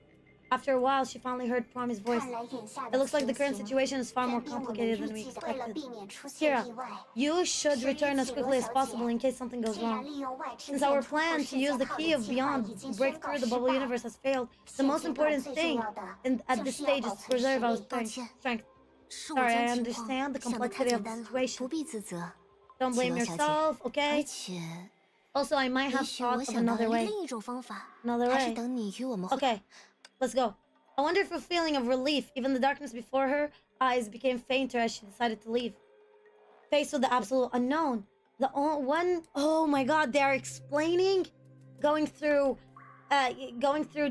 After a while, she finally heard Promi's voice. 看来眼下 It 的 looks like the 情 current 形 situation is far 远 more 比我们 complicated than 预 we 计的。为了 expected. 避免出现 Kira, 意外， you should 是 return as 与 quickly as 企鹅小 possible 姐 in case something goes 既然 wrong. 利用外置 Since 电 our 突破 plan 世 to 界 use the 号 key 的 of 计划 Beyond 已经 to break 宣告 through the 失 bubble 败， universe has failed, the 现 most 阶段 important 最重 thing 要的 at 就 this 是要 stage 保 is to 存 preserve 实 our 力。 抱 strength. 歉， Strength. 是我 Sorry, 将 I 情 understand the 况想得太 complexity 简 of the 单了， situation. 不必自责。 Don't 企 blame 鹅小姐， yourself, 而 okay? 且 Also, I might 也 have 许我 thought of 想到了 another way. 另一种方法， Another 还是 way. 等你与我们会。 Okay, let's go. A wonderful feeling of relief, even the darkness before her eyes became fainter as she decided to leave. Faced with the absolute unknown, oh my god, they are explaining going through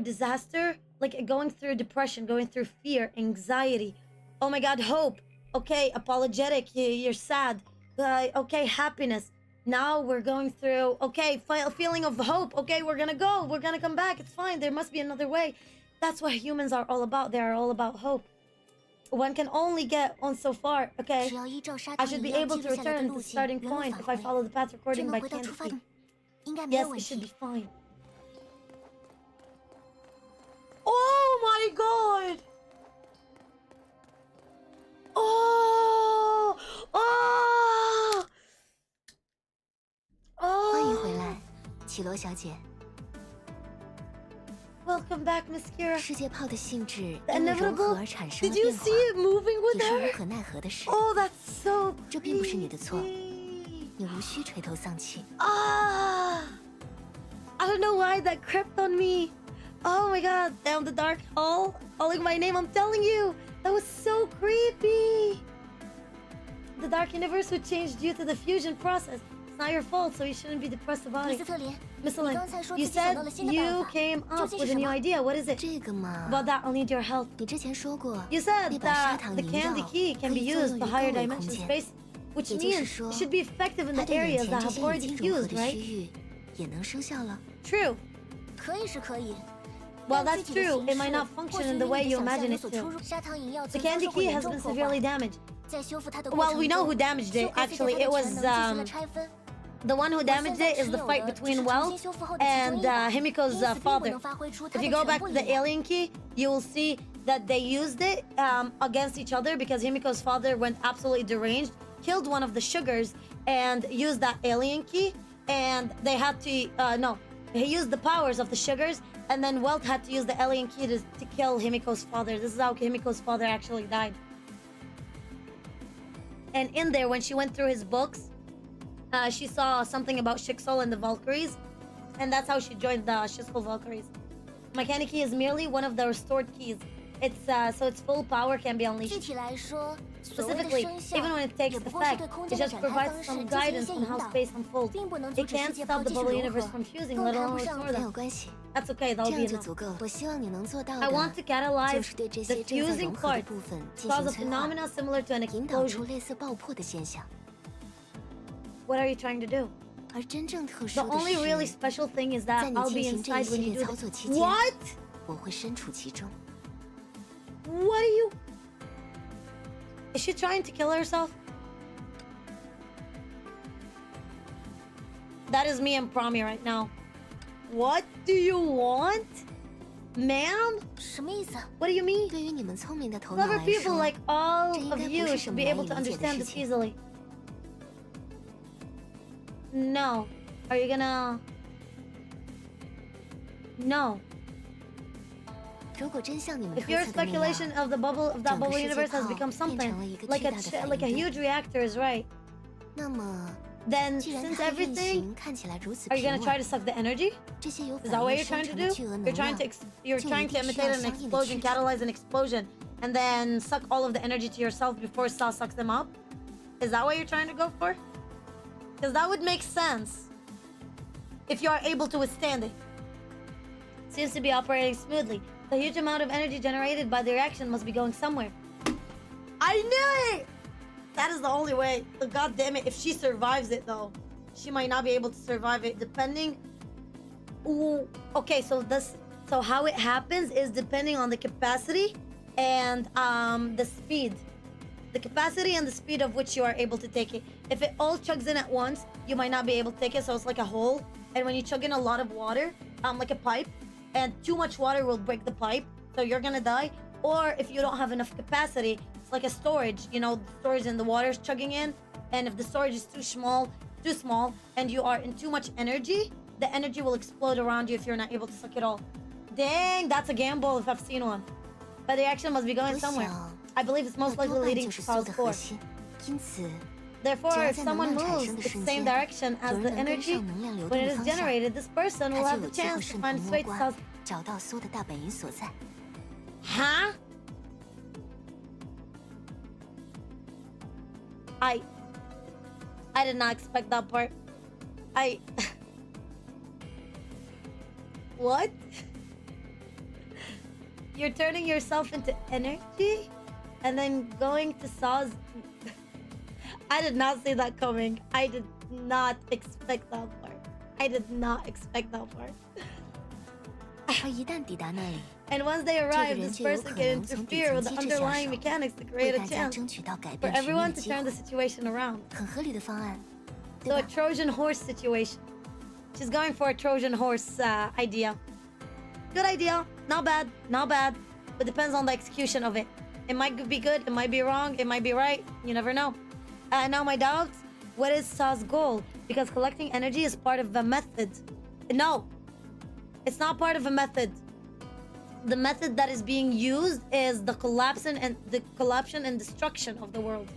disaster, like going through depression, going through fear, anxiety. Oh my god, hope. Okay, apologetic, you're sad. Okay, happiness. Now we're going through, okay, feeling of hope. Okay, we're gonna come back. It's fine. There must be another way. That's what humans are all about. They are all about hope. One can only get on so far, okay? 只要依照沙 I 滩 should 一 be 样 able 记 to 录下来的 return 路 to 线， starting 原路 point 返 if I 回， follow the path 就 recording 能 by 回到出发 Candy. 的，应该没有 Yes, 问 it should 题 be。fine. Oh my god! Oh! Oh! 欢迎 Oh! 回来，绮罗小姐。 Welcome back, Miss Kira. 世界炮的性质 The 因为融合 inevitable. 而产生 Did 了 you 变化， see it moving with 也是无 her? 可奈何的事。 Oh, that's so 这并不是你的错， creepy. 你无需垂头丧气。 Ah! I don't know why that crept on me. Oh my god, down the dark hall, calling my name, I'm telling you, that was so creepy. The dark universe would change due to the fusion process. It's not your fault, so you shouldn't be depressed about 米 it. 斯特林， Miss 你 Lin, 刚才说 you 自己想 said 到了新的 you 办法， came 究 up 竟 with 是 a 什 new 么？ idea. What is it? 这个嘛， About that, I'll need your help. 你之前说过， You said 那把砂 that 糖 the 萦 candy 绕 key 可 can be 以作 used 用于 to 高 higher 维空 dimension 间， space, which 也就是 means 说 it should be effective in 它 the 对眼 areas 前 that 这 have 些已 already 经融合 fused, 的区 right? 域也能生效了。 True. 可以是可以， Well, 但 that's 具体的 true. 形 It 式 might not 或 function 许 in 与 the 你 way 的 you 想象 imagine 有 it 所出 to. 入。砂糖饮料 The 曾遭 candy 受过 key 严 has 重 been 破 severely 坏， damaged. 在修复它的过 Well, 程 we know 中， who damaged it. 休克斯 Actually, 对 it 它的 was 全能进行了拆分。 the one who 我现 damaged 在 it 持 is the 有 fight 的只 between 是重 Welt 新修复后的其 and 中一把， Himiko's 因此并不 father. 能发挥出 If 它 you 的 go 全 back 部 to 力 the 量。 alien key, you will see that they used it against each other because Himiko's father went absolutely deranged, killed one of the sugars, and used that alien key. And they had to he used the powers of the sugars, and then Welt had to use the alien key to kill Himiko's father. This is how Himiko's father actually died. And in there, when she went through his books, she saw something about Shixol and the Valkyries, and that's how she joined the Shixol Valkyries. Mechanic key is merely one of the restored keys. It's so its full power can be 具 unleashed. 体来说，所谓的 Specifically, 生效 even when it takes 也不过是 effect, 对空 it 间的 just 展开 provides 方式 some 进行一 guidance 些 on 引 how 导， space unfolds. 并不能阻 It 止世 can't 界炮 stop the 继续 bubble 融 universe 合， from fusing, 更 let 谈 alone 不上 restore 没有 them. 关系， That's okay, 这 that'll be 样就 enough. 足够了。我希望你能做到 I 的 want to 就 catalyze 是对这 the 些正在 fusing 融合的 part, 部分进 cause 行 a 催化， phenomena similar to an 引导出 explosion. 类似爆破的现象。 What are you trying to do? 而真正特 The 殊的 only really 是， special thing is 在 that 你 I'll 进 be 行这一 inside 系 when you 列 do 操作 this. 期间， What? 我会身处其中。 What are you? Is she trying to kill herself? That is me and Promi right now. What do you want? Ma'am? 什么意思？ What do you mean? 对于你们聪明的头脑 Clever 来 people 说， like all 这应 of 该不 you 是什 should 么 be 难 able 以 to 理解的 understand 事 this 情。 easily. No. Are you gonna... No. 如果真像你们 If 推 your 测的那 speculation 样， of that bubble 整个 universe 世界 has 炮 become 变成 something 了一个 like 巨大的反 like a 应堆， huge reactor is right, 那么 then 既然 since 它的运 everything, 行看起来如此 are you 平 gonna try 稳， to suck the energy? 这些有 Is 反 that what 应 you're 生 trying to 成的 do? 巨额 You're 能 trying 量 to，you're 就 trying 一 to 定需 imitate 要 an 相应的 explosion, 驱动。 catalyze an explosion, and then suck all of the energy to yourself before Saw sucks them up? Is that what you're trying to go for? Because that would make sense if you are able to withstand it. Seems to be operating smoothly. The huge amount of energy generated by the reaction must be going somewhere. I knew it! That is the only way. God damn it, if she survives it though, she might not be able to survive it depending. Ooh, okay, so how it happens is depending on the capacity and the speed. The capacity and the speed of which you are able to take it. If it all chugs in at once, you might not be able to take it, so it's like a hole. And when you chug in a lot of water, like a pipe, and too much water will break the pipe, so you're gonna die. Or if you don't have enough capacity, it's like a storage, you know, storage and the water's chugging in, and if the storage is too small, and you are in too much energy, the energy will explode around you if you're not able to suck it all. Dang, that's a gamble if I've seen one. But the action must be going 我 somewhere. 想 I believe it's 那 most 多 likely 半 leading 就 to 是所有 Saw's 的核 core. 心，因此 Therefore, 只要 if 在能 someone 量产 moves 生的 the 瞬 same 间， direction 有 as 人 the 能跟 energy, 上能量流 when 动 it 的 is 方向， generated, this person will 他 have 就 the 有机会 chance to 顺 find 藤摸 straight 瓜 Saw's. 找到所有的大本营所在。 Huh? I did not expect that part. What? You're turning yourself into energy and then going to Saw's. I did not see that coming. I did not expect that part. I did not expect that part. 而一旦抵达那里， And once they 这个 arrive, 人 this 就有 person 可 can 能从底 interfere 层 with the 机制下 underlying 手， mechanics to 为 create a 大家 chance 争取到改 for 变局面 everyone 的 to 机 turn the 会。 situation around. 很合理的方案， So 对 a 吧？ Trojan horse situation. She's going for a Trojan horse idea. Good idea. Not bad. Not bad. But depends on the execution of it. It might be good. It might be wrong. It might be right. You never know. Now my doubts. What is Saw's goal? Because collecting energy is part of a method. No. It's not part of a method. The method that is being used is the collapse and destruction of the world.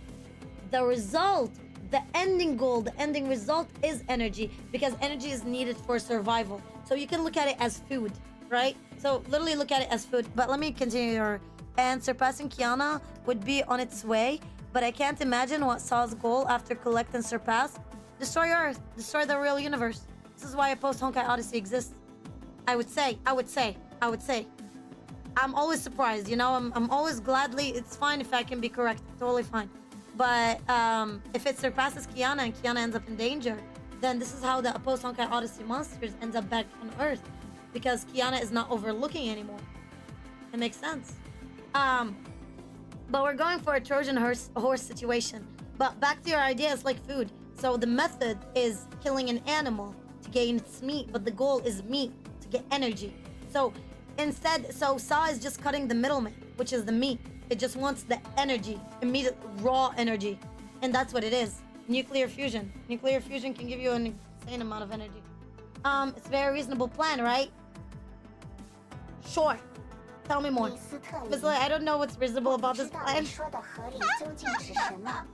The result, the ending goal, the ending result is energy, because energy is needed for survival. So you can look at it as food, right? So literally look at it as food. But let me continue. And surpassing Kiana would be on its way, but I can't imagine what Saw's goal after collect and surpass. Destroy Earth, destroy the real universe. This is why a post-Honkai Odyssey exists. I would say. I'm always surprised, you know. I'm always gladly. It's fine if I can be correct, totally fine. But if it surpasses Kiana and Kiana ends up in danger, then this is how the post-Honkai Odyssey monsters ends up back on Earth, because Kiana is not overlooking anymore. It makes sense. But we're going for a Trojan horse situation. But back to your idea, it's like food. So the method is killing an animal to gain its meat, but the goal is meat to get energy. So instead, Saw is just cutting the middleman, which is the meat. It just wants the energy, immediate raw energy. And that's what it is. Nuclear fusion. Nuclear fusion can give you an insane amount of energy. It's a very reasonable plan, right? Sure. Tell me more. 李斯特 Because 林， I don't know what's reasonable 我不 about 知 this 道 plan. 你说的合理究竟是什么。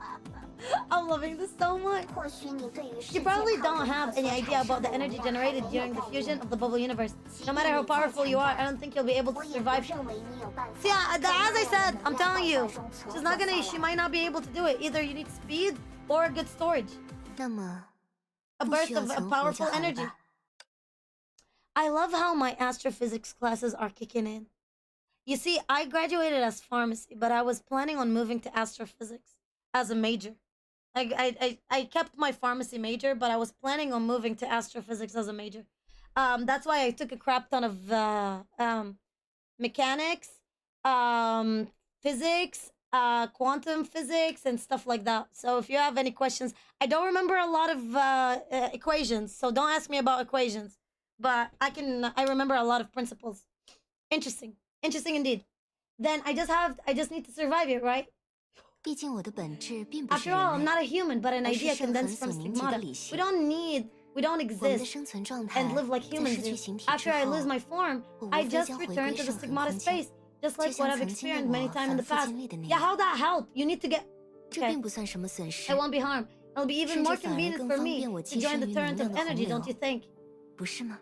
I'm loving this so much. 或许你对于世 You 界 probably 抗 don't 争 have 和所 any 产 idea 生 about 的 the 能 energy 量还 generated 没有 during the 概 fusion 念。 of the bubble universe. No matter how powerful you are, I don't think you'll be able to 我也不 survive. 认为你有办法 See, as 在 I 那 said, 样的 I'm 能量 telling 爆 you, 炸中存 she's 活 not 下 gonna, she 来。 might not be able to do it. Either you need speed or a good storage, 那么 a 不 burst 需要 of 存活就 powerful 好了 energy. 吧？ I love how my astrophysics classes are kicking in. You see, I graduated as pharmacy, but I was planning on moving to astrophysics as a major. I kept my pharmacy major, but I was planning on moving to astrophysics as a major. That's why I took a crap ton of mechanics, physics, quantum physics, and stuff like that. So if you have any questions, I don't remember a lot of equations, so don't ask me about equations. But I remember a lot of principles. Interesting indeed. Then I just need to survive it, right? 毕竟我的本质并不是 After all, I'm 人 not 类， a human, but an 而是 idea 圣痕 condensed 所 from 凝结的 stigmata. 理 We 性。 we don't 我们的 exist 生存状态 and live like 在 humans 失去 do. 形体 After 之 I 后 lose my form, 我无 I 非 just 将回 return 归 to the 圣痕 stigmata 空间， space, just 就 like 像 what I've 曾经的 experienced many 我 times in the 反复 past. 经历的那 Yeah, 样。 how'd that help? You need to get... 这并不算什么损失 I。won't be harmed. It'll be even 甚 more 至反而 convenient 更 for 方 me 便我 to 跻 join 身 the 于能 torrent 量 of 的洪 energy, 流 don't you think? 不是吗？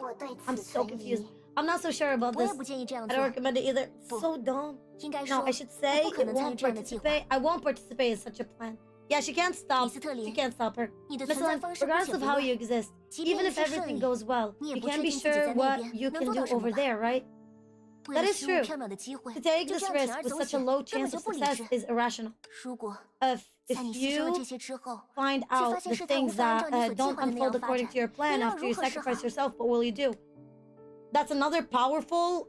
我对 I'm 此 so 存疑 confused. I'm not so sure about 我也 this. 不建议这样 I 做 don't。recommend it either. 不 So dumb. 应该 No, 说， I should say 我不可 it 能参与 won't 这样的计划。 participate. I won't participate in such a plan. Yeah, she can't stop. 李斯特 She 林， can't stop her. 你的 Miss 存在 Lin, 方式不 regardless 写 of 不 how 乱 you exist, 即便 even 一 if 切顺 everything 利， goes well, 你也 you 不确 can't be 定自己 sure 在那 what 边 you 能 can 做 do 到什么 over 吧。 there, right? 为 That 了 is 虚无 true. 缥缈的机会， To take 就 this 这样铤 risk 而 with 走 such a 险， low 根本 chance 就 of 不理 success 智。 is irrational. 如果 If 在你牺牲了 you 这些之后， find 却发 out 现 the 事态无 things 法按 that 照你所计 don't 划的那 unfold 样发 according 展， to your 你 plan 要 after you 如何是好？ sacrifice yourself, what will you do? That's another powerful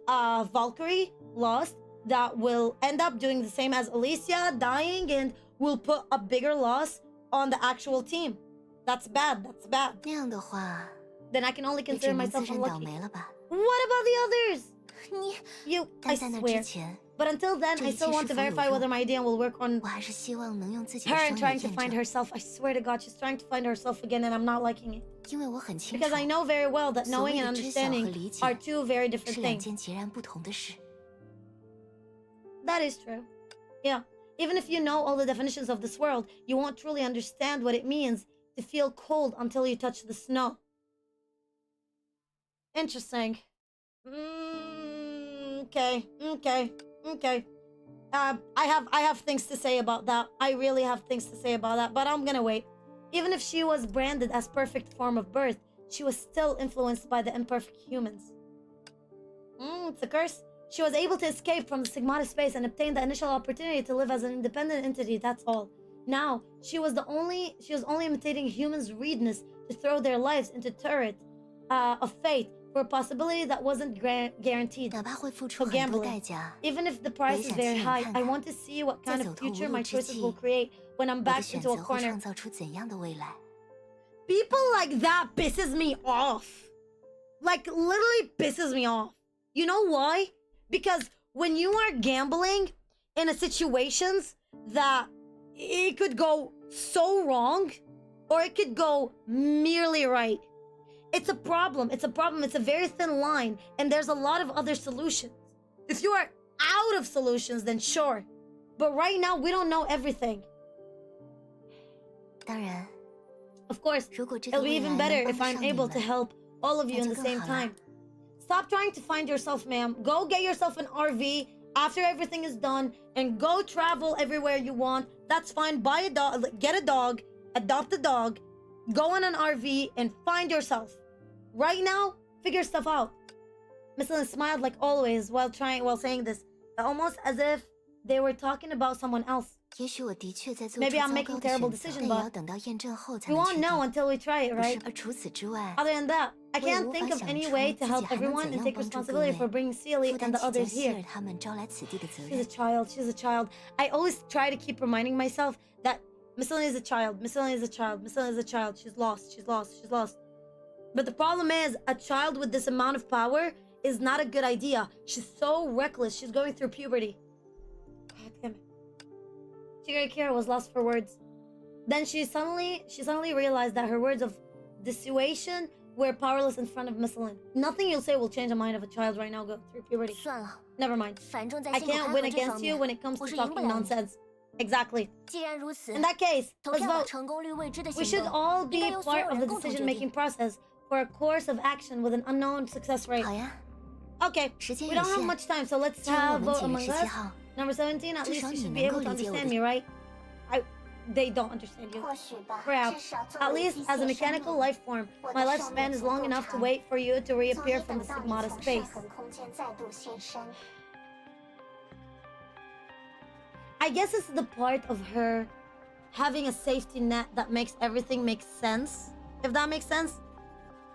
Valkyrie lost that will end up doing the same as Alicia, dying, and will put a bigger loss on the actual team. That's bad. That's bad. 那样的话， Then I can only 也只 consider 能自 myself 认倒 unlucky. 霉了吧？ What about the others? 你 You, I 但在那之 swear. 前， But until then, 这 I 一切 still want 是 to 否有 verify 用？ whether my idea will work on 我还是希望能用自己 her 的 and 双 trying 眼 to 验 find 证， herself. I swear to God, she's trying to find herself again, and I'm not liking it. 因为我很清楚 Because I know very well that 所 knowing 谓 and 的知晓和 understanding 理解 are two very different 是两 things. 件截然不同的事。 That is true. Yeah. Even if you know all the definitions of this world, you won't truly understand what it means to feel cold until you touch the snow. Interesting. Okay. I have things to say about that. I really have things to say about that, but I'm gonna wait. Even if she was branded as perfect form of birth, she was still influenced by the imperfect humans. It's a curse. She was able to escape from the Sigmata space and obtain the initial opportunity to live as an independent entity, that's all. Now, she was only imitating humans' readiness to throw their lives into turret of fate for a possibility that wasn't guaranteed. 哪怕会付出 For 很多 gambling. 代价， Even if the price is very high, I want to see what kind of future my choices will create when I'm 我的 back 选 into 择 a 会 corner. 创造出怎样的未来？ People like that pisses me off. Like, literally pisses me off. You know why? Because when you are gambling in a situations that it could go so wrong or it could go merely right, it's a problem. It's a problem. It's a very thin line, and there's a lot of other solutions. If you are out of solutions, then sure. But right now, we don't know everything. 当然， Of course, 如果这个 it'll be 未 even 来 better 能 if 帮 I'm 得上你 able to 们， help all of you 那 in 就 the 更 same 好了。 time. Stop trying to find yourself, ma'am. Go get yourself an RV after everything is done and go travel everywhere you want. That's fine. Buy a dog, get a dog, adopt a dog, go on an RV and find yourself. Right now, figure stuff out. Miss Lynn smiled like always while saying this, almost as if they were talking about someone else. 也许我的确在做出 Maybe 糟 I'm 糕 making 的 terrible 选择， decision, 但也 but 要等到验证后才 we 能 won't 确 know 定。 until we try it, 不是 right?，而除此之外， Other than that, I 我也 can't 无 think 法 of 想 any 出 way 自 to 己 help 还能 everyone 怎 and 样 take 帮助各 responsibility 位 for bringing Sealy 负 and 担 the 起将 others 吸 here. 引他们招来此地的责 She's a 任。 child. She's a child. I always try to keep reminding myself that Miss Lily is a child. Miss Lily is a child. Miss Lily is a child. She's lost. She's lost. She's lost. But the problem is, a child with this amount of power is not a good idea. She's so reckless. She's going through puberty. God damn it. Shigekira was lost for words. Then she suddenly realized that her words of dissuasion were powerless in front of Miss Lynn. Nothing you'll say will change the mind of a child right now going through puberty. 算了， Never mind. 反正在 I 辛苦 can't 开 win 合这 against 方 you 面， when it comes 我 to 是赢不 talking 了你。 nonsense. Exactly. 既然如此， In that case, 投 let's 票把 vote. 成功率未知的 We 行 should 动， all 应 be 该由所有 part of 人 the 共同决 decision-making 定。 process for a course of action with an unknown success rate. 好呀， Okay, 时间 we 有 don't have 限， much time, so let's 既然我 have 们 vote 几月 among 17 us. 号， Number 17, at 至 least 少 you 你 should be 能 able 够 to 理解我 understand 的 me, right? They don't understand you. 或许吧， Crap. 至少作 At 为 least 机 as a 械生 mechanical 命， life form, 我 my 的 lifespan 寿 is 命 long 足够 enough to 长， wait for you to 足 reappear 以 from 等 the 到你 Sigmata 从 space. 上横空间再度现身。 I guess it's the part of her having a safety net that makes everything make sense. If that makes sense.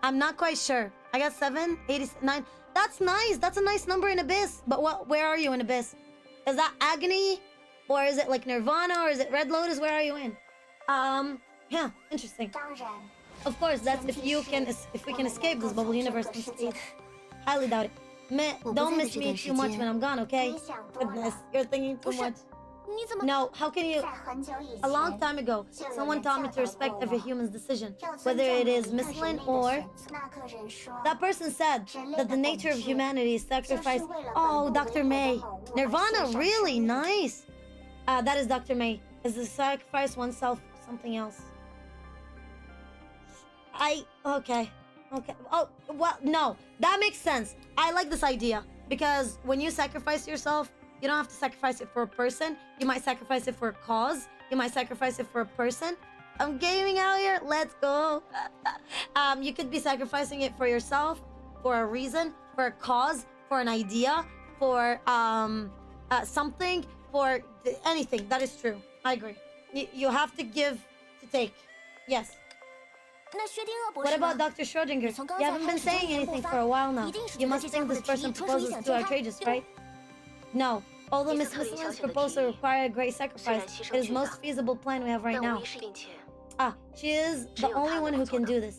I'm not quite sure. I got 7, 89. That's nice. That's a nice number in Abyss. But where are you in Abyss? Is that Agony? Or is it like Nirvana? Or is it Red Lotus? Where are you in? Yeah, interesting. 当然， Of course, that's if we can escape this bubble universe unscathed. Highly doubt it. Don't miss me too much when I'm gone, okay? 你想多 Goodness, 了。 you're thinking too 不是 much. 你怎么？ No, how can you? 在很久以 A long 前， time ago, 就有 someone 人 taught me 教 to 导 respect 过 every 我， human's decision, 要尊 whether 重 it 每 is 一个 Miss 人 Lynn 类的 or 选择。那个人说， that person said that the nature of humanity is sacrifice. Oh, Dr. May. Nirvana, really nice. That is Dr. May. is to sacrifice oneself for something else. Okay. Oh, well, no, that makes sense. I like this idea because when you sacrifice yourself, you don't have to sacrifice it for a person. You might sacrifice it for a cause. You might sacrifice it for a person. I'm gaming out here. Let's go. You could be sacrificing it for yourself, for a reason, for a cause, for an idea, for something, for anything. That is true. I agree. You have to give to take. Yes. 那薛定谔博 What 士 about 呢？ Dr. Schrodinger? 从刚 You 才 haven't 开 been 始 saying 一言不 anything 发 for a while now. 一定是 You 觉得 must 这家 think 伙的 this 提议 person 纯属 proposes 异想 too 天开， outrageous, 对吧？ right? No. Although 也 Miss 是特 Mrs. 别小 Lyn's 小的 proposal 提议， require a great 虽 sacrifice, 然牺 it 牲 is 巨 most 大， feasible plan we have right 但无 now. 疑是并且 She is the 只有 only 他 one 能 who 做 can 到。 do this.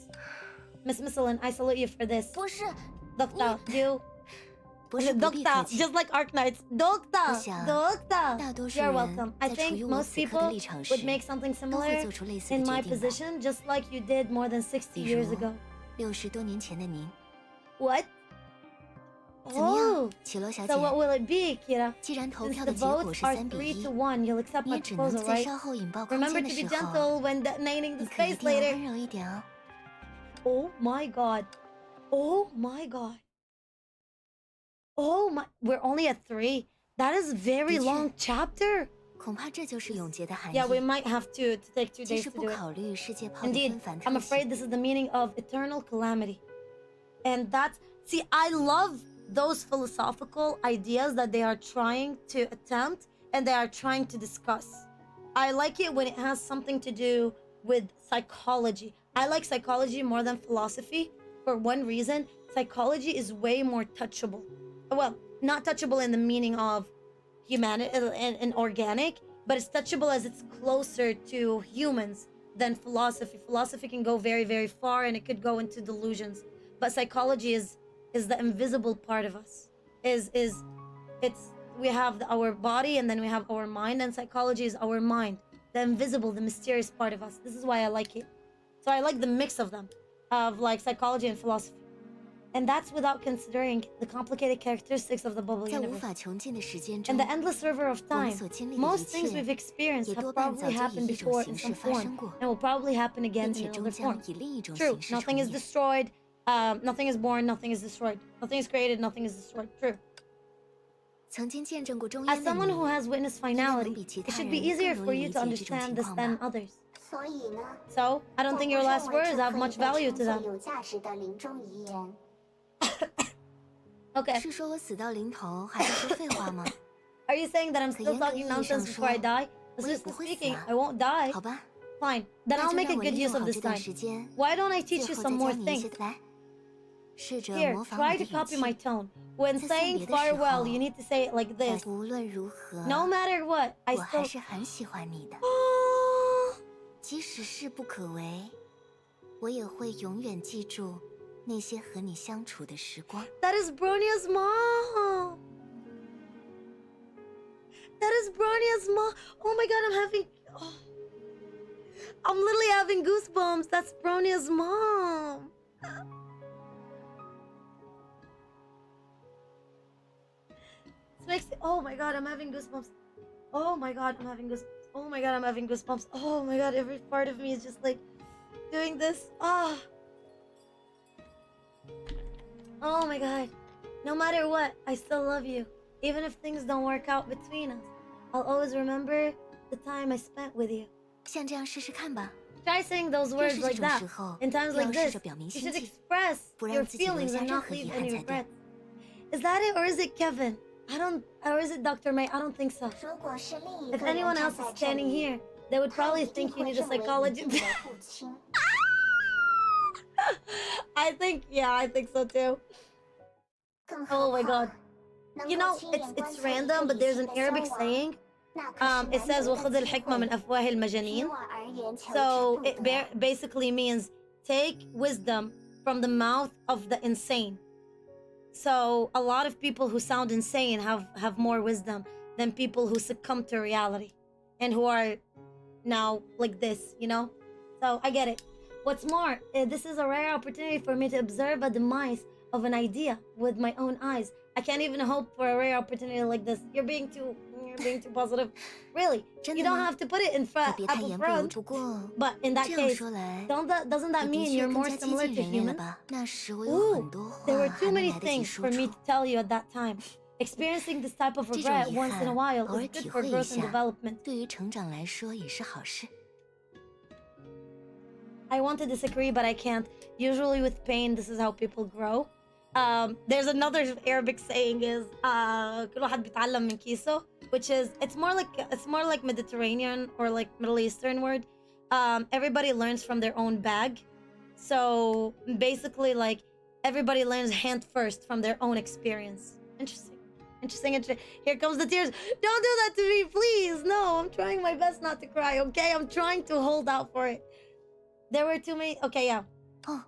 Miss Lynn, I salute you for this. 博士， Doctor, you... 不是不必客 Doctor, 气。 just like Arknights. Doctor, 我想， Doctor. 大多数 You're 人 welcome. I 在处 think 于我 most 此刻的 people 立场时 would make something 都会 similar 做出类似 in 的 my 决定吧。 position, just like you did more than 60比 years 如 ago. 60多年前的您， What? 怎么样 Oh,，绮罗小 so what 姐？ will it be, Kira? 既然投 Since 票 the 的结果 votes 是 are 3比 3 to 1， 1, you'll accept 你 my 也只能 proposal, 在 right? 稍后引爆空 Remember 间 to 的 be 时候， gentle when detonating the 你可一 space 定要 later. 温柔一点哦。 Oh my god. Oh my god. Oh my. We're only at 3. That is very 的确。 long chapter. 恐怕这就是永劫的含 Yeah, we 义。 might have to take 2即 days 使 to 不 do it. 考虑世界炮的 Indeed, 纷繁 I'm 特 afraid 性， this is the meaning of eternal calamity. And that's... See, I love those philosophical ideas that they are trying to attempt and they are trying to discuss. I like it when it has something to do with psychology. I like psychology more than philosophy for one reason. Psychology is way more touchable. Well, not touchable in the meaning of humanity and organic, but it's touchable as it's closer to humans than philosophy. Philosophy can go very, very far and it could go into delusions. But psychology is the invisible part of us. We have our body and then we have our mind, and psychology is our mind, the invisible, the mysterious part of us. This is why I like it. So I like the mix of them, of like psychology and philosophy. And that's without considering the complicated characteristics of the bubble 在无 universe. 法穷尽的时间 In 中 the，endless river of 我们 time, 所经历的一 most things 切 we've experienced 也 have 多半早 probably 就以 happened 一种 before 形 in 式 some 发 form 生过， and will probably happen again 并且 in 终 another 将 form. 以另一种 True, 形式重 nothing is 演。 destroyed, nothing is born, nothing is destroyed. Nothing is created, nothing is destroyed. True. 曾经见证过中 As 烟的 someone 你， who has witnessed finality, it should be easier for you to understand this than others. 所以呢， So, I don't think your last words have much value to 做 them. 有价值的临终遗言。 Okay. 是说我死到临头，还是说废话吗？ Are you saying that I'm 可 still 严格 talking 意义 nonsense 上 before I 说， die? 我也 Seriously 不会死 speaking, 啊 I won't die. 好吧， Fine. Then 那 I'll 就 make 让 a 我 good 利用 use of 好 this 这段 time. 时间， Why don't I 最 teach you 后 some 再 more 教你一些 things? 来，试着 Here, 模仿我 try 的 to 语 copy my 气。 tone. When 在送 saying 别的时 farewell, 候， you need to say it like 但 this. 无论如何， No matter what, I 我还 still... 是很喜欢你的。即使势不可为，我也会永远记住那些和你相处的时光。 That is Bronia's mom. That is Bronia's mom. Oh my god, I'm having... Oh. I'm literally having goosebumps. That's Bronia's mom. This makes... Oh my god, I'm having goosebumps. Oh my god, I'm having goosebumps. Oh my god, I'm having goosebumps. Oh my god, every part of me is just like doing this. Ah. Oh my god. No matter what, I still love you. Even if things don't work out between us, I'll always remember the time I spent with you. 像这样试试看吧。 Try saying those 越 words 是这 like 种 that. 时候， In times 越要 like 试 this, 着表明 you 心 should 迹， express 不 your 让自己留 feelings 下 and 任 not 何遗 leave 憾 any 才对。 regrets. Is that it, or is it Kevin? Or is it Dr. May? I don't think so. 如果是另一 If 个人 anyone 站 else 在 is 这 standing 里， here, they would 他 probably 一定 think you 会 need a 认为你 psychologist. 是你的父亲。 I think so too. 更何 Oh my 况 god. 能 You 够 know, 亲眼观 it's 测一个 random, but 理 there's 性 an 的 Arabic 消亡， saying. 那可是 It 难 says 得 وخذ 的机 الحكمة من 会。 أفواه 于 المجانين. 我而言，求之 So 不 it 得。 basically means take wisdom from the mouth of the insane. So a lot of people who sound insane have more wisdom than people who succumb to reality and who are now like this, you know? So I get it. What's more, this is a rare opportunity for me to observe a demise of an idea with my own eyes. I can't even hope for a rare opportunity like this. You're being too... you're being too positive. Really, you don't have to put it in 可 front 别 up 太 in 言不由 front. 不过。 But in that 这样 case, 说来， doesn't that 我的 mean 确 you're 更 more 加接 similar 近 to 人类了 humans? 吧？那时我有 Ooh, 很多话 there were 还 too 没 many 来得及 things 说 for me 出 to。tell you at that time. Experiencing this type of 这种 regret 遗 once in a 憾 while 偶尔 is 体 good for 会一 growth and 下， development. 对于成长来说也是好事。 I want to disagree, but I can't. Usually with pain, this is how people grow. There's another Arabic saying is كل واحد بيتعلم من كيسه, which is it's more like Mediterranean or like Middle Eastern word. Everybody learns from their own bag. So basically, like everybody learns hand first from their own experience. Interesting. Here comes the tears. Don't do that to me, please. No, I'm trying my best not to cry. Okay, I'm trying to hold out for it. There were too many. Okay, yeah. 哦，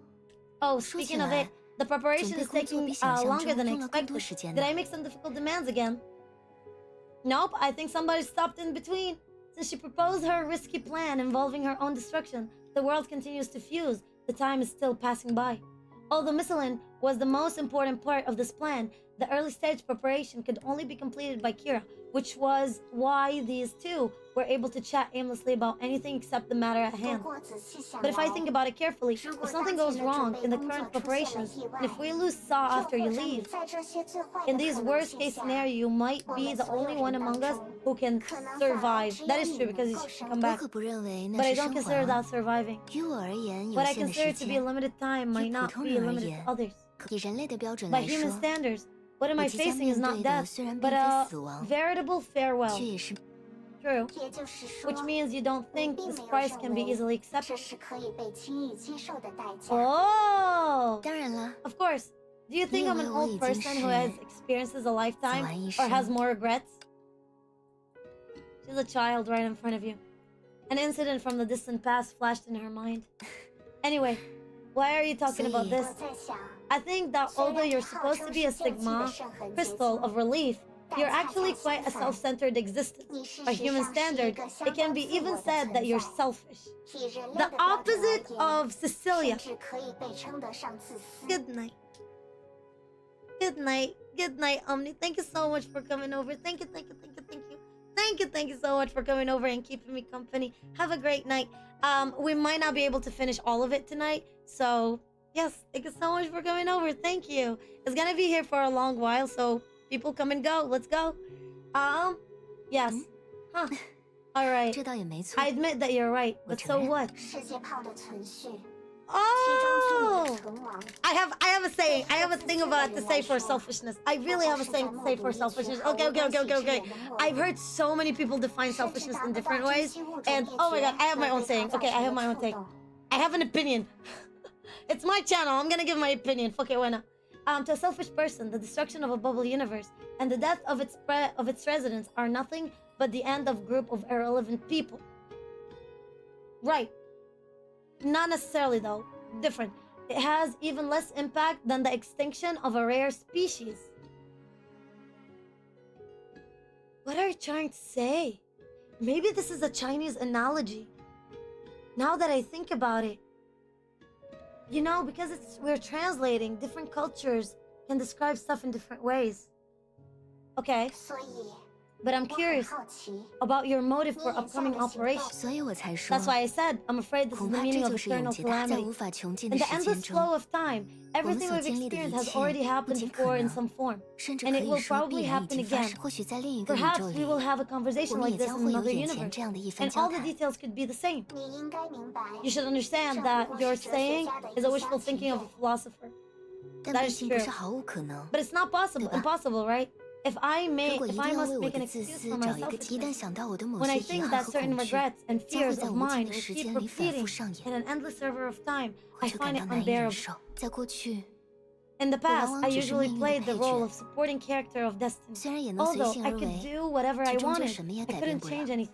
Oh, 说起 speaking of 来 it, the preparation 准备 is 工作 taking 比想象 longer 中 than I 用了更多 expected. 时间 Did 呢。 I make some difficult demands again? Nope, I think somebody stopped in between. Since she proposed her risky plan involving her own destruction, the world continues to fuse. The time is still passing by. Although Misselin was the most important part of this plan, the early stage preparation could only be completed by Kira, which was why these two were able to chat aimlessly about anything except the matter at 不 hand. 过仔细想 But if I 来， think about it carefully, if something goes wrong in the current preparations, and if we lose Saw 又 after 或 you 者你 leave, 在这些最坏 in 的 these 可能 worst 性 case 下， scenario, you might 我 be 们 the 所有 only 人 one 当 among us 中， who can 可能反而 survive. 只 That 有 is 你 true 能 because you 够 should 生 come 我 back. 可不认为那 But I 是 don't 生 consider 还。 that surviving. 于我而言，有 What I 限的 consider 时 to be a 间， limited time might 于普 not 通 be 人而 limited 言 to others. 以人类的标准 By 来 human 说， standards, what am 我 I 即将 facing 面 is not 对的 death, 虽然 but 并非 a 死亡， veritable farewell. 却也是 True. 也就是说， Which means you don't 你 think 并 this 没有 price 认 can be 为 easily 这 accepted. 是可以被轻易接受的代价。 Oh! 当然了， Of course. Do you think I'm an old person who has experiences a lifetime or has more regrets? She's a child right in front of you. An incident from the distant past flashed in her mind. Anyway, why are you talking about 我 this? 在想， I think that 虽 although 然 you're 你号 supposed 称 to be 是 a 剑气的 Sigma 圣痕结 crystal 晶， of relief, 但 you're 恰 actually 恰 quite a 相反， self-centered existence. 你事 By 实 human 上是一 standard, 个相 it can 当 be 自 even 我的 said 存 that you're 在。 selfish. 以人类 The 的标准而 opposite 言， of 甚 Cecilia. 至可以被称得上自私。 Good night. Good night. Good night, Omni. Thank you so much for coming over. Thank you so much for coming over and keeping me company. Have a great night. We might not be able to finish all of it tonight, so yes, thank you so much for coming over. Thank you. It's gonna be here for a long while, so people come and go. Let's go. Yes. Huh. All right. 这倒也没错 I。admit that you're right, but so what? 世界炮的存续，其中居 Oh! 民的存亡， I have a saying. I have a thing about to say for selfishness. I really have a saying to say for selfishness. Okay. I've heard so many people define 甚至 selfishness 达 in 不到 different 珍 ways. 稀物种 And 灭 oh my 绝 god, I have my 而 own 被 saying. 创造 Okay, I 成 have 的 my own 触 take. 动。 I have an opinion. It's my channel. I'm gonna give my opinion. Fuck it, why not? To a selfish person, the destruction of a bubble universe and the death of its residents are nothing but the end of a group of irrelevant people. Right. Not necessarily though. Different. It has even less impact than the extinction of a rare species. What are you trying to say? Maybe this is a Chinese analogy. Now that I think about it. You know, because we're translating, different cultures can describe stuff in different ways. Okay, 所以， but I'm 我很 curious 好奇， about your motive for upcoming operations. 所以我才说， That's why I said I'm afraid this is 恐 the 怕 meaning 这 of 就是永 eternal 劫他在 calamity. 无法穷尽 In 的 the 时 endless 间 flow 中， of time, everything 所 we've 经历的一 experienced has 切 already 不 happened 仅可 before in 能 some form. 甚至 and 可 it 以 will 说 probably 必然已 happen 经发 again. 生。或许在另一个宇宙 Perhaps we will 里， have a 我 conversation 们 like 也 this 将 in 会有 another 眼前 universe. 这样的一番 And 交 all the 谈。 details could be the same. 你应该明白， You should understand that you're saying is a wishful thinking of a philosopher. 但 That 毕 is 竟不 true. 是毫无可能。 But it's not possible, 对吧？ impossible, right? If I 如果一 must 定要为我 make an 的自 excuse 私 for my 找一个，一旦 selfishness, 想到我的某 when 些 I 遗 think 憾 that 和 certain 恐惧， regrets and 将会 fears 在 of 无尽 mine 的 will 时 keep 间里反 repeating 复上演， in an endless server of time, 我 I 就感 find 到 it 难以忍 unbearable. 受。在过去， In the past, 往往 I 只是 usually 命运的 played the 配 role 角。 of supporting character of destiny. 虽然也能随 Although 性 I 而 could 为， do whatever I 最终就 wanted, 什么也 I 改变 couldn't 不了。 change anything.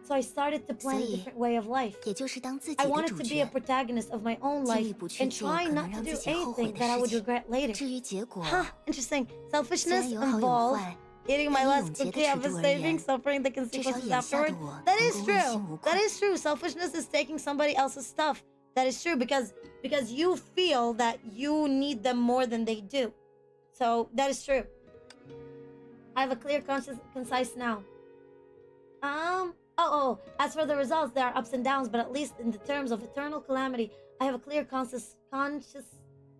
So I started to plan a 所以， different way of life. 也就是当自己 I 的 wanted 主 to be a 角， protagonist of my own 尽 life 力不去 and 做 try 可 not 能 to 让 do 自己后悔 anything 的 that I 事 would 情。 regret later. 至于结果， Huh, interesting. 虽 Selfishness 然有好有 involves 坏， eating my 但以 last 永劫的 cookie 尺 of a 度而 saving, 言， suffering the 至少 consequences 眼下的 afterward. 我 That 能 is 够问心 true. 无 That 愧。 is true. Selfishness is taking somebody else's stuff. That is true because you feel that you need them more than they do. So that is true. I have a clear, concise now. As for the results, there are ups and downs, but at least in the terms of eternal calamity, I have a clear conscious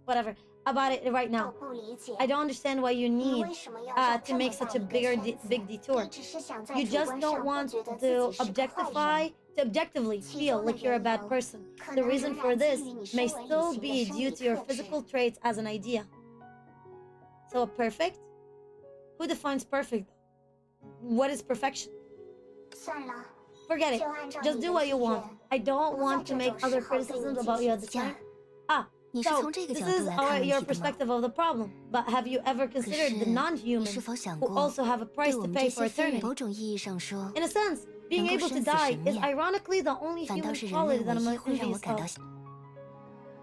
whatever about it right 都 now. 不理解 I don't understand why you 你 need 为什么要绕 to 这么 make 大 such a 一个 bigger 圈子 big detour. 你只是想在 You 主 just 观 don't 上不 want 觉得自 to 己是个坏 objectify 人 to objectively 其 feel 中的 like you're a 缘 bad 由 person. 可 The 能 reason 仍 for 然基 this 于你 may 身为 still 女性 be 的生 due 理 to your 特质 physical traits as an idea. So a perfect? Who defines perfect? What is perfection? 算了， Forget it. 就按照 Just 你 do 的 what 意 you want. 愿， I don't 不 want 在 to 这 make 种时 other 候对你 criticisms 进 about you 行 at the 评 time. 价。 你是 So 从这个 this 角度 is 来看问 your 题的吗？ perspective of the problem. But have you ever 可 considered 是 the 你 non-humans 是否想 who 过， also have a 对 price 我 to 们 pay 这 for 些非人， eternity? 某种意义上说， In a sense, being 能够 able to 生死 die 神 is 灭， ironically the only 反倒 human 是人类 quality 唯 that 一 I'm 会让我 envious 感到 of.，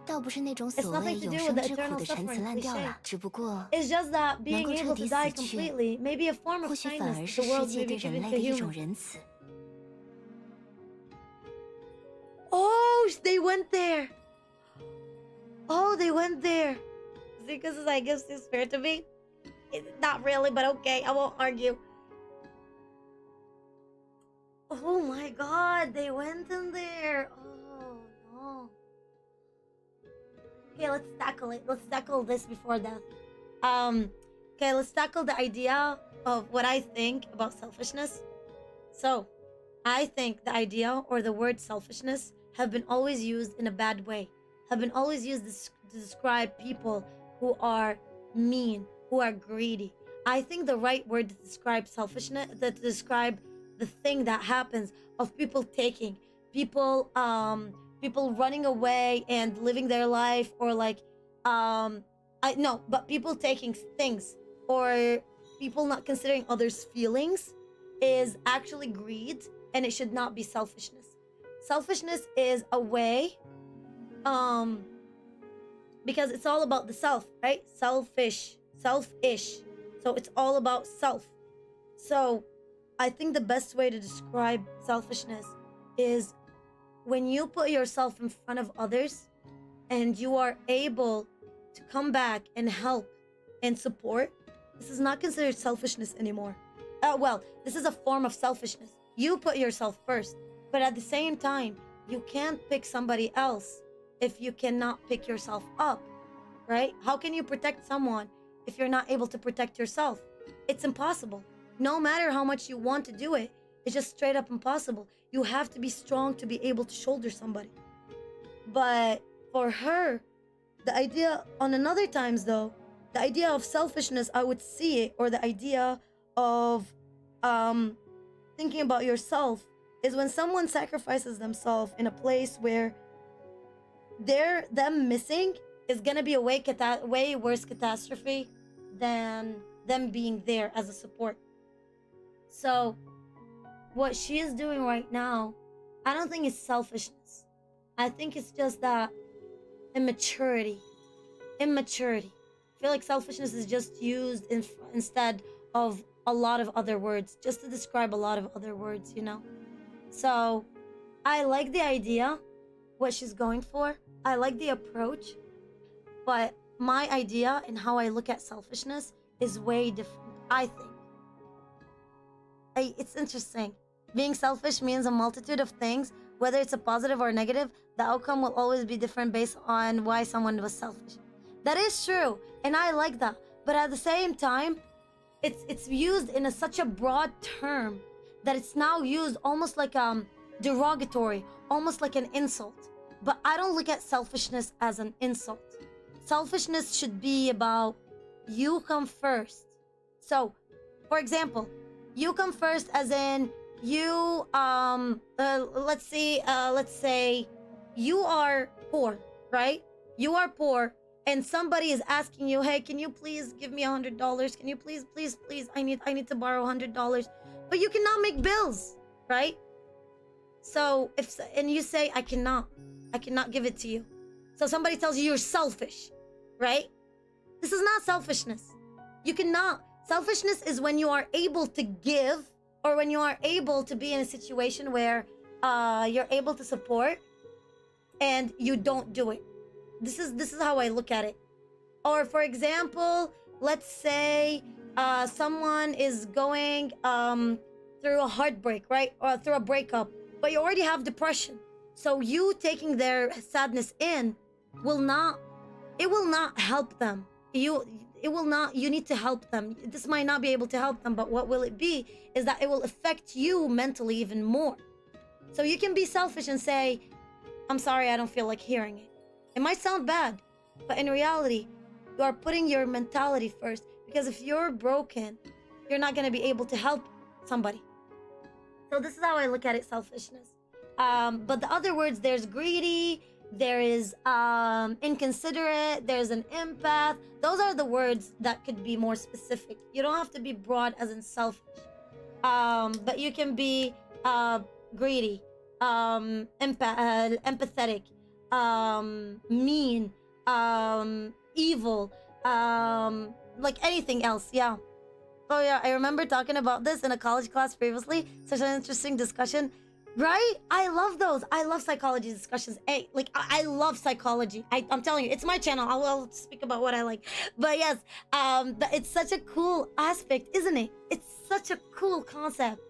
倒不是那种 It's 所谓 nothing to 永 do 生 with the 之苦 eternal 的陈词 suffering 滥调 cliché. 了，只不过 It's just that 能 being 够彻 able 底 to die 死去， completely may be a form of 或许反而 kindness 是 the 世 world 界 may 对 be 人 giving 类 to 的一种 humans. 仁慈。Oh, they went there. Oh, they went there. Because I guess it's fair to me. Not really, but okay. I won't argue. Oh my god, they went in there. Oh no. Okay, let's tackle it. Let's tackle this before death. Okay, let's tackle the idea of what I think about selfishness. So, I think the idea or the word selfishness have been always used in a bad way, have been always used to describe people who are mean, who are greedy. I think the right word to describe selfishness, to describe the thing that happens of people taking, people running away and living their life, or like but people taking things, or people not considering others' feelings, is actually greed, and it should not be selfishness. Selfishness is a way, because it's all about the self, right? Selfish. So it's all about self. So I think the best way to describe selfishness is when you put yourself in front of others and you are able to come back and help and support. This is not considered selfishness anymore. This is a form of selfishness. You put yourself first, but at the same time, you can't pick somebody else if you cannot pick yourself up, right? How can you protect someone if you're not able to protect yourself? It's impossible. No matter how much you want to do it, it's just straight up impossible. You have to be strong to be able to shoulder somebody. But for her, the idea on another times though, the idea of selfishness, I would see it, or the idea of thinking about yourself, is when someone sacrifices themselves in a place where them missing is gonna be a way worse catastrophe than them being there as a support. So what she is doing right now, I don't think it's selfishness. I think it's just that immaturity. I feel like selfishness is just used instead of a lot of other words, just to describe a lot of other words, you know? So I like the idea, what she's going for. I like the approach, but my idea and how I look at selfishness is way different, I think. It's interesting. Being selfish means a multitude of things. Whether it's a positive or negative, the outcome will always be different based on why someone was selfish. That is true, and I like that. But at the same time, it's used in such a broad term that it's now used almost like derogatory, almost like an insult. But I don't look at selfishness as an insult. Selfishness should be about you come first. So, for example, you come first as in you let's say you are poor, right? You are poor and somebody is asking you, hey, can you please give me $100? Can you please I need to borrow $100, but you cannot make bills, right? So and you say I cannot give it to you. So somebody tells you you're selfish, right? This is not selfishness. You cannot. Selfishness is when you are able to give, or when you are able to be in a situation where you're able to support and you don't do it. This is how I look at it. Or for example, let's say someone is going through a heartbreak, right? Or through a breakup, but you already have depression. So you taking their sadness in will not help them. You need to help them. This might not be able to help them, but what will it be is that it will affect you mentally even more. So you can be selfish and say, I'm sorry, I don't feel like hearing it. It might sound bad, but in reality, you are putting your mentality first, because if you're broken, you're not going to be able to help somebody. So this is how I look at it, selfishness. But the other words, there's greedy, there is inconsiderate, there's an empath. Those are the words that could be more specific. You don't have to be broad as in selfish. But you can be greedy, empathetic, mean, evil, like anything else. Yeah. Oh yeah, I remember talking about this in a college class previously. Such an interesting discussion. Right? I love those. I love psychology discussions. Hey, like, I love psychology. I'm telling you, it's my channel. I'll speak about what I like. But yes, but it's such a cool aspect, isn't it? It's such a cool concept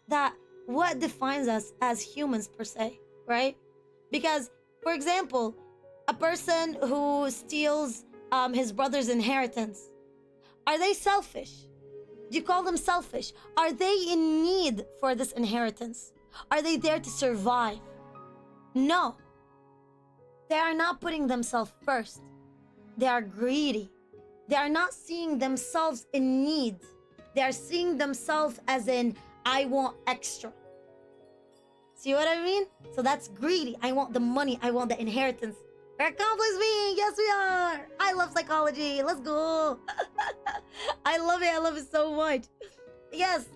that what defines us as humans per se, right? Because, for example, a person who steals his brother's inheritance, are they selfish? Do you call them selfish? Are they in need for this inheritance? Are they there to survive? No. They are not putting themselves first. They are greedy. They are not seeing themselves in need. They are seeing themselves as in, I want extra. See what I mean? So that's greedy. I want the money. I want the inheritance. We're accomplice being. Yes, we are. I love psychology. Let's go. I love it. I love it so much. Yes.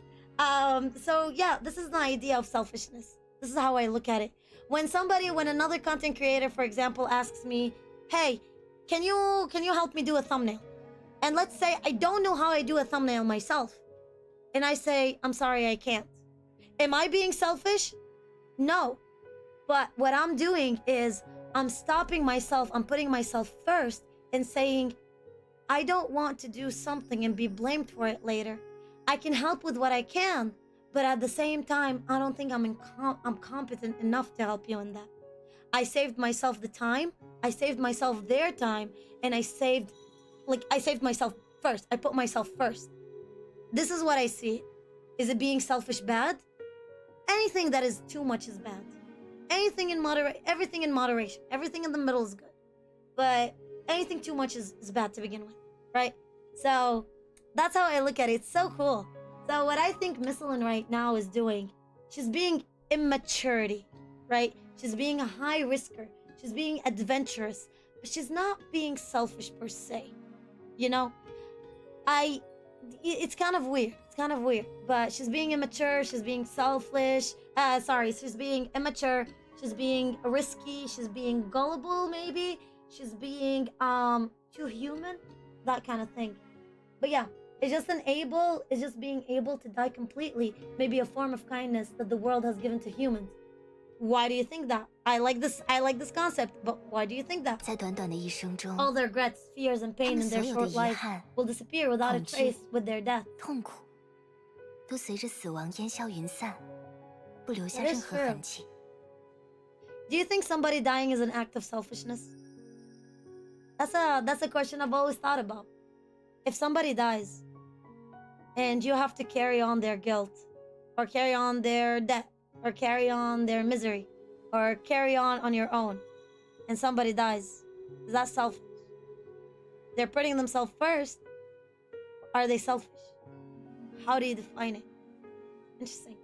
So yeah, this is the idea of selfishness. This is how I look at it. When another content creator, for example, asks me, hey, can you help me do a thumbnail? And let's say I don't know how I do a thumbnail myself. And I say, I'm sorry, I can't. Am I being selfish? No. But what I'm doing is I'm stopping myself. I'm putting myself first and saying, I don't want to do something and be blamed for it later. I can help with what I can, but at the same time, I don't think I'm competent enough to help you in that. I saved myself the time, I saved myself their time, and I saved myself first. I put myself first. This is what I see. Is it being selfish bad? Anything that is too much is bad. Anything in everything in moderation. Everything in the middle is good. But anything too much is bad to begin with, right? So that's how I look at it. It's so cool. So what I think Miss Lynn right now is doing, she's being immaturity, right? She's being a high risker. She's being adventurous, but she's not being selfish per se. You know, it's kind of weird. It's kind of weird, but she's being immature. She's being selfish. She's being immature. She's being risky. She's being gullible, maybe. She's being too human, that kind of thing. But yeah, it's just being able to die completely, maybe a form of kindness that the world has given to humans. Why do you think that? I like this concept, but why do you think that? 在短短的一生中， All their regrets, fears, and pain in their 他们所有的 short life 遗憾、 will disappear without a 恐惧、 trace with their death. 痛苦，都随着死亡烟消云散，不留下 That 任 is 何 true. 痕迹。 Do you think somebody dying is an act of selfishness? That's a question I've always thought about. If somebody dies, and you have to carry on their guilt, or carry on their debt, or carry on their misery, or carry on your own, and somebody dies, is that selfish? They're putting themselves first. Are they selfish? How do you define it? Interesting.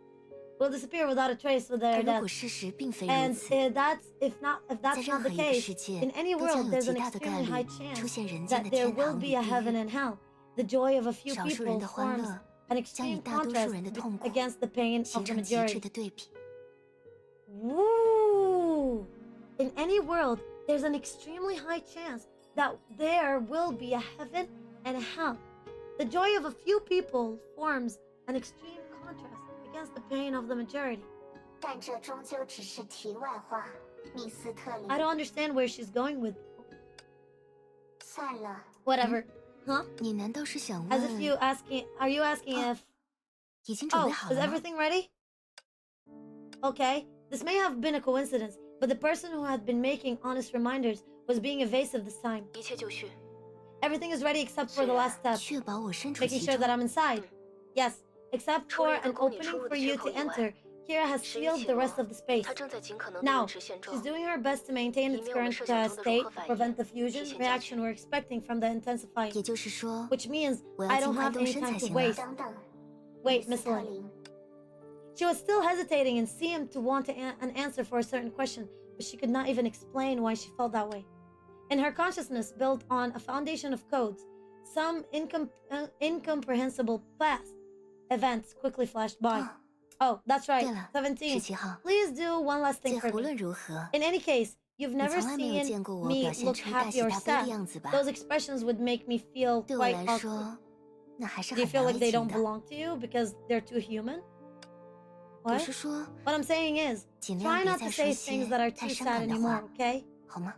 Will disappear without a trace with 但 their 如 death. 果事实并非如 And 此， if that's 在 not 任何 the 一个 case, 世界 in any 都将 world 有 there's 极 an 大的概 extremely 率 high 出 chance 现人间 that 的 there 天 will 堂与 be a 地 heaven 狱。 and hell. The joy of a few 少数人 people 的欢 forms 乐 an 将与 extreme 大多数 contrast 人的痛苦 against the pain 形 of the 成极致 majority. 的对比。 Woo! In any world, there's an extremely high chance that there will be a heaven and a hell. The joy of a few people forms an extreme contrast against the pain of the majority. 但这终究只是题外话，密斯特里。 I don't understand where she's going with. 算了， Whatever. Huh? 你难道是想 As if 问， are you asking if 已经准备 Oh, 好 is 了吗？ everything ready? Okay, this may have been a coincidence, but the person who had been making honest reminders was being evasive this time. 一切就绪。 Everything is ready except for the last step, 确保我身处 making 其 sure 中 that。I'm inside. Yes, except 除了 for 一个 an 供你 opening 出入 for 的 you 缺口 to 以外， enter, Kira has 至于 sealed 情 the 况 rest of the space. 她正在尽可能地 Now, 维持现状 she's，doing her best to maintain its 以免我们 current 设想中的融 state 合 to 反应 prevent the 提 fusion 前加剧 reaction we're expecting from the intensifying, 也就是说， which means 我要 I 尽 don't 快 have 动 any 身 time 才 to 行 waste. 啊。等等， Wait, 斯 Miss 特 Lin. 林， She was still hesitating and seemed to want an answer for a certain question, but she could not even explain why she felt that way. In her consciousness, built on a foundation of codes, some incomprehensible past events quickly flashed by. Oh, that's right, 对了， 17. 17号， Please do one last thing 姐 for 无论 me. 如何， In any case, you've 你 never 从来没有 seen 见过我 me 表现 look 出大 happy 喜 or 大悲的 sad. 样子吧？ Those expressions would make me feel 对我 quite 来 awkward. 说，那还是 Do you 很 feel 难 like 为 they 情 don't 的。 belong to you because they're too human? 我 What? 是说， What I'm saying is, 尽量 try 别 not 再 to 说 say 些 things that are 太 too 伤 sad 感的 anymore, 话， okay? 好吗？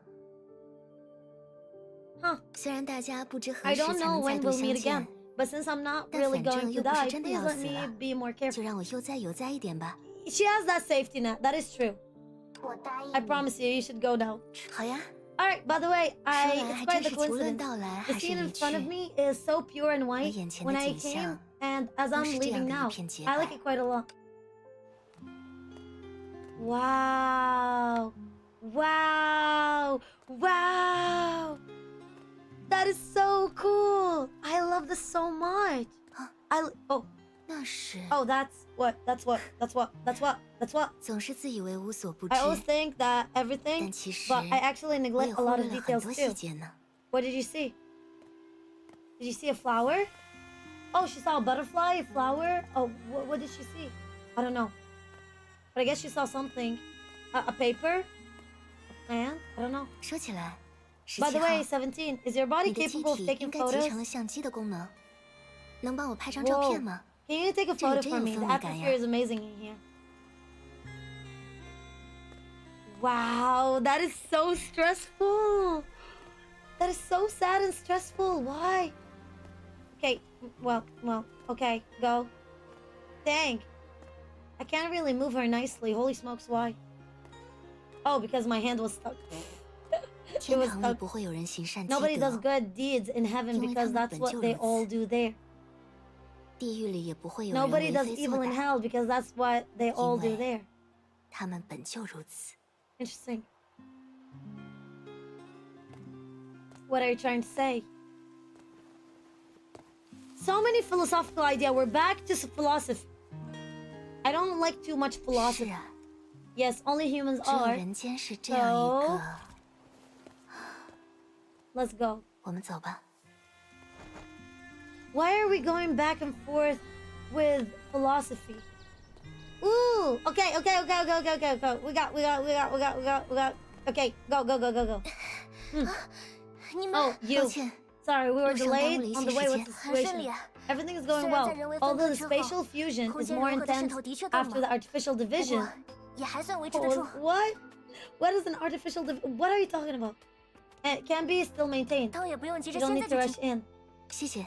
Huh. 虽然大家不知何 I 时 don't 才 know 能再 when 度 we'll 相 meet 见 again,，but since I'm not 但 really 反正 going to 又不是 die, 真的 please 要 let 死 me 了， be more 就 careful. 让我悠哉悠哉一点吧。 She has that safety net, that is true. 我答应 I 你。 promise you, you should go now. 好呀， Alright, by the way, 说来 it's 还 quite 真 the 是其无论 coincidence. 到来 The 还是 scene in 离 front of 去， me is so pure and 我 white 眼前 when 的 I 景 came, 象 and as 都 I'm 是这样 leaving 的一 now. 片洁 I 白 like。it quite a lot. Wow. Wow. Wow. That is so cool. I love this so much. Oh, 那时 oh, that's what. That's what. 总是自以为无所不知 I，always think that 但 everything, 其实 but I actually 我也 neglect a 忽 lot 略 of 了很 details 多 too. 细节呢。 What did you see? Did you see a flower? Oh, she saw a butterfly, a flower. Oh, what did she see? I don't know. But I guess she saw something. A paper? A plant? I don't know. 说起来， By the 17 way, 号， 17, is your body 你的机 capable of 体 taking 应该集成 photos? 了相机的功能，能帮我拍张照 Whoa. 片吗？ Can you take a 这里 photo 真 for 有 me? The 氛围感 atmosphere 呀。 is amazing in here. Wow, that is so stressful. That is so sad and stressful. Why? Okay, well, okay, go. Dang. I can't really move her nicely. Holy smokes, why? Oh, because my hand was stuck. It 天 was 堂里 stuck. 不会有人行善积 Nobody does 德， good deeds in heaven 因为他 because 们 that's 本 what 就 they 如 all 此。 do there. 地狱里也不会有人 Nobody 为 does 非 evil 作 in 歹， hell because that's what they all do 因为 there. 他们本就如此。 Interesting. What are you trying to say? So many philosophical ideas. We're back to philosophy. I don't like too much 是 philosophy. 啊， Yes, only humans 只有 are. 人间是这样一个。 Let's go. 我们走吧。 Why are we going back and forth with philosophy? Ooh, okay. We got. Okay, go. 你们 Oh, 抱 you. 歉， Sorry, we were 路上耽误 delayed 了一 on 些 the way 时 with 间 the。很顺 situation. 利啊。 Everything is going 虽然 well, 在人为分 although 割 the 之后， spatial fusion 空 is 间 more 融合的渗 intense 透的确更 after 猛， the artificial 不 division. 过也还算维持得住。 What? What is an artificial What are you talking about? And it can be still maintained. 倒也不用急 You 着 don't 现 need 在 to 就 rush 进。 in. 谢谢，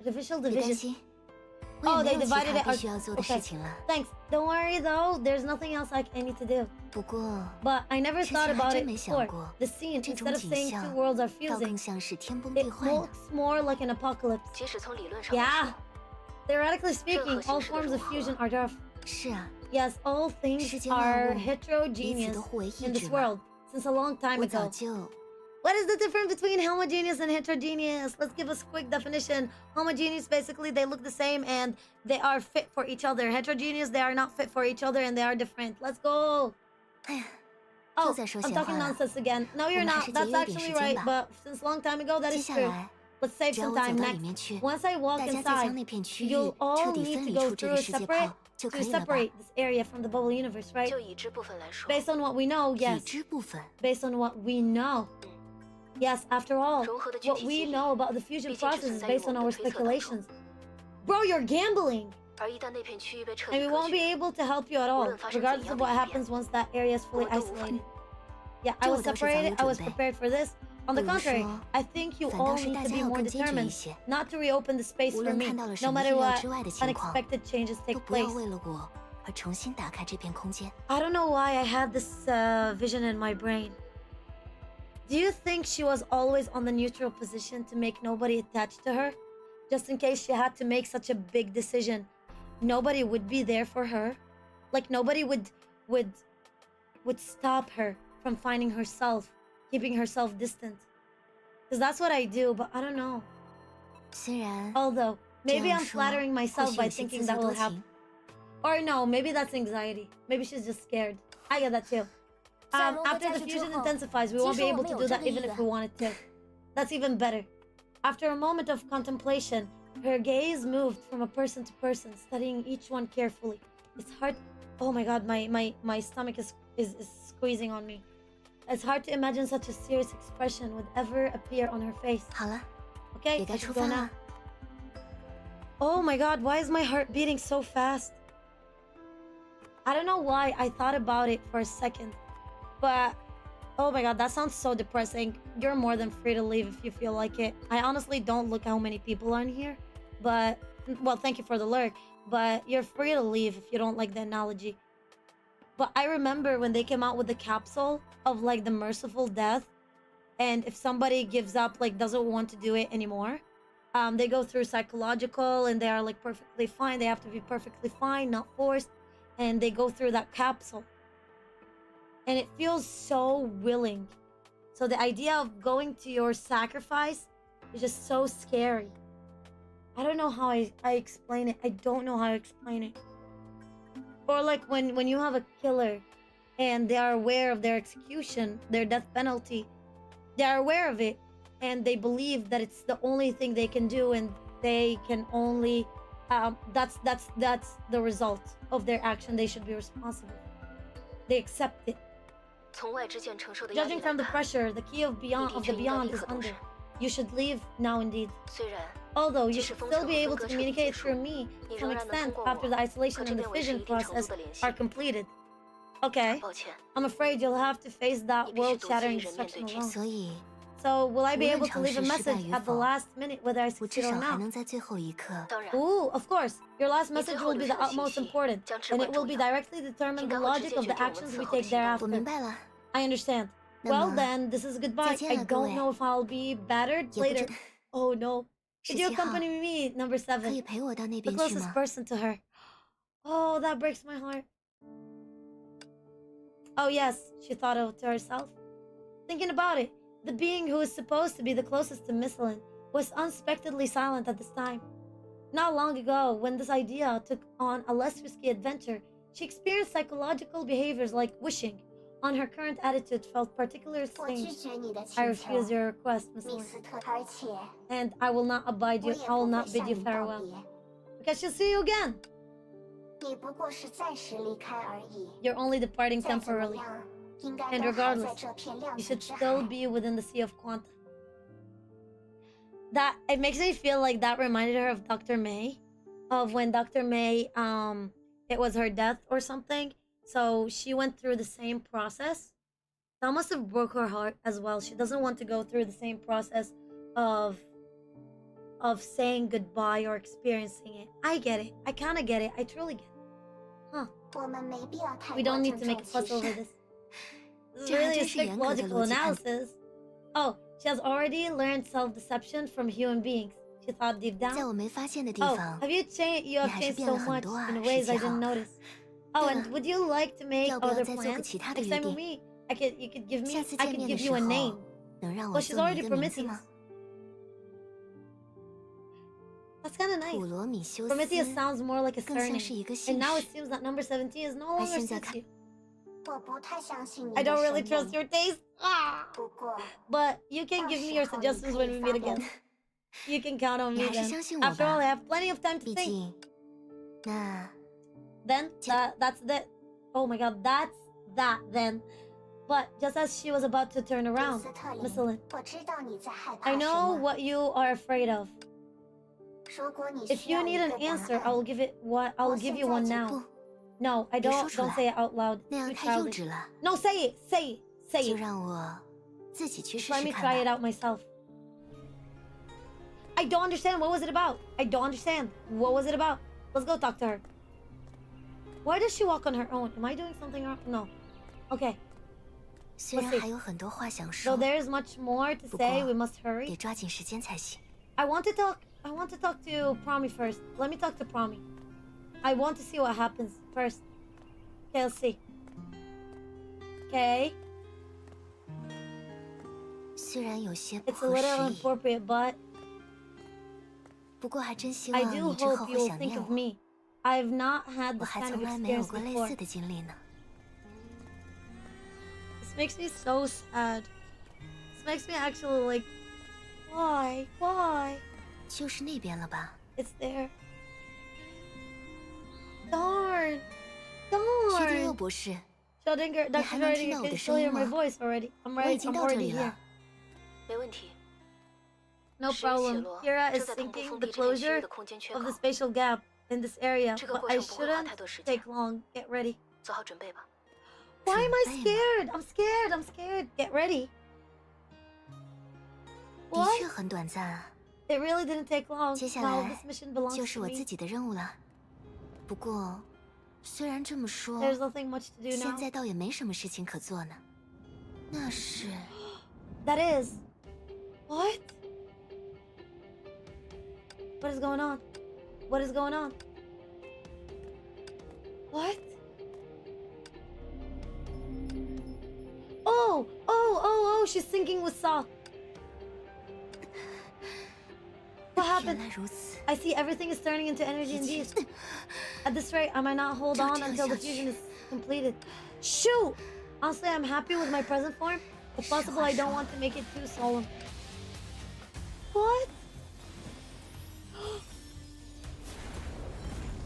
Artificial 别担 division. 心，我 Oh, 也没 they 有其 divided 他 it. 必须要做的 Okay. 事情了。 Thanks. Don't worry though. There's nothing else I need to do. 不过， But I never 之前 thought 还 about 真 it 没想 before. 过， The scene, 这种 instead of 景 saying 象 two worlds are 倒更 fusing, 像是天崩 it 地坏呢。 looks more like an apocalypse. 即使从理论上来 Yeah. 说， Theoretically speaking, all 任何形式的 forms of 融合 fusion are tough. 是啊， Yes, all 世 things 间万 are 物彼此 heterogeneous 都互为意 in this 志嘛。 world since a long time 我早 ago. 就 What is the difference between homogeneous and heterogeneous? Let's give us a quick definition. Homogeneous, basically, they look the same and they are fit for each other. Heterogeneous, they are not fit for each other and they are different. Let's go. 哎呀， Oh, 就在说 I'm 闲 talking 话了。 nonsense again. No, you're 我们还 not. 是 That's 节约一点 actually 时间 right. 吧。 But since long time ago, that 接 is 下 true. 来， Let's save 只要 some 我走 time 到 next. 里面去， Once I walk 大家再 inside, 将那片区域 you'll 彻 all 底 need 分 to 离 go 出这 through 个 a 世界 separate 泡就 to 可以了吧？ separate this area from the bubble universe, right? 就已知部分来说， Based on what we know, 已 yes. 知部分， Based on what we know. Yes, after all, 融合的具 what 体 we 机理 know about the fusion 毕竟只 process 存 is 在于 based 我 on 们 our 的推测当中。 speculations. Bro, you're gambling! 而一旦那片区域被彻 And 底 we 隔 won't be 绝， able to help you at all, 无论发生怎 regardless 样 of 的 what 异变， happens once that area is fully 我们都无法。 isolated. Yeah, I 这 was 我倒是早有 separated, I was 准备。 prepared for this. On the 不如 contrary, 说 I think you 反 all 倒是 need 大 to 家 be 要 more 更坚决一 determined 些， not to reopen the space 无 for 论 me, 看到了什 no 么 matter 意料 what 之外的情况， unexpected changes 都 take 不要 place. 为了我而重新打开这片空间。 I don't know why I had this vision in my brain. Do you think she was always on the neutral position to make nobody attached to her? Just in case she had to make such a big decision, nobody would be there for her. Like nobody would stop her from finding herself, keeping herself distant. Because that's what I do, but I don't know. 虽然 Although, 这 maybe 样 I'm 说 flattering 或 myself 许 by 有些 thinking 自 that 作 will 多 happen. 情， Or no, maybe that's anxiety. Maybe she's just scared. I get that too. After the fusion intensifies, we won't be able to do that even if we wanted to. That's even better. After a moment of contemplation, her gaze moved from a person to person, studying each one carefully. It's hard. Oh my god, my stomach is squeezing on me. It's hard to imagine such a serious expression would ever appear on her face. 好了， Okay, 也该 I 出 should 发 go now. 了。 Oh my god, why is my heart beating so fast? I don't know why I thought about it for a second, but oh my god, that sounds so depressing. You're more than free to leave if you feel like it. I honestly don't look how many people are in here, but well, thank you for the lurk, but you're free to leave if you don't like the analogy. But I remember when they came out with the capsule of like the merciful death, and if somebody gives up, like doesn't want to do it anymore, they go through psychological and they are like perfectly fine. They have to be perfectly fine, not forced, and they go through that capsule. And it feels so willing. So the idea of going to your sacrifice is just so scary. I don't know how I explain it. I don't know how to explain it. Or like when you have a killer and they are aware of their execution, their death penalty, they are aware of it and they believe that it's the only thing they can do and they can only that's the result of their action. They should be responsible. They accept it. 从外之剑承受的压力 Judging 来 from the 看， pressure, the key of the beyond is under. You should leave now indeed. 虽然 Although you 即使 should 封 still 城 be 和 able 分 to 割彻底 communicate 结束， through me 你 to 仍 some 然能 extent 通过 after the 我 isolation 和这 and the 边维持 fission 一定程 process 度的联系 are。completed. Okay, 抱歉， I'm afraid you'll have to face 你 that 必须独自一 world-shattering 人面 destruction 对这 alone. 所以 So will I be 无论 able to leave a 尝试失败 message 与 at the 否， last minute whether I 我至 succeed or 少还 not? 能在最后一刻 当然， Ooh, of course. Your last 你最 message 后 will 留 be 下 the 的信 utmost 息 important, 将至 and 关 it will 重 be 要， directly determine 应 the 该会直 logic 接 of 决 the 定我们 actions 此 we 后的 take 行动。 thereafter. 我明白了。 I understand. 那 Well 么 then, this is goodbye. 再见 I 了，各 don't 位。 know if I'll be battered 也不 later. 知 Oh no. Could you 17号 accompany me, number 可 7? 以陪我到那 The 边去 closest 吗？ person to her. Oh, that breaks my heart. Oh yes, she thought of to herself. Thinking about it, the being who is supposed to be the closest to Misselin was unexpectedly silent at this time. Not long ago, when this idea took on a less risky adventure, she experienced psychological behaviors like wishing. On her current attitude felt particularly 我拒 strange. 绝你的 I 请 refuse 求， your request, Miss 密 Lin, 斯特，而且 and I will not abide 我 you. 也 I will 不会 not bid 向 you 你道 farewell. 别。 Because she'll see you again. 你不过是暂时离开而已。 You're only departing 再怎么 temporarily. 样，应该 And 都还 regardless, 在这片量 You 子 should 之 still 海。 be within the sea of Quanta. That it makes me feel like that reminded her of Dr. May, of when Dr. May it was her death or something. So she went through the same process. That must have broke her heart as well. She doesn't want to go through the same process of saying goodbye or experiencing it. I get it. I kind of get it. I truly get it. Huh. 我们没必要太 We 过 don't need 郑 to make a 重 fuss 其 over 事。 this. This is 这还 really a 真是 strict 严格的 logical 逻辑判断。 analysis. Oh, she has already learned self-deception from human beings. She thought deep 在 down. 我没发现的地 Oh, 方， have you changed? You have 你还是 changed 变 so 了很 much 多啊， in ways I 17号。 didn't notice. Oh, 对 and 了， would you like to make 要不要 other 再做个 plans 其他的 next 约 time with 定？ me? You could give 下 me. 次 I 见 could 面 give 的 you 时 a 候 name. 能让 Well, 我 she's 做你 already 一个名字 Prometheus. 吗？ That's kind of nice. 普罗米修 Prometheus 斯 sounds more like a 更像是 surname. 一个 And 姓 now it 氏。 seems that number 17 is no 他 longer 现在 suits 看 you. 我不太相信你 I 的 don't 声 really trust 音。 your taste. Ah. 不过， But you can give me your 到时候你 suggestions 可 when 以 we 发 meet 表 again. You can count on 你 me 还是 then. 相信我 After all, 吧， I have plenty of time to 毕 think. 竟，那 Then that's the. Oh my god, that's that then. But just as she was about to turn 米 around, 斯特 Miss 林 Lin,，我知道你在害怕 I 什 know 么。 what you are afraid of. 如果你 If 需 you 要一 need 个 an 答 answer, I 案， will give it. What I will give you one 不 now.，No, I 别说 don't. 出 Don't 来 say it out loud. 那样 Too 太幼 childish. 稚了。 No, say it. Say it. Say 就 it. 让我自己去试 Let 试 me 看 try it 吧。 out myself. I don't understand. What was it about? I don't understand. What was it about? Let's go talk to her. Why does she walk on her own? Am I doing something wrong? No. Okay. 虽然 Let's see. 还有很多话想 So 说， there's much more to 不 say. 过 We must 得 hurry. 抓紧时间才行。 I want to talk to Promi first. Let me talk to Promi. I want to see what happens first. Okay, let's see. Okay. 虽然有些不 It's a 合时 little 宜， inappropriate, but 不过还真希 I 望 do 你之后 hope 会 you'll 想 think 念 of 我。 me. I've not had 我 this 还 kind of 从来没有 experience 过类 before. 似的经历呢。 This makes me so sad. This makes me actually like, why? Why? 就是那边了吧？ It's there. Darn. 薛定谔 Darn. 博士， Schrodinger, Dr. 还能听 Schrodinger 到我的 can 声 still 音 hear my 吗？ voice already. 我已经 I'm 到这 already 里 here. 了。没问题。 No 时间 problem. 起落， Kira 正 is 在同步 syncing 封 the 闭这片区域 closure 的空间缺 of 口 the。spatial gap in this area, 这个 but 过 I 程不会花 shouldn't 太多时间。 take long. Get ready. 做好准备吧。 Why am I 准备吗？ scared? I'm scared. I'm scared. Get ready. 的 What? 确很短暂啊， It really didn't take long. 接下 Now 来 this mission belongs 就是 to 我自 me. 己的任务了。不过，虽然这么说， There's nothing much to do 现 now. 在倒也没什么事情可做呢。那是 That is. What? What is going on? What is going on? What? Oh, she's syncing with Saw. What 原 happened? 来如此。 I see everything is turning into energy indeed. At this rate, I might not hold on until the fusion is completed. Shoot! Honestly, I'm happy with my present form. If possible, I don't want to make it too solemn. What?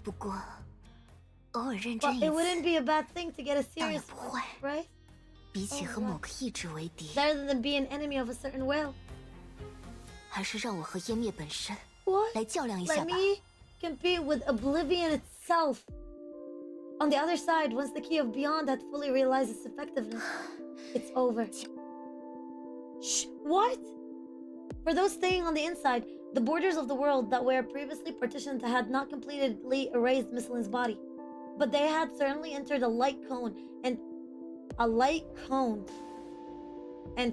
不过，偶尔认 But 真一 it wouldn't 次， be a bad thing to get a 倒也 serious 不 one, 坏。 right? 比起和某个意志为敌， Better than be an enemy of a certain will. 还是让我和湮灭本身 What? 来较量一下 Let 吧。 me compete with oblivion itself. On the other side, once the key of beyond had fully realized its effectiveness, it's over. Shh, what? For those staying on the inside, the borders of the world that were previously partitioned had not completely erased Miss Lin's body, but they had certainly entered a light cone and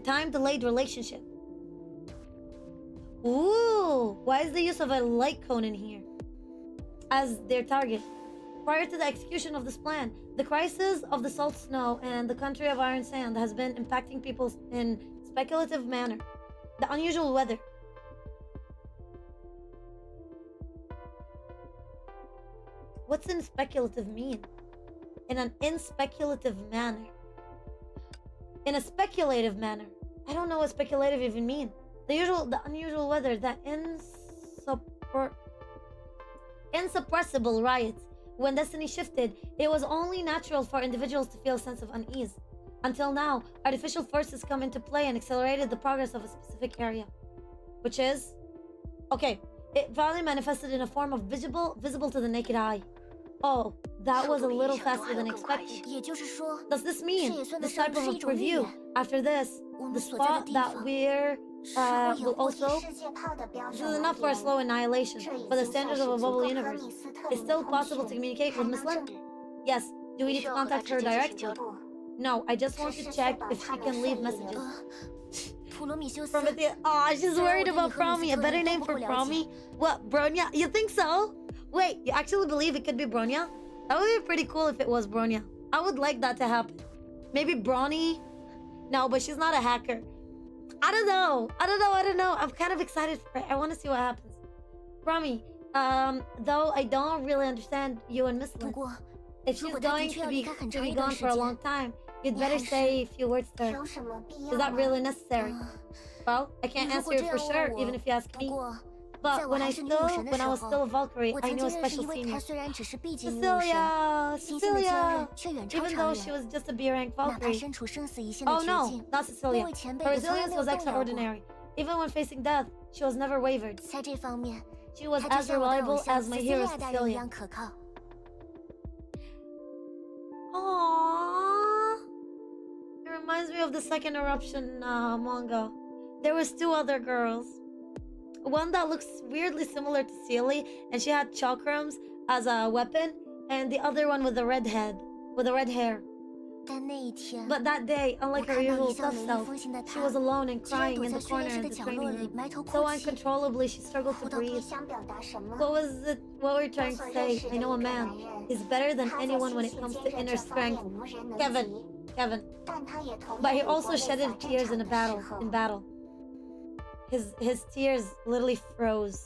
time-delayed relationship. Ooh, why is the use of a light cone in here as their target? Prior to the execution of this plan, the crisis of the salt snow and the country of iron sand has been impacting people in speculative manner. The unusual weather. What's in speculative mean? In an inspeculative manner. In a speculative manner. I don't know what speculative even mean. The unusual weather, that insuppressible riots. When destiny shifted, it was only natural for individuals to feel a sense of unease. Until now, artificial forces come into play and accelerated the progress of a specific area. Which is... Okay, it finally manifested in a form of visible to the naked eye. Oh, that was a little faster than expected. 也就是说， Does this mean 这也算得 this 上 type of 是 a 一种预 preview? 言。 After this, 我 the 们所在的 spot 地 that 方 we're 是否 will 有过 also 世界炮的标 this 准 is 来 enough for a 源 slow annihilation. 这已 For the 经算 standards 是 of a 足 bubble 够和 universe, 米斯特 it's 里 still 通 possible to 讯 communicate 还 with 能 Miss 证 Lin. Yes. Do we 你 need 需 to 要和他 contact 直 her 接进行 directly? 交流。 No, I just want 只 to 是 check 确保 if 他 she 们 can 顺 leave 利 messages. 流 普罗米修斯 From it, oh, she's worried about 虽然我对你和米 Promi. 斯 A 特 better 里 name 都 for 不够了解。 Promi? What, Bronya? You think so? Wait, you actually believe it could be Bronya? That would be pretty cool if it was Bronya. I would like that to happen. Maybe Bronny? No, but she's not a hacker. I don't know. I'm kind of excited for it. I want to see what happens. Promi, though I don't really understand you and Miss 不 Lin. 过， If she's going to be gone for a long time, you'd better say a few words to her. 有什么必 Is 要 that 吗？ really necessary? 嗯， Well, I can't 如 answer 果 it 这 for 样 sure, 问 even 我， if you ask 不 me. 过，在 But 我 when 还 I 是女武神的 when 时 I was 候， still a Valkyrie, 我 I 曾 knew a 经认识 special 一位，他 senior. 虽然只是 B 级女武神， Cecilia, 新兴的骄 Cecilia. 人却远超 Even 常 though she 人。 was just a B rank 哪怕 Valkyrie. 身处生死一线的 Oh 绝 no, 境， not 那 Cecilia. 位前辈 Her 也从来 resilience 没有 was 动摇过。 extraordinary. Even when facing death, she was never wavered. 在这方面， She was 他就 as 像我的偶 reliable 像 as my hero Cecilia 大人一 Cecilia. 样可靠。 Aww. It reminds reminds me of the second eruption manga. There was two other girls. One that looks weirdly similar to Sealy, and she had chakrams as a weapon, and the other one with a red head, with a red hair. 但那一天， But that day, 我 unlike her 看到 usual 一向 tough 雷厉 self, 风行的 she 她， was alone and 居然 crying 躲 in 在 the 训练 corner 室 of 的 the 角落 training 里 room. 埋头 So 哭泣。 uncontrollably, she struggled to 哭到 breathe. 想表达什么？ What was it? What were you trying to say? I know a man is better than 他在 anyone 心 when it 性 comes 坚 to 韧 inner 这方面 strength. 无人能 Kevin, 及， Kevin. 但他也同 But 样 he 有过 also 内洒 shedded 正 tears in 常 a 的 battle. 时候 In。battle, his tears literally froze.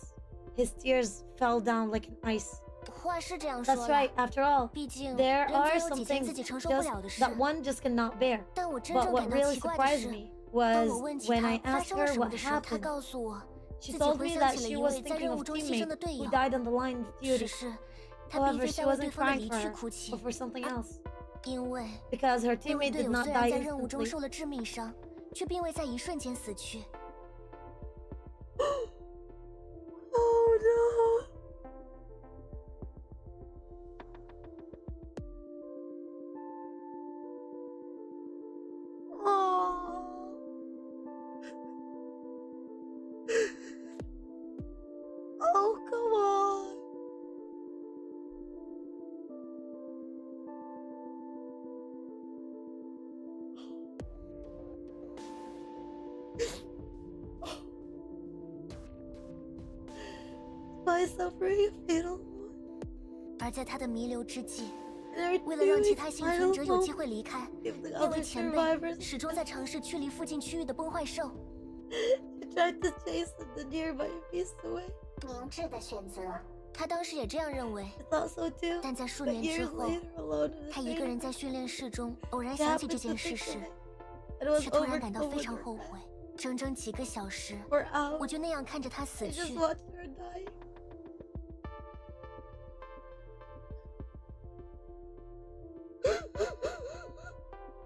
His tears fell down like an ice. 话是这样说 That's 啦 right. After all, 毕竟 there 人 are 总有 some 几件 things 自己承受不 just 了的事。 that one just cannot bear. 但我真 But 正 what 感到 really 奇怪的 surprised 是， me 当 was 我问起 when 她 I 发 asked 生了 her 什么 what 的时候，她 happened. 告诉我， She 自己 told 回 me 想 that 起了 she 一 was 位在 thinking 任 of 务中牺牲 teammate 的队 who 友， died on the line of 只 duty. 是她并 However, 非 she 在为对 wasn't 方的 crying 离 for 去 her, 哭泣 but，for something else. 因为 Because her 那位 teammate 队 did 友 not 虽然 die 在任务中 instantly. 受了致命伤，却并未在一瞬间死去。 Oh no. Oh. Oh, come on. By suffering a fatal wound. 而在她的弥留之际， And 为了让其他 every 幸存者有 final 机会离开， give the 那位 other 前辈 survivors 始终在尝试驱离附近区域的崩坏兽。 She tried to chase the nearby beast away. 明智的选择。他当时也这样认为， I thought so too. 但在数 But 年之 years 后， later, alone in the 他一个人 training 在训练室中偶然 room, 想起 happened 这 to 件事 think 时， of it. It was 却突 over 然感到非常 over 后悔。整整几个小时， for hours. 我就那样看着他死 I 去 just。watched her die.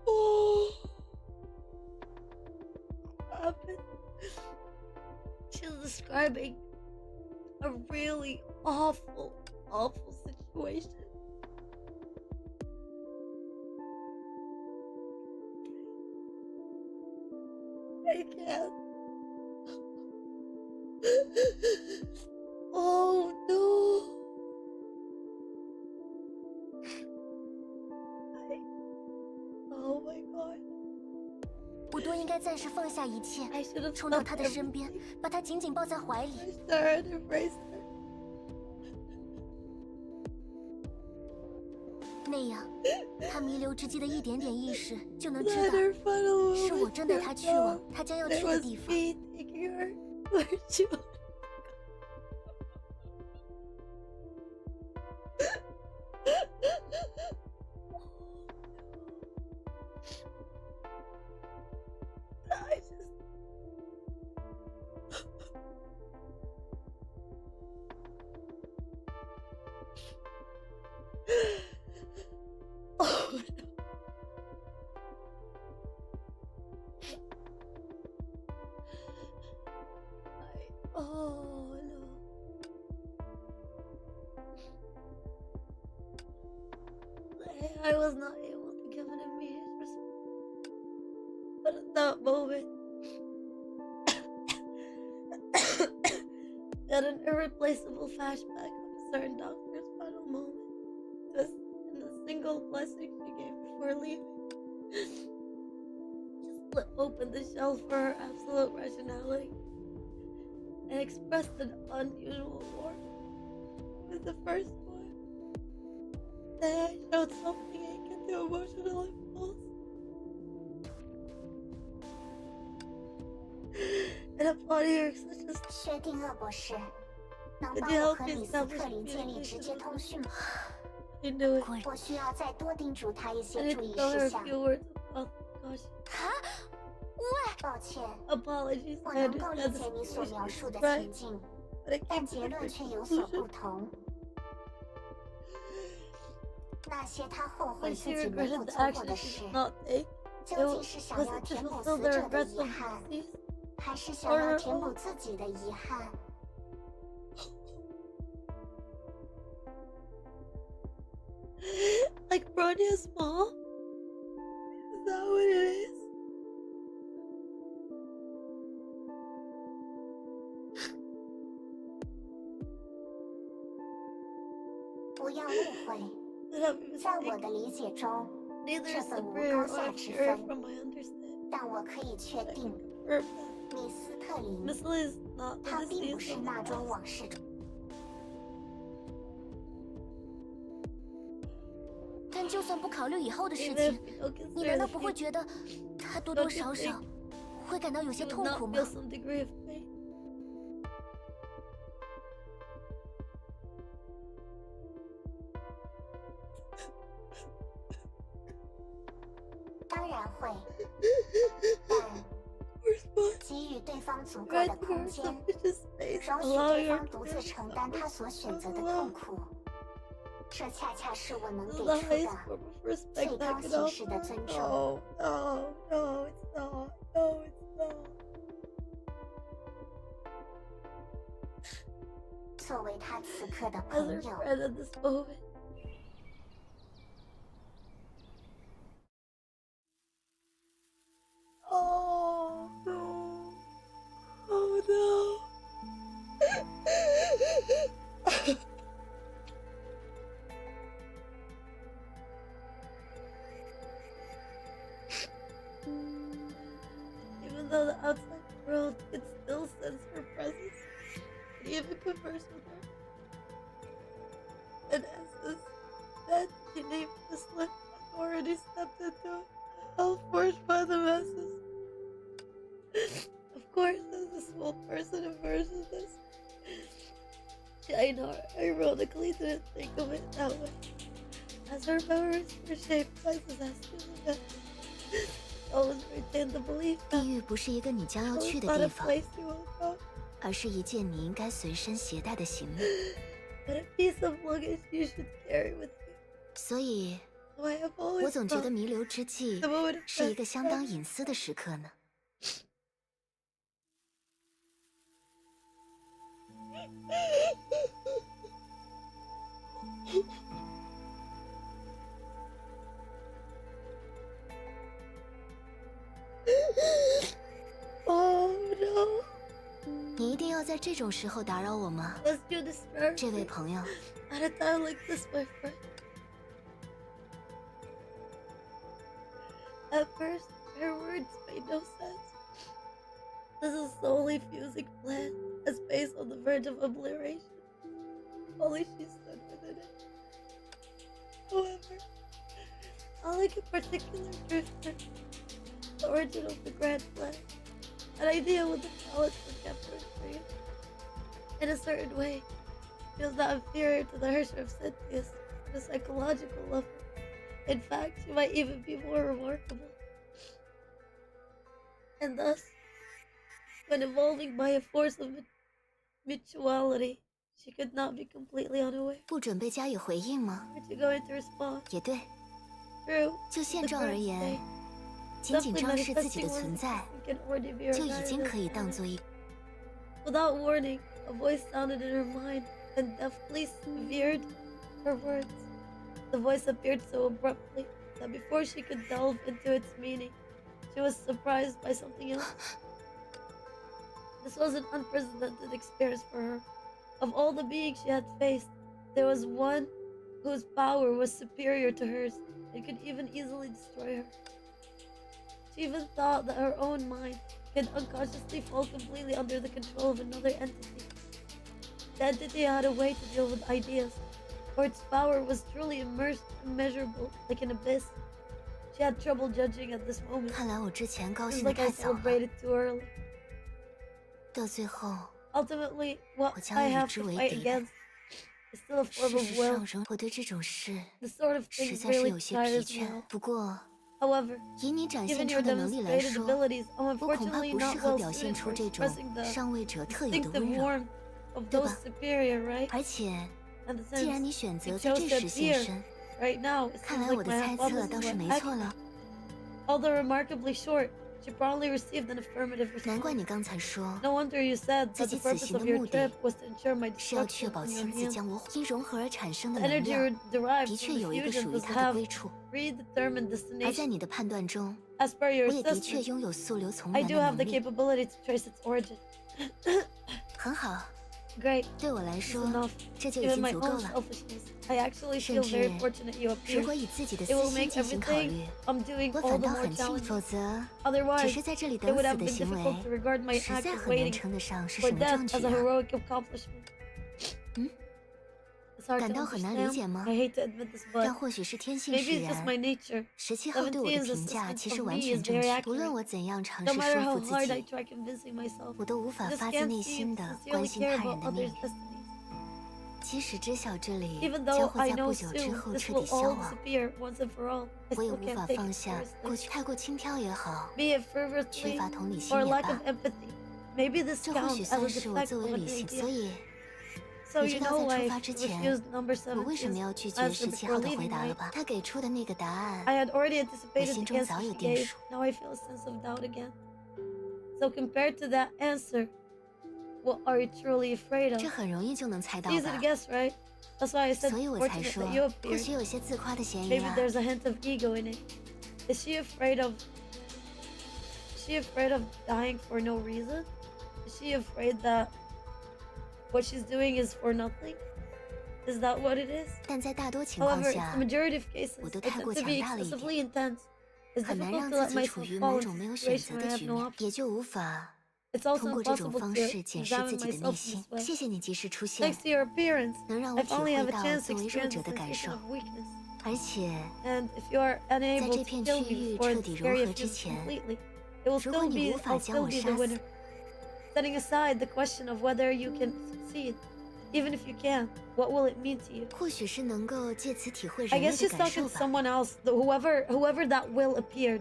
Oh. What happened? She was describing a really awful, awful situation. I can't. Oh no. Oh my god. 我多应该暂时放下一切， I should have 冲到 felt 他的身边， everything. 把他紧紧抱在怀里。 I sure had embraced her. 那样，他弥留之际的一点点意识，就能知 Let 道 her final 是我 moment 正带他去往 come. 他将要 It 去的 was 地方。 me taking her where she was. I just oh no. Oh no. I was not able to give him his respect. But at that moment, got an irreplaceable flashback of a certain doctor's final moment. Just in the single blessing she gave before leaving. Just split open the shell for her absolute rationality and expressed an unusual warmth with the first one. Then I showed something akin to emotional impulse. And upon hearing such a 薛定谔博士，能 Could 帮 you 我 help 和 me 米斯 establish 特林建立直接 communication? 通讯吗？ I knew it. 果然，我需要再多叮嘱他一 I 些 need 注 to 意 tell her 事 a 项。 few words of caution. 抱歉， Apologies, 我 I 能够理 understand the 解你所描 situation 述 is 的 right, 情境， but I 但 can't 结 get 论 her 却有所 conclusion. 不同。那些他后悔 When 自 she 己没有 regretted the 做过 action 的 she 事 did，not take, 究 it 竟是想 was 要 it to 填补 fulfill 死 the 者的 regrets 遗 of 憾， the deceased, 还是想要填补自己的遗憾？ like Bronya's mom? Is that what it is? 不要误会， That I'm 在我 mistaken. 的理解中， Neither 这 is 份无 superior 高下 or 之 inferior 分， from my understanding. 但我可以确 I 定， can confirm that. 米斯特林 Miss Lee is not 他 the 并不 deceased 是 of the 那桩 past. 往事中。但就算不考虑以后的事 Even if 情， we don't 你 consider 难 the 道不会 future, 觉得他多多少少会感到有些 you would 痛 not 苦 feel 吗？ some degree of pain? 当然会，但给予对方足够 Right 的 to 空 her 间， sufficient space, 容许 allowing 对 her 方 to 独自 feel 承担他所选择的 love. 痛苦，这恰恰是我能 This 给 is the 出 highest 的 form of respect 最 I 高 could 形式的 offer. 尊重。 No, no, no, it's not. No, it's not. 作为他此刻的 As 朋 her 友， friend at this moment. Oh no. Oh no. Even though the outside world could still sense her presence, and even converse with her. In essence, that she named the slip already stepped into a hell forged by the masses. Of course, as a small person immersed in this, China ironically didn't think of it that way, as her memories were shaped by disastrous events. Always retained the belief 地 that 狱不是一个你将要 it 去 was 的 not 地 a 方， place you will go, 而是一件你应该随身携带的行李。 but a piece of luggage you should carry with you. 所以， So I have 我 always 总觉得 felt 弥留之际 the moment of 是一个 death 相当隐私的时刻呢。 Oh no. 你一定要在这种时候打扰我吗， Let's do this first. 这位朋友？ At a time like this, my friend. At first, her words made no sense. This is solely Fusing plan, a space on the verge of obliteration. Only she stood within it. However, unlike a particular drifter, the origin of the grand plan, an idea with the balance was kept her free. In a certain way, she was not inferior to the Hersher of Cynthius on a psychological level. In fact, she might even be more remarkable. And thus, when evolving by a force of mutuality, she could not be completely unaware. 不准备加以回应吗？ Were you going to respond? 也对， True. 就 The 现状而 current 言 state,，仅仅 simply 昭示自己的 manifesting 存 one's 在， existence can already be 就已 regarded 经 as 可以当 canon. 做一。 Without warning, a voice sounded in her mind and deftly veered her words. The voice appeared so abruptly that before she could delve into its meaning, she was surprised by something else. This was an unprecedented experience for her. Of all the beings she had faced, there was one whose power was superior to hers and could even easily destroy her. She even thought that her own mind could unconsciously fall completely under the control of another entity. The entity had a way to deal with ideas, for its power was truly immersed, immeasurable, like an abyss. She had trouble judging at this moment. 看来我之前高 It 兴 was 的 like I 太早了， celebrated too early. 到最后， Ultimately, what 我将 I 与 have 之 to 为 fight 敌的。 against is still a 事 form 实 of will. 上，仍我对这种事 The sort of 实 thing 在是 really 有些疲 tires 倦 me.。不过， However, 以你展现 given 出 your 的能力来 demonstrated 说， abilities, I'm 我恐怕 unfortunately 不适 not 合 well 表现 suited 出 for 这种 expressing the 上位者特有的 distinctive 温柔。 warmth of 对 those 吧？ superior, right? 而且， And 既然 since 你选择 you 在 chose 这 to 时现 appear 身， right now, it 看 seems 来我 like 的 my 猜测 hypothesis 倒是 were 没错 accurate. 了。 Although remarkably short, she promptly received an affirmative 难怪 response. 你刚才说 No wonder you said 自 that 己 the 此 purpose 行 of 的 your 目的 trip was to ensure my 是要确 destruction 保 in your 亲自 hands. 将我因融合而产生的 The 能 energy 量， derived 的确 from the 有一个 fusion 属于 does 它的 have 归处。 predetermined 而在 destination. 你的判断中， As per your 我也的确 assessment, 拥有溯流从 I 源 do 的 have 能 the 力。 capability to trace its origin. 很好， Great. 对我来 This is 说， enough. 这就已 Even 经 my 足够 own 了。 selfishness. I actually 甚 feel 至 very fortunate you 如 appeared. 果以自己的 It will 私心 make 进行考 everything 虑， I'm doing 我 all 反 the 倒 more 很气， challenging. 否则只 Otherwise, 是在这里 it 等 would 死 have 的 been 行为， difficult to regard my 实 act 在 as 很难 waiting 称得上是 for 什么 death 壮 as 举 a 啊！ heroic accomplishment. It's hard 感 to 到很难理解 understand. 吗 I hate to admit this, 但 but 或许是天性 maybe 使 it's just my 然。 nature. 17号对我的 17's 评价 assessment 其实 of 完 me 全 is 正 very 确，无论 accurate. 我怎样尝 No 试 matter 说 how 服自 hard I 己， try convincing myself, 我都无法 I just 发自 can't 内 seem 心 to 的 sincerely 关心 care 他人 about 的命 others' 运。 destinies. 即使知晓这里 Even 将 though 会 I 在 know 不久之 soon 后 this 彻 will 底消 all 亡， disappear once and for all, I 我也 still 无法 can't take 放 it 下过 seriously. 去太过轻佻也好， Be it 缺 frivolously 乏同理 or 心也 lack 罢 of，empathy. Maybe this 这或许 counts as 算 a 是我 defect 作 of 为 an 旅行。 idea. 所以， So 你 you 知道 know 在 why 出 I 发之前， refused number 我为什么要 17's 拒绝 answer 17 before 号的回 leaving, 答了 right? 吧？他给出的那个答案， I had already anticipated 心 the 中 answer 早有 she 定 gave. 数。 Now I feel a sense of doubt again. So compared to that answer, what are you truly afraid of? 这很容易就能猜到 Easy 吧 to？guess, right? That's why I said 所以我才 fortunate 说， that you 或 appeared. 许有些自夸的嫌疑 Maybe 啦。 there's a hint of ego in it. Is she afraid of? Is she afraid of dying for no reason? Is she afraid that what she's doing is for nothing? Is that what it is? 但在大多情况 However, 下 the，majority of cases, 我都 I 太 tend 过 to 强 be 大了一点， excessively intense. It's 很难 difficult 让 to 自 let 己处 myself 于 fall 某 into 种没有 a 选 situation 择 where 的 I have 局 no 面， option. 也就无法 It's also 通过这种 impossible 方 to 式检视 examine 自己的 myself 内 in 心 this。way. 谢谢你及时出现， Thanks to your appearance, 能让我 I 体 finally 会 have a 到 chance to 作为弱 experience 者 the 的感 sensation 受， of weakness. 而且 And if you are 在 unable 这 to 片 kill 区 me 域 before 彻 the 底融 scary 合之 abuse 前， completely, it will 如果 still 你 be 无法 I'll 将 still 我 be 杀 the 死， winner. Setting aside the question of whether you can succeed, even if you can, what will it mean to you? 或许是能够借此体会 I 人类 guess 的 she's 感 talking 受 to 吧。 someone else, whoever that will appeared.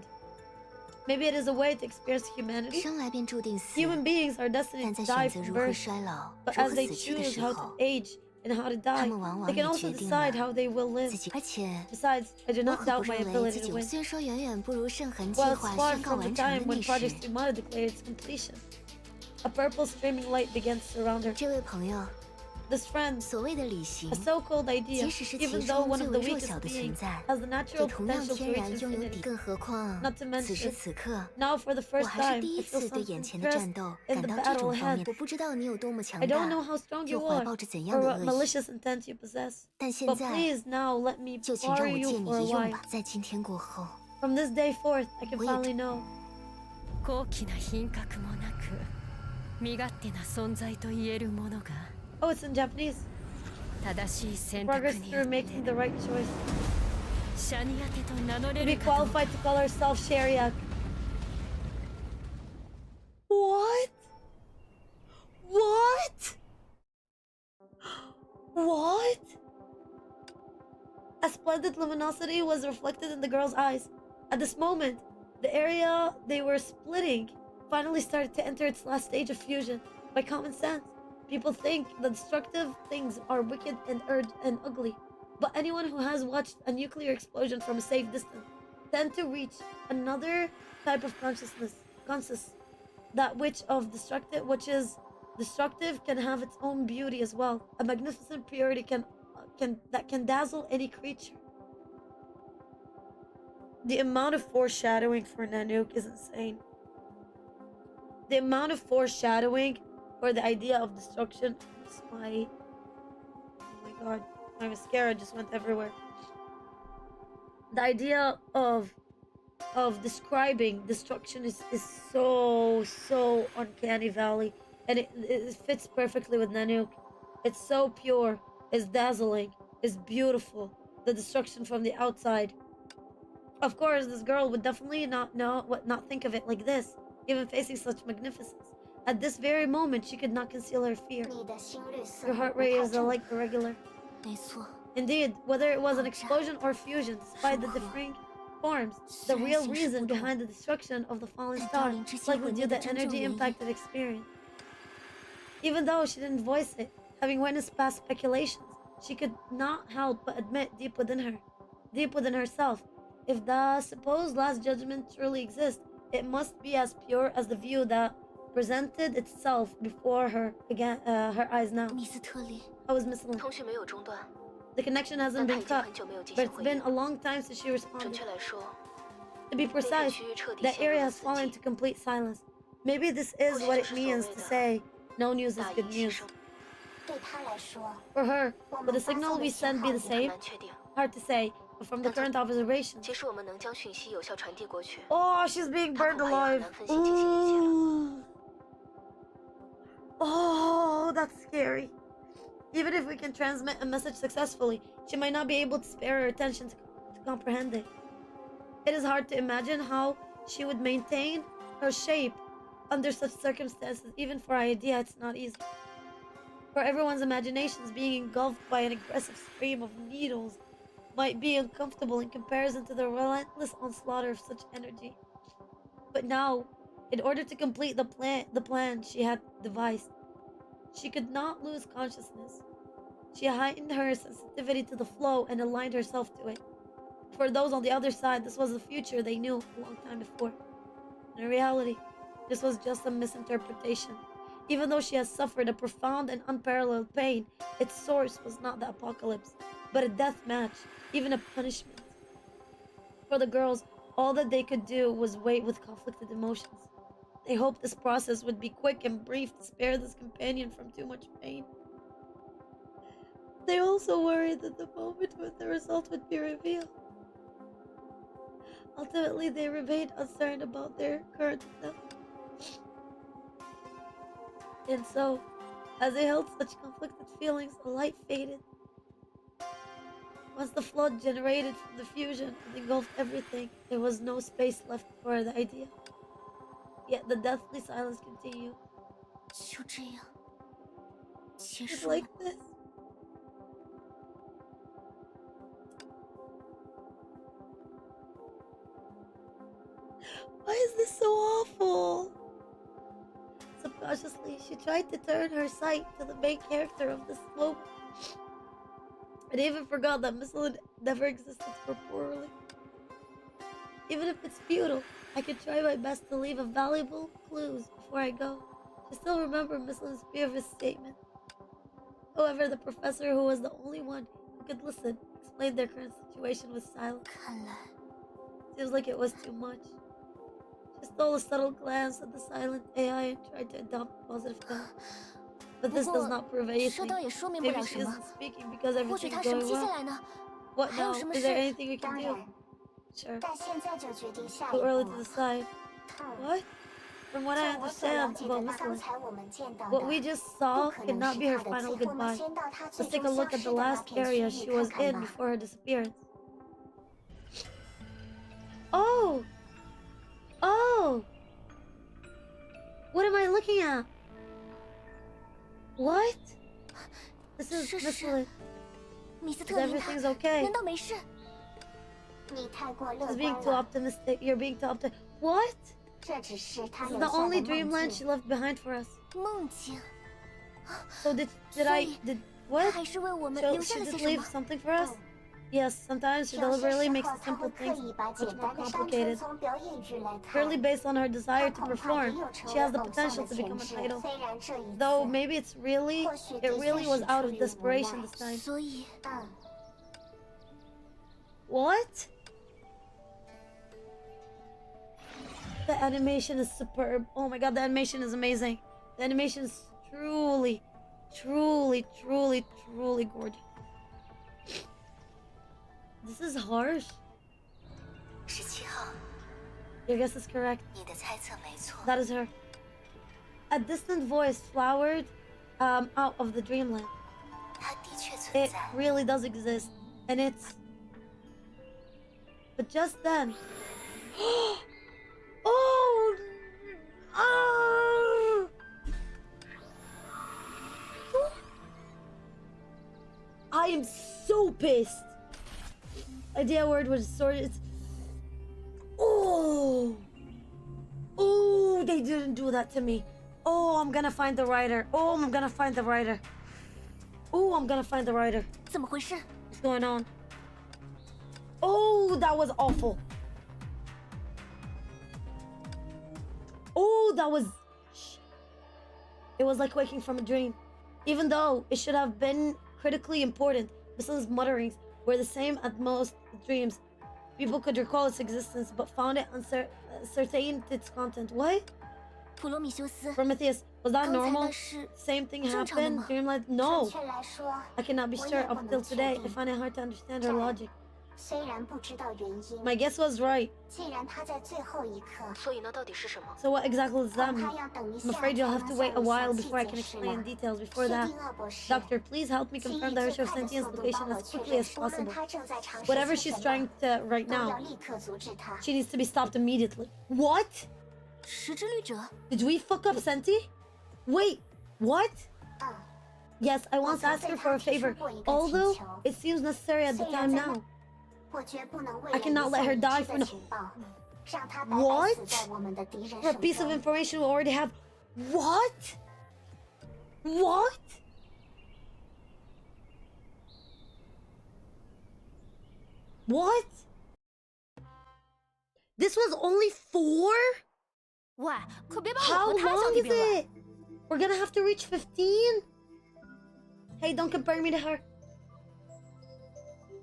Maybe it is a way to experience humanity. 生来便注定死， Human beings are 但 destined 在 to die 选择 from 如何 birth, 衰老、 but 如 as 何 they 死去的 choose 时 how 候 to，age and how to 他 die, 们往 they 往 can 也 also 决定 decide 了 how they will 自 live. 己。而且， Besides, I do 我 not 可 doubt 不 my 认为 ability 自 to 己 win. 虽然说远远不如圣痕计 Well, it's 划 far 宣告 from the 完成的 time when 那 Project 时， Stigmata declared its completion. A purple streaming light began to surround her. 这位朋友， This friend, 所谓的理性 a，so-called idea, 即使是其 even though 中 one 最 of the 为弱 weakest 小的存 beings, 在， has the 也 natural 同样 potential to 天 reach 然拥有 infinity. 底。更何况 Not to 此时 mention, 此刻， now for the 我 first 还是 time, 第 I 一 feel 次对 some 眼前的 interest 战斗 in 感 the 到这 battle 种方 ahead. 面。我不知道你有多么强 I don't 大 know，how strong 又 you 怀 are, 抱着怎 or 样的 what 恶意， malicious intent you possess. 但现 But 在 please now let me 就请让 borrow 我 you 借你 for a 一用 while. 吧。在今天过后， From this day forth, I can 我也 finally know. 高貴な品格もなく身勝手な存在と言えるものが Oh, it's in Japanese. 正しい選択 Progress によっ through て making the right choice. シャニアテと名乗 To れ be るかどうか qualified to call herself Shariak. What? What? What? A splendid luminosity was reflected in the girl's eyes. At this moment, the area they were splitting finally started to enter its last stage of fusion. By common sense, people think that destructive things are wicked and ugly. But anyone who has watched a nuclear explosion from a safe distance tend to reach another type of consciousness, which is destructive can have its own beauty as well. A magnificent purity that can dazzle any creature. The amount of foreshadowing for Nanook is insane. The amount of foreshadowing for the idea of destruction is oh my god, my mascara just went everywhere. The idea of describing destruction is so uncanny valley, and it fits perfectly with Nanook. It's so pure, it's dazzling, it's beautiful. The destruction from the outside. Of course, this girl would definitely not think of it like this, even facing such magnificence. At this very moment, she could not conceal her fear. 你的心率似 Her 乎 heart 不 rate 太 is 正 like irregular. 没错， Indeed, whether it was an explosion or fusion, despite the differing forms, the real reason behind the destruction of the fallen star is likely due to the energy impact it experienced. Even though she didn't voice it, having witnessed past speculations, she could not help but admit deep within herself, if the supposed last judgment truly exists, it must be as pure as the view that presented itself before her eyes now. 米斯特里， I was Miss Lin. 通讯没有中断， The connection 但 hasn't 他 been 已经 cut, 很久没有进 but 行 it's 会议 been a 了。 long time since she 准 responded. 确来说， To be 那片 precise, 区域彻底 the 陷入 area 了 has 死 fallen 寂 into。complete silence. Maybe this is what it means to say no news is 大 good 意牺 news. 牲。对他来说， For her, 我 would 们 the 发 signal 送 we 的信 send 号 be the 也 same? 难确定。 Hard to say, but from the current observations. 即使我们能将讯息有效传递过去， Oh, she's being 他 burned 恐怕也很 alive. 难分析进行一切了。 Ooh. Oh, that's scary. Even if we can transmit a message successfully, she might not be able to spare her attention to comprehend it. It is hard to imagine how she would maintain her shape under such circumstances. Even for our idea, it's not easy. For everyone's imaginations, being engulfed by an aggressive stream of needles might be uncomfortable in comparison to the relentless onslaught of such energy. But now, in order to complete the plan she had devised, she could not lose consciousness. She heightened her sensitivity to the flow and aligned herself to it. For those on the other side, this was the future they knew a long time before. In reality, this was just a misinterpretation. Even though she has suffered a profound and unparalleled pain, its source was not the apocalypse, but a death match, even a punishment. For the girls, all that they could do was wait with conflicted emotions. They hoped this process would be quick and brief to spare this companion from too much pain. They also worried that the moment when the result would be revealed. Ultimately, they remained uncertain about their current self. And so, as they held such conflicted feelings, the light faded. Once the flood generated from the fusion and engulfed everything, there was no space left for the idea. Yet the deathly silence continued. 就这样结 Just 束了。 like this. Why is this so awful? Subconsciously, she tried to turn her sight to the main character of this moment. And even forgot that Miss Lynn never existed corporeally. Even if it's futile, I could try my best to leave a valuable clues before I go. I still remember Miss Lynn's previous statement. However, the professor, who was the only one who could listen, explained their current situation with silence. 看来 Seems like it was too much. She stole a subtle glance at the silent AI and tried to adopt a positive tone. But this does not prove 这 anything. 倒也说明不 Maybe 了 she 什么。 isn't speaking because 或许 everything's 他什么 going 接下 well. 来呢？ What 还有 now? 什么 Is 事？ there anything we 当 can 然， do? Sure. 但现在就决定下一 Too 步 early to 了。 decide. 嗯， What? From what I 照我所了 understand 解 about 的， Miss 刚 Lynn, 才我们见到 what 的 we just 不 saw 可能 cannot 是 be her 他的 final 罪。我 goodbye. 们先到他最 Let's take 终 a look 消 at 失 the 的那 last 片 area 区 she 域 was 看看 in 吧。 before her disappearance. Oh! Oh! What am I looking at? What? This is 是 Miss 是 Lynn. 米斯 Is 特林他 everything's okay? 难道没事？你太过乐 She's 观 being too 了， optimistic. You're being too optimistic. What? 这只是他 This 留 is the 下 only 的梦 dreamland she 境。 left behind for us. 梦境， So did 所 I 以 did 他 what? 还是为我们 So 留下 she 了些 just 什 leave 么？ something for us? 嗯 Yes, sometimes she 有些 deliberately 时 makes 候 the 他 simple 会刻 things 意把 much 简 more 单的山川 complicated. 从表演剧来 Purely 看。 based on her 他 desire to 恐怕也 perform, 有成 she 为 has the 偶像 potential 的 to 潜 become a 质。 idol. 虽然这一 Though 次， maybe it really was out of desperation this time. 所以嗯， What? The animation is superb. Oh my god, the animation is amazing. The animation is truly, truly, truly, truly gorgeous. This is harsh. 17号， Your guess is correct. 你的猜测没错。 That is her. A distant voice flowered out of the dreamland. 它的确存 It 在。 really does exist. And it's... But just then... oh! Ah! I am so pissed. Idea word was sort of... Oh! Oh, they didn't do that to me. Oh, I'm gonna find the writer. Oh, I'm gonna find the writer. Oh, I'm gonna find the writer. 怎么回事？ What's going on? Oh, that was awful. Oh, that was... It was like waking from a dream. Even though it should have been critically important, Mrs. mutterings were the same as most dreams. People could recall its existence, but found it uncertain its content. What? 普罗米修斯， Prometheus, was that 刚才 normal? 的是 Same thing 正常的 happened? 吗？ Dreamlight? 准 No. 确来说， I cannot be 我 sure 也不 up 能 till 确 today. 定 I find it hard to understand her logic. 虽然不知道原因， My guess was right. 既然他在最后一刻，所以呢，到底是什么？ So what exactly does that 恐 mean? 怕要等一 I'm 下 afraid 才 you'll 能 have to 向 wait a 你 while 详细 before I 解 can 释 explain 了。 details. Before 薛 that, 定谔博士， Doctor, please help me 请 confirm 以 the 最 Issue of 快的 Sentience 速度 location 帮我 as 确 quickly 认， as 无论 possible. 他正在尝试 Whatever 些 she's 什 trying 么， to right 都要 now, 立刻阻止他。 she needs to be stopped immediately. What? 时之旅者， Did we fuck up Senti? Wait, what? 嗯， Yes, I once asked her for a favor, although it seems necessary at the time now. 我绝不能为 I 了 cannot 一 let 项 her 已 die 知 for 的 no- 情报，让他白白 What? 死在我们的敌人 For a 手 piece of 中。 information we already have. What? What? What? This was only 4? 喂，可别把我 How 和他相 long 提 is 并论。 it? We're gonna have to reach 15? Hey, don't compare me to her.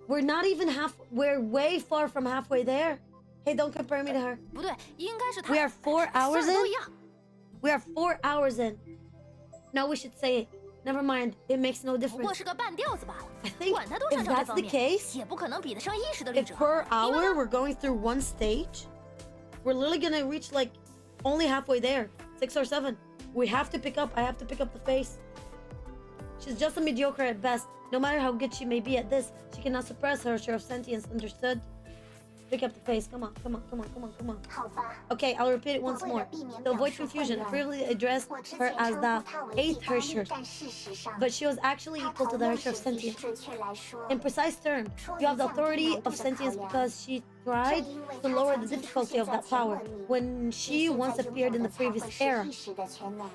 We're not even we're way far from halfway there. Hey, don't compare me to her. 不对，应该是他。 We are 4 hours 事儿都 in? 一样。 We are 4 hours in. No, we should say it. Never mind. It makes no 不过 difference. 是个半吊子罢了。 I think 管他多 if 擅长这 that's 方 the 面， case, 也不可能比得上意识的旅 if 者。 per hour we're going through one stage, we're literally gonna reach like only halfway there. 6 or 7. We have to pick up. I have to pick up the face. She's just a mediocre at best. No matter how good she may be at this, she cannot suppress her share of sentience. Understood? Pick up the face. Come on, come on, come on, come on, come on. 好吧， Okay, I'll repeat it once more. To avoid confusion, I previously addressed 我之 her 前 as 称 the 呼他为第 8th 八 Hersher, 力，但事实上， but she was actually 他 equal to 同 the 样 Hersher 是 of 意识 sentience. 准确来说， In precise terms, you have the authority of sentience because she tried to lower the difficulty of that power when she once appeared in the previous era. 意识的全能。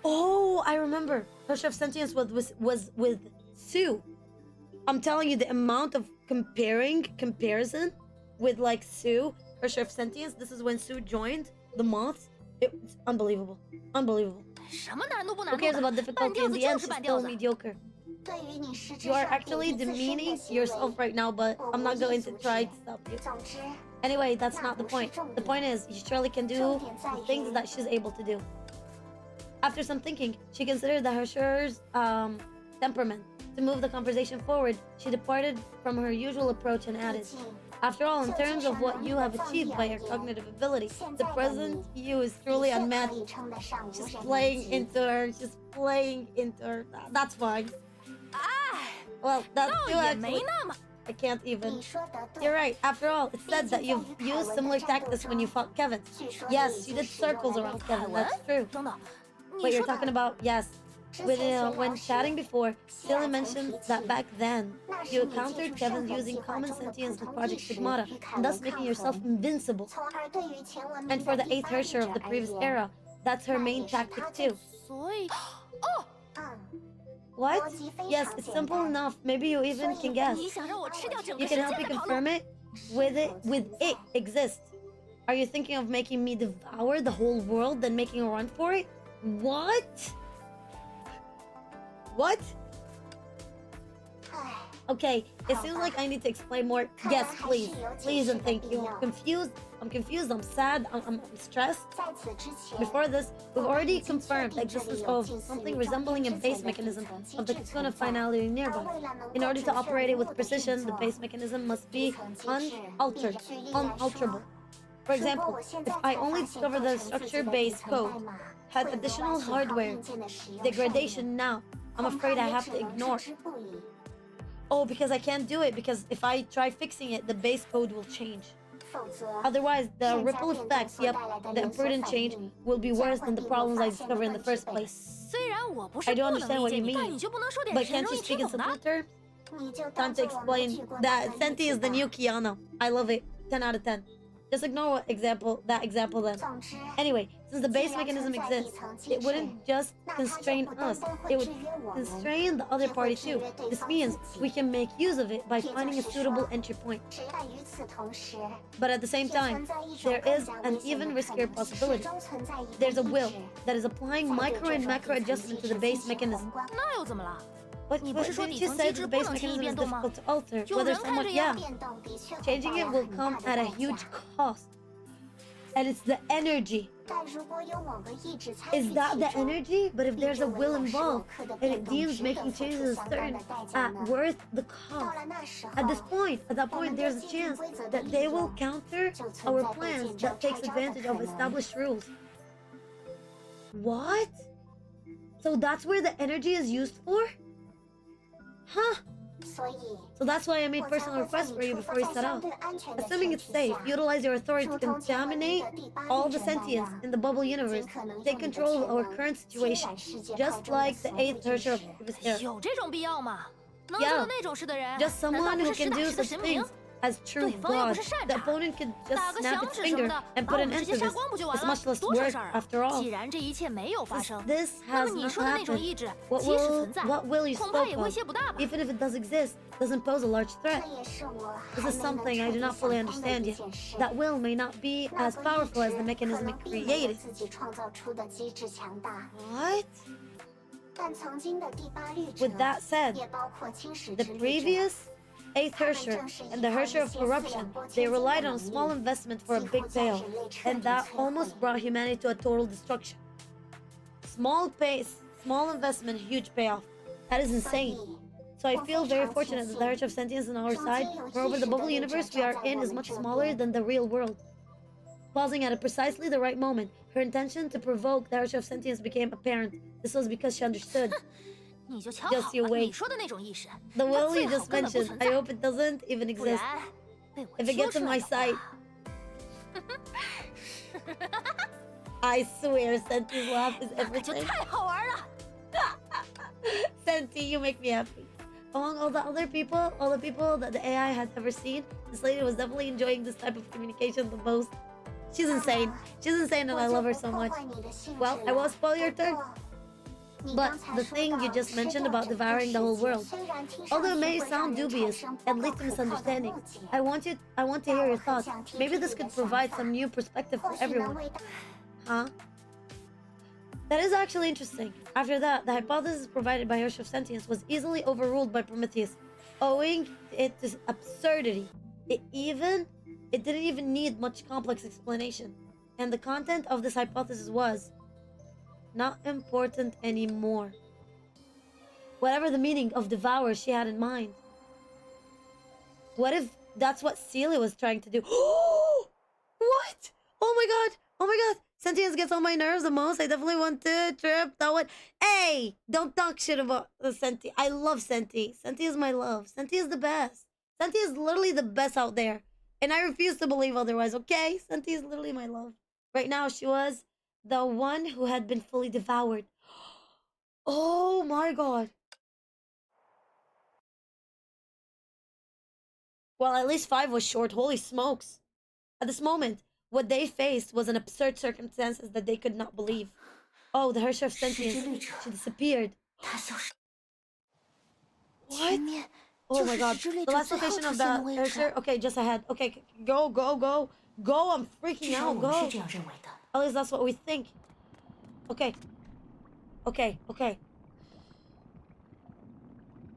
Oh, I remember. Hersher of sentience was with Sue. I'm telling you, the amount of comparison with like Sue, Hersher of sentience. This is when Sue joined the moths. It's unbelievable, unbelievable. 什么难度不 Who 难度 cares 的？ about 半 difficulty 吊 in 子 the 就 end? 是 She's 半吊 still 子。 mediocre. 对于你实质 You are 上 actually 贬低自身的 demeaning 行为 yourself right now, but I'm not going to try to stop you. 总之， Anyway, that's not the point. The point is, Shirley can do the things that she's able to do. After some thinking, she considered that Hersher's temperament. To move the conversation forward, she departed from her usual approach and 毕 added, 竟 After all, in terms of what you have achieved by your cognitive ability, the present you is 你 truly 最可 unmatched. 以称得上无 She's 人 playing 能及。 into her. She's playing into her. That's fine. 哎， Well, that's 倒 too 也没 actually. 那么。 I can't even. 你说得对。 You're right. After all, it's said that you've used similar tactics when you fought Kevin. Yes, you did circles around Kevin. That's true. 等等， But 你 you're 说的 talking about, yes. When chatting before, Silly mentioned that back then, you encountered Kevin using common sentience with Project Stigmata, and thus making yourself invincible. 从而对于前文 And 明 for 的 the 第 8th 八力 Hersher 者 of the 而 previous 言， era, that's her main tactic too. 所以， 嗯， What? 逻辑非 Yes, 常 it's 简 simple 单。 enough. Maybe you even can guess. 你想让我吃掉整 You 个世 can 界 help me 的跑路？ confirm it with it exists. Are you thinking of making me devour the whole world, then making a run for it? What? What? 唉， Okay, it seems like I need to explain more. Yes, please. Please and thank you. I'm confused. I'm sad. I'm stressed. 在此之前， Before this, we've already confirmed the existence of something resembling a base mechanism of the cocoon of finality nearby. In order to operate it with precision, the base mechanism must be unalterable. For example, if I only discover the structure base code had additional hardware degradation now, I'm afraid I have to ignore. Oh, because I can't do it, because if I try fixing it, the base code will change. 否则， Otherwise, the ripple effects, yep, the imprudent change will be worse than the problems I discovered in the first place. 虽然我不是 I 不 don't 能 understand 理 what 解 you 你，但 mean. 你就不能说点 But 人 can't 容 you 易 speak 听 in 懂的 simple？terms? 你就 Time 当 to 做我没 explain 去过那 that 个 Senti 例 is 子 the 吧 new Kiana. I love it. 10 out of 10. Just ignore that example then. 总之， Anyway, since the base mechanism exists, it wouldn't just constrain us, it would constrain the other party too. This means we can make use of it by finding a suitable entry point. 但与此同时， But at the same 也 time, 存在一种 there 更 is 加 an 危险 even 的可 riskier 能，始 possibility. 终存在一个 There's a 意 will 志 that is applying 在对 micro 这 and 种 macro 底层 adjustment 机 to 制 the 进 base 行 mechanism. 宏观 那又怎么了？ But 你不是说 didn't 底 you 层 机 say 制 the 不 base 能轻易 mechanism is 变动吗？ difficult to alter? 有 Whether 人看 somewhat, 这 yeah. 样，变动的确会 Changing 带 it 来 will 很 come 大 at 的 a 代 huge 价。 cost. And it's the energy. 但如果有某个意志参与 Is 其 that the 中， energy? But if 必 there's 就 a 为 will 有时有 involved, 刻的 and 变 it 动 deems 值得 making 付 changes 出 in 相关 certain 的代价 at 呢？ worth the 到 cost. 了那时候， At this point, at that 我 point, 们对 there's a 既定 chance 规则的 that 利 they will 用 counter 就存 our 在被 plans 见招 that 拆 takes 招的 advantage 可 of 能。 established rules. What? So that's where the energy is used for? Huh? 所以， So that's why I made 我才 personal 会在 requests 你 for you 出 before 发 you 在 set 相 out. 对安全的 Assuming 前 it's 提 safe, 下， utilize your authority to 如同前文明 contaminate 的第八 all 律 the 者那 sentience 样， in the bubble 尽 universe. 可能 Take 用你的 control 潜 of our 能 current 接 situation, 染世界派 just 中的 like the 所有 eighth 意 Hersher of 识。 previous era. 有这种必要吗？能 Yeah. 做到那种事的人， Just 难道 someone 不 who 是实 can 打 do 实的 such 神明 things？as true 对方又 God. 不是擅 The 长， opponent could just 打个 snap 响 its 指什么 finger 的， and 把 put 我 an 们直 end 接 to 杀 this. 光不就完 It's 了？ much less 多省 work 事儿。 after all. 既然这一切没有发生， This 那 has 么你 not 说的那种 happened. 意志， What 即使存在， will you 恐怕 spoke 也威 of, 胁不大吧？ even if it does exist, doesn't pose a large 这 threat. 也是我 This 还 is 没能 something I 彻 do 底 not 想 fully 通的 understand 一 yet. 件事。 That will may not be 那 as 个意 powerful as 志 the 可 mechanism 能 it 并没有 created. 自己创造出的机制强大， What? 但曾经的第八律者 With that said, 也包括青史 the 之律者。 previous eighth Hersher and the Hersher of corruption, they relied on a small investment for a big payoff, and that almost brought humanity to a total destruction. Small investment, huge payoff. That is insane. So I feel very fortunate that the Hersher of sentience on our side. Moreover, the bubble universe we are in is much smaller than the real world. Pausing at precisely the right moment, her intention to provoke the Hersher of sentience became apparent. This was because she understood. 你就瞧 Just 好 you 了， wait. 你说的那种意识， The 它 will 最 you 好 just 根本不 mentioned, 存 I 在， hope it doesn't even 不 exist. 然被我 If it 揪 gets 出 in 来 my 的 sight, 话， I swear Senti's laugh is 那就 everything. 太好玩了。 Senti, you make me happy. Among all the other people, all the people that the AI has ever seen, this lady was definitely enjoying this type of communication the most. She's insane. She's insane and I love her so much. Well, I won't spoil your turn. But the thing you just mentioned about devouring the whole world, although it may sound dubious and lead to misunderstanding, I want to hear your thoughts. Maybe this could provide some new perspective for everyone. Huh? That is actually interesting. After that, the hypothesis provided by Hersher of sentience was easily overruled by Prometheus, owing it to absurdity. It didn't even need much complex explanation. And the content of this hypothesis was not important anymore. Whatever the meaning of devour she had in mind. What if that's what Celia was trying to do? What? Oh my god! Oh my god! Sentience gets on my nerves the most. I definitely want to trip that one. Hey! Don't talk shit about the Senti. I love Senti. Senti is my love. Senti is the best. Senti is literally the best out there. And I refuse to believe otherwise, okay? Senti is literally my love. Right now, she was the one who had been fully devoured. Oh my god. Well, at least 5 was short. Holy smokes. At this moment, what they faced was an absurd circumstances that they could not believe. Oh, the Hersher of sentience. She disappeared. 他消失。 What? 前面 Oh 就 my 是 god. 石之律 The 者 last 最后 location 出 of 现的 the 位 Hersher. 置。 Okay, just ahead. Okay, go. Go, I'm 至 freaking 少 out. 我们 Go. 是这样认为的。 At least that's what we think. Okay.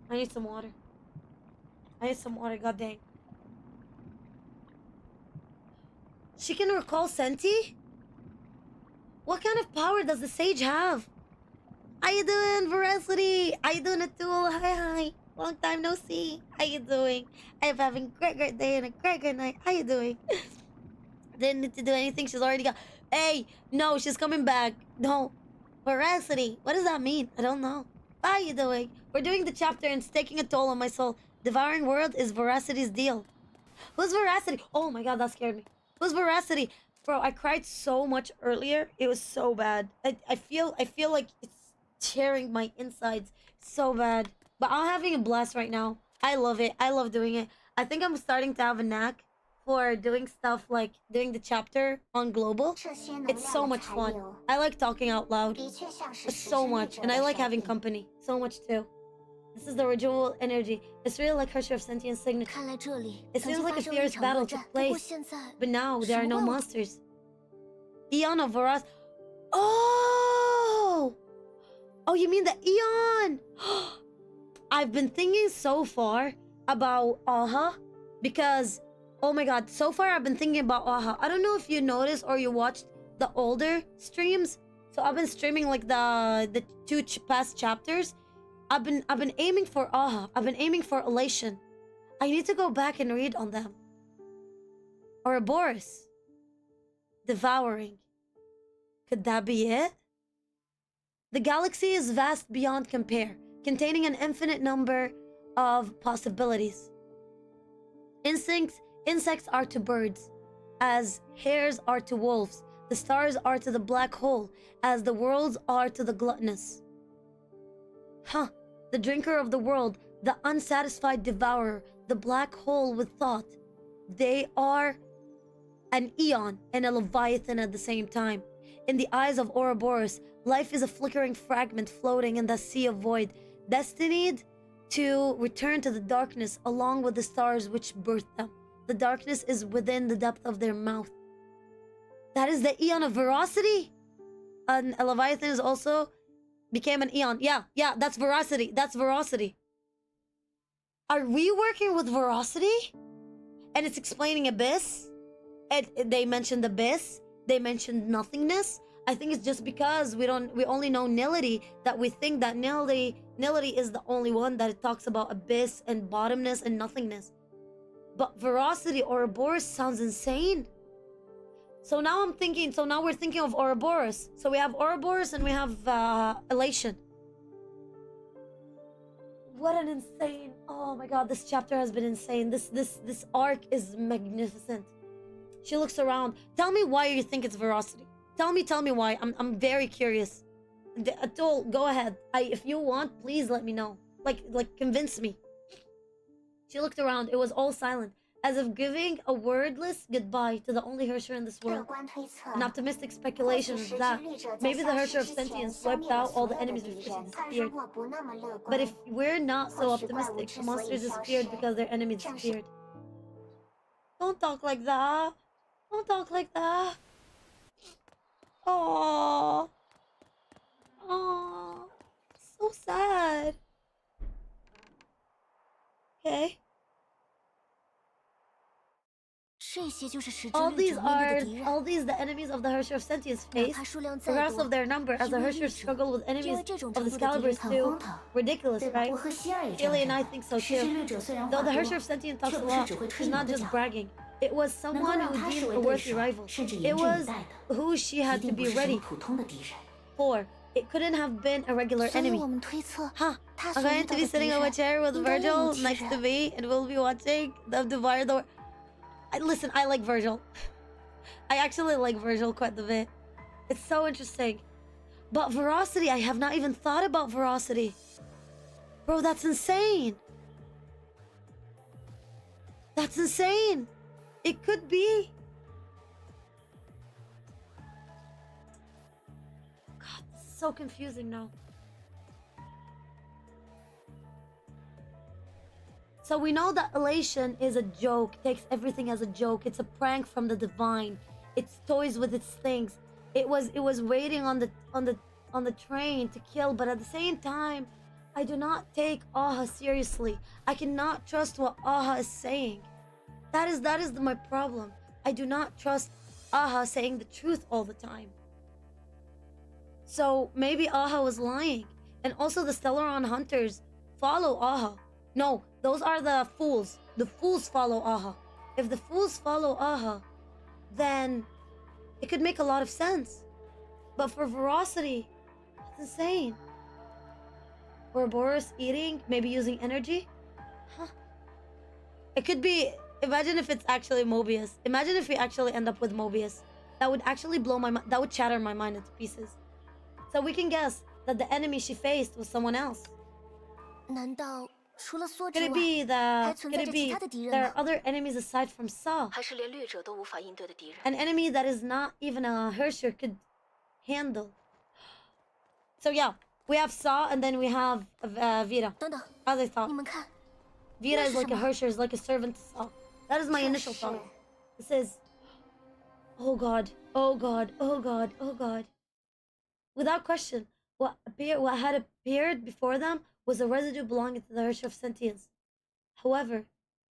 I need some water. God dang. She can recall Senti? What kind of power does the sage have? How you doing, Veracity? How you doing, Atul? Hi. Long time no see. How you doing? I'm having a great day and a great night. How you doing? Didn't need to do anything. She's already got... Hey, no, she's coming back. No. Veracity. What does that mean? I don't know. How you doing? We're doing the chapter and it's taking a toll on my soul. Devouring world is Veracity's deal. Who's Veracity? Oh my god, that scared me. Who's Veracity? Bro, I cried so much earlier. It was so bad. I feel like it's tearing my insides so bad. But I'm having a blast right now. I love it. I love doing it. I think I'm starting to have a knack for doing stuff like doing the chapter on global. 这些能 It's 量 so 的 much 残 fun. 留 I like talking out loud. 的确像是 It's 石 so 之律 much. 者 And 的 I like 手 having 臂 company so much too. This is the residual energy. It's really like Hersher of sentience signature. 看来这里 It 曾 seems 经 like 发 a 生了一 fierce 场 battle 恶战， took 不过 place. 现在 But now there are no 什么怪物？ monsters. Eon of Varas. Oh! Oh, you mean the Eon? I've been thinking so far about because Oh my god, so far I've been thinking about Aha. I don't know if you noticed or you watched the older streams. So I've been streaming like the past chapters. I've been aiming for Aha. I've been aiming for Elation. I need to go back and read on them. Ouroboros. Devouring. Could that be it? The galaxy is vast beyond compare, containing an infinite number of possibilities. Insects are to birds, as hares are to wolves. The stars are to the black hole, as the worlds are to the gluttonous. The drinker of the world, the unsatisfied devourer, the black hole with thought. They are an eon and a leviathan at the same time. In the eyes of Ouroboros, life is a flickering fragment floating in the sea of void, destined to return to the darkness along with the stars which birthed them. The darkness is within the depth of their mouth. That is the eon of veracity? And a leviathan is also became an eon. Yeah, that's veracity. That's veracity. Are we working with veracity? And it's explaining abyss. And they mentioned abyss. They mentioned nothingness. I think it's just because we only know nility that we think that nility is the only one that it talks about abyss and bottomness and nothingness. But veracity or Ouroboros sounds insane. So now we're thinking of Ouroboros. So we have Ouroboros and we have Elation. What an insane, oh my god, this chapter has been insane. This arc is magnificent. She looks around. Tell me why you think it's veracity. Tell me why. I'm very curious. Atul, go ahead. If you want, please let me know. Like convince me. She looked around. It was all silent, as if giving a wordless goodbye to the only Herrscher in this world. An optimistic speculation is that maybe the Herrscher of Sentience wiped out all the enemies before she disappeared. But if we're not so optimistic, the monsters disappeared because their enemies disappeared. Don't talk like that. Don't talk like that. Oh, so sad. Okay. All these the enemies of the Herrscher of Sentience face, regardless of their number, as the Herrscher struggle with enemies of the Excalibur is too ridiculous, right? Haley and I think so too. Though the Herrscher of Sentience talks a lot, she's not just bragging. It was someone who deemed a worthy rival. It was who she had to be ready for. It couldn't have been a regular enemy. I'm going to be sitting on a chair with Virgil next to me, and we'll be watching them devour the... Listen, I like Virgil. I actually like Virgil quite a bit. It's so interesting. But veracity, I have not even thought about veracity. Bro, that's insane. That's insane. It could be. God, this is so confusing now. So we know that elation is a joke, takes everything as a joke. It's a prank from the divine. It's toys with its things. It was waiting on the train to kill, but at the same time, I do not take Aha seriously. I cannot trust what Aha is saying. That is my problem. I do not trust Aha saying the truth all the time. So maybe Aha was lying. And also the Stellaron hunters follow Aha. No, those are the fools. The fools follow Aha. If the fools follow Aha, then it could make a lot of sense. But for veracity, that's insane. Ouroboros eating, maybe using energy? Huh. It could be... Imagine if it's actually Mobius. Imagine if we actually end up with Mobius. That would actually blow my mind. That would shatter my mind into pieces. So we can guess that the enemy she faced was someone else. Could it be there are other enemies aside from Saw? An enemy that is not even a Herrscher could handle. So yeah, we have Saw and then we have Vira. As I thought. Vira is like a Herrscher, is like a servant to Saw. That is my initial thought. This is... Oh god, oh god, oh god, oh god. Without question, what had appeared before them was a residue belonging to the Herrscher of Sentience. However,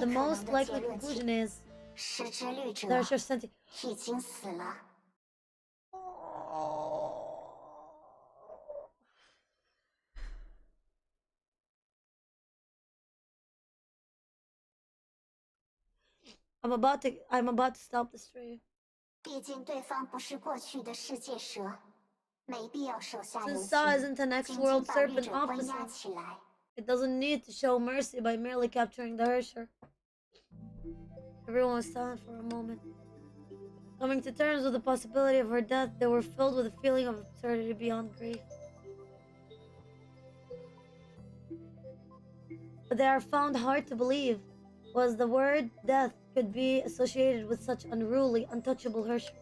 可 the 能 most 的结 likely 论 conclusion 是， is 失之律者 there's just senti- 已经死了。 I'm about to stop the stream. 毕竟对方不是过去的世界蛇，没必要手下留 Since 情， Sa isn't an 紧 ex-world 紧把律 serpent 者关 officer, 押起来。 it doesn't need to show mercy by merely capturing the Hersher. Everyone was silent for a moment. Coming to terms with the possibility of her death, they were filled with a feeling of absurdity beyond grief. But they are found hard to believe was the word death could be associated with such unruly, untouchable Hersher.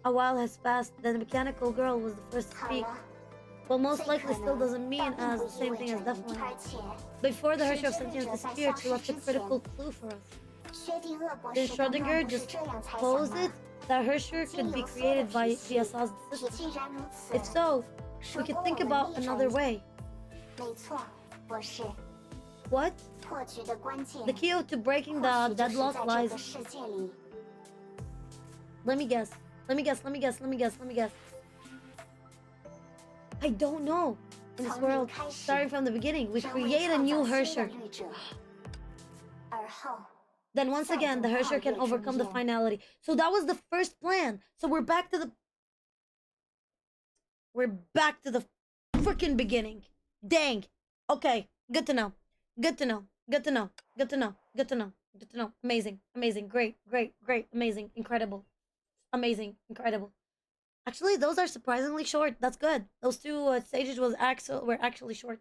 A while has passed, then the mechanical girl was the first to 好 speak. 了， But most 最 likely 可 still 能 doesn't mean 但 as 并 the 不意 same 味 thing 着 as 一 death 定， one. 而且 Before the Hersher of 是 Sentience 这个在 disappeared, 消 she 失 left a 之 critical 前， clue for us. 薛定谔博 Did 士刚 Schrödinger 刚不是 just 这样猜想 pose 吗 it that Hersher could be created by via Sa's 体 system? 既然如此， If so, 说 we could 过 think 我们 about 逆转 another way. 没错，博士， What? 破局的关键 The key to breaking 或 the 许就是 deadlock 在这 lies. 个世界里。 Let me guess. Let me guess. Let me guess. Let me guess. Let me guess. I don't know. In this 从 world, 零开始， starting from the beginning, we 仍未 create a 创 new 造新的 Hersher. 律者，而后 Then once again, the Hersher can overcome the finality. So that was the first plan. So we're back to the freaking beginning. Dang. Okay. Good to know. Good to know. Good to know. Good to know. Good to know. Good to know. Amazing. Amazing. Great. Great. Great. Amazing. Incredible. Amazing. Incredible. Actually, those are surprisingly short. That's good. Those two stages were actually short.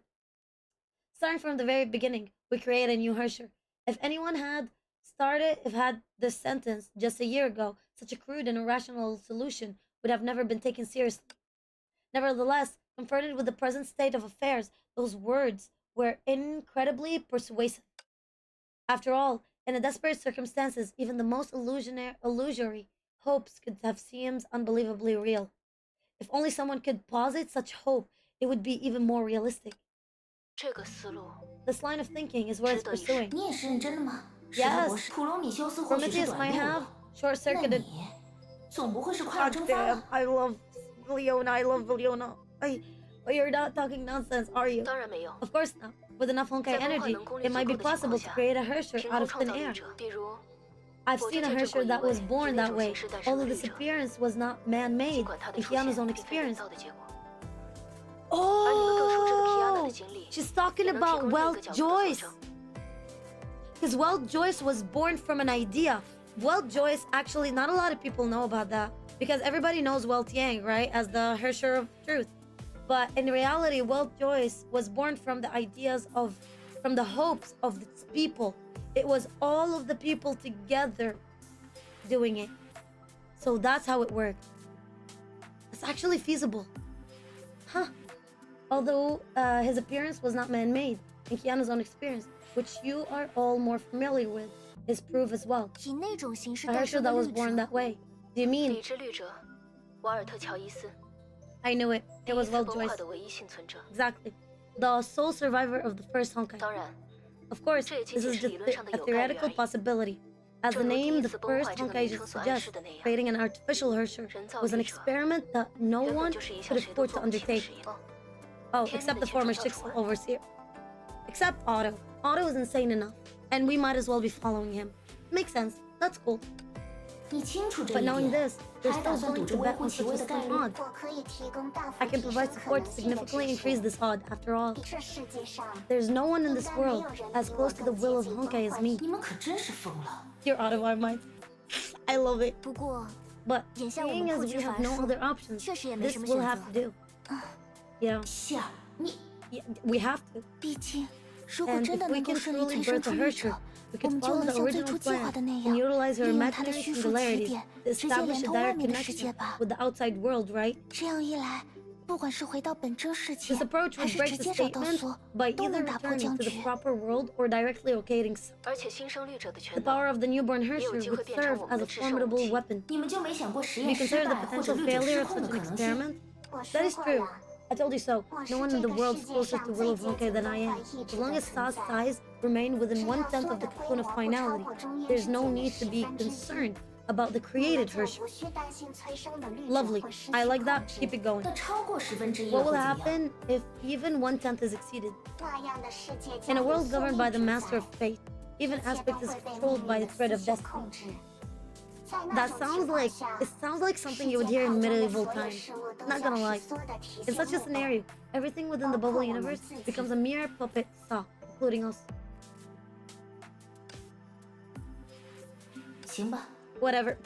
Starting from the very beginning, we create a new Hersher. If anyone had had this sentence just a year ago, such a crude and irrational solution would have never been taken seriously. Nevertheless, confronted with the present state of affairs, those words were incredibly persuasive. After all, in a desperate circumstances, even the most illusory hopes could have seemed unbelievably real. If only someone could posit such hope, it would be even more realistic. 这个思路 This line of thinking is worth 值得一试。 pursuing. 你也是认真的吗？ Yes. 石头博士，普罗米修斯或许是 Prometheus 短 might 路 have 了，那 short-circuited. 你总不会是快要 God 蒸发 damn, 了？ I love Leona. I love Leona. But you're not talking nonsense, are you? 当然没有。 Of course not. With enough Honkai 在梦幻 energy, 能功力 it 足 might 够 be 的情 possible 况 to 下， create a Hersher 凭 out 空 of 创 thin 造 air. 律者，比如 I've 我 seen 就 a 见证 Hersher 过一 that was 位 born 以那 that 种 way, 形式诞生 although 的 this 律者， appearance was not 尽 man-made 管他的 in 出现 Kiana's own 并非人 experience. 造的结果。而你们更熟知的 Kiana 的 Oh, 经历， she's talking 也能提 about 供另一 Welt 个角度的佐 Joyce. 证。 Because Welt Joyce was born from an idea. Welt Joyce, actually, not a lot of people know about that. Because everybody knows Welt Yang, right? As the Hersher of Truth. But in reality, Welt Joyce was born from the from the hopes of its people. It was all of the people together doing it. So that's how it worked. It's actually feasible. Huh. Although his appearance was not man-made, in Kiana's own experience, which you are all more familiar with, is proof as well. 以那种形式 A 诞 Hersher 生的 that was 律 born 者， that way. Do you mean? 理智律者瓦尔特·乔伊斯， I knew it. 第 It 一 was 次 Welt 崩 Joyce. 坏的唯一幸存者。 Exactly. The sole survivor of the first Honkai. 当然， Of course, 这也仅 this 仅 is 是 just 理论上的 a 有概率 theoretical 而已。 possibility. As the 正如第 name 一 the 次崩 first 坏这个 Honkai 名 just 称所暗示 suggests, 的那样， creating an artificial Hersher 人造 was an 律者 experiment that no 原 one 本就是一项 could 谁都 afford to 做不清的 undertake. 实验。 Oh, 天 except 命 the 的 former 前创造 Sixth 除外。 Overseer. Except Otto. Otto is insane enough, and we might as well be following him. Makes sense. That's cool. 你清楚这 But 一 knowing 点， this, you're 还打 still 算 going 赌 to 着微 bet 乎 on 其 such 微 a 的概 slim 率？ odd. 我可以提供大幅 I can 提 provide 升可 support 能 to 性的 significantly 知 increase 识。 this odd. After all, 这世界上 there's no one in 应 this 该没 world 有人 as 比 close 我 to the 更 will of 接近 Honkai as 光 me. 你们可真是疯了！ You're out of our minds. I love it. 不过 But 眼下我 seeing 们 as 破 we 局 have 乏 no 术 other options, 确实也没 this 什么 we'll 选 have 择 to。do. Yeah, 希尔，你 yeah, we have to. 毕竟，如果 And 真 if 的 we 能够 can 顺利 truly 催生 birth 出 a 律 Hersher, 者， we 我 could 们就 follow 能 the 像最 original 初计划 plan 的那 and 样， utilize her 利用它的 imaginary 叙述起 singularities 点， to 直接连 establish a 通外 direct 面的世界 connection 吧。 with the outside world, right? 这样一来，不管是回到本真世界 This，approach 还 would 是 break 直 the 接找到 statement 索， by 都 either 能打破 returning 僵 to the 局。 proper world or directly locating 而且新生律者的 the 全能 power of the newborn 也有 Hersher 机会 would 变成 serve 我 as 们 a 的制胜武 formidable 器。 weapon. 你们就没想过实 Have 验 you 失 considered the 败或者 potential 律者 failure 失 of 控 such 的 an 可能性？ experiment? 我 That 说 is 过 true. 了， I told you so. 我 No 是 one 这 in the 个 world's 世界 closer 上 to 最 will of 接 Honkai 近 than I 梦 am. 幻意 As 志 long 的 as 存 Sa's 在。 size remain within 只要 1/10 做 of the 的规 cocoon of 模不超 finality, 过中央 there's 世 no 界的 need to 10 be 分之一， concerned about the 你们 created 就 Hersher. 无需担心催生的律者 Lovely. 会失 I 去 like 控 that. 制。 Keep it going. 那超过1/10 What 了 will 会怎样？ happen if even 1/10 is exceeded? 那样的世界 In 将 a 有 world 宿 governed 命 by the 主 master 宰 of fate, even 一切都 aspect is 会被 controlled 命 by 运 the 的 thread 思 of 想控 destiny. 制。That sounds like something you would hear in medieval times. Not gonna lie. In such a scenario, everything within the bubble universe becomes a mere puppet saw, including us. 行吧， Whatever.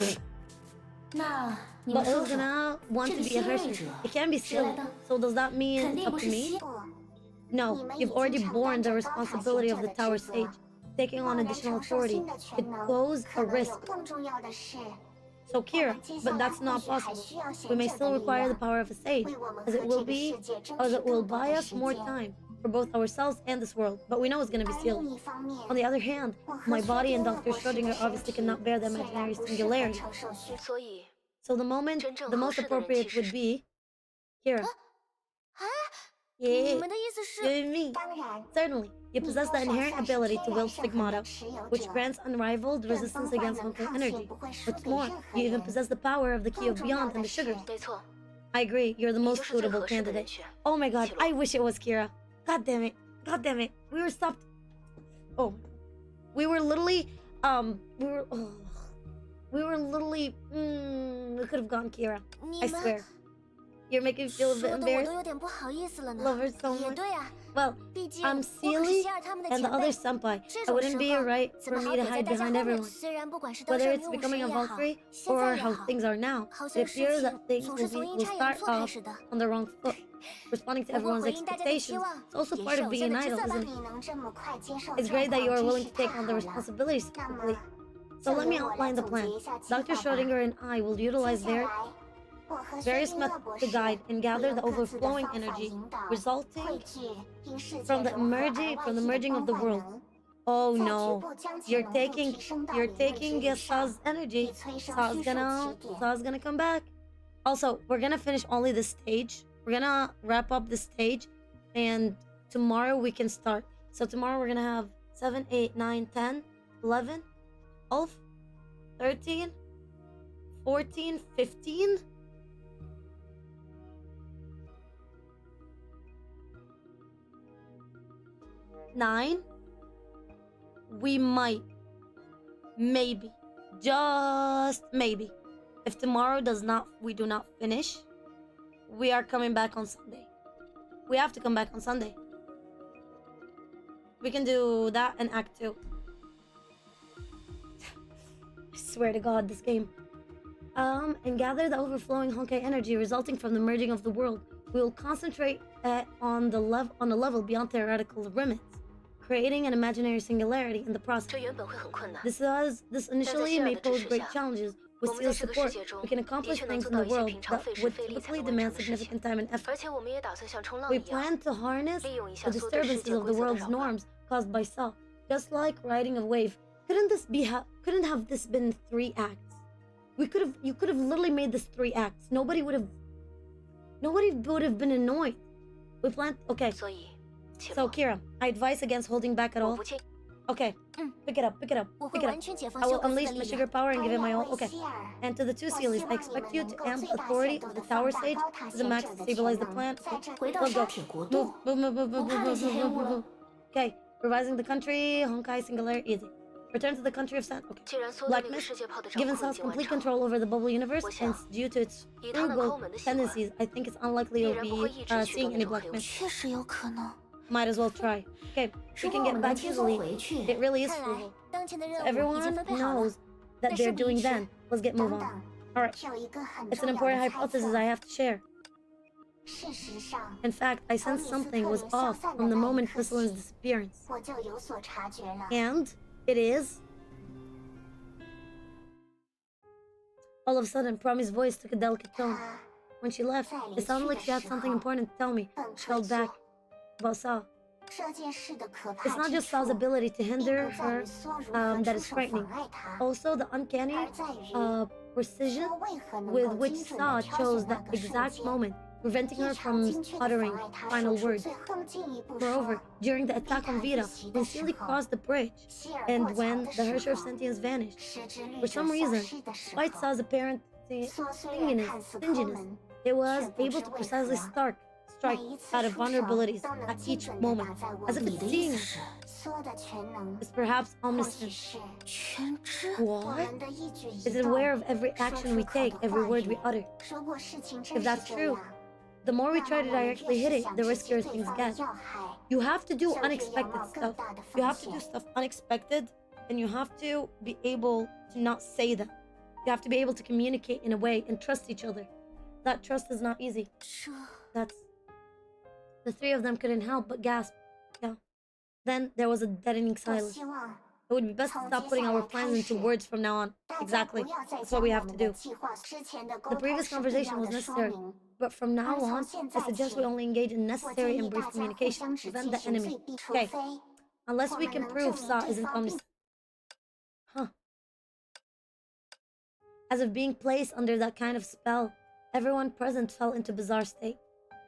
那你 But 们说 who's 说， gonna want 这 to 个 be a 新任 Hershey? 者 It can't be 谁来 silly. 的？ So does that 肯 mean 定 up 不 to 是 me? 西。 No, you've already borne the responsibility of the Tower Stage. Taking on 让人 additional 承受 authority, 新的 it 权能， poses 可 a 能有 risk. 更重要的是， So Kira, but that's not 或许还 possible. 需要 We may 贤者 still 的力 require the 量， power of a sage, 为我们 as 和 it 这 will 个 be, 世界争 as 取 it will 更多 buy 的 us 时 more 间。 time for both ourselves and this world. But we know it's gonna be 而 sealed. 另一方面， On the other hand, 我和 my 薛 body 定 and 谔 Dr. 博士的 Schrodinger 身 obviously 体 cannot bear the 显 imaginary 然不适合 singularity. 承受虚。所以 So the moment, 真正 the 合 most 适的人 appropriate 其实 would 是 be Kira. 你 Yeah, 们的意思是， you and me. 当然， Certainly, you possess the inherent ability to wield stigmata, which grants unrivaled 任 resistance 风 against 焕能 Honkai 抗性 energy. 不会输 What's 给 more, 任何 you even 人。 possess the power of the key 更 of 重要 beyond 的 and the 是， sugar. 没错， I agree, you're the 你 most 就是最 suitable 合适的人 candidate. 选。 Oh my god, 切 I 罗 wish it was Kira. God damn it. God damn it. We were stopped. Oh. We were literally, we were literally, we could have gone Kira. 你 I 们 swear. You're making me feel a 说 bit 的我都 embarrassed. 有点不好意思了呢。 Love her so 也 much. 对啊， Well, 毕竟 I'm 我可是 Sealy 希尔他们的 and the 前 other 辈。 senpai. 这 It 种 wouldn't 时 be 候 right 怎 for 么 me 好 to 躲在 hide 大家 behind 后面？ everyone. 虽然不管是刀 Whether 上 it's 女武 becoming 神 a 也好， Valkyrie 现 or 在也 how 好， things are now, 好 it 像事 appears 情 that things 总是从阴 will 差阳 start 错开 off 始的。 on the wrong foot. Responding to 不过 everyone's 回应大家的期 expectations 望 is also 也 part 是 of 偶 being 像 an 的职 idol, 责吧 isn't？ 你能这么快接受 It's 状 great that you 况 are 真 willing 是 to 太 take on the 好了。 responsibilities 那 quickly. 么， So 就 let me 由我来 outline the 总结 plan. 一下计 Dr. 划吧。 Schrodinger and I will 接 utilize 下 their 来，我和薛 various 定谔 methods 博 to 士 guide and 会 gather 用 the 各自的 overflowing 方法 energy 引导、 resulting 汇聚因世界 from the 融合而 emerging 外 from the 溢的 merging of 光 the 幻 world. 能， Oh 在局 no, 部将其 you're 浓度 taking 提升到 you're 理论值 taking 以 Saw's 上， energy. 以催生 Saw's 虚数起 gonna 点。 come back. Also, we're gonna finish only this stage. We're gonna wrap up this stage, and tomorrow we can start. So tomorrow we're gonna have 7, 8, 9, 10, 11, 12, 13, 14, 15. Nine. We might, maybe, just maybe, if tomorrow we do not finish, we are coming back on Sunday. We have to come back on Sunday. We can do that and Act 2. I swear to God, this game. And gather the overflowing Honkai energy resulting from the merging of the world. We will concentrate on a level beyond theoretical limits, creating an imaginary singularity in the process. 这原本会很困难， This initially may pose great challenges. With 我们在 Seal's 这个 support, 世界中 we can 的 accomplish 确能 things 做 in 到 the 一些 world 平常 that 费时 would 费力才 typically 能完 demand 成的事 significant 情。 time and effort. 而且我们也打算像冲浪 We 一样， plan to harness 利用一下 the 所有对世 disturbances 界 of 规 the 则的 world's 扰乱。 norms caused by Saw, just like riding a wave. Couldn't have this been 3 acts? You could have literally made this 3 acts. Nobody would have been annoyed. We planned. Okay. 所以，切 So 罗， Kira, I advise against holding back at 我 all. 不介意。 Okay. Pick it up. 我会 Pick it 完 up. 全解放 I 休 will 格斯的 unleash 力 my 量。 sugar power and 还 give it 有 my all. 维 Okay. 希尔， And to the 2 我 Sealies, 希 I 望你 expect 们 you 能 to 够 amp 最大 authority 限 of 度 the 地 tower 放大 stage 高塔 to the 贤 max 者 to 的 stabilize 潜 the 能， plant. 在这 回到 Let's 沙 go. 铁国 Move, 度， move, move, move, 我 move, 看 move, 这些 move, 黑 move, 雾 move, 了 move.。Okay. Revising the country, Honkai singularity easy. Return to the country of Sand. Okay. 既然所有的那 Black 个 Mist, 世界炮的掌 given 控已 Saw's 经完 complete 成， control over the bubble universe, 我 and 想 due to its 以他们抠 frugal 门的习惯， tendencies, I think it's unlikely 必 you'll 然不会 be 一直驱 seeing 动那 any 种 Black 黑雾 Mist. 区。确实有可能。 Might as well try. Okay, 如 we 果 can 我 get 们能 back 轻松 easily. 回去， It really is 看来 frugal. 当前的 So 任务已经 everyone 分配好了 knows。that 但事 they're 不宜 doing 迟。 then. Let's get 等 move on. 等， Alright. 有一个很 It's 重 an 要 important 的猜 hypothesis 测。 I have to share. 事实上， In fact, I sensed something was off from the moment Crystalline's disappearance. 我就有所察觉了。 And it is... All of a sudden, Promi's voice took a delicate tone. 他 When she left, it sounded like she had something important to tell me. 本 She 吹 held 说 back about Saw. 这件事的可 It's 怕 not 之 just Saw's 处， ability to 并 hinder 不在 her 于梭如何 that 出 is 手 frightening. 妨碍他， Also, the uncanny 而在于 precision 梭为何能 with 够 which 精准 Saw 地挑 chose 选那 that 个瞬 exact 间， moment, preventing 异 her 常 from 精确地 uttering 妨碍他 final 说出 words. 最更进一步 Moreover, 说， during the attack on 逼 Vita, 他自己 when 的时 Sealy 候， crossed the bridge, 希尔 and 过桥 when 的 the 时 Hersher of 候， Sentience vanished, 失之律 for 者 some 消 reason, 失的时 despite 候， Saw's apparent 梭虽然 stinginess, 看似抠 stinginess, 门， it was 却不 able 知 to 为 precisely 何 strike 每一次 out of 出手 vulnerabilities 都能 at 精 each 准地 moment, 打在我 as if 你 it's 的意 seeing 思 us. 是， is perhaps 或许 omniscient. 是 全知。 我 What? 们的一举一 Is 动， aware of every 说 action 出 we 口 take, 的 every 话 word 语 we utter. 如果事情 If 真 that's 是这 true, 样， the more we 那 try 么 to 我们 directly 越 hit 是 it, 想 the 直 riskier 击对 things 方的 get. 要害， You have to do 甚至仰 unexpected 冒更 stuff. 大的 You 风 have to do 险。 stuff unexpected, and you have to be able to not say them. You have to be able to communicate in a way and trust each other. That trust is not easy. 这 That's... The three of them couldn't help but gasp. Yeah. Then there was a deadening 我 silence. 希望 It would be best to stop putting our plans into words from now on. 大家 Exactly. 不要再 That's 将 what we 我 have to 们的 do. 计划之前的沟 The 通 previous 是必 conversation 要 was 的说 necessary, 明。 but from now 而从 on, 现 I 在 suggest 起 we only engage in 我 necessary 建 and 议 brief 大家互 communication 相 to 只 prevent 进 the 行 enemy. 最必，除 Okay. 非 Unless 我 we 们 can 能 prove 证明 Sa 对 isn't 方并 omniscient. Huh. As if being placed under that kind of spell, everyone present fell into bizarre state.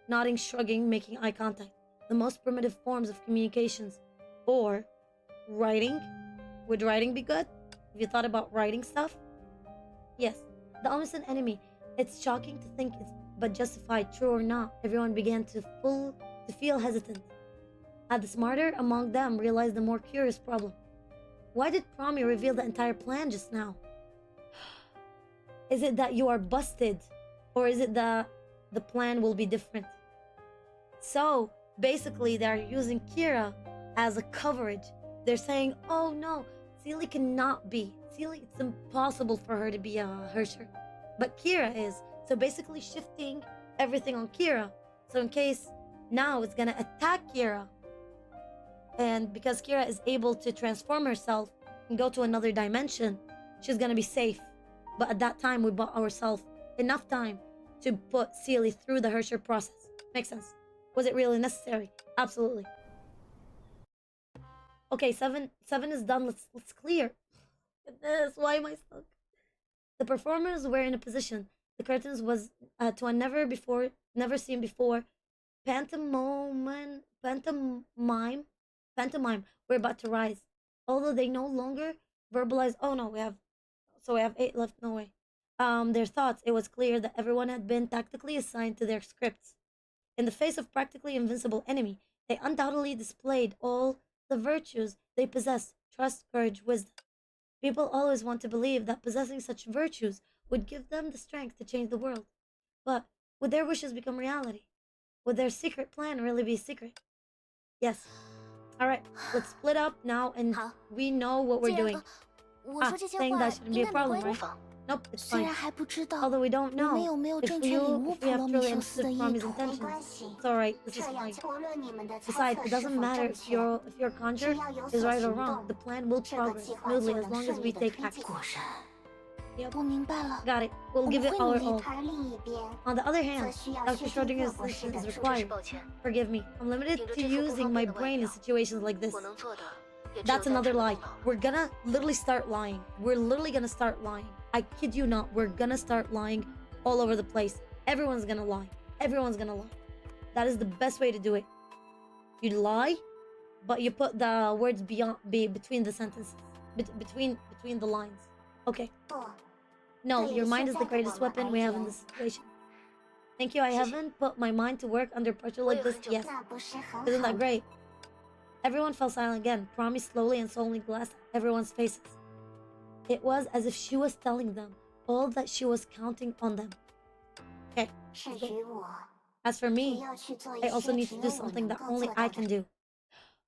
Nodding, shrugging, making eye contact. The most primitive forms of communications. Or writing. Would writing be good? Have you thought about writing stuff? Yes. The omniscient enemy. It's shocking to think it's but justified, true or not. Everyone began to feel hesitant. Had the smarter among them realized the more curious problem. Why did Promi reveal the entire plan just now? Is it that you are busted? Or is it that the plan will be different? So, basically, they're using Kira as a coverage. They're saying, oh no, Seely cannot be. Seely, it's impossible for her to be a Hersher. But Kira is. So basically shifting everything on Kira. So in case now it's gonna attack Kira. And because Kira is able to transform herself and go to another dimension, she's gonna be safe. But at that time, we bought ourselves enough time to put Seely through the Hersher process. Makes sense. Was it really necessary? Absolutely. Okay, seven is done. Let's clear. Look at this. Why am I stuck? The performers were in a position. The curtains was to a never seen before pantomime were about to rise. Although they no longer verbalized. Oh no, we have 8 left. No way. Their thoughts. It was clear that everyone had been tactically assigned to their scripts. In the face of practically invincible enemy, they undoubtedly displayed all the virtues they possessed: trust, courage, wisdom. People always want to believe that possessing such virtues would give them the strength to change the world. But would their wishes become reality? Would their secret plan really be secret? Yes. Alright, let's split up now and 好， we know what we're 既然 doing. 我说这些 saying 话 that shouldn't 应 be a 该没 problem, 关 right? 系。 Nope, it's 虽 fine. 然还不知道 Although we don't 我们 know 有没有 if 正确领 you 悟 if 弗 we 洛 have 米 truly 修斯的 understood 意 Promi's 图。 没 intentions. 关系， It's alright, this 这 is 样 fine. 无论你们的猜 Besides, 测 it 是 doesn't 否 matter 正 if 确， your conjure 只要有 is 所 right or 行 wrong. 动 The plan will 这个 progress 计划 smoothly 就 as 能 long as 顺 we 利的 take 推进 action. 果然， Yep. 我明白了。 Got it. We'll 我 give 们 it 会努 our 力。 all. 而另一边， On the other 则 hand, 需要 Dr. 薛定 Schrodinger's 谔博士 assistance 的 is 助 真是 required. 抱歉， Forgive me. I'm limited 顶着 to 这副不 using 方 my 便的外 brain in 表， situations like this. 我能做的也只有 That's 单 another 纯的 lie. 礼貌。 We're gonna literally start lying. We're literally gonna start lying. I kid you not. We're gonna start lying all over the place. Everyone's gonna lie. Everyone's gonna lie. That is the best way to do it. You lie, but you put the words between the sentences, between the lines. Okay. 不， No, your mind is the greatest weapon we have in this situation. Thank you. I haven't put my mind to work under pressure like this yet. 那不是很 Isn't 好 that great? Everyone fell silent again. Promi slowly and solemnly glanced at everyone's faces. It was as if she was telling them all that she was counting on them. Okay. 至于我， As for 也 me, 要去做一 I also 些 need 只 to 有 do 我 something 能 that 够 only 做 I 到 can 的。 do.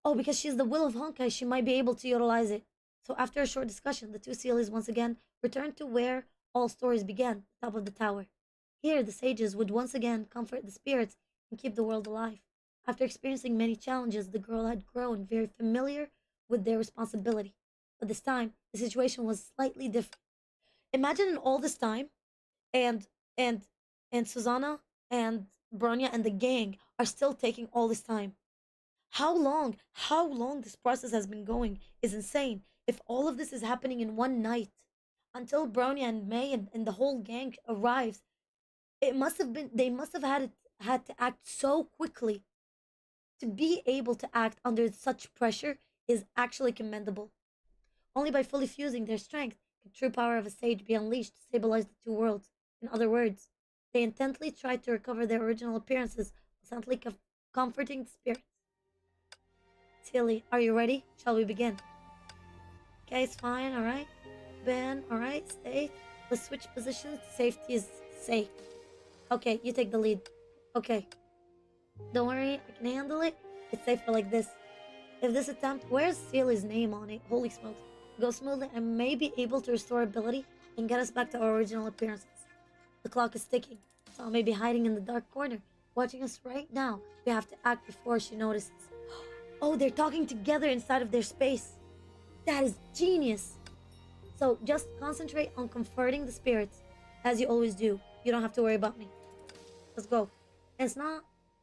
Oh, because she's the will of Honkai, she might be able to utilize it. So after a short discussion, the two Sealies once again returned to where all stories began, the top of the tower. Here, the sages would once again comfort the spirits and keep the world alive. After experiencing many challenges, the girl had grown very familiar with their responsibility. But this time, the situation was slightly different. Imagine all this time, and Susanna and Bronya and the gang are still taking all this time. How long this process has been going is insane. If all of this is happening in one night, until Bronya and May and the whole gang arrives, they must have had to act so quickly. To be able to act under such pressure is actually commendable. Only by fully fusing their strength can true power of a sage be unleashed to stabilize the two worlds. In other words, they intently tried to recover their original appearances, constantly comforting the spirits. Tilly, are you ready? Shall we begin? Okay, it's fine, alright. Ben, alright, stay. Let's switch positions. Safety is safe. Okay, you take the lead. Okay. Don't worry, I can handle it. It's safer like this. If this attempt, where's Sealy's name on it? Holy smokes. Goes smoothly, I may be able to restore ability and get us back to our original appearances. The clock is ticking, so I may be hiding in the dark corner, watching us right now. We have to act before she notices. Oh, they're talking together inside of their space. That is genius. So just concentrate on comforting the spirits, as you always do. You don't have to worry about me. Let's go. And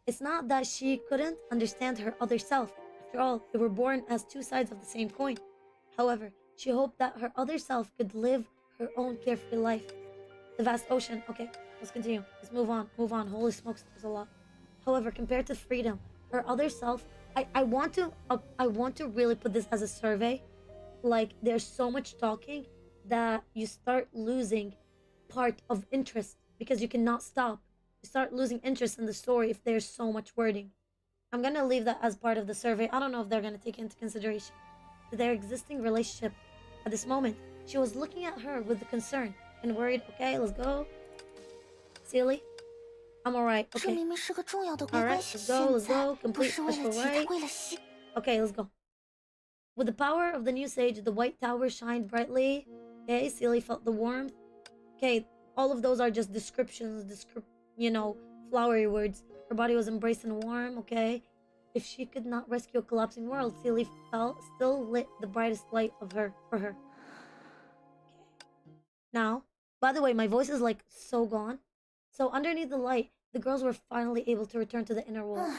it's not that she couldn't understand her other self. After all, they were born as two sides of the same coin. However, she hoped that her other self could live her own carefree life. The vast ocean. Okay, let's continue. Let's move on. Move on. Holy smokes, there's a lot. However, compared to freedom, her other self, I want to really put this as a survey. Like, there's so much talking that you start losing part of interest because you cannot stop. You start losing interest in the story if there's so much wording. I'm gonna leave that as part of the survey. I don't know if they're gonna take it into consideration. Their existing relationship. At this moment, she was looking at her with concern and worried. Okay, let's go. Sealy, I'm alright. Okay. Alright, let's go. Complete special right. Okay, let's go. With the power of the new sage, the white tower shined brightly. Okay, Sealy felt the warmth. Okay, all of those are just descriptions, flowery words. Her body was embraced and warm. Okay. If she could not rescue a collapsing world, Sealy still lit the brightest light for her. Okay. Now, by the way, my voice is like so gone. So underneath the light, the girls were finally able to return to the inner world.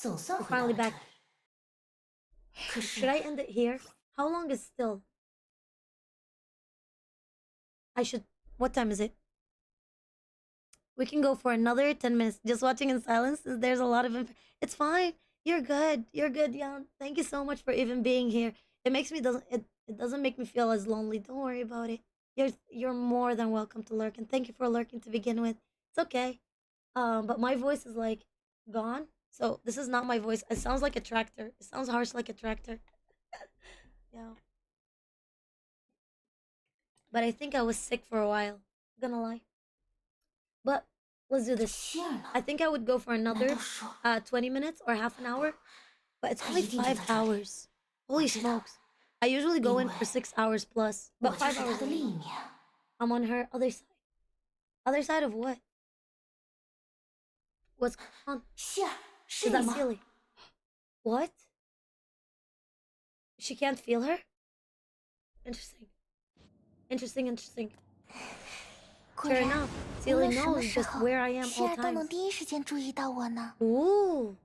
We're finally back. Should I end it here? How long is still? What time is it? We can go for another 10 minutes. Just watching in silence. There's a lot of it's fine. You're good. You're good, Jan. Thank you so much for even being here. It doesn't make me feel as lonely. Don't worry about it. You're more than welcome to lurk, and thank you for lurking to begin with. It's okay. But my voice is like gone. So this is not my voice. It sounds like a tractor. It sounds harsh like a tractor. Yeah. But I think I was sick for a while. Not gonna lie. But let's do this. I think I would go for another 20 minutes or half an hour. But it's only 5 hours. Holy smokes. I usually go in for 6 hours plus. But 5 hours. I'm on her other side. Other side of what? What's going on? Is that Sealy? What? She can't feel her? Interesting. Interesting. Fair enough. Sealy knows just where I am all times. Ooh.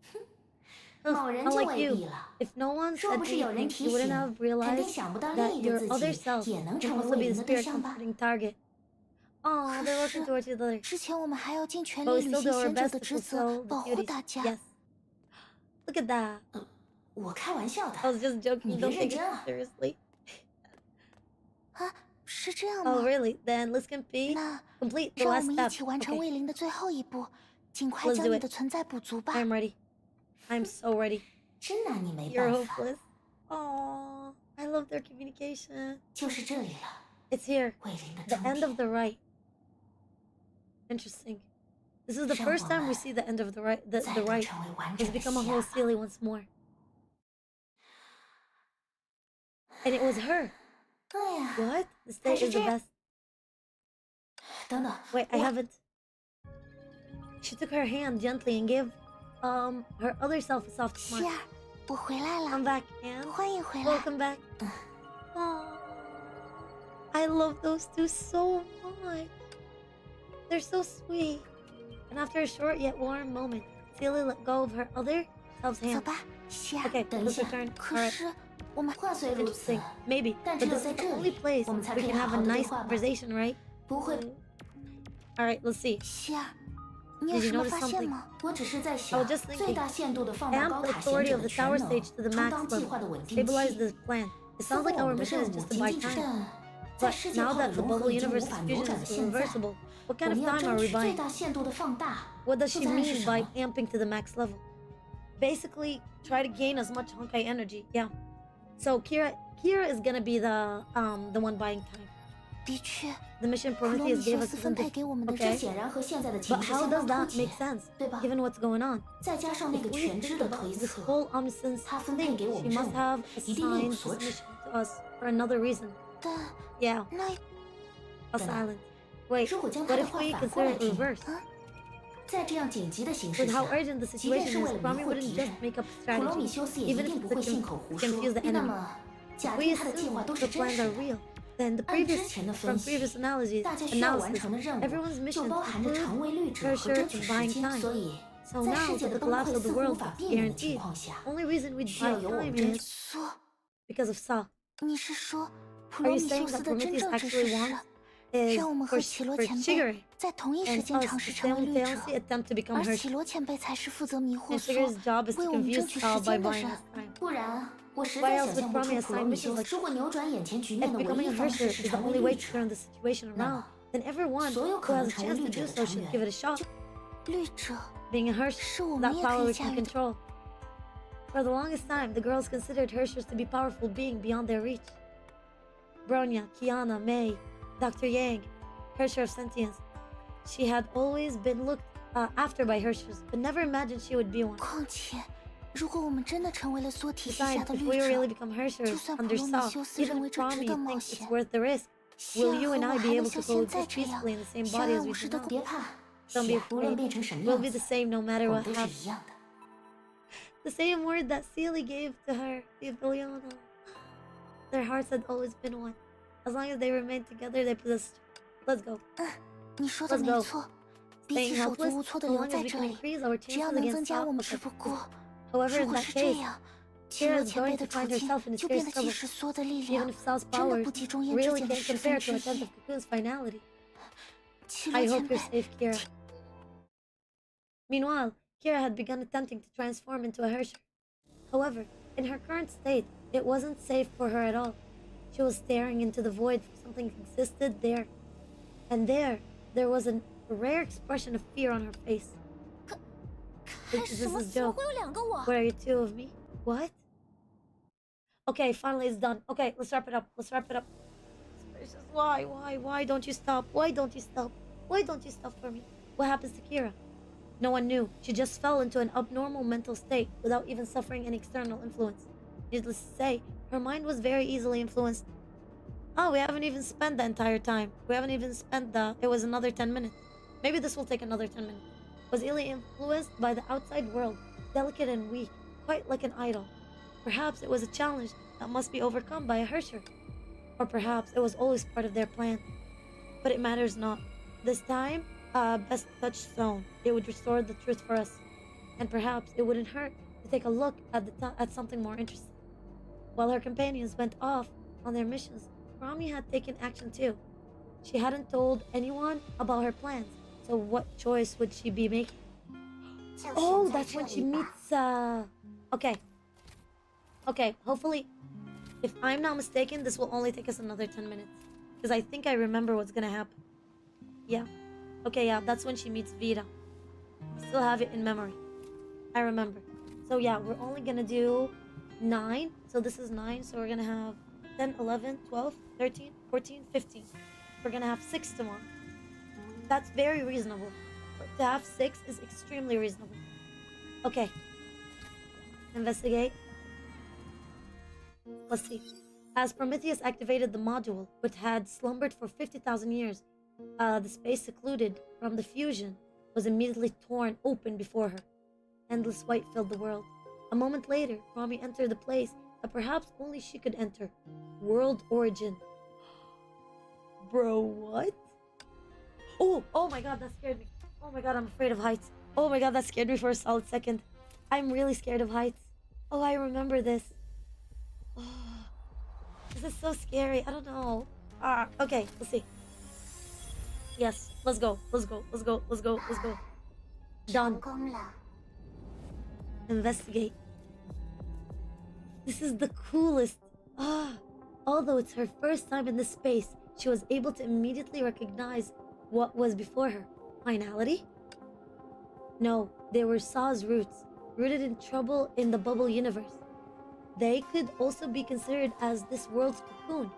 Unlike you, if no one said anything, you wouldn't have realized that your other self can also be the spirit comforting target. Oh, they're working towards each other. But we still do our best to fulfill the duties. Yes. Look at that. I was just joking. Don't take it seriously. Oh, really? Then let's complete the last step. Okay. Let's do it. I'm ready. I'm so ready. You're hopeless. Aww, I love their communication. It's here. The end of the right. Interesting. This is the first time we see the end of the right. The right has become a whole Sealy once more. And it was her. What? The state is the best. Wait, I haven't. She took her hand gently and gave her other self a soft smile. I'm back, and welcome back. Aww. I love those two so much. They're so sweet. And after a short yet warm moment, Sealy let go of her other self's hand. Okay, let's return. Alright. Interesting. Maybe. But this is the only place we can have a nice conversation, right? Alright, let's see. Did you notice something? I was just thinking. Amp the authority of the tower stage to the max level. Stabilize this plan. It sounds like our mission is just to buy time. But now that the bubble universe fusion is irreversible, what kind of time are we buying? What does she mean by amping to the max level? basically try to gain as much Honkai energy. Yeah. So Kira is gonna be the one buying time. 的确， The mission 普罗米 Prometheus gave 修 us 斯分 isn't 配 it? 给我们的 这 Okay. 显然和现在的 But 情势 how 相 does 当脱 that 节 make，sense? 对吧？ Given what's going on. 再加上那 If 个 we 全 think 知的 about 推 this 测， whole omniscience 他分配 thing, 给我 she 们任 must 务 have 一定有 assigned 所 this 指。 mission to us for another reason. 但 Yeah. 那 A silence. Wait, 如果将 what 他的 if 话 we 反过来 consider it 听， reverse? 在这样紧急的形势 With 下 how，urgent the 即便 situation 是 is, 为了迷 Promi 惑 wouldn't 敌 just 人， make up 普罗米 strategy, 修斯也一 even 定 if 不 it's 会 to 信口胡说 confuse the。那 enemy. 么，假 If we 定他的计 assume 划都 the 是真 plans 实 are 的， real, then the 按之 previous 前的 from 分析， previous analysis, 大家需要完 analysis, 成的任务 everyone's 就 mission 包含着 includes 长位率值和 pressure 争取 and 时 buying 间， time. 所以 So 在 now 世界 that 的 the 崩 collapse 溃 of the 似乎无 world 法 is 避免的情 guaranteed, 况下， only reason we'd 需要 buy 由我 time 真 is 说， because of Saw. 你是说普 Are 罗 you 米修 saying 斯 that 的真 Prometheus 正指 actually 示是 wants is 让我们和 for, 绮罗 for 前 Shigure 辈在同一时 and 间 us 尝 to 试成为 stay 律 on 者， the attempt to become 而 her 绮罗前辈才是负责迷惑 and 所 Shigure's job is 为 to 我们 confuse 争取 Saw 时 by 间的 buying 人 us。time. 不然我实 Why 在 else 想 would 象不 Promi 出普罗 assign 米 missions 修斯 like 如果扭转眼前局 If 面的唯 becoming 一 a 方式 Hersher 是 is the 成为 only way 律 to 者， turn the situation 那 around, 么 then everyone 所有 who 可能 has a 成为 chance to 律者 do 的 so 成 should 员 give it a shot. 律者 Being a 是 Hersher, 我们 that 也 power 可以 we 驾 can 驭的。 control. For the longest time, the girls considered Hershers to be powerful beings beyond their reach. Bronya, Kiana, May, Dr. Yang, Hersher of Sentience. She had always been looked after by Hershers, but never imagined she would be one. 况且，如果我们真的成为了缩体系下 Besides, 的 if 律 we really 者， become 就 Hershers 算普 under 罗米 Saw, 修斯 even 认为 if 这值 Promi 得冒 thinks 险 it's，worth the risk, 希 will 尔 you 和 and 我 I 还 be 能 able 像 to 现在 coexist 这样 peacefully in the same 相 body 安 as 无 we 事 do 的 now? 别怕， Don't be 无论 afraid. 变成什么 We'll 样 be 子 the，same no matter 我 what 们都是 happens. 一样的。 The same word that Sealy gave to her, the Viliana. Their hearts had always been one. As long as they remained together, they possessed. Let's go. 你说的 Let's 没 go. 错。比 Staying 起手足 helpless, 无措的 so 留 long 在 as we 这 can 里， increase our 只要 chances 能 against 增加 Saw. 我们 Okay. 只不过， However, 如 in 果 that 是这 case, 样，绮 Kira 罗 is 前 going 辈 to 的处 find 境 herself in 就 serious 变得即 trouble. 使所有的力 Even 量 if Saw's 真的 powers 不集中胭脂 really 剑的 can't 十 compare 分之 to a tenth 一 of，Cocoon's finality. 绮罗 I 前 hope you're 辈， safe, Kira. Meanwhile, Kira had begun attempting to transform into a Hersher. However, in her current state, it wasn't safe for her at all. She was staring into the void for something existed there. And there was a rare expression of fear on her face. 开 This 什么 is 怎么 joke. 会有两个我？ What are you, two of me? What? Okay, finally it's done. Okay, let's wrap it up. Let's wrap it up. Gracious, why don't you stop? Why don't you stop? Why don't you stop for me? What happens to Kira? No one knew. She just fell into an abnormal mental state without even suffering any external influence. Needless to say, her mind was very easily influenced. Oh, we haven't even spent the entire time. We haven't even spent it was another 10 minutes. Maybe this will take another 10 minutes. Was easily influenced by the outside world, delicate and weak, quite like an idol. Perhaps it was a challenge that must be overcome by a Hersher. Or perhaps it was always part of their plan. But it matters not. This time, best touch stone. It would restore the truth for us. And perhaps it wouldn't hurt to take a look at something more interesting. While her companions went off on their missions, Rami had taken action too. She hadn't told anyone about her plans, so what choice would she be making? 就 Oh, 选在 that's 这 when she 里吧。 meets, Okay, hopefully, if I'm not mistaken, this will only take us another 10 minutes. Because I think I remember what's gonna happen. Yeah. Okay, yeah, that's when she meets Vita. I still have it in memory. I remember. So yeah, we're only gonna do 9. So this is 9, so we're gonna have 10, 11, 12, 13, 14, 15. We're gonna have 6 tomorrow. That's very reasonable. But to have 6 is extremely reasonable. Okay. Investigate. Let's see. As Prometheus activated the module, which had slumbered for 50,000 years, the space secluded from the fusion was immediately torn open before her. Endless white filled the world. A moment later, Rami entered the place that perhaps only she could enter. World origin. Bro, what? Oh my god, that scared me. Oh my god, I'm afraid of heights. Oh my god, that scared me for a solid second. I'm really scared of heights. Oh, I remember this. Oh, this is so scary. I don't know. Okay, let's see. Yes, let's go. Let's go. Let's go. Let's go. Let's go. 成 Done. 功了。 Investigate. This is the coolest. Although it's her first time in this space, she was able to immediately recognize what was before her. Finality? No, they were Saw's roots. rooted in trouble in the bubble universe. They could also be considered as this world's cocoon.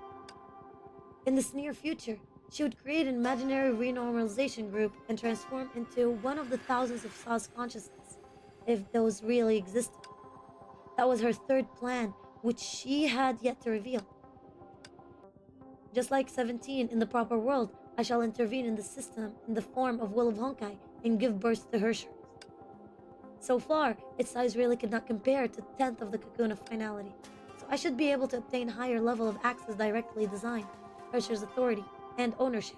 In this near future, she would create an imaginary renormalization group and transform into one of the thousands of Saw's consciousness, if those really existed. That was her third plan, which she had yet to reveal. Just like 17 in the proper world, I shall intervene in the system in the form of Will of Honkai and give birth to Hershers. So far, its size really could not compare to 10th of the cocoon of finality, so I should be able to obtain higher level of access directly designed, Hershers authority, and ownership,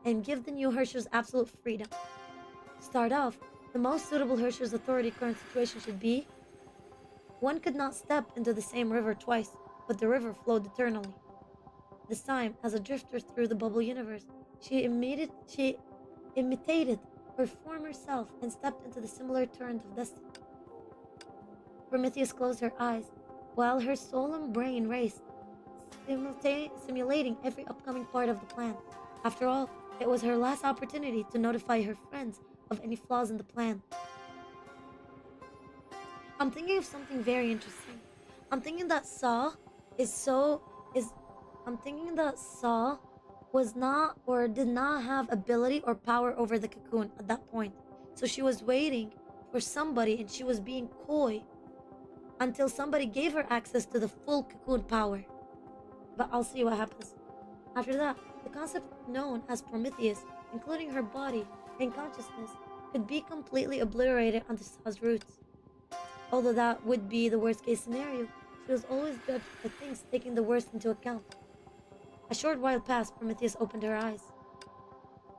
and give the new Hershers absolute freedom. To start off, the most suitable Hershers authority current situation should be: one could not step into the same river twice, but the river flowed eternally. This time, as a drifter through the bubble universe, she imitated her former self and stepped into the similar torrent of destiny. Prometheus closed her eyes, while her soul and brain raced, simulating every upcoming part of the plan. After all, it was her last opportunity to notify her friends of any flaws in the plan. I'm thinking of something very interesting. I'm thinking that Saw was not or did not have ability or power over the cocoon at that point. So she was waiting for somebody, and she was being coy until somebody gave her access to the full cocoon power. But I'll see what happens. After that, the concept known as Prometheus, including her body and consciousness, could be completely obliterated under Saw's roots. Although that would be the worst case scenario, she was always judged by things taking the worst into account. A short while passed, Prometheus opened her eyes.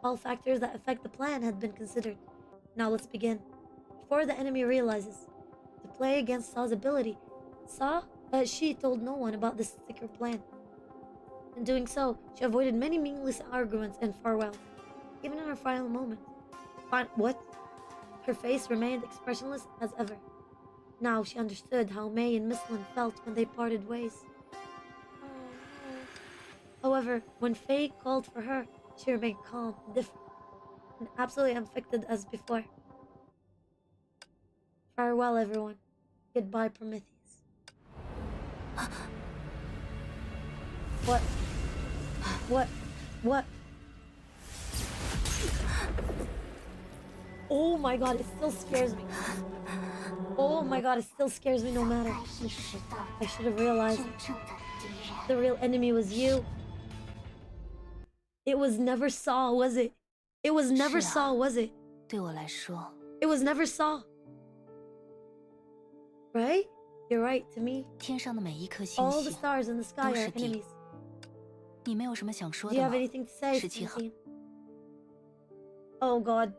All factors that affect the plan had been considered. Now let's begin. Before the enemy realizes, to play against Saw's ability, she told no one about this secret plan. In doing so, she avoided many meaningless arguments and farewells, even in her final moment. What? Her face remained expressionless as ever. Now she understood how May and Miss Lin felt when they parted ways. However, when Faye called for her, she remained calm and different, and absolutely unaffected as before. Farewell, everyone. Goodbye, Prometheus. What? Oh my god, it still scares me. Oh my god, it still scares me no matter. I should have realized the real enemy was you. It was never Saw, was it? It was never Saw, was it? 对我来说， It was never Saw. Right? You're right, to me. 天上的每一颗星 All the 星， stars in the sky are 都是敌。 enemies. 你没有什么想说 Do you 的 have 吗？ anything to say, 17号 17? Oh god,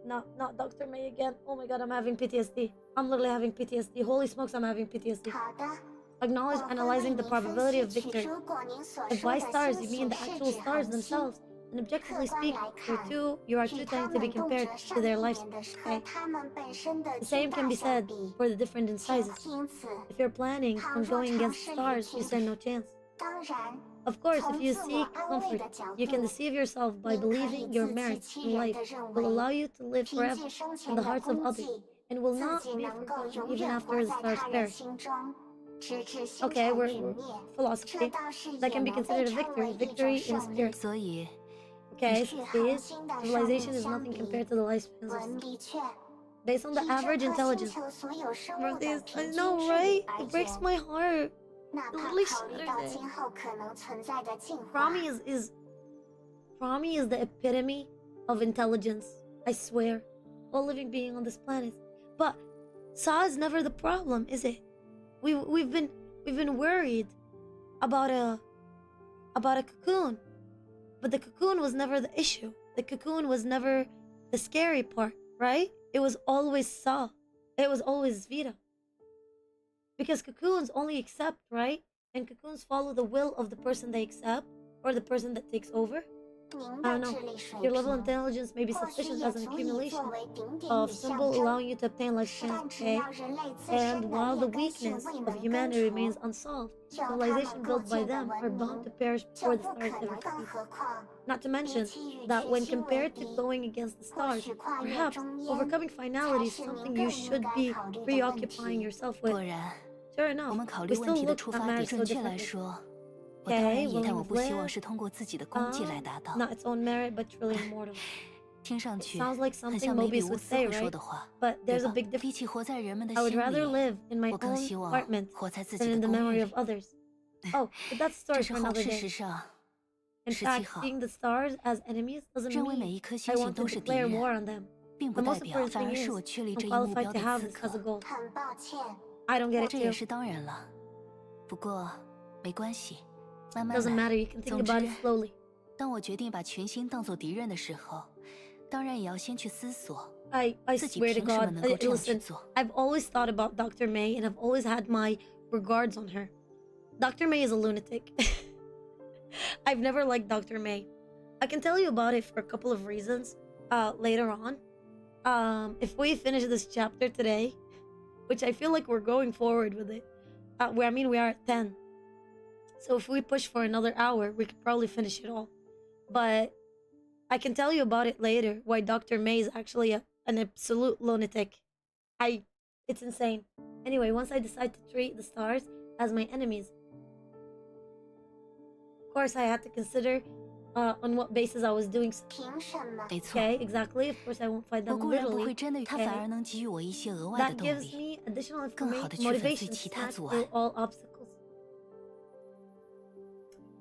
not Dr. May again. Oh my god, I'm having PTSD. I'm literally having PTSD. Holy smokes, I'm having PTSD. 好的。 Acknowledge 我会为 analyzing the 您分 probability 析 of 其 victory. 如果您所 If 说 by 的 stars 星 you mean 星 the 是 actual 指 stars 恒星， themselves, then 客 objectively 观 speaking, 来 your 看， two, you are 与 too 它 tiny to be 们动 compared 辄 to 上 their 亿 lifespan. 年的和它们本身的 The 巨 same 大 can be 相 said 比， for the different in 请 sizes. 因此， If you're planning 倘 on 若 going 尝 against 试与 stars, you 其 stand no chance. 当然， Of course, if 从 you 自我 seek 安慰 comfort, 的角 you can 度， deceive yourself by 您可以 believing your 自欺 merits 欺 in 人 life 的认 will 为， allow you to live 凭 forever 借生 in 前 the 的 hearts of 功 others 绩， and will 自 not 己 be 能够 forgotten 永 even 远 after 活 the 在 stars 他人 perish. 心中，直至星 Okay, 辰 we're 陨灭。 philosophy. 这倒是 That 也 can be 能被 considered a 称为 victory. 一种 Victory in 胜利 spirit.。所以 Okay, 与 so 恒 see, 星的生 civilization 命 is 相 nothing 比， compared to the lifespans 文 of 的确， based on the 以这 average 颗星 intelligence. 球所有生物 Bro, 的 this, I 平均 know, 智 right? 力而 It breaks 言， my heart. 哪 It 怕 literally 考虑 shatters 到 it. 今后可能存在的进化， Promi is the epitome of intelligence. I swear, all living being on this planet. But Saw is never the problem, is it? We've been worried about a cocoon, but the cocoon was never the issue. The cocoon was never the scary part, right? It was always Saw. It was always Vita. Because cocoons only accept, right? And cocoons follow the will of the person they accept or the person that takes over. 您 I 的 don't 智 know. 力水 Your level of 平 intelligence may be 或许 sufficient 也 as an 足以作 accumulation 为顶点 of 与 symbol 象 allowing 征， you to obtain lifespan, 但只 okay? 要人类自 And 身 while 的 the 劣根性 weakness 未 of 能根 humanity 除， remains unsolved, 就他 civilization 们各 built by 界的 them 文 are bound 明 to perish 就 before the 不 stars 可 ever 能。更 succeed. 何况， Not to 比 mention 起与 that 群 when 星为 compared to 敌， going against the 或 stars, 许跨越 perhaps 中烟 overcoming 才 finality is 是您 something 更 you 应 should 该 be 考虑的问 preoccupying 题。 yourself 果 with. 然， Sure 我 enough, 们考 we 虑问 still 题的 look 出 at 发点 marriage so 准确来 differently. 说，我当 Okay, 然也，但我 William's 不希望 live, 是通过自己的功绩来达到。 not its own merit, but truly immortal. 听上 It 去 sounds like 很 something 像梅比 Mobius 乌 would 斯 say, 会说 right? 的话， But 对 there's a 吧？ big 比 difference. 起活在人们的 I would 心 rather 里， live in my 我更 own 希望 apartment 活在自 than 己 in 的 the 公 memory 寓 of 里。 others. Oh, but that's a 这 story 时 for 候， another 事实 day. 上， In 17 fact, 号 seeing the stars as enemies doesn't 认为每 mean 一颗 I 星星 want to 都是敌 declare 人， war on them. 并 The 不代 most 表 important 反 thing 而是 is 我确立 I'm 这一目 qualified 标 to 的 have 资 this as a 格。 goal. 很抱歉， I don't get it 这也 too. 是当然了。不过，没关系，慢慢 Doesn't 来。 matter, you can think 总 about 之 it，slowly. 当我决定把群星当作敌人的时候，当然也要先去思索 I 自己 swear to 凭什么 God, 能够这样去 listen, 做。 I've always thought about Dr. May and I've always had my regards on her. Dr. May is a lunatic. I've never liked Dr. May. I can tell you about it for a couple of reasons later on. If we finish this chapter today, which I feel like we're going forward with it, we are at 10. So if we push for another hour, we could probably finish it all. But I can tell you about it later, why Dr. May is actually an absolute lunatic. It's insane. Anyway, once I decide to treat the stars as my enemies, of course I had to consider on what basis I was doing so. 凭什么？ 没错， Okay, exactly. Of course I won't fight 我 them 固然不会 literally. 真的，它 Okay. 反而能给予我一些额外的 That 动 gives 力。 me additional 更好地区分最 motivation to 其他 smash 阻 through 碍。 all obstacles.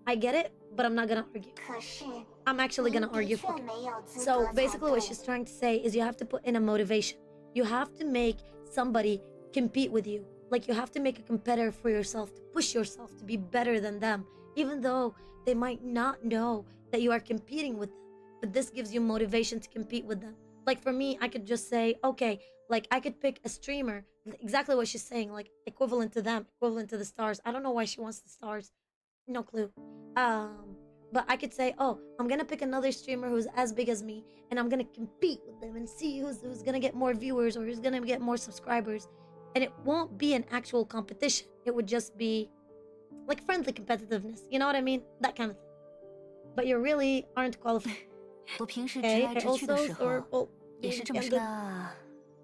I get it, but I'm not gonna argue. 可是 I'm actually 您 gonna 的 argue 确 for it. 没有资格 So 才 basically what 对 she's trying to say is you have to put in a motivation. You have to make somebody compete with you. Like you have to make a competitor for yourself, to push yourself to be better than them, even though they might not know that you are competing with them. But this gives you motivation to compete with them. Like for me, I could just say, okay, like I could pick a streamer, exactly what she's saying, like equivalent to them, equivalent to the stars. I don't know why she wants the stars. No clue. But I could say, oh, I'm gonna pick another streamer who's as big as me, and I'm gonna compete with them and see who's gonna get more viewers or who's gonna get more subscribers. And it won't be an actual competition. It would just be like friendly competitiveness. You know what I mean? That kind of thing. But you really aren't qualified. 我平时直 Okay, 来 I 直去的 also 时候， well, 也是这么 and 说。 the- 那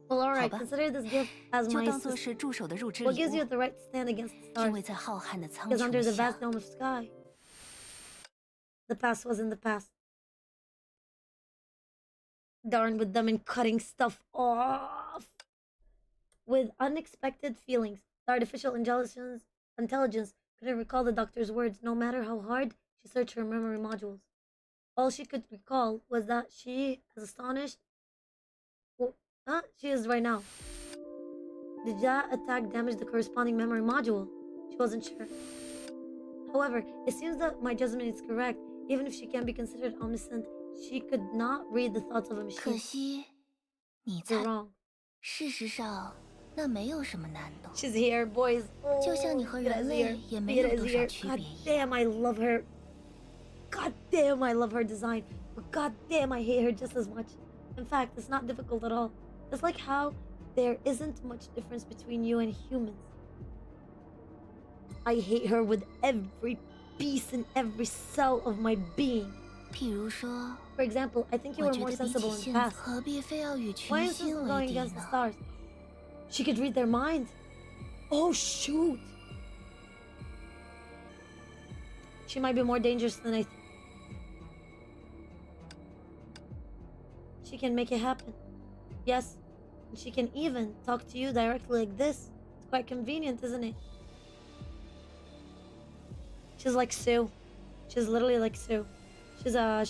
well, all right. 好吧。 Consider this gift as 就 my 当做 assist. 是助手的入职 What 礼 gives you 物， the right to stand against the 因 stars? 为在浩瀚的苍 Because under 穹 the 下 vast，dome of sky, the past was in the past. Darn with them and cutting stuff off. With unexpected feelings, the artificial intelligence couldn't recall the doctor's words, no matter how hard she searched her memory modules. All she could recall was that she is astonished. She is right now. Did that attack damage the corresponding memory module? She wasn't sure. However, it seems that my judgment is correct. Even if she can be considered omniscient, she could not read the thoughts of a 可 machine. 惜，你 You're 猜， wrong. 事实上那没有什么难度。 She's here, boys. 就像你和 Vita 人 is 类 here. 也没 Vita 有 is 多少 here. 区 God 别一样。 damn, I love her. God damn, I love her design. But god damn, I hate her just as much. In fact, it's not difficult at all. It's like how there isn't much difference between you and humans. I hate her with every piece and every cell of my being. 譬如说， For example, I think you 我 were 觉 more 得比 sensible 起 in the 幸 past. 福，何必非要与 Why 群 instead 星 of 为 going 敌 against the 呢？ stars? She could read their minds. Oh shoot! She might be more dangerous than I think. She can make it happen. Yes, and she can even talk to you directly like this. It's quite convenient, isn't it? She's like Sue. She's literally like Sue. She's a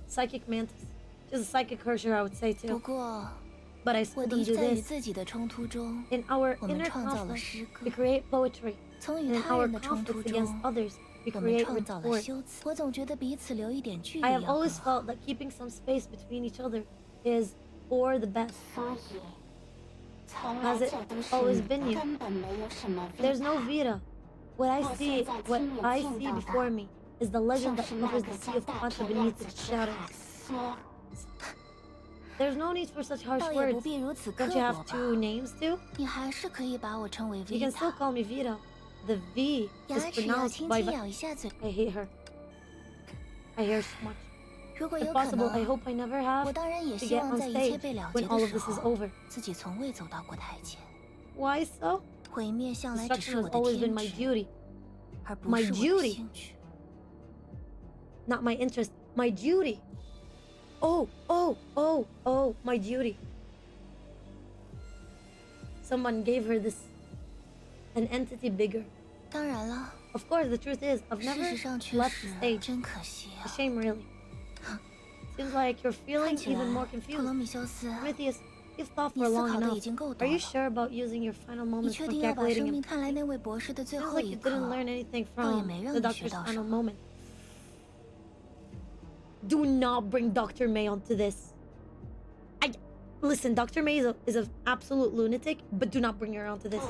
psychic mantis. She's a psychic Herrscher, I would say 不 too. 过， But I 我 seldom 的 do 在与 this. 自己的冲突中， In our 我们 inner 创造了 conflict, 诗歌 we；create poetry. 从 And 与 in 他 our 人的冲突 conflicts 中， against others, we 我们 create 创造了 retort. 修辞。我总觉得彼此留一点距离 I 要 have 更 always 好。 felt that keeping some space between each other is for the best. 所以从 Has 来 it 这都是 always 你 been you? 根本没有什么 There's no Vita. What I 我 see, 现在 what 亲眼 I 见 see 到 before 的 me is the legend that covers the sea of quanta beneath its shadows. There's no need for such harsh 倒也不 words. 必如此刻 Don't you 薄 have 吧？ two names too? 你还是可以把我称为 You can still Vita。 call me Vita. The V 牙 is 齿要 pronounced 轻 by 轻 Vi- 咬一下嘴。 I hate her. I hate her so much. 如果 If 有可 possible, I 能， hope I never have 我当然也 to 希 get 望 on 在一切 stage 被了 when 结 all 的 of 时 this is 候， over. 自己从未走到过台前。 Why so? 毁灭向来只是 Destruction 我 has 的 always 天 been my 职， duty, 而不 my 是我的 duty 兴趣。 not my interest. My duty. Oh, my duty. Someone gave her this, an entity bigger. 当然了， Of course, the truth is, I've 事 never 实上确 left 实 the stage. 真可惜 A 啊。 shame, really. Seems like you're 看 feeling 起来 even more，克罗 confused. 米修斯， Prometheus, you've thought 你 for 思 long 考的 enough. 已经够 Are 多 you 了。 sure about using your final 你 moments 确 from 定要把生 calculating 命 him? 看来那位博士的最 Feels 后 like 一 you 刻， didn't learn anything 倒也 from 没让 the 你学 doctor's 到什 final 么。 moment. Do not bring Dr. May onto this. Listen, Dr. May is an absolute lunatic, but do not bring her onto this.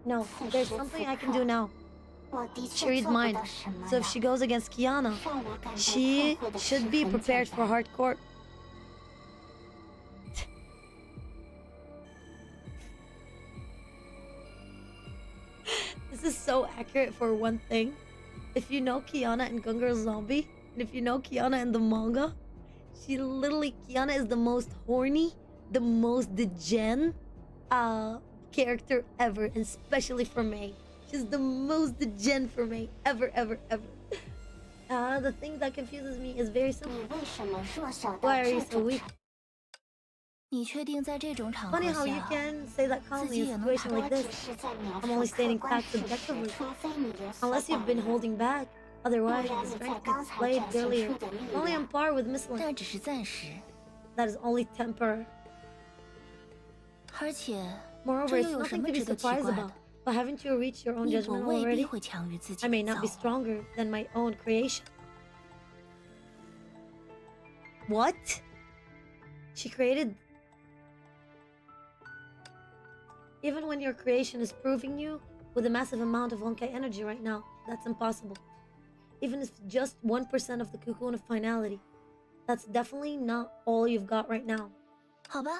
No, there's something I can do now. 我的 She 确 reads 做不 mind, 到什么 so 了 if she goes against Kiana, 让我感到 she 困惑的是 should be 很 prepared 简 for 单 hard court. This is so accurate for one thing. If you know Kiana and Gungar Zombie, and if you know Kiana in the manga, Kiana is the most horny, the most degen character ever, and especially for May. She's the most degen for May ever. The thing that confuses me is very 你 simple. 为什么弱小到 Why are 这 you so 种 weak? 程度？你确定在这种场合 Funny how you 下， can say that 自 calmly 己 in 也 a 能 situation 我 like 只 this, 是在描 I'm 述 only 客 stating 观 facts 事实， objectively. 除非你有所 Unless you've been 保留。 holding back. 不 Otherwise, 然 the 你在 strength 刚才 displayed 展现 earlier 出的力 only 量 on，par with Miss Lin. 但只是暂时， That is only temper. 而且 Moreover, 这 it's 又有什 nothing 么 to be 值得奇 surprised 怪 about. 的？ But haven't you reached your own 你我 judgment 未必 already? 会强于自己 I 的 may not 造 be 化。 stronger than my own creation. What? She created. Even when your creation is proving you with a massive amount of Honkai energy right now, that's impossible. Even if just 1% of the cocoon of finality, that's definitely not all you've got right now. 好吧，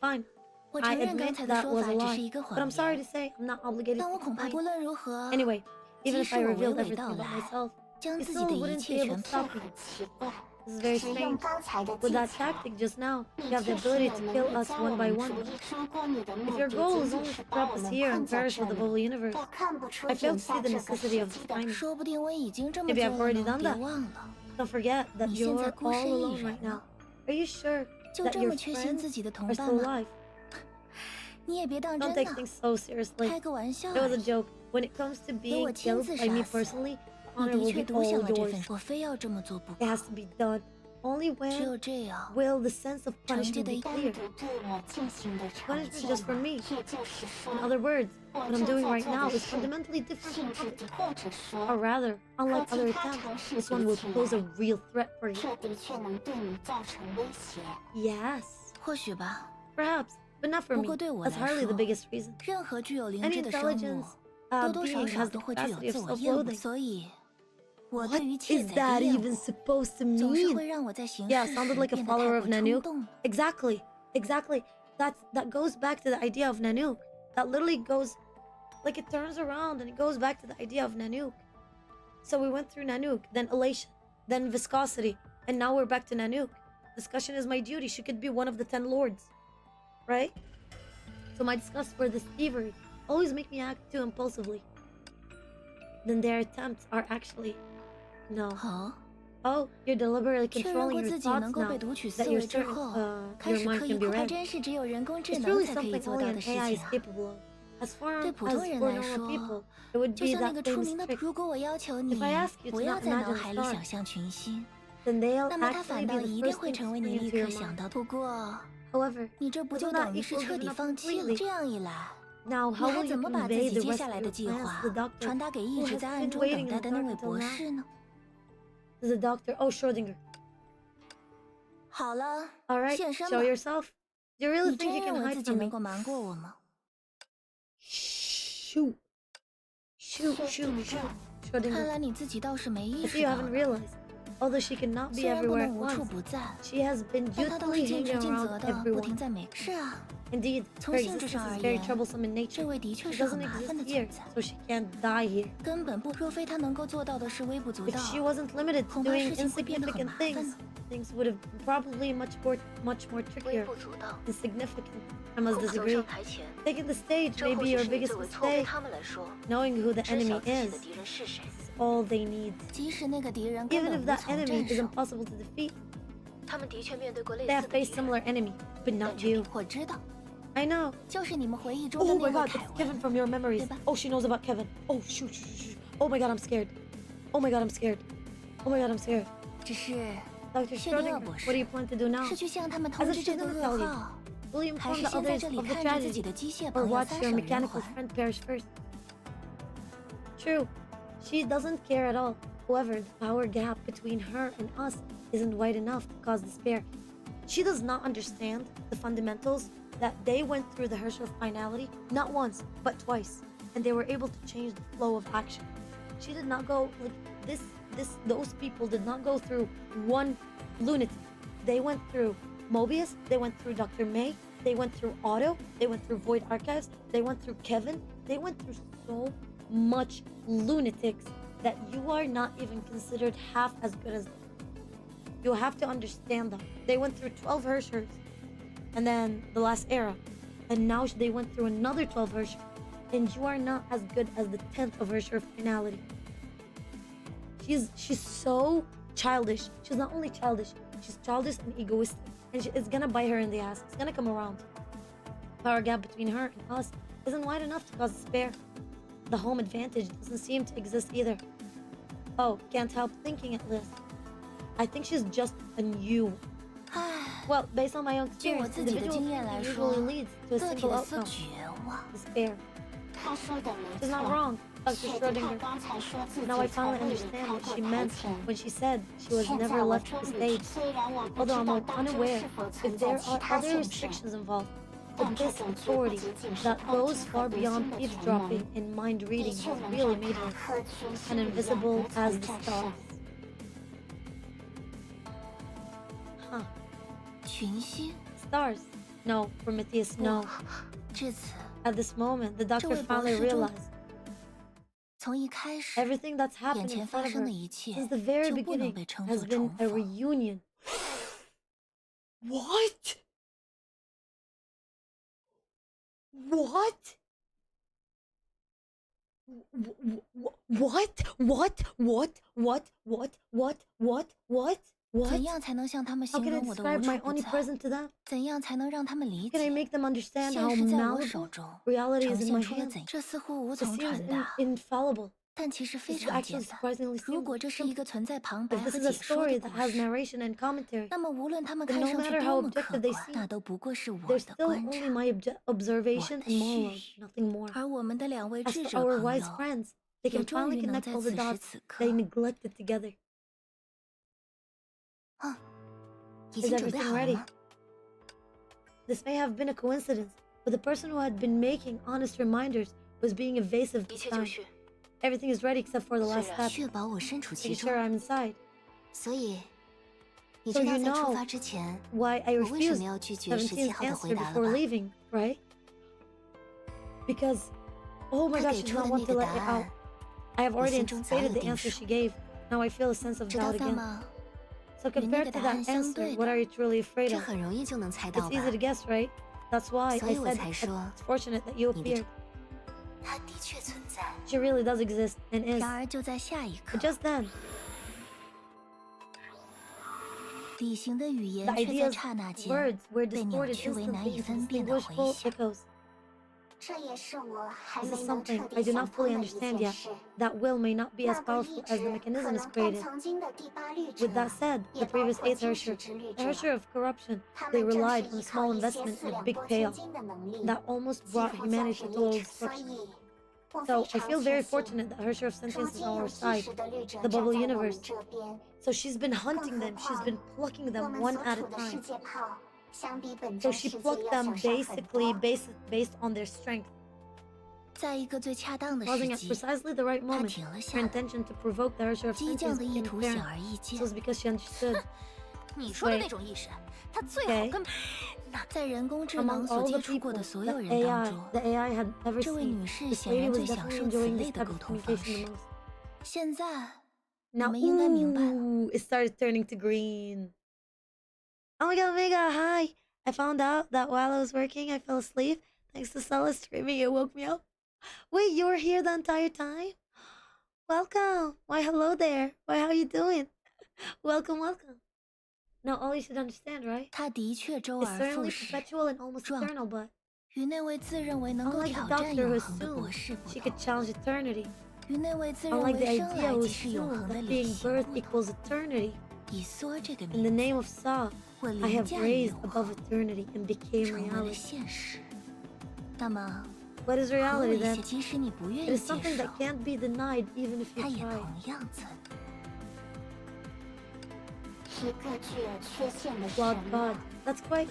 Fine, 我 I 承认刚 admit 才的 that 说 was 法 a 只是 lie. 一个 But I'm 谎 sorry 言 to，say, I'm not obligated 但 to 我恐怕 explain. 不论如何， Anyway, even 即 if 使 I 我娓 revealed 娓 everything 道 about 来， myself, 将 you 自己 still 的一 wouldn't 切 be able 全 to 部 stop 这 me. 很奇怪， This is very 使用 strange. 刚才的 With 技 that 巧， tactic just now, 你 you have the 确实 ability 有 to 能 kill 力 us 在 one 我 by 们 one. 逐一说过你的 If 目 your 的 goal 仅 is 仅 only 是 to 把 trap 我 us 们 here 困 in 在 comparison 这 to the 里。 whole universe, 我看不出 I fail 眼 to 下 see the 这个 necessity 时 of 机 this 的 timing. 说不定我已经这么 Maybe 做 I've 了 already 呢。 done 别 that. 忘了， Don't forget that 你现在 you're 孤 all 身一 alone 人 right now. 呢， Are you sure 就 that 这 your 么缺心 friends 自己的 are 同伴 still 吗？ alive? 你也别当 Don't 真 take 呐， things so seriously. 开个玩笑 It was 而 a 已。 joke. When it comes to 由我 being 亲 killed 自 by me 杀死， personally, 你 honor 的 will 确 be 独享 all 了这 yours. 份，我非要这么做不 It 可。 has to be done. Only 只有 when 这样， will the sense of 成绩 punishment 的 be 一单 clear. 独对我进行的惩 Punishment 戒 just for 嘛， me. 也就是说， In other words, 我 what I'm 正 doing 在 right 做 now 的 is 事， fundamentally different 性 from 质 others. 或者 Or 说 rather, unlike 和 other 其他 attempts, 同事 this 比 one will 起 pose a 来， real threat for you. 这的确能对你造成威胁。 Yes, 或许吧。 perhaps, but not for 不 me. 过对我 That's 来 hardly the 说， biggest reason. 任何具有灵 Any 智的生物 intelligence 多多少 being 少 has the 都会具有 capacity of 自我厌恶， self-loathing. 所以我 What 对于窃 is 贼的 that 厌 even 恶 supposed to 总是 mean? 会让我在行 Yeah, 事 sounded 时 like a 变得 follower 太 of 过冲 Nanook. 动。 Exactly. That goes back to the idea of Nanook. That literally goes, like it turns around and it goes back to the idea of Nanook. So we went through Nanook, then elation, then viscosity, and now we're back to Nanook. Discussion is my duty. She could be one of the 10 lords, right? So my disgust for this thievery always make me act too impulsively. Then their attempts are actually no. 好， Oh, you're deliberately 确认 controlling 过 your 自己 thoughts 能够 now 被读取 that 思 you're 维之 certain 后， your 开始 mind 刻 can 意 be 夸 read. 真是只有人工智 It's 能 truly 才可以 something 做 only 到 an 的事 AI 情 is 啊。 capable of. As far 对 as 普通 for 人来 normal 说， people, it would 就 be 像那 that 个出 famous 名的， trick. 如果我要求你 If I ask you to 不要 not 在脑 imagine 海 the 里 stars, 想象群星， then they'll 那么它 actually 反 be 倒 the 一定 first 会 thing 成为 to 你 spring 立 into 刻 your 想 mind. 到。不过， However, 你这不 isn't 就 that 等于是 equal 彻底 giving up 放弃了？ completely? 这样一来， Now, 你 how 还 will you 怎么把自 convey 己 the 接 rest 下 of 来 your 的计 plans 划 to the doctor 传达给一 who 直 has 在暗 been 中 waiting 等 in 待 the 的那 dark 位 until 博 now? 士呢？ To the doctor? Oh, Schrodinger. 好了， All right, 现身 show 吧。 yourself. Do you really 你 think 真 you 认 can 为 hide 自己 from 能 me? 够瞒过我吗？ Shoot. Shoot, shoot, shoot, shoot. Dr. 看 Schrodinger. 来你自己倒是没意 I see 识 you 到 haven't 呢。 realized. Although she cannot be 虽然不 everywhere 能 at 无处 once, 不在， she has been 但她倒是 dutifully 尽职 hanging 尽 around 责的，不 everyone. 停在每。是啊， Indeed, 从 her 性质 existence 上而 is very 言， troublesome in 这 nature. 位的确 She 是很 doesn't 麻烦 exist 的 here, 存在， so she can't die here. 根本不。若非她能够做到的是微不足 If 道， she wasn't limited to 恐怕 doing 事情会变得很 insignificant 麻烦 things, 呢。 things would have probably much more 微 trickier 不足道。 and significant. I must 走 disagree. 上台前， Taking the stage 这 may 或 be 许 your 是你 biggest 最为错。对 mistake. 他们来说， Knowing who the 知晓 enemy 自己 is 的敌人是谁。 is all they need. 即使那个敌人根 Even 本 if 无 that 从 enemy 战 is 胜， impossible to defeat, 他们的确面对过类 they 似 have 的 faced 敌人。 similar enemy, but not you. 我知道， I know. 就是你们回忆中的 Oh 那 my 位 god, 凯 it's 文。 Kevin from your memories. 对吧？ Oh, she knows about Kevin. Oh, shoot, shoot, shoot, shoot. Oh my god, I'm scared. Oh my god, I'm scared. Oh my god, I'm scared. 只是 Dr. 谢尼尔 Schrodinger, 博 what 士 do you plan to do now? 是去向他们通 As 知 if 这 she's 个 gonna 噩 tell you. 耗， Will you 还 inform 是 the 先在 others 这里 of the 看着自己 tragedy 的机械 or 朋友 watch 撒 your 手人 mechanical 寰？ friend perish first? True. She doesn't care at all. However, the power gap between her and us isn't wide enough to cause despair. She does not understand the fundamentals that they went through the Herschel finality not once, but twice, and they were able to change the flow of action. She did not go like those people did not go through one lunatic. They went through Mobius, they went through Dr. May, they went through Otto, they went through Void Archives, they went through Kevin, they went through so much lunatics that you are not even considered half as good as them. You have to understand them. They went through 12 Herschers and then the last era, and now they went through another 12 Herschers, and you are not as good as the 10th of Hersher finality. She's so childish. She's not only childish, she's childish and egoistic, and it's gonna bite her in the ass. It's gonna come around. Power gap between her and us isn't wide enough to cause despair. The home advantage doesn't seem to exist either. Oh, can't help thinking at this. I think she's just a new one. 唉， Well, based on my own 就我 experience, 自己的 individual 经验 thinking 来说， usually leads to a 个体 single 的思 outcome: 绝望。 despair. 他说的没 She's not 错。 wrong, Dr. 雪迪他 Schrodinger. 刚才说自己 Now I 从 finally 未离 understand 开 what 过 she 台 meant 前。 when she said she was 现 never 在我 left 终 the 于， stage. 虽然我不 Although 知道 I'm 当中 unaware 是否 if 存在 there 其 are 他 other 限制， restrictions involved, 但 but 这 this 种绝不 authority 仅仅是 that 光 goes 听和 far 读 beyond 心的才能， eavesdropping and mind 的 reading 确 has 能 really 让 made 他 her 和群 an 星一样 invisible 无 as 从 the 战 stars. 胜。 Huh. 群星， Stars? No, Prometheus, no. 至此， At this moment, the doctor 这位博 finally 士中 realized 从一开始， everything that's 眼 happened 前 in 发 front of 生 her 的一切 since the very 就不能 beginning 被称 has 作 been 重 a 逢。 reunion. What? What? What? What? 怎样才能向他们 How 形 can I 容我的 describe 无 my 处不在？ omnipresent to them? 怎样才能让他们理 How can I 解 make them understand how 现实在我手 malleable 中 reality 呈 is in 现 my 出了 hands? 怎？这似乎无 It 从 seems 传达， infallible. 但其实非 This is 常 actually 简单。 surprisingly 如果 simple. 这是一个存在旁白 If 和 this is a 解说 story 的 that 故 has 事， narration and commentary, 那么无论他们 then 看 no 上去 matter 多 how 么可 objective they 观， seem, 那都不过是我 they're 的 still 观 only 察。 my observation 我的 and monologue, 嘘 nothing more. 而我们的两位 As 智 for 者 our 朋 wise 友， friends, they 也 can 终 finally 于能 connect 在 all the 此时 dots 此 they 刻， neglected together. 已 Is 经准备 everything 好了 ready? 吗？ This may have been a coincidence, but the person who had been making honest reminders was being evasive 一 this 切就 time. 绪。 Everything is ready except for the last 虽然 step, 确保我身处其 making 中。 sure I'm inside. 所以，你 So 知道 you 在出 know 发之前， Why I 我为什 refused 么要拒绝17 17th 号的回 answer 答了 before 吧？ leaving, right? Because, oh my 他 god, 给 she did 出 not 的 want 那 to 个 let 答 it out. 案， I have 我 already 心中早有 anticipated the 定 answer 数。 she gave. Now I feel a sense of 知道 doubt 范 again. 吗？ So 与那 compared 个 to 答案 that 相 answer, 对 what 的 are you truly afraid 这 of? 很容易就能猜到 It's 吧 easy？to guess, right? That's why I 所以我 said 才 it's 说， fortunate that you 你的 appeared. 它的确存在。 She really does exist and is. 然而就在下一刻 But，just then, 理性的语 the 言却在 idea's 刹那间 words were 被扭 distorted 曲为难 instantly 以 into 分辨的回 indistinguishable 响。 echoes. 这也是我还 This 没 is 能彻 something 底 I do 想 not 通 fully 的一 understand 件 yet. 事。 That will may not be 那 as 个 powerful 一 as the 直可 mechanism 能 is 跟 created. 曾经的第八律者 With that said, 也 the 包 previous 括 eighth 金石 Hersher, 之律 the 者， Hersher of corruption, 他 they 们正是 relied 依 on a 靠 small 一些 investment 四 in a 两 big 拨千 payoff 斤的能力， that almost 几 brought 乎 humanity 造 to 成 total 一致。所 destruction. 以，我 So 非 I 常 feel 确 very 信， fortunate that Hersher of 如 Sentience is 今 on 有 our 意 side, 识的律者 the 站 bubble 在我 universe. 们这边。 So she's been 更 hunting 何 them, she's 况 been plucking 我 them 们 one 所 at a 处的世 time. 界炮，相比本 So 真 she 世界 plucked 要 them 小上很 basically 多。 based on their strength. 在一个最恰当的 pausing 时 at 机， precisely the right 她 moment. 停了 Her 下来， intention to provoke the urge of 激将 sentence 的意 became 图显 apparent. 而易 This 见。 was because she understood. 你说的那种意识，它最好 Okay. 跟在人工智 Among 能所 all 接 the 触过 people 的所 the 有人当 AI 中， the AI had ever 这位 seen, 女士 this 显 lady 然 was 最享 definitely 受此 enjoying 类 this 的 type 沟 of 通方 communication 式 the most. 现在，你 Now, 们应该明白了。 ooh, it started turning to green. Oh my god, Mega, hi! I found out that while I was working, I fell asleep. Thanks to Stella streaming, it woke me up. Wait, you were here the entire time? Welcome! Why, hello there. Why, how you doing? Welcome, welcome. Now, all you should understand, right? 她的确周 It's 而复 certainly 始， perpetual and almost 壮 eternal, but 与那位自认为能够 unlike 挑 the 战 doctor who 永恒的博 assumed 士不 she 同， could challenge eternity, 与那位自认 unlike the 为生 idea 来 who 即是永 assumed 恒的 that 旅 being 行 birth 不同， equals eternity, 以梭这个 in the 名 name 字， of Sa, 我 I 凌 have 驾于 raised 永 above 恒， eternity and became 成为了 reality. 现实。那么， What is 和我 reality 一些 then? 即使你不愿 It 意 is 接 something 受， that can't be denied even if 它 you 也 try. 同样存在。一个具有缺陷的 Flawed 神 God. 吗？ That's quite.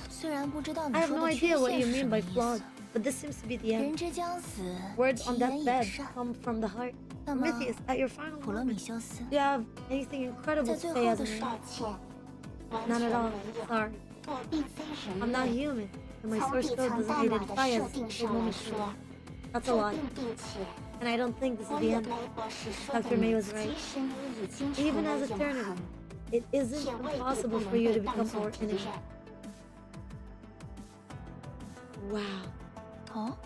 虽然不知道你 I have 说 no 的缺 idea what 陷 you 是 mean 什么 by 意 flawed, 思。 but this seems to be the 人 end. 之将死， Words 其 on 言 that 也 bed 善。 come from the heart. 那么， Prometheus, at your final 普罗米 moment, 修斯， do you have anything incredible 在 to 最 say 后 as 的 a 时 man? 抱歉，完 None 全 at all. 没有。 Sorry. 我并非人 I'm not 类。 human, and my 从 source 底 code 层 doesn't 代码的 identify 设 as 定 full 上来 moment. 说， That's a 这 lot, 并且， and I don't think this is 我 the 与 end. 梅博士说的 Dr. May 你， was right. 其实你已经成 Even 为 as 永 eternity, 恒， it isn't 也未必不 impossible 能 for you 被 to 当 become 作 our 敌 enemy. 人。 Wow. 哦，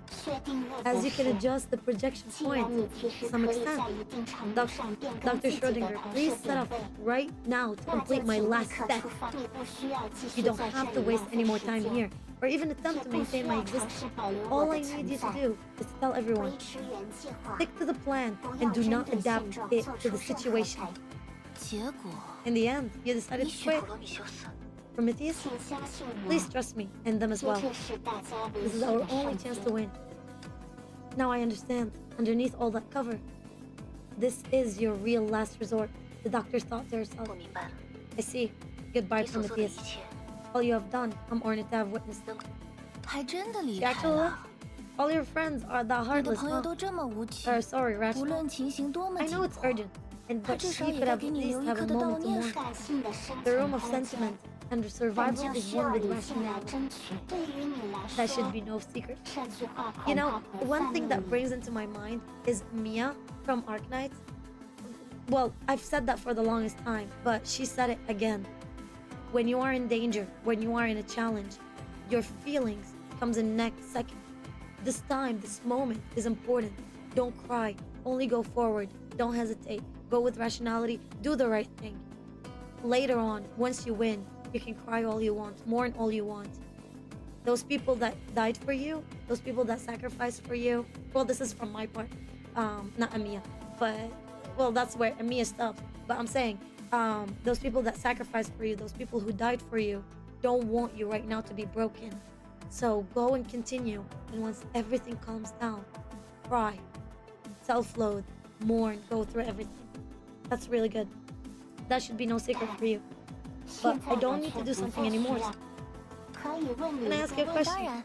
薛定谔 As 博 you 士 can，adjust the projection 既 point 然你其 to 实 some 可以 extent, 在一定程度 Dr. 上变更 Dr. 自己的 Schrodinger, 投 please 射 set 点 up 位， right now to 那就 complete my 请立 last 刻 step. 出发。你不需要继 You 续 don't 在 have 这 to 里 waste 浪 any 费 more 时 time 间， here, or even 也 attempt to 不需 maintain 要 my 尝 existence. 试保留 All 我 I 的 need 存 you to 在。 do is to tell everyone, 维持原计划， stick to the plan 不 and 要 do 针 not 对 adapt 现状 it 做 to 出 the 任何 situation. 改变。结果 In the end, you decided 你 to 选 quit. 普罗米修斯， Prometheus, 请相信我， please trust me and them as 这 well. 是大家唯 This 一 is 的 our 上 only 限 chance to win. Now I understand. Underneath all that cover, this is your real last resort. The doctor thought to herself. 我明白了， I see. Goodbye, 你所做的一 Prometheus. 切 All you have done, I'm honored to have witnessed. 还真的离 She 开 actually 了 left.。All your friends are that 你的 heartless, 朋友 huh? 都这么无情， Sorry, 无 Ratchet. 论情形多么 I 紧 know it's 迫， urgent, and 他 but 至 she 少也 could 该 have 给 at 你 least 留一 have 颗 a 的悼 moment to 念 mourn. 水。感性的生 The 存 room of 空间， sentiment and 我 survival 就 is 需要 one with 理性来 rationality. 争取。对于你来 That should 说， be no secret. 这句话 You 恐 know, 怕不 one 犯 thing 秘 that 密。 brings into my mind is Mia from Arknights. Well, I've said that for the longest time, but she said it again. When you are in danger, when you are in a challenge, your feelings comes in next second. This time, this moment is important. Don't cry. Only go forward. Don't hesitate. Go with rationality. Do the right thing. Later on, once you win, you can cry all you want, mourn all you want. Those people that died for you, those people that sacrificed for you. Well, this is from my part, not Amia, but well, that's where Amia stopped. But I'm saying, those people that sacrificed for you, those people who died for you, don't want you right now to be broken. So go and continue. And once everything calms down, cry, self-loathe, mourn, go through everything. That's really good. That should be no secret for you. But 现 I 在 don't 我 need 却 to 不 do 再 something 需 anymore. 要。可以问你 Can I 一 ask 个 you a 问 当 question? 然，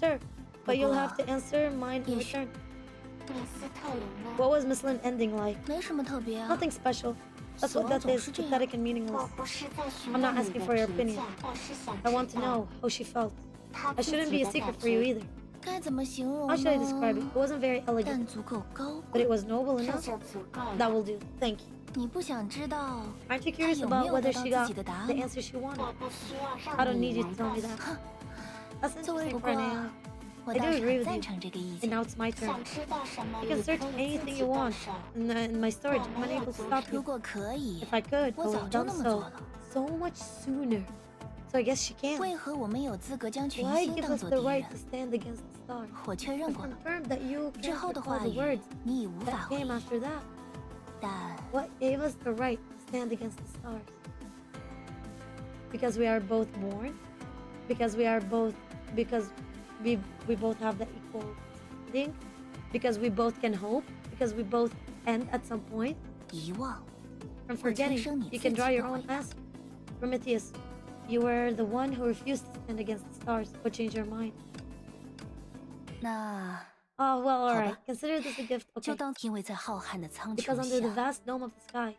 Sure. But you'll have to 不过， answer mine in 也许 return. 米斯特林呢？ What was Miss Lin ending like? 没什么特别啊。 Nothing special. That's 死 what 亡 that 总 is, 是这样。 pathetic and 我 meaningless. 不是在询 I'm not 问你 asking 的 for your 评 opinion. 价，我是想 I want 知 to 道 know how she felt. 他 I 自 shouldn't 己 be a 的 secret 感 for you 觉。 either. 该怎么形容 How should I describe it? 呢 It？wasn't very 但 elegant, 足够高 but it 贵。 was noble 这 enough. 就足够 That 了。 will do. Thank you. 你不想知道 Aren't you 他 curious 有没 about 有 whether 得到 she 自 got 己的答 the 案？ answer she 我 wanted? 不需要 I 让 don't 你 need you 来 to tell 告 me 诉 that. 我。 That's 作为 interesting 不 for 过 an AI. 我 I 倒 do 是 agree 很 with 赞 you. 成这个意 And 见。 now it's my turn. 想知道什么， You 你 can 可 search 以自 anything 己 you 动 want 手。 in my storage. I'm unable to stop 如 you. 果可以 If，I could, I 我 would 早 have 就 done 那么做 so 了。 so much sooner. So I guess she can. 为何我们有资格将群 Why 星 give 当 us 作 the 敌 right 人 to？stand against the stars? 我确 I 认过了， confirmed that you 之 can't 后的 recall 话 the 语 words 你已无法 that 回 came 忆。 after that. 但 What gave us the right to stand against the stars? Because we are both born? Because we are both because we both have the equal thing? Because we both can hope? Because we both end at some point? 遗忘， From 我听 forgetting, 生你 you 自 can 己 draw 的 your 回 own 答。 answer. Prometheus, you were the one who refused to stand against the stars. What changed your mind? 那 Oh, well, 好 alright. 吧， Consider this a gift. 就 Okay. 当因为在浩瀚的苍 Because 穹 under the 下， vast dome of the sky,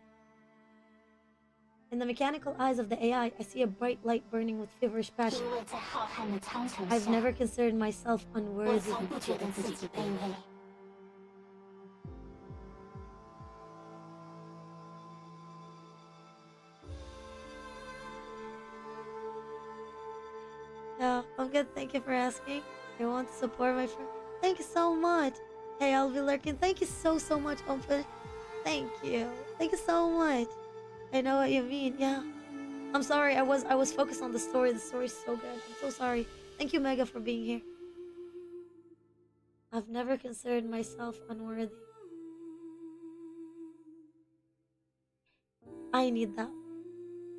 in the mechanical eyes of the AI, I see a bright light burning with feverish passion. 因为在浩瀚的苍穹 I've 下， never considered myself 我 unworthy. 从不觉得自己卑微。 Yeah, I'm good. Thank you for asking. I want to support my friend. Thank you so much. Hey, I'll be lurking. Thank you so much, Open. Thank you. Thank you so much. I know what you mean. Yeah. I'm sorry. I was focused on the story. The story's so good. I'm so sorry. Thank you, Mega, for being here. I've never considered myself unworthy. I need that.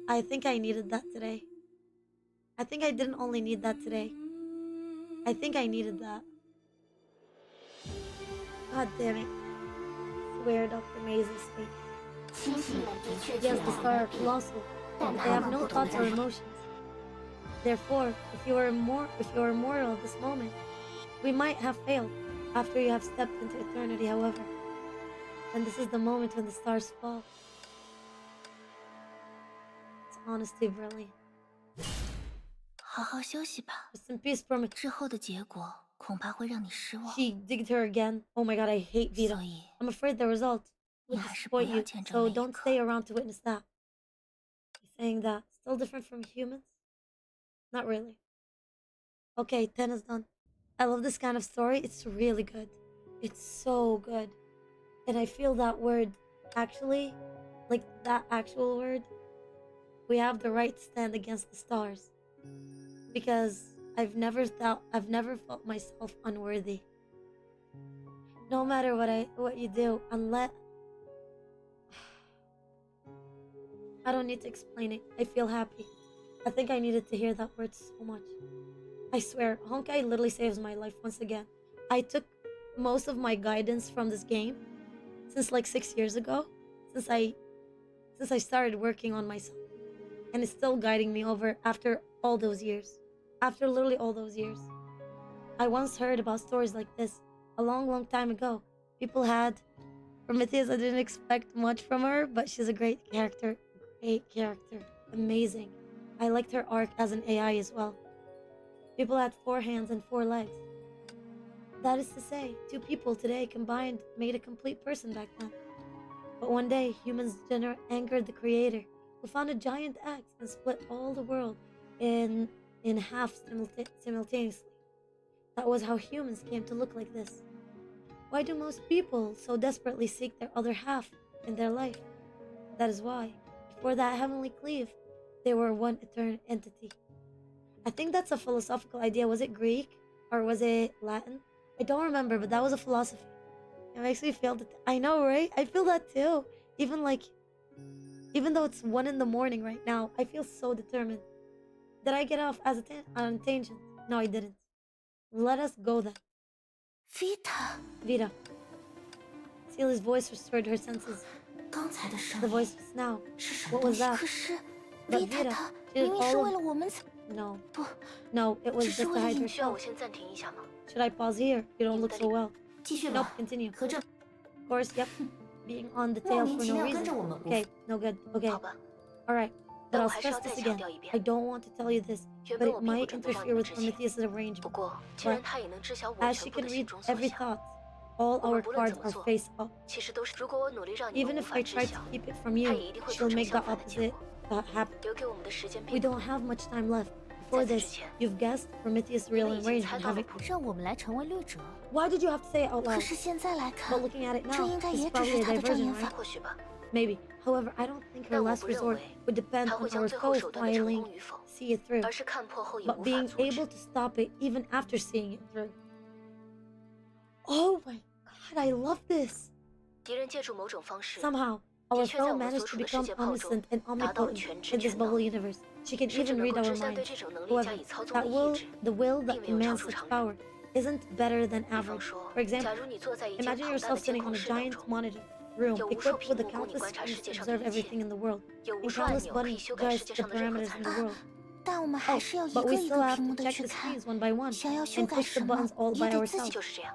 I think I needed that today. I think I didn't only need that today. I think I needed that. God damn it. Swear Dr. Maze is fake. 星星们的确 Yes, 巨 the 大 star 无 are 比， colossal. 但 They 他 have 们 no 不懂 thoughts 得 or 忍。 emotions. Therefore, if you are immortal at this moment, we might have failed after you have stepped into eternity, however. And this is the moment when the stars fall. It's honestly brilliant. 好好休息吧。 Rest in peace, Promise. 之后的结果恐怕会让你失望， She digged her again. Oh my god, I hate Vita. 所以 I'm afraid the result would 你还是不 disappoint 要 you, 见证 so 那一 don't 刻。 stay around to witness that. You're saying that still different from humans? Not really. Okay, 10 is done. I love this kind of story. It's really good. It's so good. And I feel that word actually, like that actual word, we have the right to stand against the stars. Because I've never felt myself unworthy. No matter what you do, unless I don't need to explain it. I feel happy. I think I needed to hear that word so much. I swear, Honkai literally saves my life once again. I took most of my guidance from this game since like 6 years ago, since I started working on myself, and it's still guiding me over after all those years. After literally all those years. I once heard about stories like this a long time ago. People had Prometheus. I didn't expect much from her, but she's a great character. Amazing. I liked her arc as an AI as well. People had 4 hands and 4 legs. That is to say, 2 people today combined made a complete person back then. But one day, humans angered the creator, who found a giant axe and split all the world in half simultaneously. That was how humans came to look like this. Why do most people so desperately seek their other half in their life? That is why, before that heavenly cleave, they were one eternal entity. I think that's a philosophical idea. Was it Greek or was it Latin? I don't remember, but that was a philosophy. It makes me feel that. I know, right? I feel that too. Even though it's 1 in the morning right now, I feel so determined. Did I get off as on a tangent? No, I didn't. Let us go then. Vita. Celia's voice restored her senses. 刚才的声 The 音 voice just now. 是什么 What 东 was 西？ that? 可是 But 维塔 Vita, 他 she did 明明是 all 为 of... 了我们才 No. 不， No, it was 只是 just to 为了 hide 引 需要 herself. 我先暂停一下吗？ Should I pause here? You don't look so well. 继续 Nope, 吧。 continue. 和这 Of course, yep. Being on the 莫 tail 名 for 其 no 妙跟着 reason. 我们不 Okay, no good. Okay. 好吧， Alright. But 但 I'll 我还是 stress 要再 this 强 again. 调一遍 I，don't want to tell you this, 原 but 本 it 我并不 might 准备让你 interfere 们 with 知情。 Prometheus' arrangement. 不过，既然他也能知晓我 As 全 she 部 can 的心 read 中所 every 想， thought, all 我 our 们不论 cards 怎么 are 做， face up. 其实都是如果我努力让你们 Even 无 if 法 I 知 try to 晓， keep it from 他 you, 也一定会 she'll 做成 make the 相反的结 opposite 果。 happen. 留给我们的时间 We 并不 don't 多， have much time left. Before That's this, interesting. you've guessed Prometheus' real 你们已经 arrangement 猜到了 having... 不？让我们来成为掠夺。 Why did you have to say it out 可 loud? 是现在来 But 看， looking at it 这 now, 应该 it's 也只 probably 是 a 他的障 diversion, 眼 right? 法。或许吧， Maybe. However, I don't think her 但我 last 不认 resort 为 would depend 他 on 会将 our 最后 foes 手段的成 failing 功与否， see it through, 而是看破后也 but 无法 being 阻止 able。to stop it even after seeing it through. Oh my god, I love this! 敌人借助某种方式， Somehow, 的 our 确在 foe 我们 managed 所 to 处的世 become 界炮中 omniscient and 达到了 omnipotent 全知 in this 全 bubble 能， universe. She can 甚至 even 能 read 够 our 支撑对 minds. 这种能力加 However, 以操纵的 that 意 will, 志， the will 并 that 没有超 demands 出 such 常人。 power isn't better than 比方 average. 说， For 假 example, 如你坐在一间 imagine 庞大 yourself 的监 sitting on 控 a 室当 giant 中， monitor room 有无数 equipped 屏 with the 幕供你 countless 观察 screens 世 to 界上的 observe 一切， everything in the world, 有无 and 数按 countless 钮可以 buttons 修 to 改 judge 世界 the 上的任何 parameters 参 in the 数。 world. 但我们还 Oh, 是要一 but 个 we 一 still 个 have 屏幕 to 的 check 去 the 看 screens。one by one 想要修 and 改 push the 什么 buttons all 也 by 得自己 ourselves. 就是这样，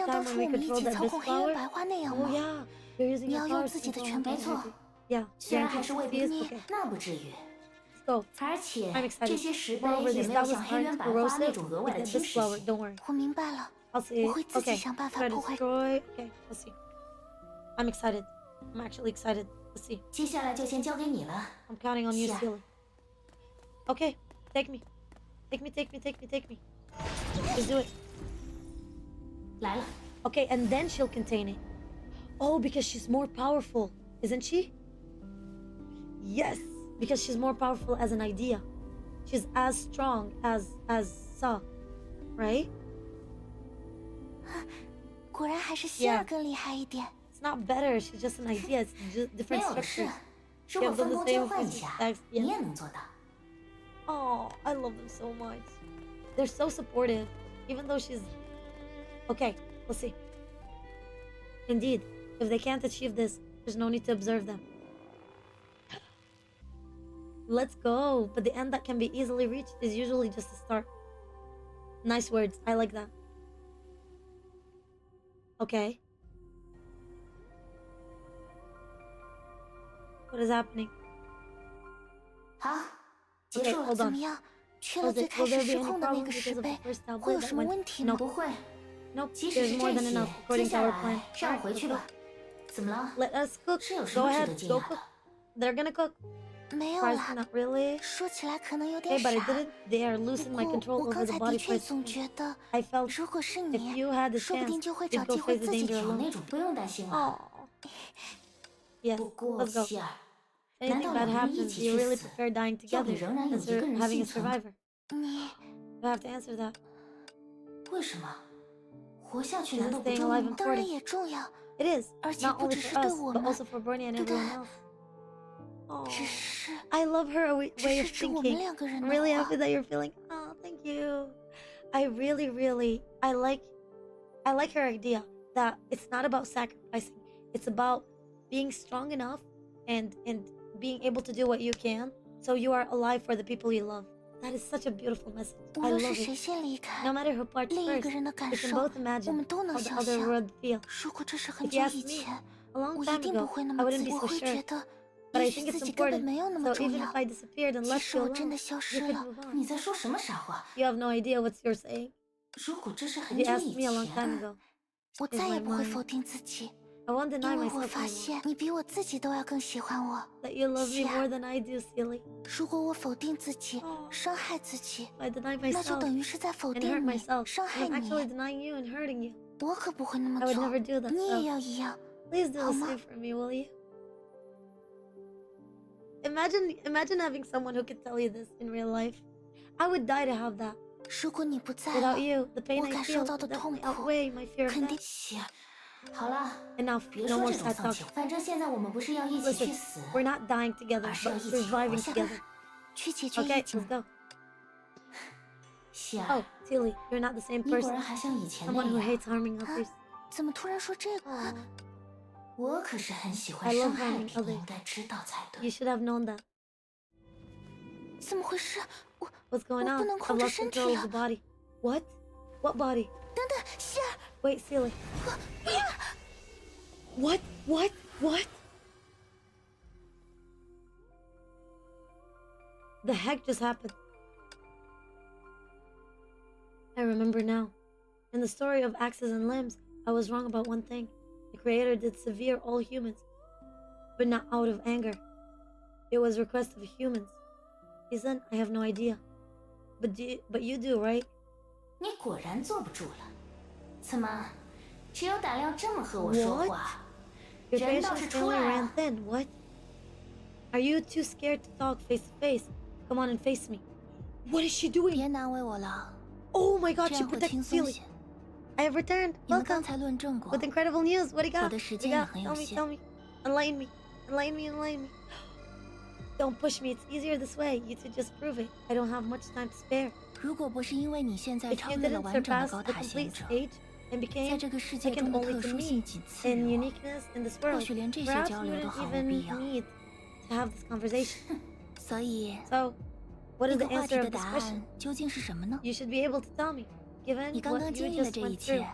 像 time 当 when 初 we 我们一 controlled 起 that 操 this 控黑暗 flower? 白花那样 Oh 吗？ yeah, you're using 你 your 要用 powers 自己 to 的 control 全部 Honkai 做。 energy. Yeah, 虽然还 guaranteed 是未 60 必 is okay. 那不至于。 Let's go. 而且 I'm 这 excited. 些石碑 Moreover, 也 these 没有 flowers 像黑 aren't 渊白花那 corrosive 种额外 like 的 this 侵蚀 flower. 性。 Don't worry. 我明白了， I'll see. 我会自己 Okay. 想办法 Try to 破坏。 destroy. Okay, we'll see. I'm excited. I'm actually excited. Let's see. 接下来就先交给你了。 I'm counting on you, 是啊。 Stealer. Okay, take me. Take me, take me, take me, take me. Let's do it. 来了， Okay, and then she'll contain it. Oh, because she's more powerful, isn't she? Yes, because she's more powerful as an idea. She's as strong as Sa, right? 果然还是希尔更厉害一点。 It's not better. She's just an idea. It's just 没 different 有事 structure.，如果分工交换一下， Yeah. 你也能做到。 Oh, I love them so much. They're so supportive, even though she's... Okay, we'll see. Indeed, if they can't achieve this, there's no need to observe them. Let's go. But the end that can be easily reached is usually just a start. Nice words. I like that. Okay. What is happening? 好，结 Okay, 束了。 hold 怎 on. 么样？缺了 Was 最 it, 开 will 始 there 失 be any 控的那 problems 个 because 石 of the 碑， first tablet 会有 that 什么 went... 问题 No, 吗？不会， nope. 即使 There's 是 more 这 than 些 enough， according 接 to 下 our plan. 来让我回去吧。怎么了？ Let us cook. 是有什 Go 么值 ahead. 得惊 Go 讶 cook. 的？ They're gonna cook. 没有 Surprised 啦， not really. 说起来可能有点 Okay, but 傻。 I didn't dare loosen 不 my 过 control 我 over 刚 the 才 body 的确 first. 总觉得， I felt 如果是 if 你， you had the 说不 chance, 定就会 you'd 找 go 机会 face the 自己 danger 去。有 alone. 那种不用担心了。 Oh. Yes, 不过 let's go. 希尔， If 难 anything 道 bad 两个人一 happens, 起 you 去 really 死， prefer dying 要比 together 仍然有 than 一个人 having a 幸存？ survivor? 你 You have to answer that. 为什么？活下去 Isn't 难道不 staying 重要 alive 吗？当然 important? 也重要， It is, 而且 not 不 only 只是 for 对 us, 我 but 们， also for Bernie and 对 everyone 他。 else. Oh, 只是， I love her 只 way 是 of 指我们 thinking. 两个人 I'm 的 really 话 happy，that you're feeling. Oh, thank you. I really, I like her idea that it's not about sacrificing. It's about being strong enough and being able to do what you can, so you are alive for the people you love. That is such a beautiful message. 无 I 论是 love 谁 it. 先离开， No matter who parts 另一 first, 个人的感 we can 受， both 我 imagine 们都能 how the 想 other 象。 would feel. 如果这是很 If 久 you 以 ask me, 前， a long 我一 time 定不 ago, 会那 I 么 wouldn't 自， be 我 so 会 sure. 觉得， But 也 I 许 think 自 it's 己根本 important. 没有那 So 么重 even 要 if。I disappeared and 即 left 使 you 我真 alone, 的消 you 失 could 了， move 你 on. 在说什么傻话？ You have no idea what you're saying. 如果这是 If 很 you 久 asked 以 me a long 前， time ago, 我 is 再也 my 不会 mind. 否定自己， I won't 因 deny 为我 myself 发 anymore. 现你比我自己都要更喜欢我。 That you love me 是啊。 more than I do, silly. 如果我否定自己，哦伤害自己， If I deny 那就 myself 等于是在否 and 定 hurt 你， myself, 伤 and 害 I'm 你。 actually denying you and hurting you. 我可不会那么 I would 做 never do that 你也 stuff. 要一样。 Please do the 好吗？ same for me, will you? Imagine having someone who could tell you this in real life. I would die to have that. 如果你不在 Without 了， you, the pain 我 I 感受 feel 到 would 的痛 definitely 苦 outweigh my fear of 肯定 death. 希尔，好了， Enough, 别 no 说 more 这种 sad 丧 talk. 气话。反正现在我们不是要一起去 Listen, 死， we're not dying together, 而是要 but 一起活 surviving 下来。 together. 去解决 Okay, 一切。 let's go. 希尔 Oh,，Tilly, you're not the same 你果 person. 然还像以前那 Someone who 样。 hates harming others. 怎么突然说这个？ Oh, 我可是很喜 I 欢 love 伤害 harming 别人， others. 你应该知道才 you 对。 should have known that. 怎么回事？我 What's going 我 on? 不能 I've 控制 lost 身体 control of 啊 the！body. What? What body? 等等，希尔， Wait, Celie. What? What? The heck just happened? I remember now. In the story of axes and limbs, I was wrong about one thing. The Creator did severe all humans, but not out of anger. It was request of humans. Reason? I have no idea. But you do, right? 你果然坐不住了，怎么只有胆量这么和我说话？ Your 人倒 patience 是出 only 来 ran 了。 thin. What? Are you too scared to talk face to face? Come on and face me. What is she doing? 别难为我了， Oh my god, 这 she 样会 protects 轻松 Celie. 些。 I have returned. 你们刚 Welcome. 才论证过 With，incredible news. What do you got? 我的时 What do 间 you 也 got? 很有 Tell me, 限。 tell me. Enlighten me. Enlighten me. Don't push me. It's easier this way. You two just prove it. I don't have much time to spare. 如果不是因为你现在 If 超 you 越了 didn't 完整的 surpass 高 the 塔贤 complete 者， stage and 在 became 这个世界 second 中的 only 特 to 殊 me 性仅次 in 于我， uniqueness in this 或 world, 许连这些 perhaps 交 we 流都 wouldn't 毫无 even 必要。 need to have this conversation. 所以， So, what 这 is 个 the 话题 answer 的 of this 答 question? 案究竟是什么呢？ You should be able to tell me, given 你刚 what 刚 you 经历了 just 这一 went through. 切，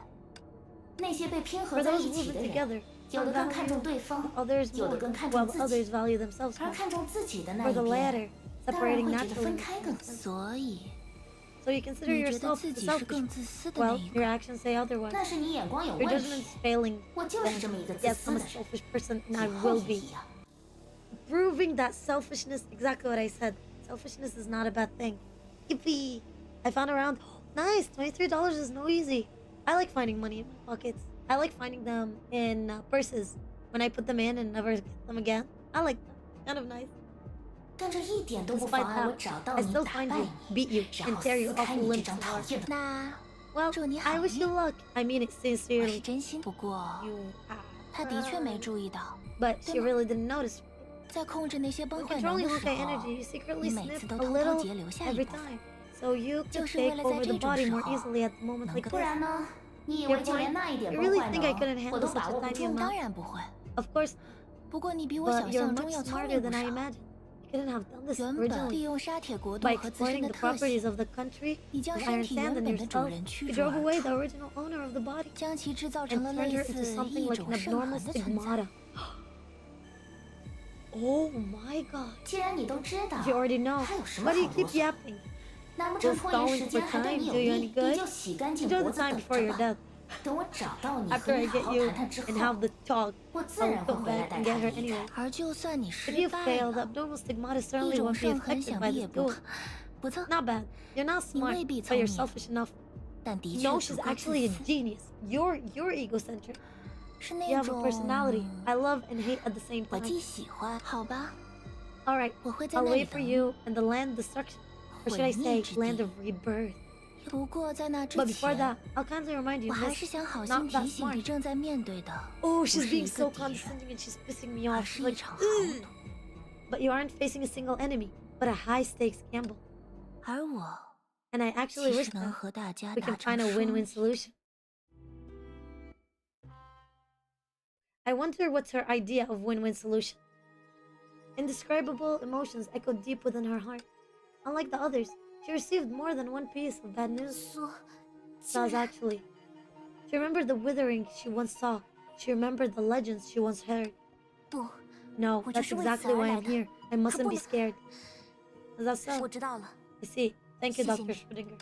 那些被拼合 For 在 those 一起 moving 的人， together, 有 some 的更看重 value 对方， others 有的 more, 更看 while 重自 others 己， value themselves 而 more. 看重自己的那 For 一 the 边， latter, 当然 separating 会觉得 naturally. 分开更好。所以 So you consider 你觉得 yourself 自 the 己是 selfish 更 one. 自私的那 Well, 一 your 个。 actions say otherwise. 那是你眼光有 Your 问 judgment's 题。 failing. 我就是这么一个自 Yes, 私 I'm a 的人， selfish person, and I 以后 will 也 be. 一样。 Proving that selfishness, exactly what I said. Selfishness is not a bad thing. Yippee! I found around. Nice, $23 is no easy. I like finding money in my pockets. I like finding them in purses when I put them in and never get them again. I like that. Kind of nice. 但这一点都不 Despite 妨碍我 that, 找到 I 你， still 打 find 败 you, 你， beat you, 然 and 后 tear you 撕 off 开 the 你这 limbs 张 to 讨 war. 厌的。那 Well, 祝你 I 好 wish you 运。 luck. I mean it 我是 sincerely. 真心，不过 You 他的确没注意到， But she 对吗？ really didn't notice. 在控制那些崩 When 坏能 controlling 的时 Honkai 候， energy, you secretly 你每 snip 次都 a 偷偷 little 截留下一 every 部分， time, so you could 就是为 take 了在 over 这 the 种 body 时 more 候 easily at moments 能 like 不 this. 然呢？你以 Your 为就连 point? 那一点 You 崩 really 坏 think I couldn't 能我 handle 都 such 把 a 握不 tiny 住？ amount? 当然不会。 Of course, 不过你比我 but 想 you're 象中 much 要聪 smarter 明不 than I 少。 imagined. You couldn't have done this 原本利 originally. 用沙铁国度 By 和自身 exploiting 的 the 特 properties 性， of the country, 你将 of 身 Iron 体 Sand 原 and 本的主 yourself, 人驱 you 逐 drove 而 away 出， the original owner of the body 将其制造成 and 了 turned 类 her into 似 something 一 like 种 an 圣 abnormal 痕的存在。 stigmata. Oh my god. 既然你都知道， You already know. 还有什么 Why do you 好 keep 啰嗦？ yapping? 难不成 Just 拖延 stalling 时 for 间还对 time 你有 do you 利？ any 你 good? 就洗干净 Enjoy 脖 the 子 time 等 before 着 your 吧。 death. 等我找到你和 After 你 I 好 get 好 you 谈谈之 and 后， have the talk, 我自 I'll 然会 come 回来 back 带 and 他 get her 离开 anyway.。而就算你 If 失 you 败 fail, the 了， abnormal stigmata 一 certainly 种 won't be 圣痕 affected 想 by 必 this 也不 duel. 不错， Not bad. You're not 你 smart, 未必 but 聪 you're 明， selfish enough. 但的 No, 确 she's 足够自 actually a 私， genius. You're egocentric. 是 You 那 have a 种 personality. I love and hate at the same 我 time. 既喜欢，好吧， All right, 我会在 I'll 那里 wait for 等你。 you in the land destruction, or should I 毁灭 say 之 land 地。 of rebirth? 不过在那之 But before 前 that,，I'll kindly remind 我 you 还 this. 是想好 Not 心 that 提醒 smart. 你正在面对的 Oh, 不 she's 是 being 一 so 个敌人， condescending and she's pissing me 而 off. 是一 Like, 场豪 "Ugh." 赌。 But you aren't facing a single enemy, but a high-stakes gamble. 而我 And I 其 actually 实 wish 能 that 和大家 we 达 can 成 find a 双 win-win 赢。 solution. I wonder what's her idea of win-win solution. Indescribable emotions echoed deep within her heart. Unlike the others, she received more than one piece of bad news. 说，竟 Does 然 actually. She remembered the withering she once saw. She remembered the legends she once heard. 不， No, 我只 that's 是为此 exactly 而 why 来 I'm 的。 here. I mustn't 不 be 能 scared. Is that so? 我知道了。 I see. Thank you, 谢谢 Dr. 你。 Schrödinger.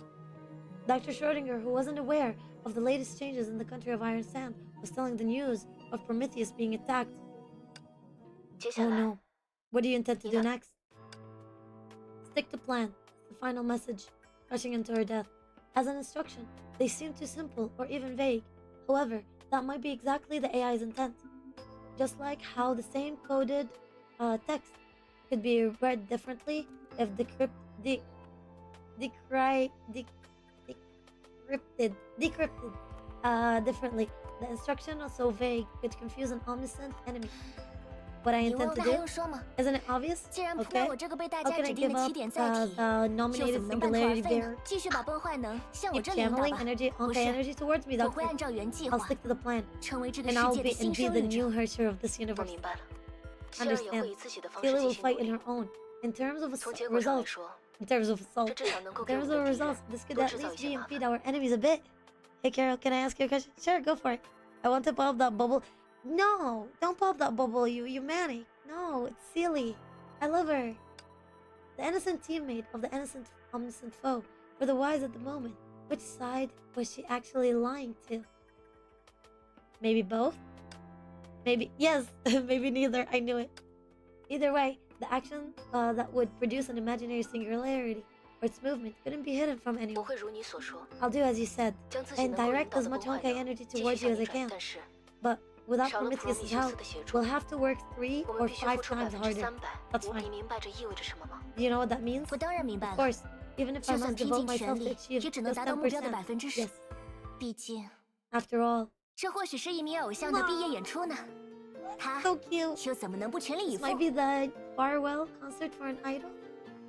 Dr. Schrödinger, who wasn't aware of the latest changes in the country of Iron Sand, was telling the news of Prometheus being attacked. 接下 Oh 来 no. What do you intend to do Yeah. next? Stick to plan. The final message, rushing into her death. As an instruction, they seem too simple or even vague. However, that might be exactly the AI's intent. Just like how the same coded text could be read differently if decrypted differently. The instruction, so vague, could confuse an omniscient enemy. What I 你 intend 问 to 还 do 用说吗？ isn't it obvious? 既然扑 Okay. 了我这个被大 How 家 can I 指定 give 的 up 起点载体， the 就 nominated 怎么能半途而 singularity 废 bearer? 呢？继续把崩坏能向我 Keep 这里引导 channeling 吧。 energy, 不 Honkai 是， energy towards me, 我会 Doctor. 按照原计 I'll 划， stick to the plan, 成为这个 and 世 I'll 界 be 的新 and be 生 the 日者。 new Herrscher of this 我 universe. 明白了。希尔也会 Understand. 以自己的方式 Keely 进 will 行 fight 努 in 力。 her own. In terms of 从结果上来 results, 说， in terms of 这 results, 至少能够 in 给我 terms 们 of 的敌人 results, this could 多 at 制造一 least 些 be 麻 impede 烦。 our enemies a bit. Hey, Carol, can I ask you a question? Sure, go for it. I want to pop that bubble. No, don't pop that bubble, you manic. No, it's silly. I love her. The innocent teammate of the innocent omniscient foe were the wise at the moment. Which side was she actually lying to? Maybe both? Maybe, yes, maybe neither. I knew it. Either way, the action that would produce an imaginary singularity or its movement couldn't be hidden from 我 anyone. 会如你所说， I'll do as you said, 将自己 and 能够引 direct 导 as 的 much 崩坏 Honkai 能 energy 继续 towards 向 you as 你 I 转， can. 但是 But without 少了普罗 Prometheus' 米修 help, 斯的协助， we'll have to work 3我 or 们必须 5付出 times harder. 300%。 That's fine. 你明白这意味着什么吗？ Do you know what that means? 我当然明白 Of 了， course, even if I 就 must 算拼 devote 尽 myself 全 to 力， achieve 也只能 just 达到目标的 10%. 10%。 Yes, 毕竟， after all. 这或许是一名偶像的毕业演出呢。他 So cute. 又怎么能不全力以 This 赴？ might be the farewell concert for an idol.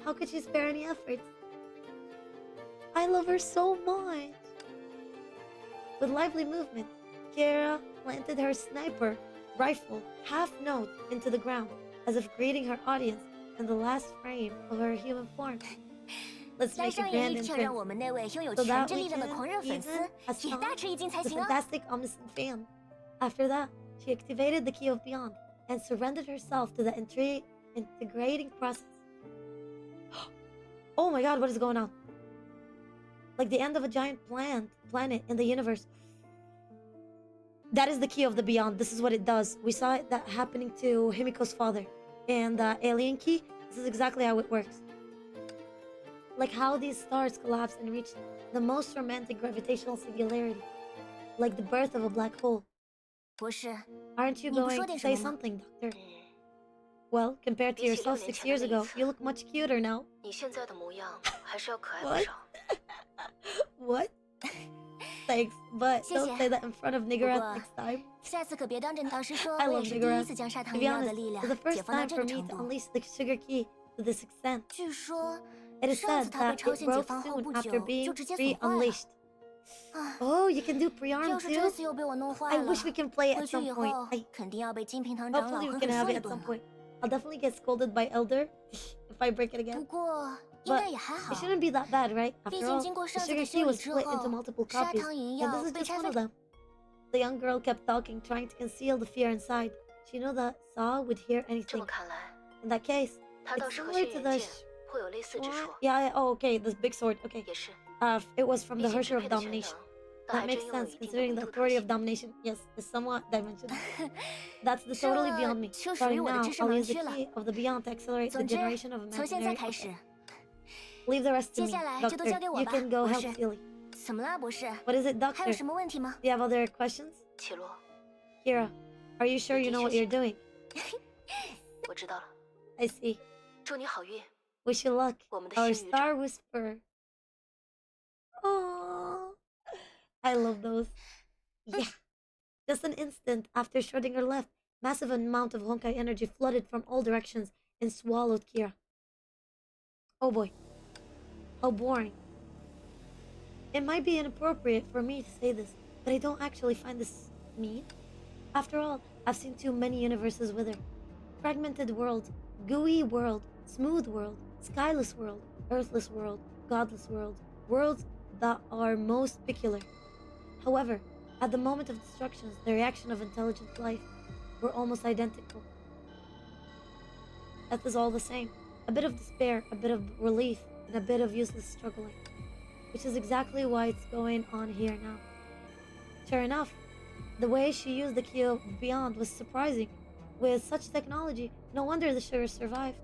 How could she spare any efforts? I love her so much. With lively movement, Kiera planted her sniper rifle half note into the ground, as if greeting her audience in the last frame of her human form. Let's 来 make a 上演 grand 一票，让 entrance 我们那位拥有 so 全 that 知 we 力量的 can 狂热粉丝 even 也 assault 大吃一惊才 the 行啊！ fantastic omniscient fan. After that, she activated the key of beyond and surrendered herself to the integrating process. Oh my god, what is going on? Like the end of a giant planet in the universe. That is the key of the beyond. This is what it does. We saw that happening to Himiko's father. And the alien key, this is exactly how it works. Like how these stars collapse and reach the most romantic gravitational singularity. Like the birth of a black hole. 博士， Aren't you 你不 going 说 to 点 say 什么吗？ something, Doctor? Well, compared to 比起 yourself 6年 6 前的 years 那一 ago, 次 you look much cuter now. 你现在的模样还是要可爱不 What? 少。 What? Thanks, but 谢 don't 谢。 say that in front of Niggurath 不过 next time. 下次可别当真。老实说， I 我 love 也是第一 Niggurath. 次将砂 To 糖 be 饮料的 honest, 力 it's 量 the first 解放到 time 这 for 个 me 程 to 度。 unleash the sugar key to this extent. 据说 It is 上 said 次他被 that 超 it 限解 broke 放后 soon 不 after 久 being 就直接损坏了。 pre-unleashed. 唉， Oh, you can do pre-arm 要是 too? 这次又被我弄坏 I 了， wish we can play it 回 at 去 some 以 point. 后 I 肯定要被金平堂长老 hopefully we 狠 can 狠 have 说 it 一 at 顿 some 了。 point. I'll definitely get scolded by Elder if I break it 不 again. 过应 But 该也还 it 好， shouldn't be that bad, right? 毕 After 竟 all, 经过 the 上次 sugar 的 key 修 was 理之 split 后 into，multiple 砂 copies, 糖饮 and 料 this is 被 just 拆 one 分 of them. The young girl kept talking, trying to conceal the fear inside. She knew that Saw would hear 这 anything. 么看来， In that case, 他倒 it's 是和 similar 轩 to 辕 the 剑颇有类似之 Schwa- 处。 Yeah, oh, okay, this big sword. Okay. 也是， It was from 毕 the 竟 Hersher 支 of 配的权 Domination. 能，但 That 还 makes 真拥有 sense 一定的 considering 维 the 度特 authority 性 of。domination. Yes, the somewhat dimension. That's the 这 totally beyond me. 就属于 Starting 我的 now, 知识 I'll 盲 use the 区了。 key of the beyond to accelerate the 总之， generation of 从现在 imaginary. 开始， Leave the rest to 接 me, 下来就都交给 Doctor. 我 You 吧， can go 博 help 士。 Sealy. 怎么啦，博士？ What is it, 还有 Doctor? 什么问题吗？ Do you have other questions? 奇洛， Kira, are you sure you know what you're doing? 我知道了， I see. 祝你好运。 Wish you luck. 我们的 Our 新宇宙 star whisperer. Oh, I love those. Yeah. Just an instant after Schrödinger left, massive amount of Honkai energy flooded from all directions and swallowed Kira. Oh boy. How boring. It might be inappropriate for me to say this, but I don't actually find this mean. After all, I've seen too many universes wither. Fragmented world, gooey world, smooth world, skyless world, earthless world, godless world, worlds that are most peculiar. However, at the moment of destructions, the reaction of intelligent life were almost identical. Death is all the same. A bit of despair, a bit of relief, and a bit of useless struggling. Which is exactly why it's going on here now. Sure enough, the way she used the key of beyond was surprising. With such technology, no wonder the sugar survived.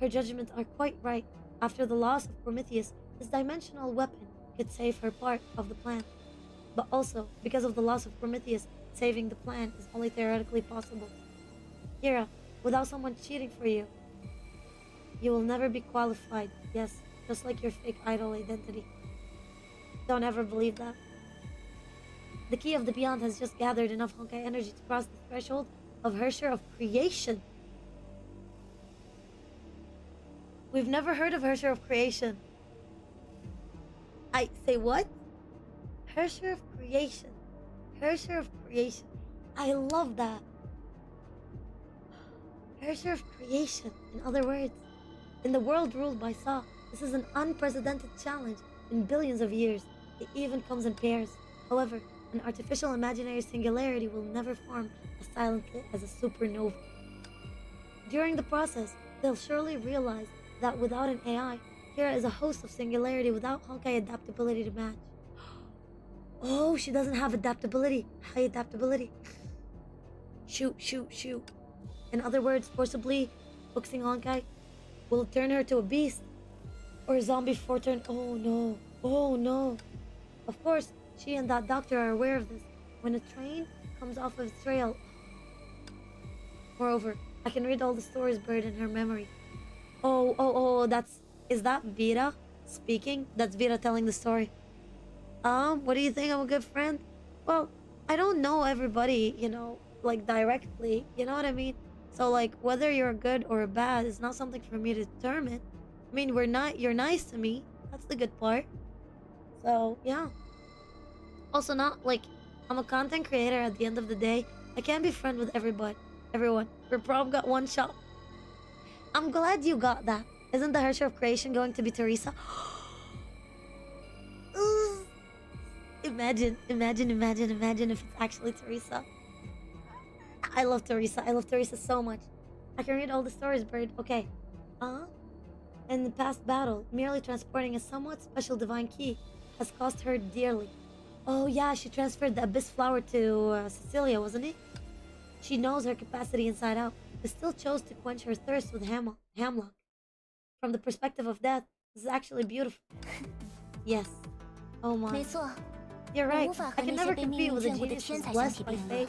Her judgments are quite right. After the loss of Prometheus, this dimensional weapon could save her part of the plan. But also, because of the loss of Prometheus, saving the plan is only theoretically possible. Kira, without someone cheating for you, you will never be qualified. Yes, just like your fake idol identity. Don't ever believe that. The key of the beyond has just gathered enough Honkai energy to cross the threshold of Hersher of creation. We've never heard of Hersher of creation. I say what? Hersher of creation. Hersher of creation. I love that. Hersher of creation, in other words. In the world ruled by Sa, this is an unprecedented challenge in billions of years. It even comes in pairs. However, an artificial imaginary singularity will never form as silently as a supernova. During the process, they'll surely realize that without an AI, Kira is a host of singularity without Honkai adaptability to match. Oh, she doesn't have adaptability. High adaptability. Shoot, shoot, shoot. In other words, forcibly focusing Honkai will turn her to a beast. Or a zombie before turn. Oh no. Oh no. Of course, she and that doctor are aware of this. When a train comes off of its trail. Moreover, I can read all the stories buried in her memory. Oh, is that Vera speaking? That's Vera telling the story. What do you think? I'm a good friend? Well, I don't know everybody, like directly, you know what I mean? So like whether you're good or bad is not something for me to determine. I mean, you're nice to me. That's the good part. So, yeah. Also not like I'm a content creator at the end of the day. I can't be friends with everyone. We're probably got one shot. I'm glad you got that. Isn't the Hersher of creation going to be Teresa? Imagine if it's actually Teresa. I love Teresa. I love Teresa so much. I can read all the stories, Bird. Okay. In the past battle, merely transporting a somewhat special divine key has cost her dearly. Oh yeah, she transferred the Abyss Flower to Cecilia, wasn't it? She knows her capacity inside out, but still chose to quench her thirst with Hamlock. From the perspective of death, this is actually beautiful. Yes. Oh my. 没错， You're right. 我无法和 I can 那些 never 被命 compete 运 with a 眷顾的 genius 天 who's 才相 blessed 提 by 并 fate 论。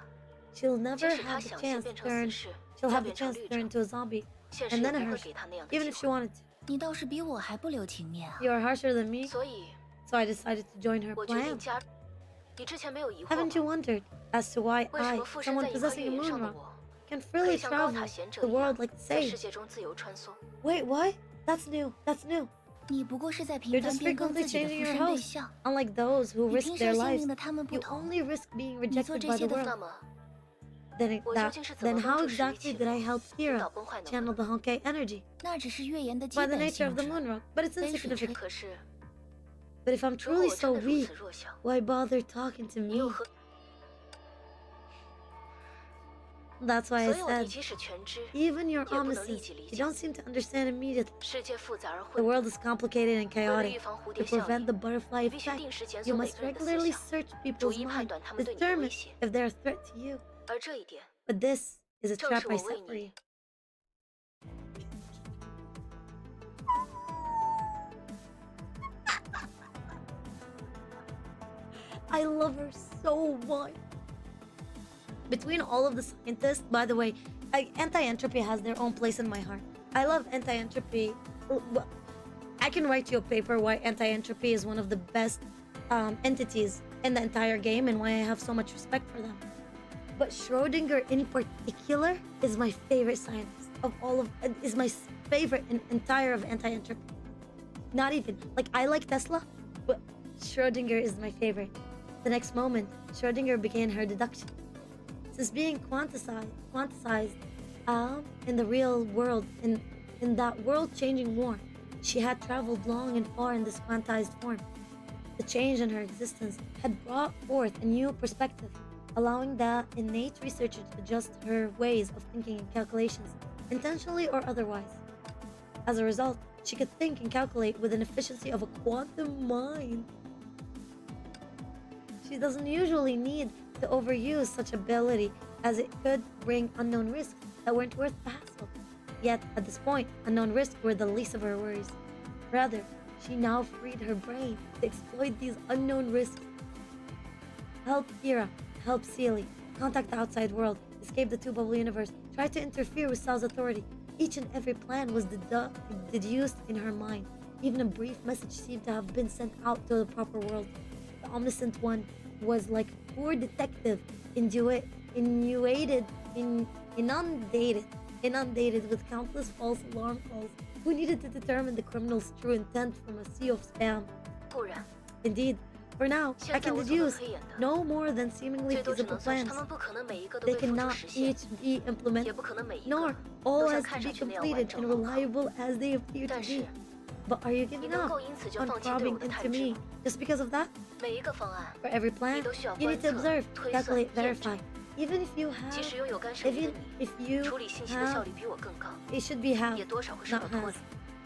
she'll never 即使她 have the 想先 chance 变 to 成 turn. 死士， She'll 再 have the 变成 chance to 绿 turn 者， into a zombie, 现实 and 也 then 不会 her. 给她那样的 Even 机 if she 会。 wanted to. 你倒是比我还不留情面啊！ You're harsher than me, 所以， so I decided to join her 我决定 plan. 加入。你之前没有疑惑 Haven't you 吗？ wondered as to why 为什 I, 么附身 someone 在银河 possessing 月 a 岩上 moon 的 rock, 我 can 可 freely 以像高 travel 塔贤者 the 一样 world like the 在世 sage. 界中自由穿梭。 Wait, what? That's new. That's new. 你不过是在 You're 频繁 just 变更 frequently 自己的 changing 附 your 身对 host. 象。 Unlike those who 与 risk 平 their 时幸 lives, 运的他们不 you 同， only risk being 你做 rejected 这 by 些 the 的 world. 那么 Then, 我究竟是怎 then 么 how 帮助石一 exactly 起 did I help 引 Kira 导崩坏能 channel 力？ the Honkai energy? 那只是预言的基 By the 本 nature of 性 the 质。 moon rock, but it's 非水 insignificant. 可是 But if I'm 如果 truly 我 so 真的如 weak, 此弱小， why bother talking to 你又 me? 何？ That's why 所 I 以你 said, 即使全知， even your 也不能立 omniscience, 即理 you 解。 don't seem to understand immediately. 世界复杂而 The 混 world 沌， is complicated and 为了 chaotic. 预防蝴 To 蝶效 prevent 应， the butterfly 你必须 effect, 定时检 you 索每 must 个人的思 regularly 想， search 逐 people's 一判 minds 断他 to 们对你的威 determine 胁。 if they're a threat to you. 而这一点， But this is a 正 trap 是 I 我为 set for 你 you. I love her so much. Between all of the scientists, by the way, anti-entropy has their own place in my heart. I love anti-entropy. Well, I can write you a paper why anti-entropy is one of the best entities in the entire game and why I have so much respect for them. But Schrödinger in particular is my favorite scientist of all of, is my favorite in entire of anti-entropy. Not even, like I like Tesla, but Schrödinger is my favorite. The next moment, Schrödinger began her deduction. Since being quantized in the real world, in that world-changing war, she had traveled long and far in this quantized form. The change in her existence had brought forth a new perspective, allowing the innate researcher to adjust her ways of thinking and calculations, intentionally or otherwise. As a result, she could think and calculate with an efficiency of a quantum mind. She doesn't usually need to overuse such ability, as it could bring unknown risks that weren't worth the hassle. Yet, at this point, unknown risks were the least of her worries. Rather, she now freed her brain to exploit these unknown risks. Help Kira, help Seely, contact the outside world, escape the two-bubble universe, try to interfere with Sal's authority. Each and every plan was deduced in her mind. Even a brief message seemed to have been sent out to the proper world. The omniscient one was like a poor detective, inundated with countless false alarm calls, who needed to determine the criminal's true intent from a sea of spam. 不然， Indeed, for now, I 现在 can 我所能 deduce 推演的， no more than seemingly 最多只 feasible 能算是 plans. 他们不可能每一个都 They 被付诸 cannot 实现， each be 也 implemented, 不可能每一 nor 个 all 都像 has to 看 be 上去那样 completed 完整 and 可靠。 reliable as they appear to 但是， be. But are you 你 giving 能 up 够因此就 on 放弃对 probing 我的 into 探知 me 吗？ just because of that? 每一个方案， For every plan, 你都需要 you need 观 to 测、 observe, 推算、 calculate, 验 verify. 证。 Even if you 即 have, 使拥有干涉力 even 的你， if you 处理信息的效 have, 率比我更高， it should be have, 也多少会受 not 到拖 has,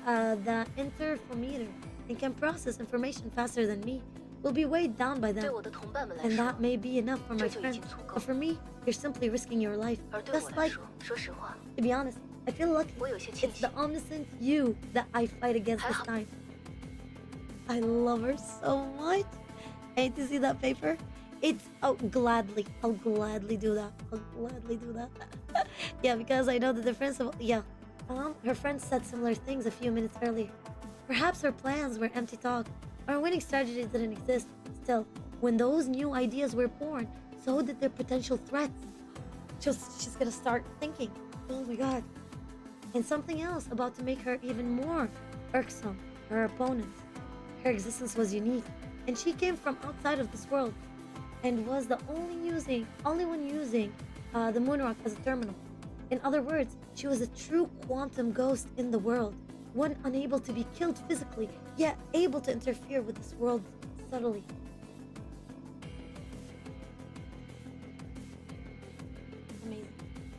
累。 the interferometer and can process information faster than me, will be weighed down by 对 them. 我的同伴们来 And 说， that may be enough for my 这就已 friends. 经足够 But。for me, you're simply risking your life. 而对 Just 我来 like, 说，说实话， to be honest, I feel lucky. 我有些庆 It's 幸 the。omniscient you that I fight against this time. I love her so much. I hate to see that paper. I'll gladly do that. I'll gladly do that. Yeah, because I know the difference of, her friends said similar things a few minutes earlier. Perhaps her plans were empty talk. Our winning strategy didn't exist. Still, when those new ideas were born, so did their potential threats. She's gonna start thinking, oh my god. And something else about to make her even more irksome, her opponents. Her existence was unique, and she came from outside of this world, and was the only one using the moon rock as a terminal. In other words, she was a true quantum ghost in the world, one unable to be killed physically, yet able to interfere with this world subtly.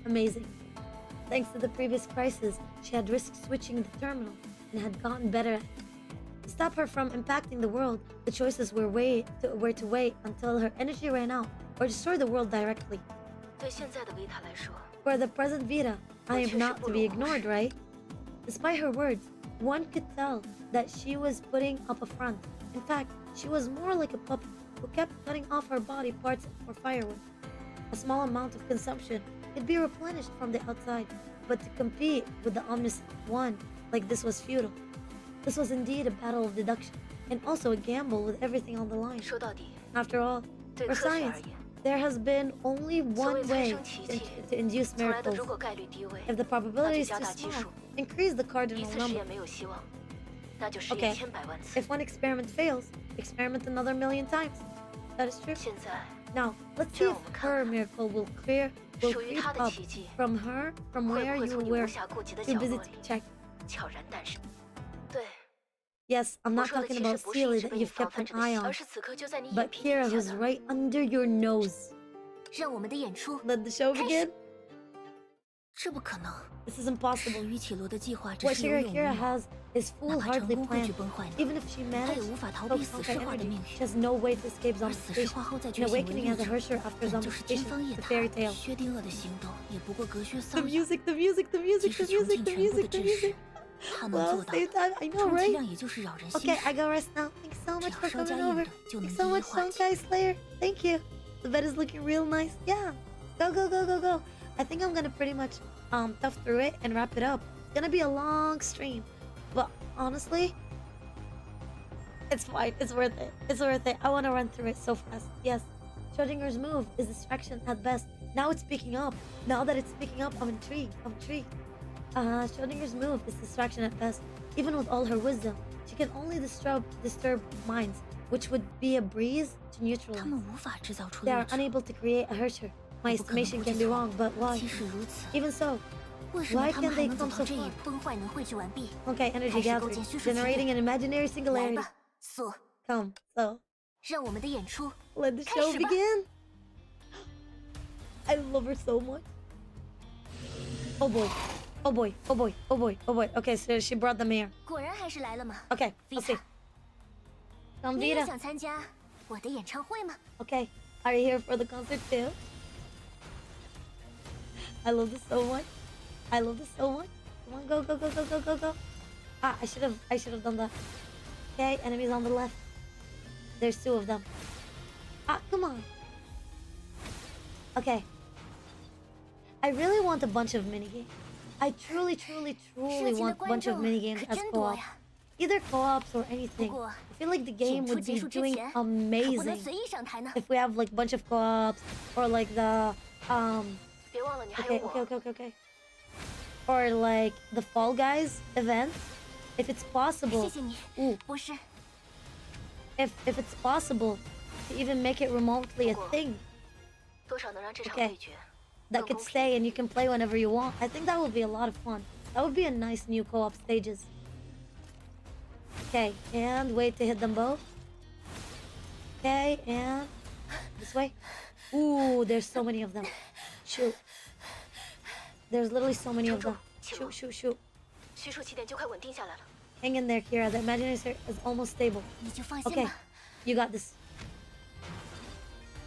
Amazing. Thanks to the previous crisis, she had risked switching the terminal and had gotten better at it. To stop her from impacting the world, the choices were to wait until her energy ran out or destroy the world directly. 对现在的维塔来说， For the present Vita, I am not to be ignored, right? Despite her words, one could tell that she was putting up a front. In fact, she was more like a puppet who kept cutting off her body parts for firewood. A small amount of consumption could be replenished from the outside, but to compete with the omniscient one like this was futile. This was indeed a battle of deduction, and also a gamble with everything on the line. 说到底， After all, 对 for 科学而 science, 言， there has been only 所谓 one 催 way 生奇迹， to induce 从来的 miracles. 如果概率低微， If the 那 probability 就 is 加 too 大基 small, 数。 increase the 一 cardinal 次实 number. 验没有希望，那就试 Okay. 验千百万次。 If one experiment fails, experiment another million times. That is true. 现在 Now, let's see if her miracle will 属于 creep 他的 up 奇迹， from her, from 会 where 不会 you 从你 were 无暇顾及的 too 角 busy 落 to 里 check. 悄然诞生？对， Yes, I'm 我 not 说的 talking 其 about 实不是 Sealy 一直 that 被你 you've 防 kept 范 an 着的 eye 戏， on, 而是此刻就在你 but 眼皮底 Kira 下 who's 的。 right under your nose. 让我们的演出 Let the show begin. 这不可能。 This is impossible. 于启罗的计划只 What 是有勇无 Kira 谋， has is 哪怕成 foolhardly 功会去 planned. 崩坏你， Even if she 他 managed 也无法逃 to 避死 focus 尸 her 化的 energy, 命 she 运。 has no way to escape 而死尸 zombification. 化后再 And 觉醒为 awakening 猎 as a 者， herdscher after 本就是天 zombification. 方夜 It's a fairy 谭。 tale. 薛定谔的行动也不过隔靴 The 搔痒。 music, the music, the 即 music, 使 the 穷 music, 尽 the 全部的 music, the 知识 music.，他能 Well, 做到， same time, I know, 充其 right? 量也就是扰人心 Okay, 事。 I go rest now. Thanks so much 只 for 要稍加 coming 硬 over. 的就能 Thanks 一 so 一 much, 化解。 Honkai Slayer. Thank you. The bed is looking real nice. Yeah. Go, go, go, go, go. I think I'm gonna pretty much tough through it and wrap it up. It's gonna be a long stream, but honestly, it's fine. It's worth it. It's worth it. I want to run through it so fast. Yes. Schrodinger's move is distraction at best. Now it's picking up. Now that it's picking up, I'm intrigued. I'm intrigued. Schrodinger's move is distraction at best. Even with all her wisdom, she can only disturb minds, which would be a breeze to 他 neutralize. 们无法制造出 They 猎 are 者。 unable to create a herdscher. My estimation can be wrong, but why? 即使如此， Even so, 为什么 why 他们 can 还 they 能走 come 到 so 这一 far? 步？崩坏能汇聚完毕， Okay, energy 开始构 gathering, 建叙述奇 generating 点。 an imaginary 来 singularity. 吧，索， Come, so 让我们的演出 let the 开 show 始吧。 begin. I love her so much. Oh boy, oh boy, oh boy, oh boy, oh boy. Okay, so she brought them here. 果然还是来了吗？ Okay, let's see. 你也 Convita. 想参加我的演唱会吗？ Okay, are you here for the concert too? I love this so much. I love this so much. Come on, go, go, go, go, go, go, go. Ah, I should have done that. Okay, enemies on the left. There's two of them. Ah, come on. Okay. I really want a bunch of minigames. I truly, truly, 射 truly 击的 want a 观 bunch 众 of minigames 可 as 真多 co-op. 呀！ Either co-ops or anything. 不过 I feel like the 演 game 出 would 结 be 束之 doing 前，可不能 amazing 随意上台呢。 if we have like bunch of co-ops or like the 别忘了你还有 okay, 我。 okay, okay, okay, okay. Or like the Fall Guys event. If it's 谢 possible. 谢你， Ooh, 博士。 if it's possible to even make it remotely a thing 多少能让这场 Okay. 对决 that 更 could 公平。 stay and you can play whenever you want. I think that would be a lot of fun. That would be a nice new co-op stages. Okay, and wait to hit them both. Okay, and this way. Ooh, there's so many of them. Shoot. There's literally so many of them. Shoot, shoot, shoot. 叙述起点就快稳定下来了。 Hang in there, Kira. The imaginary sphere is almost stable. 你就放心 Okay, 吧。 you got this.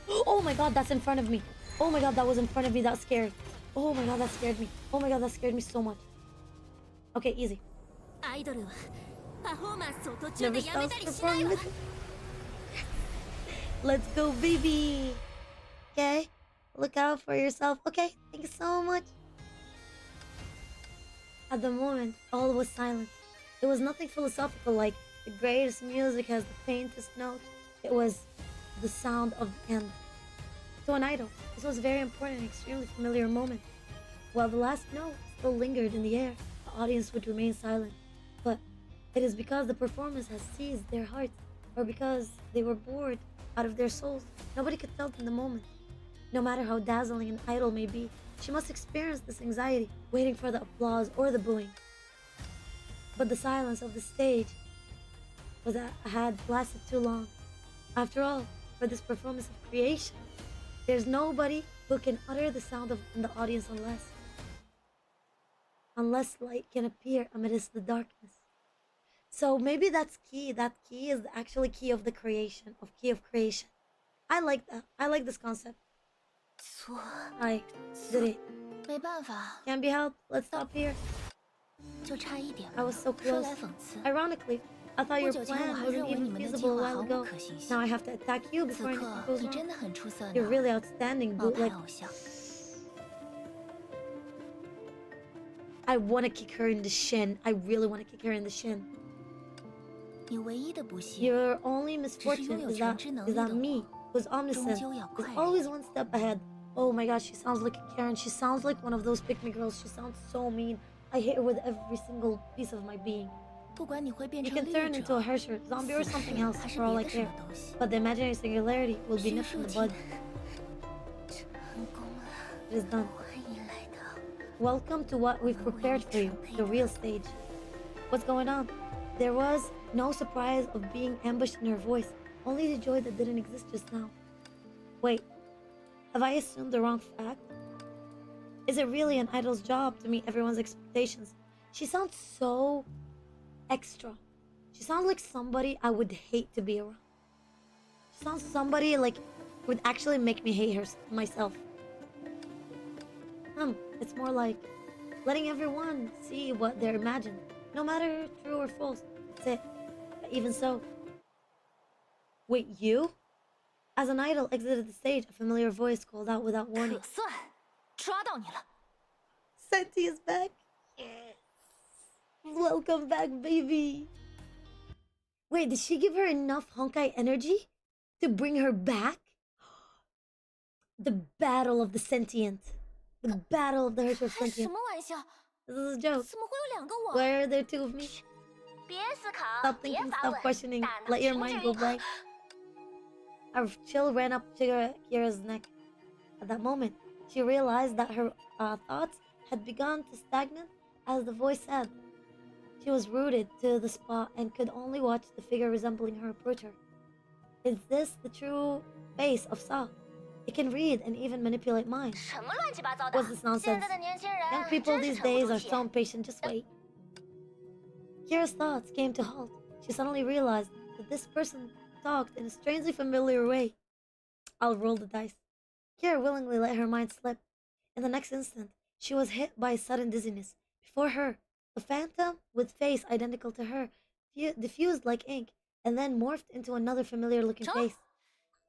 Oh my god, that's in front of me. Oh my god, that was in front of me. That scared. Oh my god, that scared me. Oh my god, that scared me so much. Okay, easy. アイドルはパフォーマンスを途中 Never でやめ stops たりしないわ。 performing. Let's go, baby. Okay, look out for yourself. Okay, thank you so much. At the moment, all was silent. It was nothing philosophical like the greatest music has the faintest note. It was the sound of the end. To an idol, this was a very important and extremely familiar moment. While the last note still lingered in the air, the audience would remain silent. But it is because the performance has seized their hearts, or because they were bored out of their souls. Nobody could tell in the moment. No matter how dazzling an idol may be, she must experience this anxiety, waiting for the applause or the booing. But the silence of the stage had lasted too long. After all, for this performance of creation, there's nobody who can utter the sound in the audience unless light can appear amidst the darkness. So maybe that's key. That key is actually key of the creation, of key of creation. I like that. I like this concept. 错， I did it. 没办法， Can't be helped. Let's stop here. 就差一点 I 了。 was so 说 close. 来讽刺， Ironically, I thought your 不久前我 plan 还 wasn't 认为你 even 们的计 feasible a 划 while 毫无 ago. 可行 Now 性。 I have to attack you 此 before 刻 anything goes 你 wrong. 真的很出色 You're 呢， really outstanding, 冒 bootleg. 牌偶像。 I want to kick her in the shin. I really want to kick her in the shin. 你唯一的不幸 Your only misfortune 只是拥有 is 全 that 知能力的 me who's omniscient, is always one step ahead. Oh my gosh, she sounds like a Karen. She sounds like one of those pick-me girls. She sounds so mean. I hate her with every single piece of my being. You can turn into a Hersher, zombie, or something else for all I care. But the imaginary singularity will be nipped in the bud. It is done. Welcome to what we've prepared for you, the real stage. What's going on? There was no surprise of being ambushed in her voice, only the joy that didn't exist just now. Wait, have I assumed the wrong fact? Is it really an idol's job to meet everyone's expectations? She sounds so extra. She sounds like somebody I would hate to be around. She sounds somebody like would actually make me hate her myself. It's more like letting everyone see what they're imagined, no matter true or false. That's it. But even so. Wait, you? As an idol exited the stage, a familiar voice called out without warning. 可算，抓到你了。 Senti is back. Yes. Welcome back, baby. Wait, did she give her enough Honkai energy to bring her back? The battle of the sentient. The battle of the Hersher 开什 sentient. 么玩笑？ This is a joke. 怎么会有两个我？ Why are there two of me? 别思考， Stop 别 thinking, 发 stop 问， questioning. 大脑 Let your 停 mind 止 go 运 blank. 行。 A chill ran up Kira's neck. At that moment, she realized that her thoughts had begun to stagnate as the voice said. She was rooted to the spot and could only watch the figure resembling her approach her. Is this the true face of Sa? It can read and even manipulate minds. 什么乱七八糟的 What's this 现 nonsense? 在的年轻人 Young people 真是 these 沉不 days 住 are 气。 so impatient. Just wait. Kira's thoughts came to halt. She suddenly realized that this person talked in a strangely familiar way. I'll roll the dice. Kira willingly let her mind slip. In the next instant, she was hit by a sudden dizziness. Before her, a phantom with face identical to her diffused like ink and then morphed into another familiar-looking 成 face.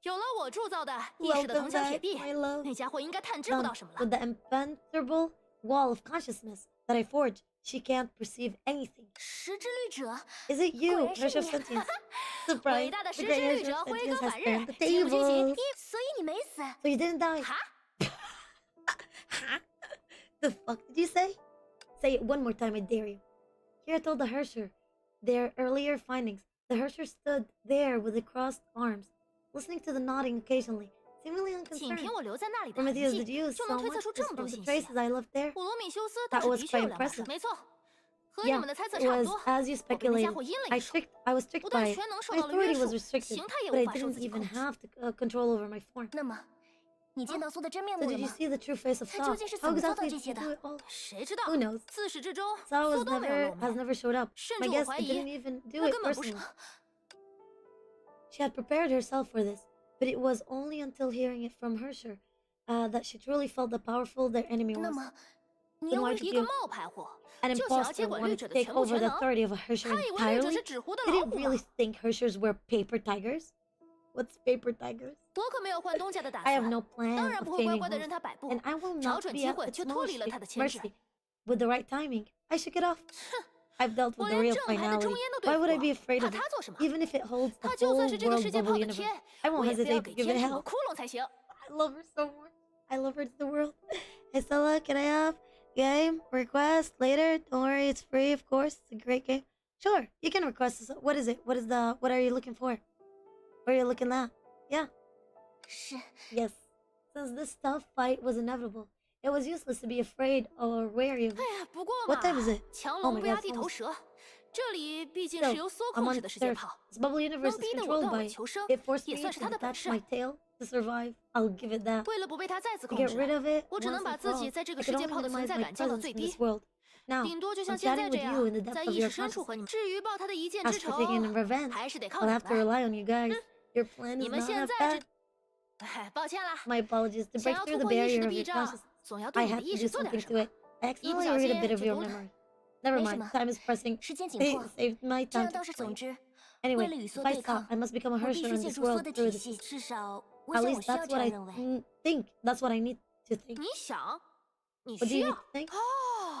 有了我铸造的意识的 Welcome 铜墙铁 back, 壁， my love. 那家伙应该探知不 Done. 到什么了 With。the impenetrable wall of consciousness that I forged, she can't perceive anything. 时之旅者， Is it you, 果然是 Hersher 你 Sentience? 伟 Surprise! 大的 The 时 great 之旅 Hersher 者辉 Sentience 格 has 反日， turned the 惊不惊奇？ tables. 所以你没死。 So you didn't die. 哈， The fuck did you say? Say it one more time, I dare you. Kira told the Hersher their earlier findings. The Hersher stood there with the crossed arms, listening to the nodding occasionally, seemingly 仅 unconcerned. 凭我留在那里的痕 Prometheus, 迹， did you use 就 so 能推 much 测出 just 这么 from 多 the 信息。 traces I left there? 普罗米修斯倒 That 是 was 的确 quite 有两把手， impressive. 没错，和你 Yeah, 们的猜测 it 差不 was 多。 as you 我被那家 speculated. 伙阴了一手， I was tricked 不但 by 全能受 my 到了约 authority 束 was，restricted, 形态也 but 无 I 法受 didn't 自己 even 控制。 have to control over my form. 那么，你见到苏的真面 So 目了 did you 吗？ see the true face of 他 Saw? 究竟是 How 怎么做 exactly 到 did 这 you 些 do 的？ it all? 谁知道 Who？knows? 自始至终， Saw 苏 was 都没有露 has 面， never showed up. 甚 My 至我 guess 怀 I 疑 didn't even do 那 it 根本不是 personally. 他。 She had prepared herself for this, but it was only until hearing it from Hersher that she truly felt how powerful their enemy 那 was. 么，你 Then 又 why 为 did 一 什 个 you? 冒牌货， An 就想要接 imposter 管绿 wanted 者 to 的 take 全部 over 权 the 能。 authority of a Hersher 他以为绿者 entirely? 是纸糊的 Did 老 it 虎 really 呢。 think Hershers were paper tigers? What's paper tigers? 我可没有换东家的打 I have 算， no 当 plan 然 of 不会乖 taming 乖的 both, 任他摆布 and。I will 找 not 准 be 机 at 会 its 却脱离了他的牵制。 mercy. With the right timing, I shook it off. I've dealt 我 with the 连 real 正牌的 finality. 中烟都 Why 对 would I 付 be 我， afraid 怕 of it? 他做什么？ Even if it holds the 他就 whole 算是这个 world 世界 bubble 炮的 universe, 天， I 我 won't 也非要 hesitate 给 to give 天 it 筑 hell. 个窟窿才行。 I love her so much. I love her to the world. Hey Stella, can I have game request later? Don't worry, it's free, of course. It's a great game. Sure, you can request this. What is it? What are you looking for? What are you looking at? Yeah. 是 Yes. Since this tough fight was inevitable, it was useless to be afraid or wary of 哎 it. 呀，不过嘛 What time is it?，强 Oh 龙 my 不压 God, 地头 almost- 蛇，这里毕竟 Still, 是由梭 I'm 控 on 制的世界 Earth. 炮， This bubble universe 能 is 逼得我 controlled 断尾 by 求生， it forced 也 me 算是 to 他的本 detach 事。 my tail to survive. I'll give it that. 为了不被他再次 To 控 get rid 制， of it 我只 once 能把 and 自 for 己 all, 在这 I 个 could 世界 only 炮的存 minimize 在 my 感降到 presence 最 in 低， this world. Now, 顶多就 I'm 像现 chatting 在这 with 样， you in the depth 在 of 意 your 识深处 consciousness. 和你。至于报他的一箭 As 之 for 仇， taking revenge, 还是得靠 I'll 你 have to 们。 rely on you guys. Your plan 你 is 们 not 现 half 在 bad. 哎，抱歉啦， My apologies. To 想 break 要 through 突 the 破意识 barrier 的 of 壁 your 障， consciousness, 总要对 I 你的 had 意 to 识 do 做点 something 什 to 么。 it. I 一不 accidentally 小 read a 心 bit of 就 your 多了。 memory. Never 没什 mind. 么， Time is pressing. 时间紧 Hey, 迫。 saved my 这 time 样 to 倒是总 explain. 之，为 Anyway, 了与梭 if I 对 stop, 抗， I must become a 我必 Hersher 须 in 借 this 助梭 world 的 through 体 this. 系。至少，我 At 想我 least 需要 that's 这 what 样 I 认为。think. That's what I need to think. 你想，你 What do 需 you 要 need to think? 哦，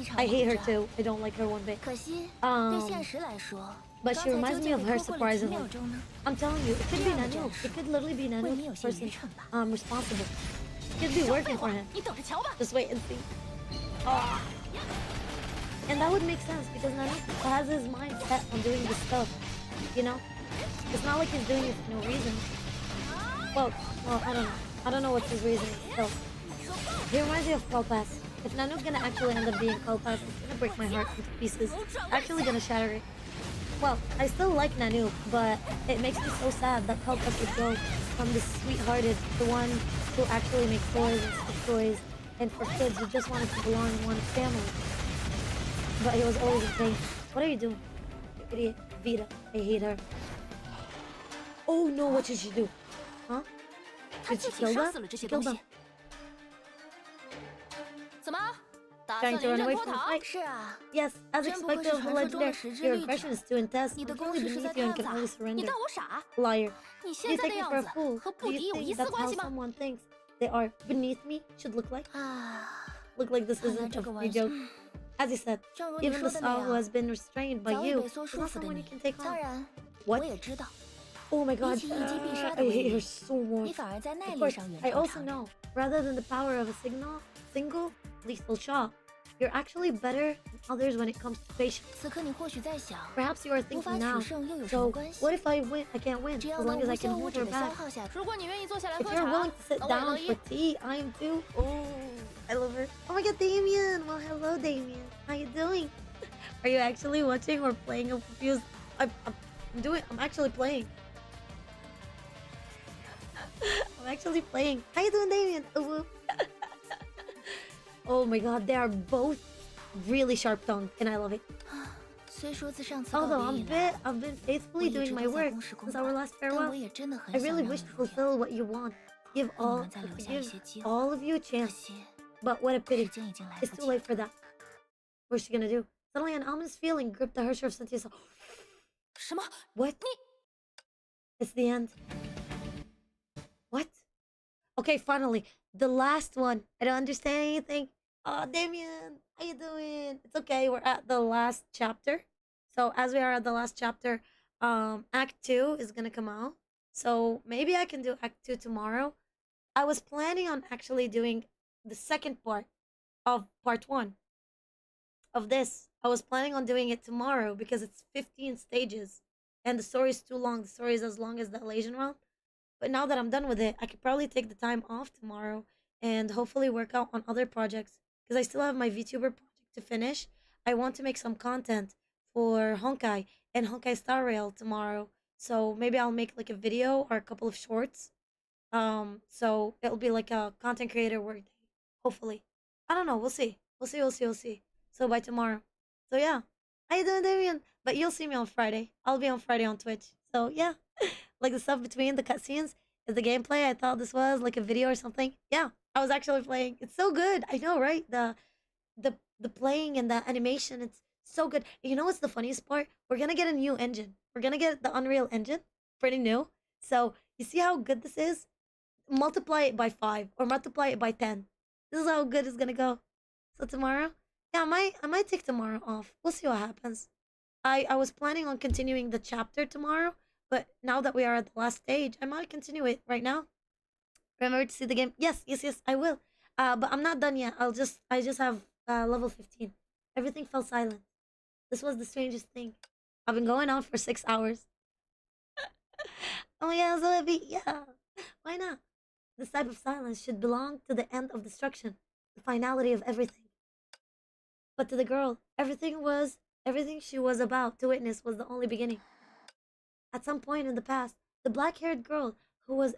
一场 I hate her 混战 too. I don't like her one bit. 可惜，对 Um, 现实来说， but 刚 she 才 reminds 究 me 竟 of 被 her 拖过了几 surprisingly. 秒钟呢？ I'm telling you, it could be 这样的 Nanu. 战术 It could literally be 未免 Nanu 有些 person 愚蠢吧？ responsible. Could be 少废 working for 话 him. 你等着瞧吧。 Just wait and see. Ah. And that would make sense because Nanu has his mind set on doing this stuff. You know? It's not like he's doing it for no reason. Well, I don't know. I don't know what's his reason. So, he reminds me of Propass. if Nanook's gonna actually end up being Cult Pass, it's gonna break my heart into pieces. Actually gonna shatter it. Well, I still like Nanook, but it makes me so sad that Cult Pass would go from the sweethearted, the one who actually makes toys and stuff toys, and for kids who just wanted to belong in one family. But he was always in pain. What are you doing? You idiot. Vita. I hate her. Oh no, what did she do? Huh? 他 Did 具 she 体 kill 杀 them? 死了这些 She killed 东 them. 西。怎么？打 Trying 算 to 临 run 阵 away 脱 from the 逃？ fight. 是啊， Yes, as 真不愧 expected 是 of the 传说中的 legendary, 十之 your 律者。 aggression is too intense. 你的 I'm 攻 truly 势实在 beneath you and 太 can 杂， only 你 surrender. 当我傻？ Liar. 你 Do 现 you 在的 take me 样 for a 子 fool? 和 Do 不 you 敌有 think 一丝 that's 关 how 系吗？ someone thinks they are beneath me should look like? 啊， Look like this 看来 isn't 这 a 个 free 玩笑， joke. As you said, 正如你 even 说 the 的那 Saw who 样， has been restrained by 早已 you 被缩 is 束 not 缚的 someone 你 you can take，当 on. 然， What? 我也知道， Oh my 比 god, 起一击必杀的 I 威 hate her 力， so much. 你反而在耐 Of 力 course, 上远 I 超 also 常人。 know, rather than the power of a single lethal shot, you're actually better than others when it comes to patience. 此刻你或许在想， Perhaps you are 无法 thinking 取 now, 胜又有什么 so 关系？ what if I win? I can't win 只 as 要能 long as 无 I 休 can 无 hold 止 her 的消 back. 耗下去，如果你愿意坐下来 If 喝 you're 茶， willing to sit 那我也 down 乐 for 意。 tea, I am too. Oh, I love her. Oh my god, Damien. Well, hello, Damien. How you doing? Are you actually watching or playing? I'm confused. I'm actually playing. I'm actually playing. How you doing, Damien? Oh, oh my god, they are both really sharp-tongued, and I love it. 虽说自上次告 Although 别以来， I've been 我 faithfully 一直 doing my 都在 work 公事公 since our 办， last 但 farewell. 我也真的很 I 想 really 让 wish 你 to 如愿， fulfill what you want. Give 能不 all, 能再留下一些机会？ all of you a 可 chance. 惜 But what a 时 pity. 间已经来 It's 不 too 及 late for that. What's she gonna do? Suddenly an ominous feeling gripped the Hersher of Cynthia. 什么？ What? It's the end. What? Okay, finally. The last one. I don't understand anything. Oh, Damien. How you doing? It's okay. We're at the last chapter. So as we are at the last chapter, Act 2 is gonna come out. So maybe I can do Act 2 tomorrow. I was planning on actually doing the second part of part 1 of this. I was planning on doing it tomorrow because it's 15 stages and the story is too long. The story is as long as the Malaysian round. But now that I'm done with it, I could probably take the time off tomorrow and hopefully work out on other projects because I still have my VTuber project to finish. I want to make some content for Honkai and Honkai Star Rail tomorrow. So maybe I'll make like a video or a couple of shorts. So it'll be like a content creator work day. Hopefully. I don't know. We'll see. We'll see. So by tomorrow. So yeah. How you doing, Damien? But you'll see me on Friday. I'll be on Friday on Twitch. So yeah. Like the stuff between the cutscenes is the gameplay. I thought this was like a video or something. Yeah. I was actually playing. It's so good. I know, right? The playing and the animation, it's so good. You know what's the funniest part? We're gonna get a new engine. We're gonna get the Unreal Engine. Pretty new. So you see how good this is? Multiply it by 5 or multiply it by 10. This is how good it's gonna go. So tomorrow, yeah, I might take tomorrow off. We'll see what happens. I was planning on continuing the chapter tomorrow, but now that we are at the last stage, I might continue it right now. Remember to see the game? Yes, I will. But I'm not done yet. I just have level 15. Everything fell silent. This was the strangest thing. I've been going on for 6 hours. Oh yeah, Zoe, yeah. Why not? This type of silence should belong to the end of destruction, the finality of everything. But to the girl, everything she was about to witness was the only beginning. At some point in the past, the black-haired girl who was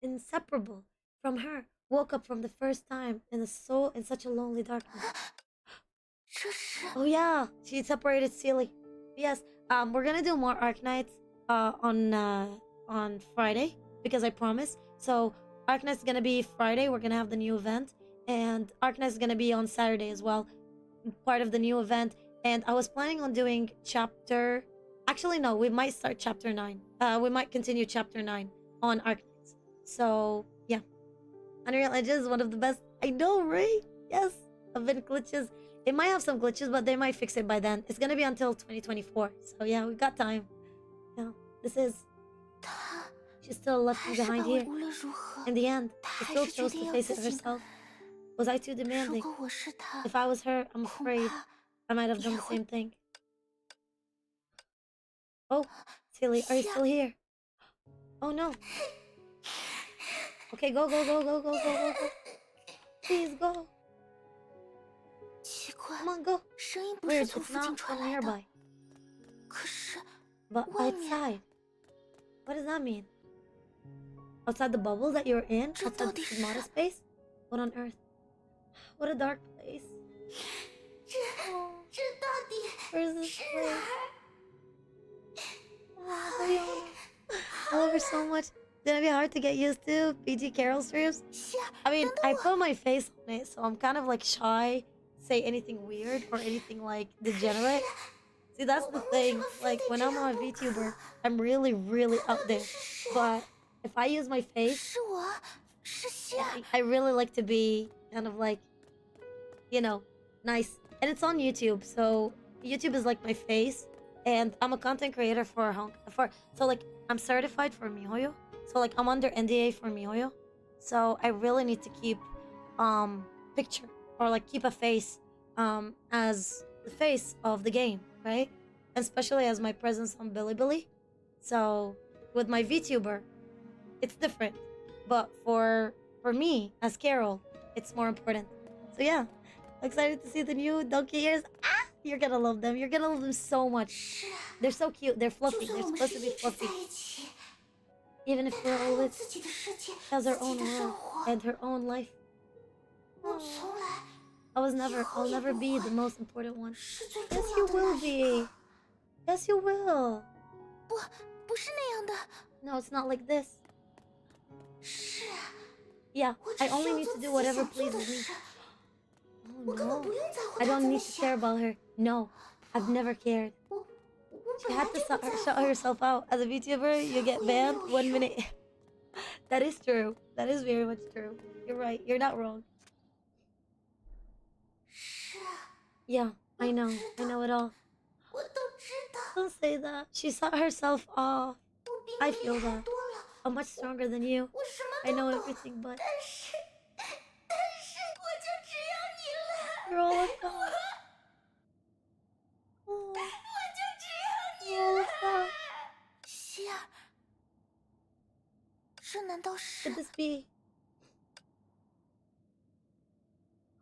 inseparable from her woke up from the first time in such a lonely darkness. 这是 Oh yeah, she separated Sealy. Yes, we're gonna do more Arknights on Friday because I promised. So Arknight's gonna be Friday. We're gonna have the new event, and Arknight's gonna be on Saturday as well, part of the new event. And I was planning on doing chapter. Actually, no, we might start chapter 9. We might continue chapter 9 on Arknights. So yeah, Unreal Engine is one of the best. I know, right? Yes, I've been glitches. It might have some glitches, but they might fix it by then. It's gonna be until 2024. So yeah, we've got time. Yeah, this is. 他 She's still left me 还是把 behind 我 here. 无论如何， In the end, 他 she 还 still 是决 chose 定 to 要 face it 自己。 herself. Was I too 如 demanding? 果我是他， If I was her, I'm 恐 afraid 怕 I might have done the 也会 same thing. Oh, Tilly, are you still here? Oh no. Okay, go. Please go. 快 Come，on, go. 声音不是 Weird, 从 it's 附近 not 传 from 来的。 nearby. 可是 But 外面 outside. What does that mean? Outside the bubble that you're in? 这 Outside 到 the 底是 Stigmata space? What on earth? What a dark place. 这到底 Where's this 是 place? 哪儿？ Oh, Leona. I love her so much. It's gonna be hard to get used to PG Carol streams. 希儿， I mean, 等 I 等我。 put my face on it, so I'm kind of like shy, say anything weird or anything like degenerate. See, that's the thing. Like, when I'm a VTuber, I'm really, really out there. But if I use my face, 是我，是希儿。 I really like to be kind of like, you know, nice. And it's on YouTube, so YouTube is like my face. And I'm a content creator for Honkai. So, like, I'm certified for MiHoYo. So, like, I'm under NDA for MiHoYo. So, I really need to keep picture or like keep a face as the face of the game, right? Especially as my presence on Bilibili. So, with my VTuber, it's different. But for me as Carol, it's more important. So yeah, excited to see the new donkey ears. Ah, you're gonna love them. You're gonna love them so much. 是啊， They're so cute. They're 就 fluffy. 算 They're 我们 supposed 是 to 一 be 直 fluffy. 在一起， Even if 她 we're 还 all 有 with 自己的世界， has her 自己 own 的生 world 活。 and her own life. 我从来 I'll never be the most important one. 是最重 Yes, 要 you 的 will 那一 be. 个。 Yes, you will. 不是那样的。 No, it's not like this. 是啊， Yeah, 我只 I 需 only 要 need 做 to 自 do 己 whatever 想做的 pleases me. 事， Oh 我根本 no. 不用在乎 I 她 don't 怎么 need to care 想。 about her. No, I've never cared. 我 She 本来 had to 就不在 shout 乎。 herself out. As a VTuber, you get banned 1 minute. That is true. That is very much true. You're right. You're not wrong. 是啊， Yeah, I know. I know it all. 我都知道， Don't say that. She shut herself off. 我比 I 你厉 feel 害 that. 多了。 I'm much stronger than you. 我什么 I 都 know 懂， everything, but 但是我就只要你了， you're all I've got. Oh, 我就只要你 you're all 了。 I've got. 希儿，这难道 Could 是？ this be?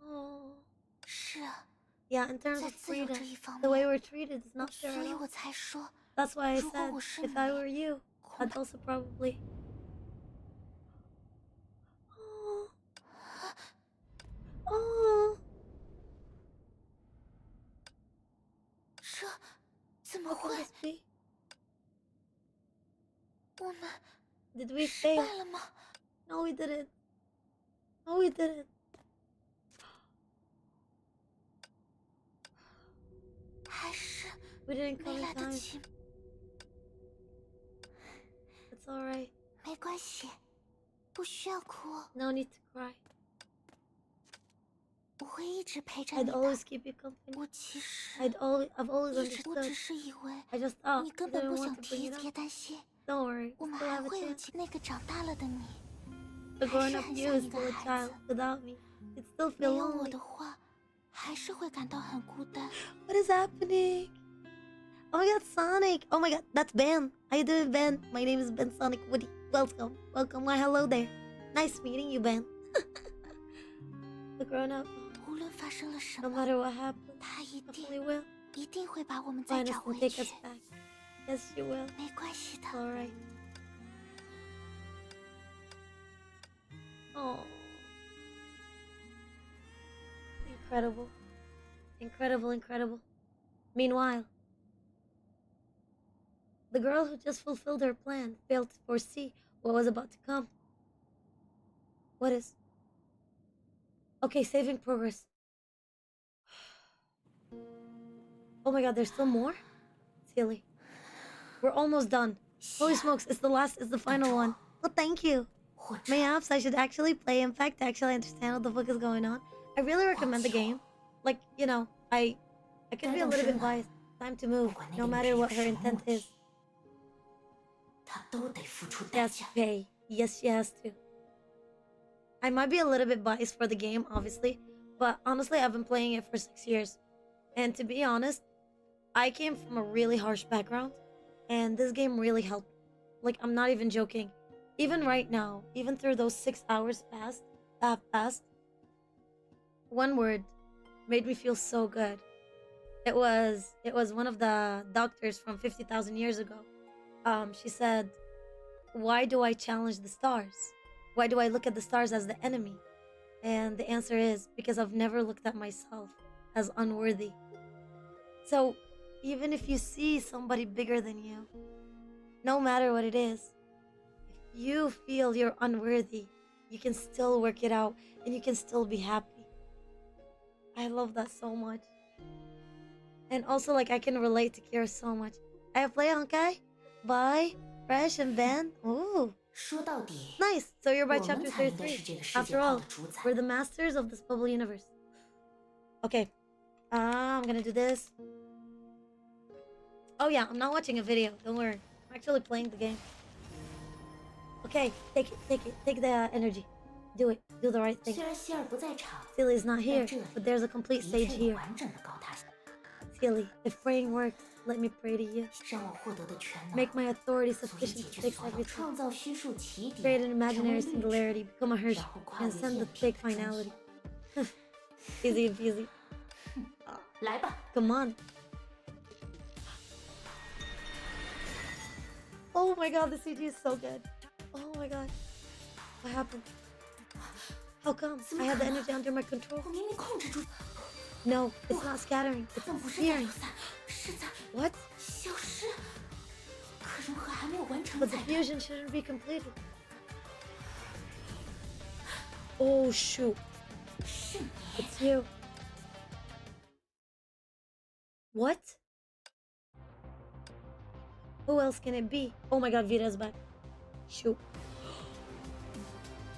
Oh, 是啊， yeah. In terms 在 of 自由 freedom, 这一方 the way 面， we're treated is not 所 fair 以 at all. 我才说， That's why I 如果 said 我是 if I 你， were you, 恐 I'd also probably. Oh, oh. 这怎么 What could 会？ this be? 我们 Did we 失 fail? 败了吗？ No, we didn't. No, we didn't. 还是 We didn't 没 come in 来得 time. 及？ It's alright. 没关系，不需要哭， No need to cry. 我会一直陪着 I'd 你的。 always keep you company. 我其实 I've always 我只 understood. 是以为 I just thought 你 you 根本 didn't 不 want 想 to 提 bring it 别 up. 担心， Don't worry, 我 we 们 still 还 have a 会有 chance. 那个长大了的你。 The 还是 grown-up 很 you 像 is 一个 still a 孩 child 子， without me. You'd still 没 feel 有我 lonely. 的话，还是会感到很孤单。 What is happening? Oh my god, Sonic! Oh my god, that's Ben. How you doing, Ben? My name is Ben Sonic Woody. Welcome. Welcome. Why, hello there. Nice meeting you, Ben. The grown-up, 无论发生了什 no 么， matter what happens, 他一 definitely 定 will 一定会把我们再 find 找 us and 回 take 去 us。back. Yes, she will. 没关系的， Alright. Oh. Incredible. Incredible, incredible. Meanwhile, the girl who just fulfilled her plan failed to foresee what was about to come. What is? Okay, saving progress. Oh my god, there's still more? Silly. We're almost done. Holy smokes, it's the final one. Well, thank you. 或者 Mayhaps I should actually play. In fact, to actually understand what the fuck is going on. I really recommend the game. Like, you know, I could be a little bit biased. Time to move, no matter what her intent is. 他都得付出 She 代 has to 价。 pay. Yes, she has to. I might be a little bit biased for the game, obviously, but honestly, I've been playing it for 6 years. And to be honest, I came from a really harsh background, and this game really helped. Like, I'm not even joking. Even right now, even through those 6 hours that have passed, one word made me feel so good. It was one of the doctors from 50,000 years ago. She said, "Why do I challenge the stars? Why do I look at the stars as the enemy?" And the answer is because I've never looked at myself as unworthy. So, even if you see somebody bigger than you, no matter what it is, if you feel you're unworthy, you can still work it out and you can still be happy. I love that so much. And also, like, I can relate to Kira so much. I have played Honkai by Fresh and Ben. Ooh. 说到底， Nice. So you're by 我们 chapter 才应该是 33. 这个世 After 界号 all, 的主宰。 we're the masters of this bubble universe. Okay. I'm gonna do this. Oh yeah, I'm not watching a video. Don't worry. I'm actually playing the game. Okay, take it. Take the energy. Do it. Do the right thing. 虽然希尔不在场， Sealy is not here, 在这里 but there's a complete 一 sage 切有 here. 完整的高塔， Sealy, if praying works, let me pray to you. 让我获得的全能， Make my authority 足以 sufficient 解 to 决 fix 所有， everything. 创造虚数起点， Create an 成为 imaginary 律制 singularity, become a Hirsch, 然后跨越 transcend the 现 fake 实中 finality. Easy peasy. 来吧， Come on. Oh my god, the CG is so good. Oh my god. What happened? How come? I had the energy under my control. 我明明控制住， No, it's not scattering. It's 但不是在 searing. 流散，是在 What? 消失。可融合还没有完成 But the 才对。 fusion shouldn't be completed. Oh shoot. 是你， It's you. What? Who else can it be? Oh my god, Vita's back. Shoot.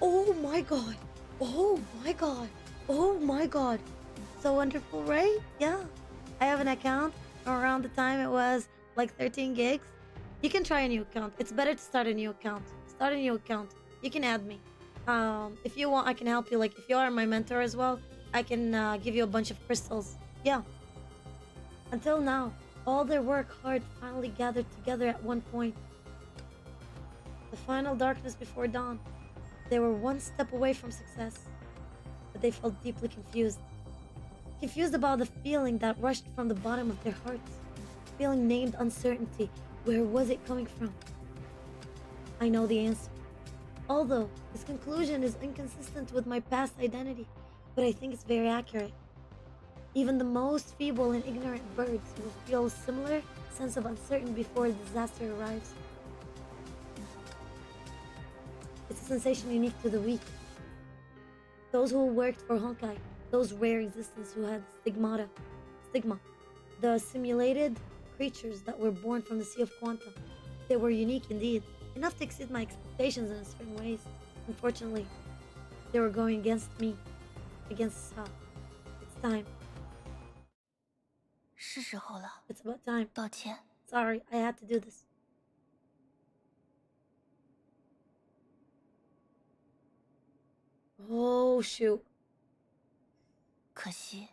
Oh my god. Oh my god. Oh my god. So wonderful, right? Yeah. I have an account. Around the time it was like 13 gigs. You can try a new account. It's better to start a new account. Start a new account. You can add me. If you want, I can help you. Like, if you are my mentor as well, I can give you a bunch of crystals. Yeah. Until now, all their work hard finally gathered together at one point. The final darkness before dawn. They were one step away from success, but they felt deeply confused. Confused about the feeling that rushed from the bottom of their hearts. Feeling named uncertainty. Where was it coming from? I know the answer. Although this conclusion is inconsistent with my past identity, but I think it's very accurate. Even the most feeble and ignorant birds will feel a similar sense of uncertainty before disaster arrives. It's a sensation unique to the weak. Those who worked for Honkai, those rare existences who had stigma, the simulated creatures that were born from the Sea of Quanta. They were unique indeed, enough to exceed my expectations in certain ways. Unfortunately, they were going against me, against Sa. It's time. 是时候了， It's about time. 抱歉。 Sorry, I had to do this. Oh shoot. 可惜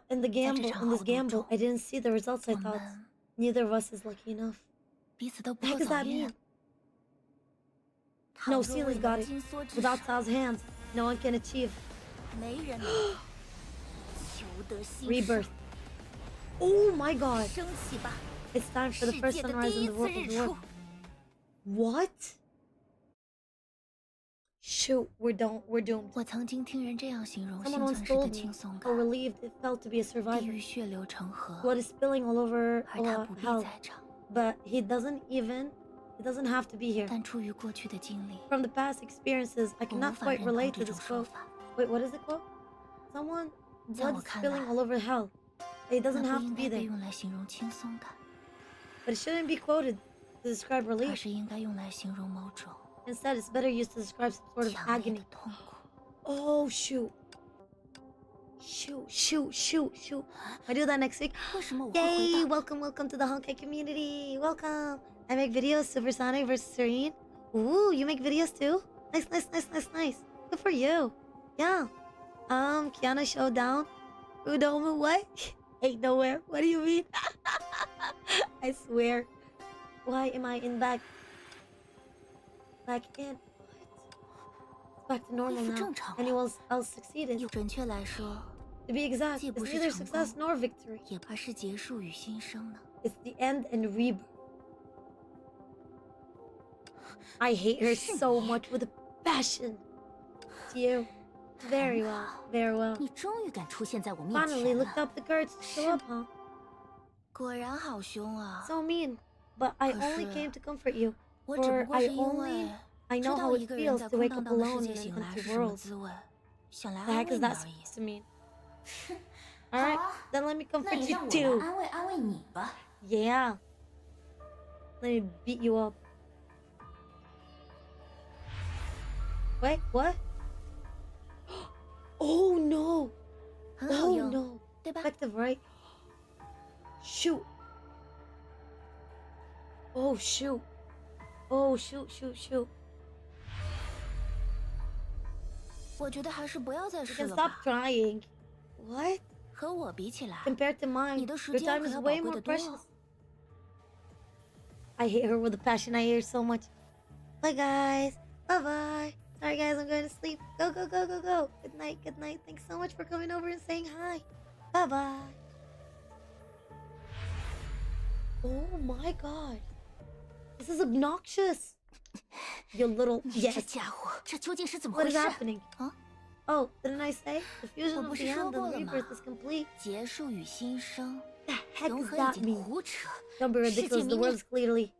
In this gamble, I didn't see the results I 我 thought. 们 Neither of us is lucky enough. 彼此都不 What 够 does 走 that 运 mean?。倘 No, 若未 Sealy's 能 got it. 紧缩之 Without 时， Sal's hands, no one can achieve 没人能求得新生。 rebirth. Oh my god. 升起吧， It's time for the 世 first 界的 sunrise 第 in 一 the 次 world. 日 Of the 出 world.。What? Shoot, we're doomed. 我曾经听人这样形容 Someone 生 once 存时 told 的 me 轻松 how 感： relieved it felt to be a 地 survivor. 狱血流成河， Blood is spilling all over 而他不必 hell. 在场。 But he doesn't have to be here. 但出于过去的经历， From the past experiences, I 我无 cannot 法 quite 认同 relate 这 to 种 this 说 quote. 法。 Wait, what is the quote? Someone 在 blood 我看 spilling 来 all over hell. It 那 doesn't 不 have to 应 be 该被 there. 用来形容轻松感， But it shouldn't be quoted to describe 而 relief. 是应该用来形容某种 Instead, it's better used to describe some sort of 强烈 agony. 的痛苦。 Oh, shoot. Shoot. I do that next week. 为什么我会 Yay! 回答？ Welcome to the Honkai community. Welcome. I make videos, Supersonic versus Serene. Ooh, you make videos too? Nice. Good for you. Yeah. Kiana Showdown. Udoma, what? Ain't nowhere. What do you mean? I swear. Why am I in back? Back in? What? It's back to normal 恢复 now. 正常了。 Anyone else succeeded? 准确来说， To be exact, 既不 it's 是 neither 成 success 功， nor victory. 也不是结束与新生呢。 It's the end and rebirth. I hate her so much with a passion. It's you. Very well, very well. 你终于敢出现在我面 Finally 前 looked 了， up the courage to show up, huh? 果然好凶啊！ So mean. But I 可 only 是 came to comfort you. 我只 For 不过 I 是因为 only... I 知 know 道 how 一 it 个人 feels 在 to 空 wake 荡 up 荡的 alone 世 in 界 an 醒来 empty 是什么 world. 滋味，想来 The 安 heck 慰 is 你 that 而 supposed 已。 to mean? Alright, 好啊， then let me 那 comfort 也 you 让我 too. 来安慰安慰你吧。 Yeah. Let me beat you up. Wait, what? Oh no! 很好 Oh 用， no! 对吧？ Effective, right? Shoot! Oh shoot! Oh shoot! Shoot! Shoot! 我觉得还是不要再 You 试 can 了 stop 吧。 trying. What? 和我比起来， Compared to mine, 你的时 your 间 time 可 is 要 way 宝贵 more 的多 precious. 哦。 I hate her with a passion. I hate her so much. Bye guys. Bye bye. Sorry guys, I'm going to sleep. Go go go go go. Good night. Good night. Thanks so much for coming over and saying hi. Bye bye. Oh my god. This is obnoxious. You little 你这 yes. 家伙，这究竟是怎么 What 回 is 事？ happening? 啊， Oh, didn't I say the fusion 我 of 不 the 是说 end 过 and 了吗？ rebirth is complete? 结束与新生， The heck 融 does 合已 that 经 mean? 胡扯。 Don't be 世界 ridiculous. The 明明 words clearly.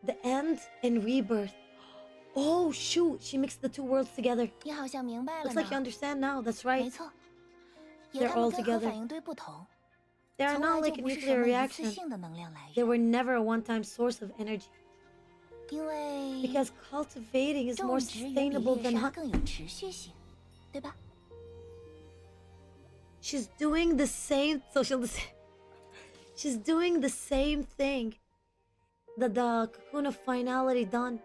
The end and rebirth. Oh shoot! She mixed the two worlds together. 你好像明白了 Looks like you 呢。 understand now. That's 没 right. 错，有 They're 它们 all 跟核 together. 反应堆不同， They are 从 not 来 like 就 a 不是什 nuclear 么一次 reaction. 性的能量来 They 源。 were never a one-time source of energy. 因为 Because cultivating is 种 more 植远比 sustainable 猎 than 杀 hunt. 更有持续性，对吧？ She's doing the same social. She's doing the same thing that the cocoon of finality done.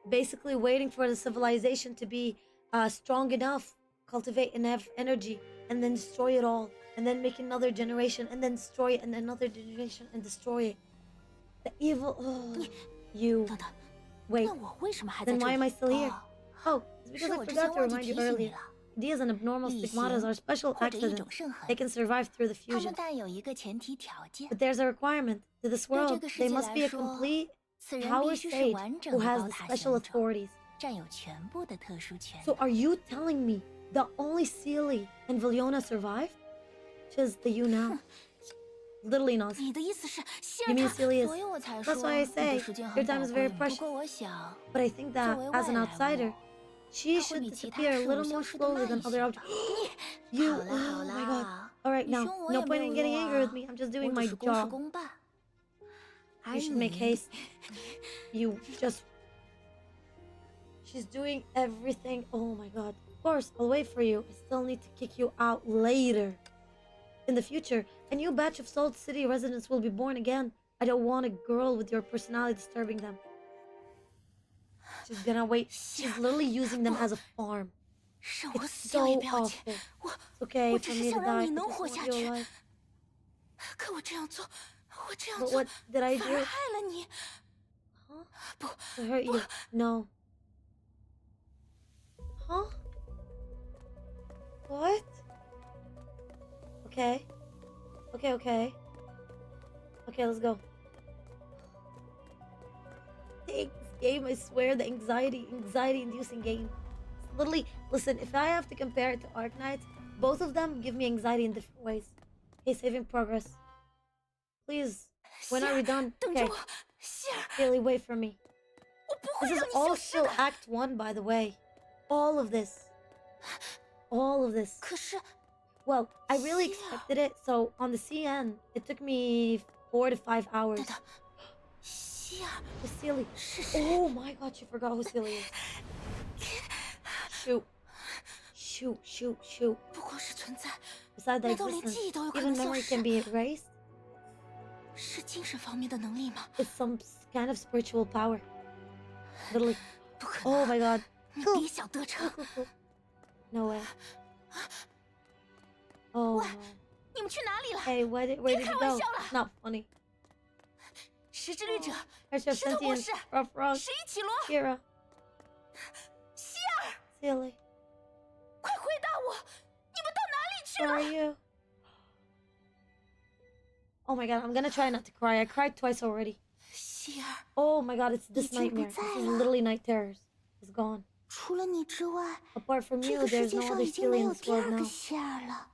Basically, waiting for the civilization to be strong enough, cultivate enough energy, and then destroy it all, and then make another generation, and then destroy it, and another generation, and destroy it. The evil. Oh, you. 等等， Wait. 那我为什么还在 Then 这 why 里？ am I still here? 哦 Oh, it's 是 because I 我之 forgot 前 to 忘记 remind 提 you 醒你 earlier. 了。 Ideas and abnormal 旅 stigmatas 行 are special 或者一种 accidents. 盛寒 They，can survive through the 它们 fusion. 但有一个前提条件， But there's a requirement. To this 对这 world, 个世 they 界 must 来 be a 说， complete 此人 power 必须是 sage 完整 who 的 has 高 the 塔 special 贤种， authorities. 占有全部的特殊权 So 利。 are you telling me that only Sealy and Viliona survived? Which is the you now. Literally not. 你的意思是希 You 尔 mean 塔？ Silius? 所以我才 That's 说 why I 你 say 的时间 your 很 time 宝 is very 贵。不 precious. 过我想， But I think that 作为 as an 外来 outsider, 物， she 它会 should 比其他 disappear a 事物 little 消 more 失得 slowly 慢 than 一 other 些 objects. 吧。 You, 好了好 oh my god. 了， All right, 你 now, 凶我 no 也没 point 有 in getting 用 angry with 啊 me. I'm just doing 我 my 只是公事 job. 公办。而 You should make 你 haste. You just... She's doing everything. Oh my god. Of course, I'll wait for you. I still need to kick you out later. In the future, a new batch of Salt City residents will be born again. I don't want a girl with your personality disturbing them. She's gonna wait. She's literally using them as a farm. 让我 It's 死掉 so 也不要紧。 awful. 我 It's okay 我 for 只是 me to 想让 die. 你 I 能 just 活 want 下 you 去。 alive. 可我这样做，我这样 But 做 what did I 反而 do? 害了你。 Huh? 不， To hurt you? No. Huh? What? Okay. Okay, okay. Okay, let's go. This game, I swear, the anxiety-inducing game. It's literally, listen, if I have to compare it to Arknights, both of them give me anxiety in different ways. Okay, saving progress. Please, when are we done? 等着 Okay, 我，希尔， Haley, wait for me. 我不会 This 让 is 你 all 消失 still 的。 Act 1, by the way. All of this. All of this. 可是， Well, I really expected it, so on the CN, it took me 4 to 5 hours. 等等，希尔 Who's Celie? 是谁？ Oh my god, she forgot who Celie is. Shoot. Shoot, shoot, shoot. 不光是存在， Besides the 难道连 existence, 记忆都有可 even 能消 memory 失？ can be erased. 是精神方面的能力吗？ It's some kind of spiritual power. Literally. 不可 Oh 能！ my god. 你别想得逞！ No way. Oh no. 你们去哪里了？ Hey, where did you 别开 go? 玩笑了 It's not funny. 石之律者， There's your 石头博 sentient 士， rough frog. 谁一起罗？ Kira. 希尔， Celie. 快回答我！ Where are you? Oh my god, I'm gonna try not to cry. I cried twice already. 希儿， Oh my god, it's this 已经不 nightmare. 在 This is 了。 literally night terrors. It's gone. 除了你之外， Apart from 这 you, 个世 there's 界 no 上 other 已经 Steely 没 in 有 this 第 world 二个 now. 希儿了。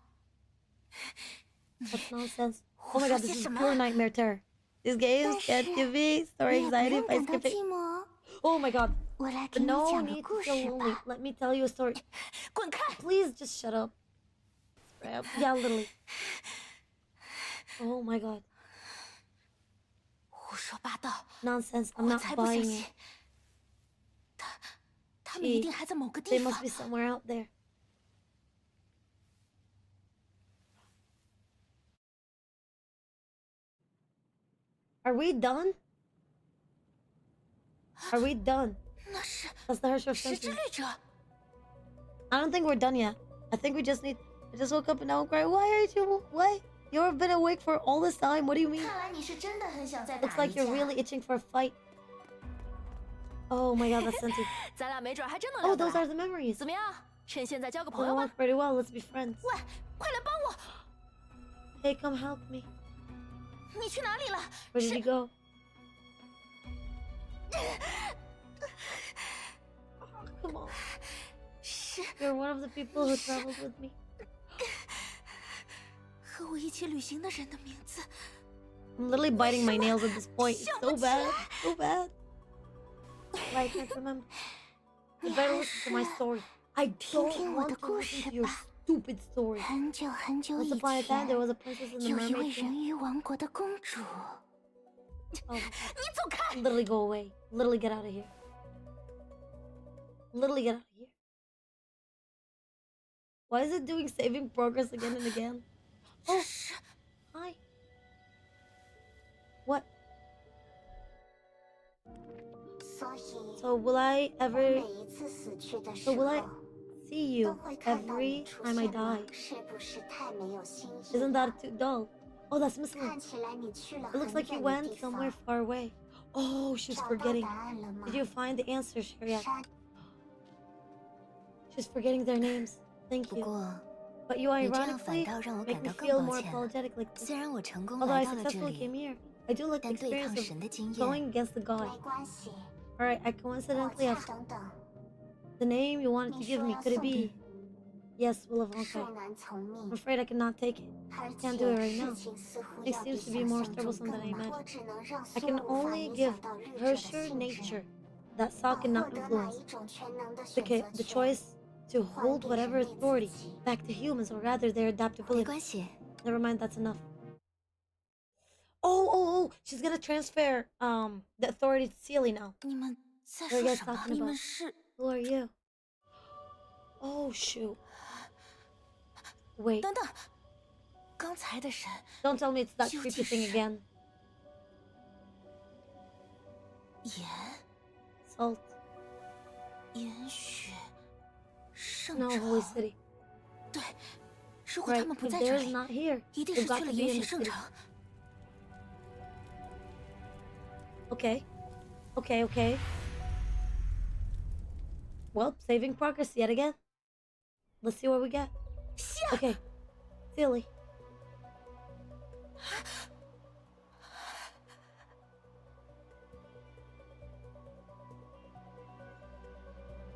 That's nonsense. Oh 胡 my 说 god, this 些 is 什么？ pure nightmare terror. These games 但 can't 是 give me story 你也不 anxiety 用 if I 感到 skip it. 寂寞。 Oh my god. 我来 But 给你 no 讲个 need 故 to 事 feel lonely. 吧。 Let me tell you a story. 滚开！ Please just shut up. Yeah, literally. Oh my god. 胡说八道！ Nonsense. I'm 我 not 才不相 buying 信 it.。他们一定还在某个 They 地方 must。be somewhere out there. Are we done? Are we done? 那是 That's the Hershey 石之 sentence. 律者。 I don't think we're done yet. I think we just need. I just woke up and now I'm crying. Why aren't you? Why? You've been awake for all this time. What do you mean? 看来你是真的很想再 Looks 打一 like you're 架。 really itching for a fight. Oh my god, that's sentence. 咱俩没准还真能 Oh, 聊得 those are 来。 the memories. 怎么样？趁现在交个 So 朋 it 友 went 吧。 pretty well. Let's be friends. 喂，快来帮我！ Hey, come help me. 你去哪里了？ Where did you go? Oh, come on. 是 You're one of the people who traveled with me. 和我一起旅行的人的名字。 I'm literally biting my nails at this point. It's so bad. So bad. I can't remember. You better listen to my story. I don't want to listen to your stupid story. 很久很久 Once 以 upon a time, 前， there was a princess in the 有一位 mermaid 人 king. 鱼王国的公主。 Oh, 你走开！ literally go away. Literally get out of here. Literally get out of here. Why is it doing saving progress again and again? Oh, hi. What? 所以， So will I 我 ever 每一次死去的时 So will I 候， see 都 you 会看到 every 你出 time I 现吗 die? 是不是太没有新意 Isn't 了？ that too dull? Oh, that's Miss Lin. 看起来你去了 It looks 很 like you 远的 went 地 somewhere 方。 far away. Oh, she's 找到 forgetting. 答案了吗 Did？you find the answers, Shariat? 山 She's forgetting their names. Thank 不 you. 过， But you 你这样反 ironically 倒让我 make 感 me 到更 feel 抱 more 歉了。 apologetic like this. 虽然我成功 Although 来 I 到了这 successfully came 里， here, I do like the 但对 experience 抗 of 神的经验 going against the 没 god. 关系， Alright, I 我 coincidentally 恰 have 等等。 the name you wanted to 你 give 说 me. 要 Could it 送 be? Yes, Will of 恕 Honkai. 难从 I'm 命， afraid I cannot take it. 而 Can't do it 且 right 事 now. 情似乎 Things 要比 seems to be 想 more 象中 troublesome 更 than I 难。 imagined. 我只能让 I 苏 can 无法 only 影 give 响到律者的 Hersher 性 nature 质。 that 把 Saw 获 cannot 得哪 influence. 一种全能的 The, 选 ca- 择 the 权， choice to 还 hold 给 whatever 人类自 authority 己。 back to humans, or rather their 没 adaptability. 关系， Never mind, that's enough. Oh, she's gonna transfer the authority to Sealy now. 你们在 What are 说 you guys 什么？ talking 你 about? 们是 Who are you? Oh shoot. Wait, 等等，刚才的神 don't tell me it's that 究 creepy 竟 thing 是 again. 盐、 Salt. 盐雪、圣 No, 者。 Holy City. 对，如果 Right, 他们不 if 在这 they're 里， not here, 一定 they've 是 got 去 to 了 be 盐 in 雪 the 圣 city. 城。 Okay. Well, saving progress yet again. Let's see what we get. Okay, Sealy.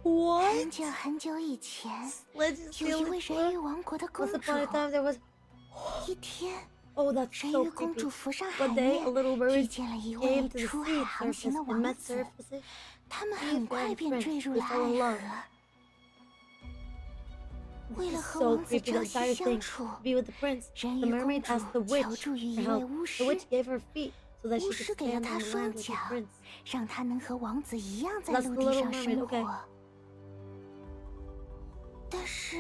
What? 很久很久以前， Legend 有一位 Sealy 人鱼 Tour? 王国的公 Once 主。 upon a time there was. 一天， Oh, that's 人 so 鱼公 creepy. 主浮上海 One day, 面 a，little 遇 mermaid 见了一 came 位 to the 出海 sea 航 surface 行的 and 王 met 子， surfaces. 他们 He 很快 and 便 Prince, 坠入 they 了 fell in 爱 love. 河。 This 为了 is 和 so 王子 creepy, the 朝夕 entire 相 thing. 处， Be with the prince. 人 The 鱼公 mermaid 主 asked the 求 witch 助于 for 一位 help. 巫 The 师， witch gave her feet so that 巫 she 师 could 给了 stand 她 on the 双 land with 脚 the prince.，让她能和王子一样在 That's 陆 the 地 Little 上 Mermaid, 生 okay. 活。但是，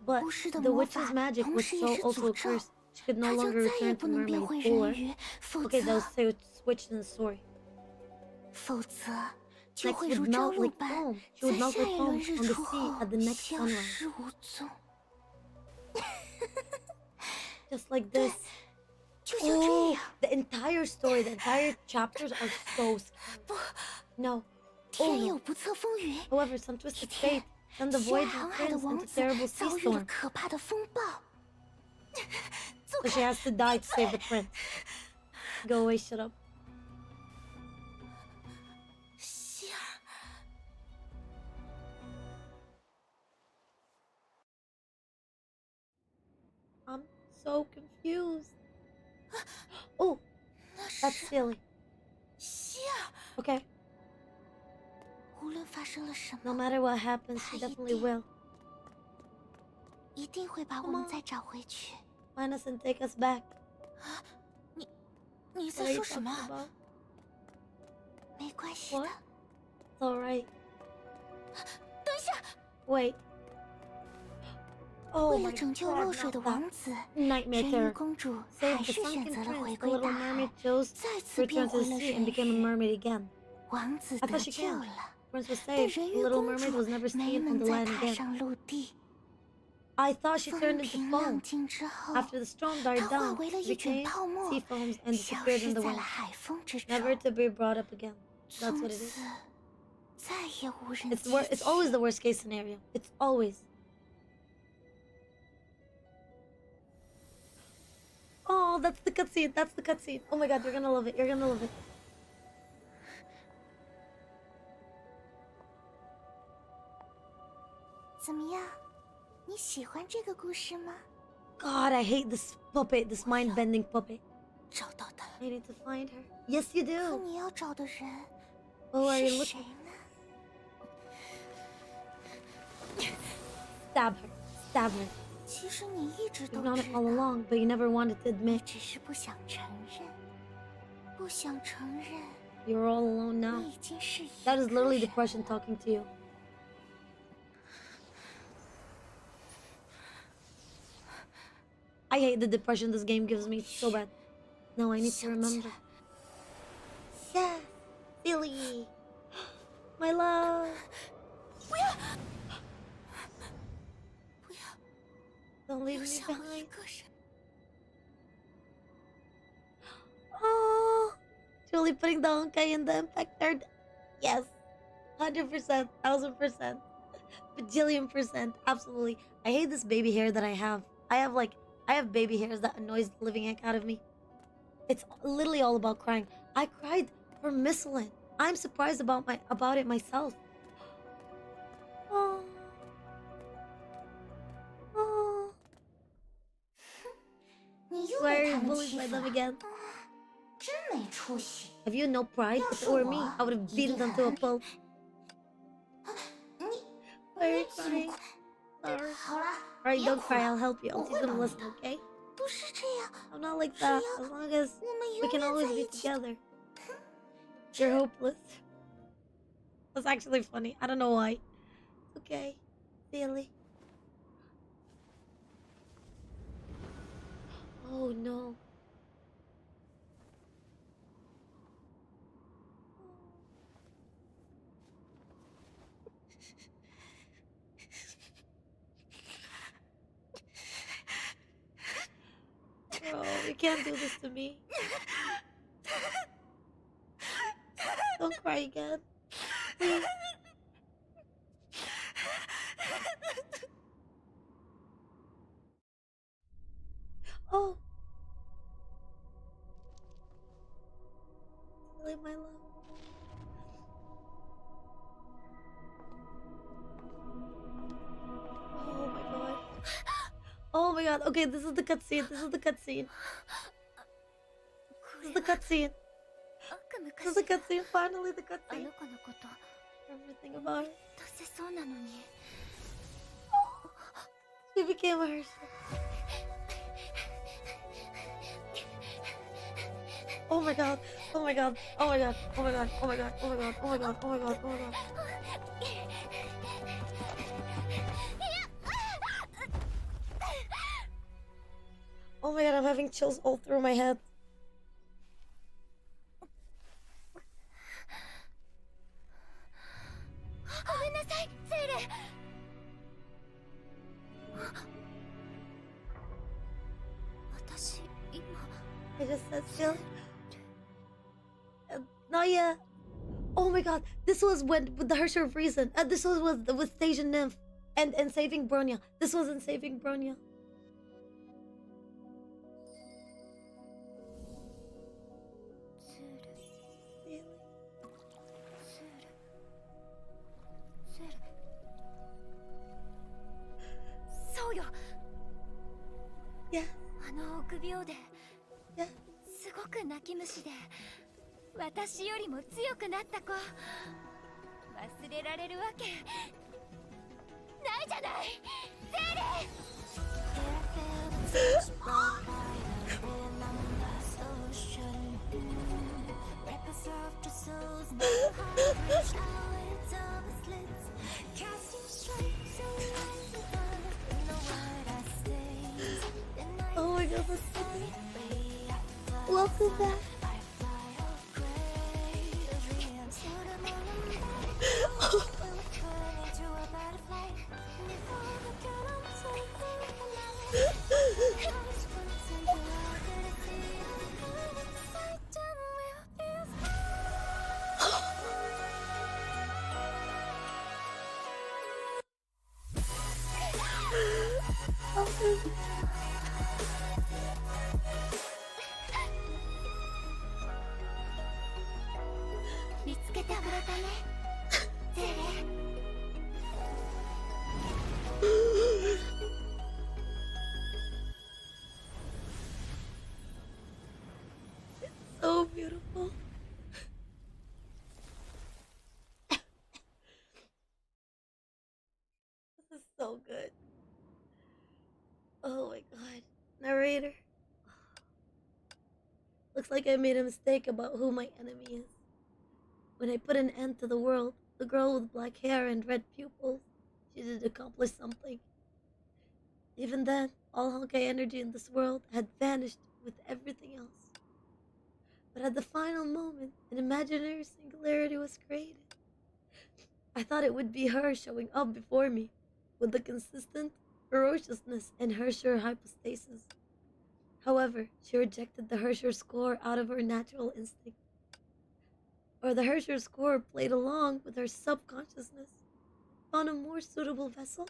But 巫师的 the 魔 witch's 法 magic 同 was 时 so 也是 also 诅咒， cursed. She could no 她就 longer 再也 return 不 to 能变 mermaid 回人 or 鱼，否 okay, 则 those switched in the story. 否则就 Next 会 would 如朝 melt 露 like 般， foam. She 在 would melt 下 like 一 foam 轮日 on the 出 sea 后 at the next 消 sunrise. 失无踪。 Just like this. 就像这 Oh, 样， the entire story, the entire chapters are so scary. No. 天 Oh 有 no. 不测风云。 However, some twisted 一天 fate sent the 西爱 void 航 and 海的 prince 王 into 子 terrible 遭遇了 seastorm. 可怕的风暴， So she has to die to save the prince. Go away, shut up. 希儿， I'm so confused. Oh, 那 that's 是 silly. 希儿。 Okay, 无论发生了什 no 么， matter what happens, she 他一 definitely 定 will 一定会把我 Come 们 on 再找回去。 find us and take us back. 你 What 在 are you 说什 talking 么？ about? 没关系的 What?。It's alright. 等一下， Wait. Oh 为 my 了拯救 god, 漏水 not 的 that. 王子， Nightmare 神鱼 terror. 公主 Save 还 the 是选 sunken 择了 prince. 回 The 归大 little 海 mermaid，chose 再 to 次 return 变 to 回 the 了 sea 人 and became a 鱼。 mermaid again. 王子 I 得 thought she 救 can't. 了， Prince was 但 saved. 人 The 鱼 little 公 mermaid 主 was never 没 seen on 能 the 再 land 踏 again. 上陆地。 I thought she 风 turned into 平浪 foam. 静之后， After the storm died 它化 down, 为了 she 一卷 became 泡沫， sea foams and 消 disappeared 失 in the 在了 wind, 海风之中。 never to be brought up again. That's 从 what it is. 此再也无人 It's 记 it's always 起。 the worst case scenario. It's always. Oh, that's the cutscene. That's the cutscene. Oh my god, you're gonna love it. You're gonna love it. 怎么样？你喜欢这个故事吗？ God, I hate this puppet, this mind-bending puppet. 找到他。 I need to find her. Yes, you 可 do. 你要找的人 Oh, are you 是谁 looking? 呢？ Stab her. Stab her. 其实你一直都 You've known 知 it 道 all，along, but you never wanted to 你 admit 只是不想承认，不想承认 you're all alone now. 你已经是一 That 个 is literally 人。 depression talking to you. I hate the depression this game gives me so bad. No, I need to 想起 remember. 来， Yes, Billy. My love. 不要，不要 Don't leave 留 me 下我一 behind. 个人。 Oh, Julie putting the Honkai in the impactor. Yes, 100%, 1000%, bajillion%, absolutely. I hate this baby hair that I have. I have baby hairs that annoys the living heck out of me. It's literally all about crying. I cried for Misslin. I'm surprised about it myself. Oh. Oh. 你又 Why are 被 you 他们 bullied 欺 by 负 them 了， again? 真没出息。 Have you no pride? If it were me, I would have beaten them to a pulp. 你 Why are you 你怎么 crying? 快？ Sorry. 好了， Alright, 别 don't 哭 cry. 了 I'll help you. I'll 我 teach 会 them a 帮你 lesson, 的。 okay? 不是这样， I'm not like 是 that. 要 As long as 我们 we 永 can 远 always 在 be 一起。 together. You're hopeless. That's actually funny. I don't know why. Okay. Silly. Oh no. Bro, you can't do this to me. Don't cry again. Please. Oh. Silly, my love. Oh my god. Oh my god. Okay, this is the cutscene. This is the cutscene. This is the cutscene. This is the cutscene. Finally, the あ cutscene. の子のこと Everything about her. 出せそうなのに She became a herself. Oh my god. Oh my god. Oh my god. Oh my god. Oh my god. Oh my god. Oh my god. Oh my god. Oh my god. Oh my god, I'm having chills all through my head. I just said still. Naya. Oh my god, this was when with the Hersher of Reason. This was with Station Nymph and Saving Bronya. This was in Saving Bronya. Yeah. あの臆病で Yeah. すごく泣き虫で私よりも強くなった子忘れられるわけないじゃないゼリOh my god, that's so good. Welcome back. Oh, 見つけてくれたねゼリ so beautiful. This is so good. Oh my god. Narrator. Looks like I made a mistake about who my enemy is. When I put an end to the world, the girl with black hair and red pupils, she did accomplish something. Even then, all Honkai energy in this world had vanished with everything else. But at the final moment, an imaginary singularity was created. I thought it would be her showing up before me, with the consistent ferociousness in her sure hypostasis. However, she rejected the Hersher score out of her natural instinct. Or the Hersher score played along with her subconsciousness, found a more suitable vessel.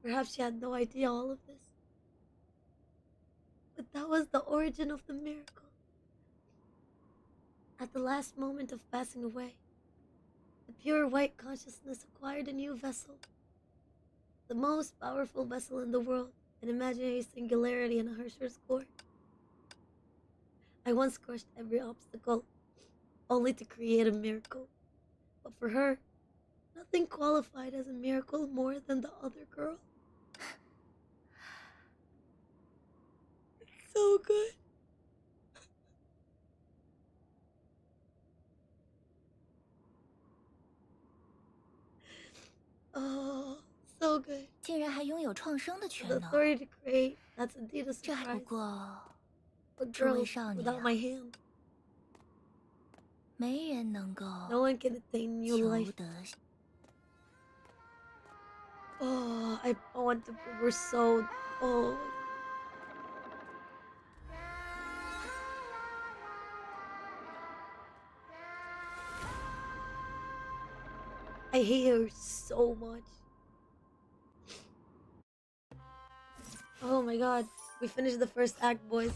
Perhaps she had no idea all of this. But that was the origin of the miracle. At the last moment of passing away, the pure white consciousness acquired a new vessel. The most powerful vessel in the world, an imaginary singularity in a Hersher score. I once crushed every obstacle, only to create a miracle. But for her, nothing qualified as a miracle more than the other girl. It's so good. Oh, so good. 竟然还拥有创生的权 The 能， authority to create, that's indeed a 这还不 surprise. 过 But 这位 girls 少年 without 啊 my hand, 没人能够 no one can attain new 求 life. 得。 Oh, I want to prove her so. Oh. I hate her so much. Oh my god. We finished the first act, boys.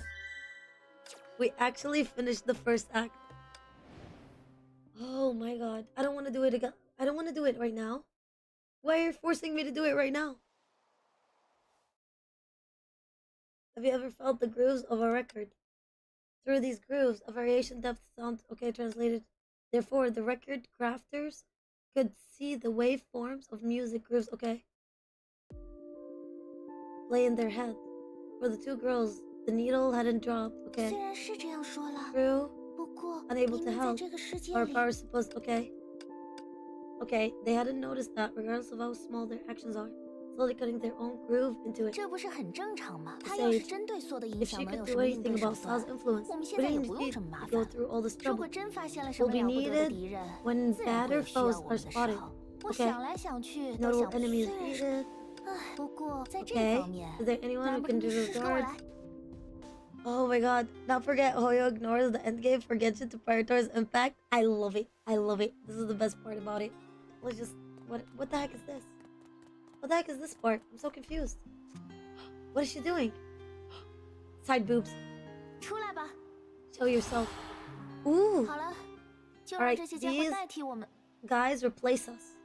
We actually finished the first act. Oh my god. I don't want to do it again. I don't want to do it right now. Why are you forcing me to do it right now? Have you ever felt the grooves of a record? Through these grooves, a variation depth sounds okay translated. Therefore, the record crafters could see the waveforms of music grooves, okay? Play in their head. For the two girls, the needle hadn't dropped, 虽 okay? 然是这样说了， True, 不过 unable 明 to 明在 help. 这个世界 Our 里， power supposed, okay? Okay, they hadn't noticed that, regardless of how small their actions are, slowly cutting their own groove into it. 这不是很正常吗？ Sage, 他要是针对所的影 If she 响，能 could 有什 do 么应 anything 对手 about 段 Sal's？ influence, 我们 we 现在也 didn't 不用 need 这么麻 to go 烦。 through all this 如果 trouble. 真发现了什 Will 么 be 了不得的 needed 敌人， when 自然会 badder 有需要 foes 我 are 们的时 spotted. 候。我 Okay. 想来想去都 Notable 想不 enemies 虽然 needed. 唉，不过在这 Okay. 方面， Is there anyone 难 who 不 can 成 do 你 the 试着跟我 guards? 来？ Oh my god. Not forget Hoyo ignores the endgame, forgets it to prioritize impact. I love it. I love it. This is the best part about it. Let's just... What the heck is this? What the heck is this part? I'm so confused. What is she doing? Side boobs. 出来吧。 Show yourself. Ooh. 好了，就让 Alright, 这些家伙 these 代替我们。 guys replace us.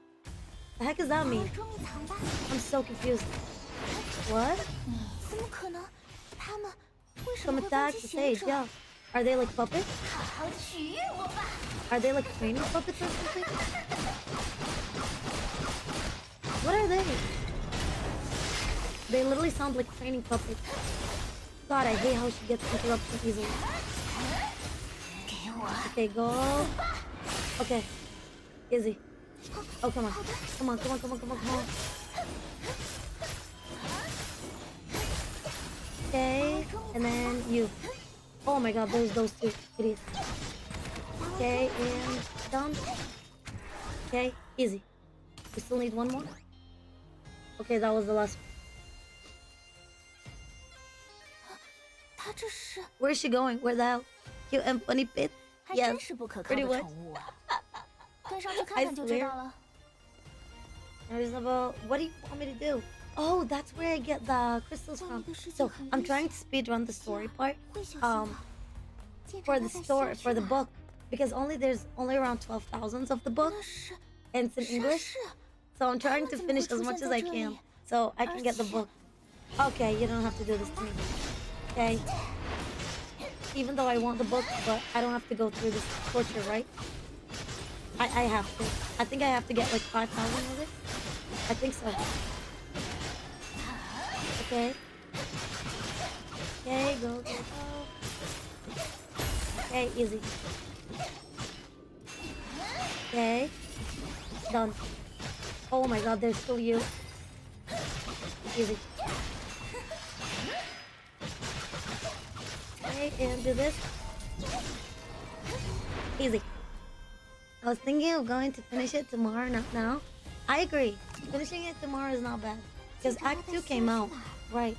The heck does that 把 mean? 我捉迷藏吧。 I'm so confused. What? 你怎么可能？他们为什 Some 么会攻 attack 击 the 贤 sage, 者？ yeah. Are they like puppets? 好好取悦我吧。 Are they like training puppets or something? What are they? They literally sound like training puppets. God, I hate how she gets interrupted easily. 给我 Okay, go. Okay. Easy. Oh, come on. Come on, come on, come on, come on, come on. Okay, and then you. Oh my god, there's those two idiots. Okay, and done. Okay, easy. We still need one more. Okay, that was the last one. 他这是 Where's she going? Where the hell? Cute and funny pit? 还 Yes. 真是不可靠 pretty 的 much. 宠物啊！跟上去看 I 看就知 swear. 道了。 Reasonable. What do you want me to do? Oh, that's where I get the crystals from. So I'm trying to speedrun the story part. 会小心的。见着 For 他 the 在 story 下 for 去 the 了 book because there's only around 12,000 of the book 那是 and it's in 是 English. 是， So I'm trying to 他们怎么 finish 会 as 出 much 现 as 在 I 这 can 里？ so I can get the 而且 book. Okay, you don't have to do this to me. Okay. Even though I want the book, but I don't have to go through this torture, right? I have to. I think I have to get like 5,000 of it. I think so. Okay. Okay, go, go, go. Okay, easy. Okay. Done. Oh my god, there's still you. Easy. Okay, and do this. Easy. I was thinking of going to finish it tomorrow, not now. I agree. Finishing it tomorrow is not bad. Because Act 2 came out. Right.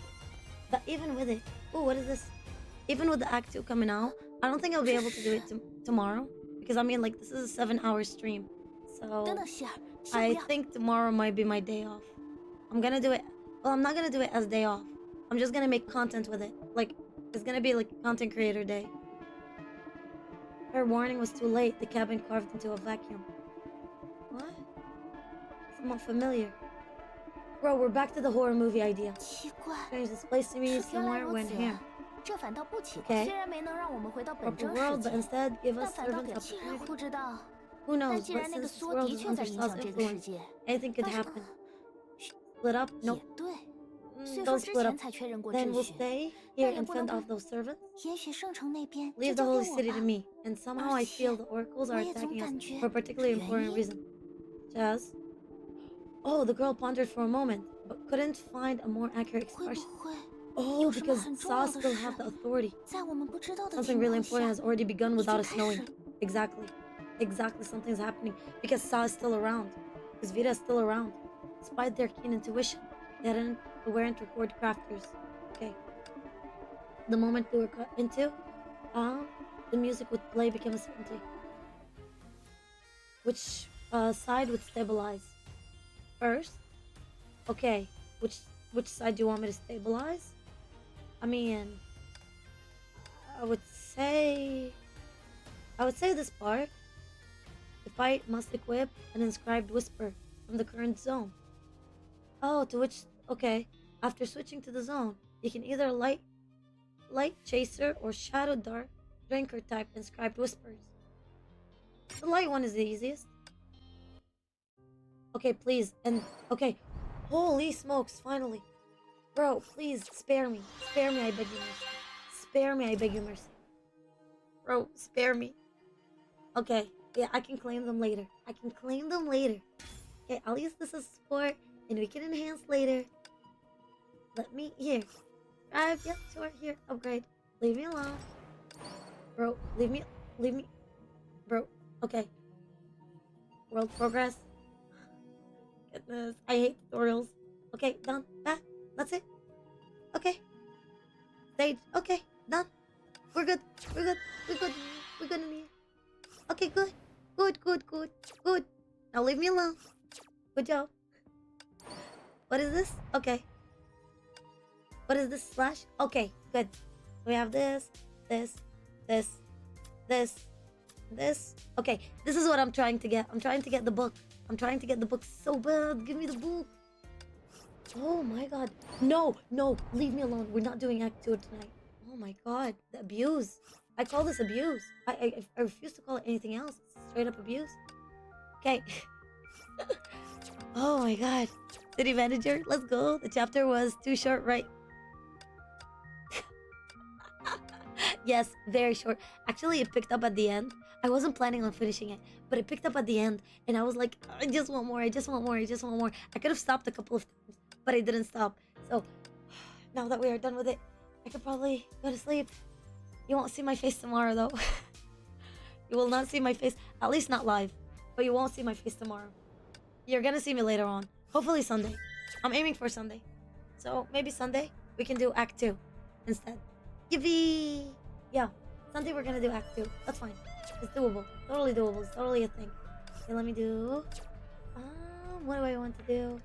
But even with it... Oh, what is this? Even with the Act 2 coming out, I don't think I'll be able to do it tomorrow. Because I mean, like, this is a 7-hour stream. 等 So 等，希儿，先不 I 要。 think tomorrow might be my day off. I'm gonna do it... Well, I'm not gonna do it as day off. I'm just gonna make content with it. Like, it's gonna be like content creator day. Her warning was too late. The cabin carved into a vacuum. What? Somewhat familiar. Bro, we're back to the horror movie idea. 奇怪， Strange, this place to me 原来 somewhere 如 went 此 here. 这反倒不奇怪。 Okay. 虽然没能让我们回到本 Proper 真 world, 世 but 界， instead give 但 us 反倒 servants 给了 opportunity. 不知道。 Who 但 knows? 既 But 然那个 since this 缩 world 的 is 确在 under 影响 Saw's 这个世 influence, 界， anything could 但是 happen. Split up? 也 Nope. 对。虽 Don't 说之 split 前 up. 才确认过 Then 秩 we'll 序， stay 但 here 也 and 不能 fend 不 off those servants. 也许圣城那边就 Leave the 交给 holy 我 city to 吧。 me. And somehow I feel the oracles are 我也总 attacking us 感觉 for a particularly 原 important 因 reason. Jazz? Oh, the girl pondered for a moment, but couldn't find a more accurate 会不 expression. 会 Oh, 有什么 because 很重要 Saw 的 still 事 have the authority. 在我们不知道的 Something 情 really 况 important 下 has already begun 已 without 经 us 开 knowing. 始了？ Exactly. Exactly, something's happening. Because Saw is still around. Because Vita is still around. Despite their keen intuition, they weren't record crafters. Okay. The moment they were cut into, the music would play became a certainty. Which side would stabilize? First? Okay. Which side do you want me to stabilize? I mean, I would say this part. The fight must equip an inscribed whisper from the current zone. Oh, to which okay. After switching to the zone, you can either light chaser or shadow dart drinker type inscribed whispers. The light one is the easiest. Okay, please, and okay. Holy smokes, finally. Bro, please spare me. Spare me, I beg you mercy. Spare me, I beg you mercy. Bro, spare me. Okay, yeah, I can claim them later. I can claim them later. Okay, I'll use this as support, and we can enhance later. Let me, here. Drive, yep, sure, here, upgrade. Leave me alone. Bro, leave me, bro, okay. World progress. Goodness, I hate tutorials. Okay, done, back, that's it. Okay. Stage, okay, done. We're good, we're good, we're good, we're good in here. Okay, good, good. Now leave me alone. Good job. What is this? Okay. What is this slash? Okay, good. We have this. Okay, this is what I'm trying to get. I'm trying to get the book. I'm trying to get the book so bad. Give me the book. Oh my god. No, no, leave me alone. We're not doing Act 2 tonight. Oh my god, the abuse. I call this abuse. I refuse to call it anything else. It's straight up abuse. Okay. Oh my god. City manager, let's go. The chapter was too short, right? Yes, very short. Actually, it picked up at the end. I wasn't planning on finishing it, but it picked up at the end, and I was like, I just want more, I just want more, I just want more. I could have stopped a couple of times, but I didn't stop. So, now that we are done with it, I could probably go to sleep. You won't see my face tomorrow, though. You will not see my face, at least not live, but you won't see my face tomorrow. You're gonna see me later on. Hopefully Sunday. I'm aiming for Sunday. So, maybe Sunday, we can do Act 2 instead. Yippee! Yeah, Sunday we're gonna do Act 2. That's fine. It's doable. Totally doable. It's totally a thing. Okay, let me do... what do I want to do?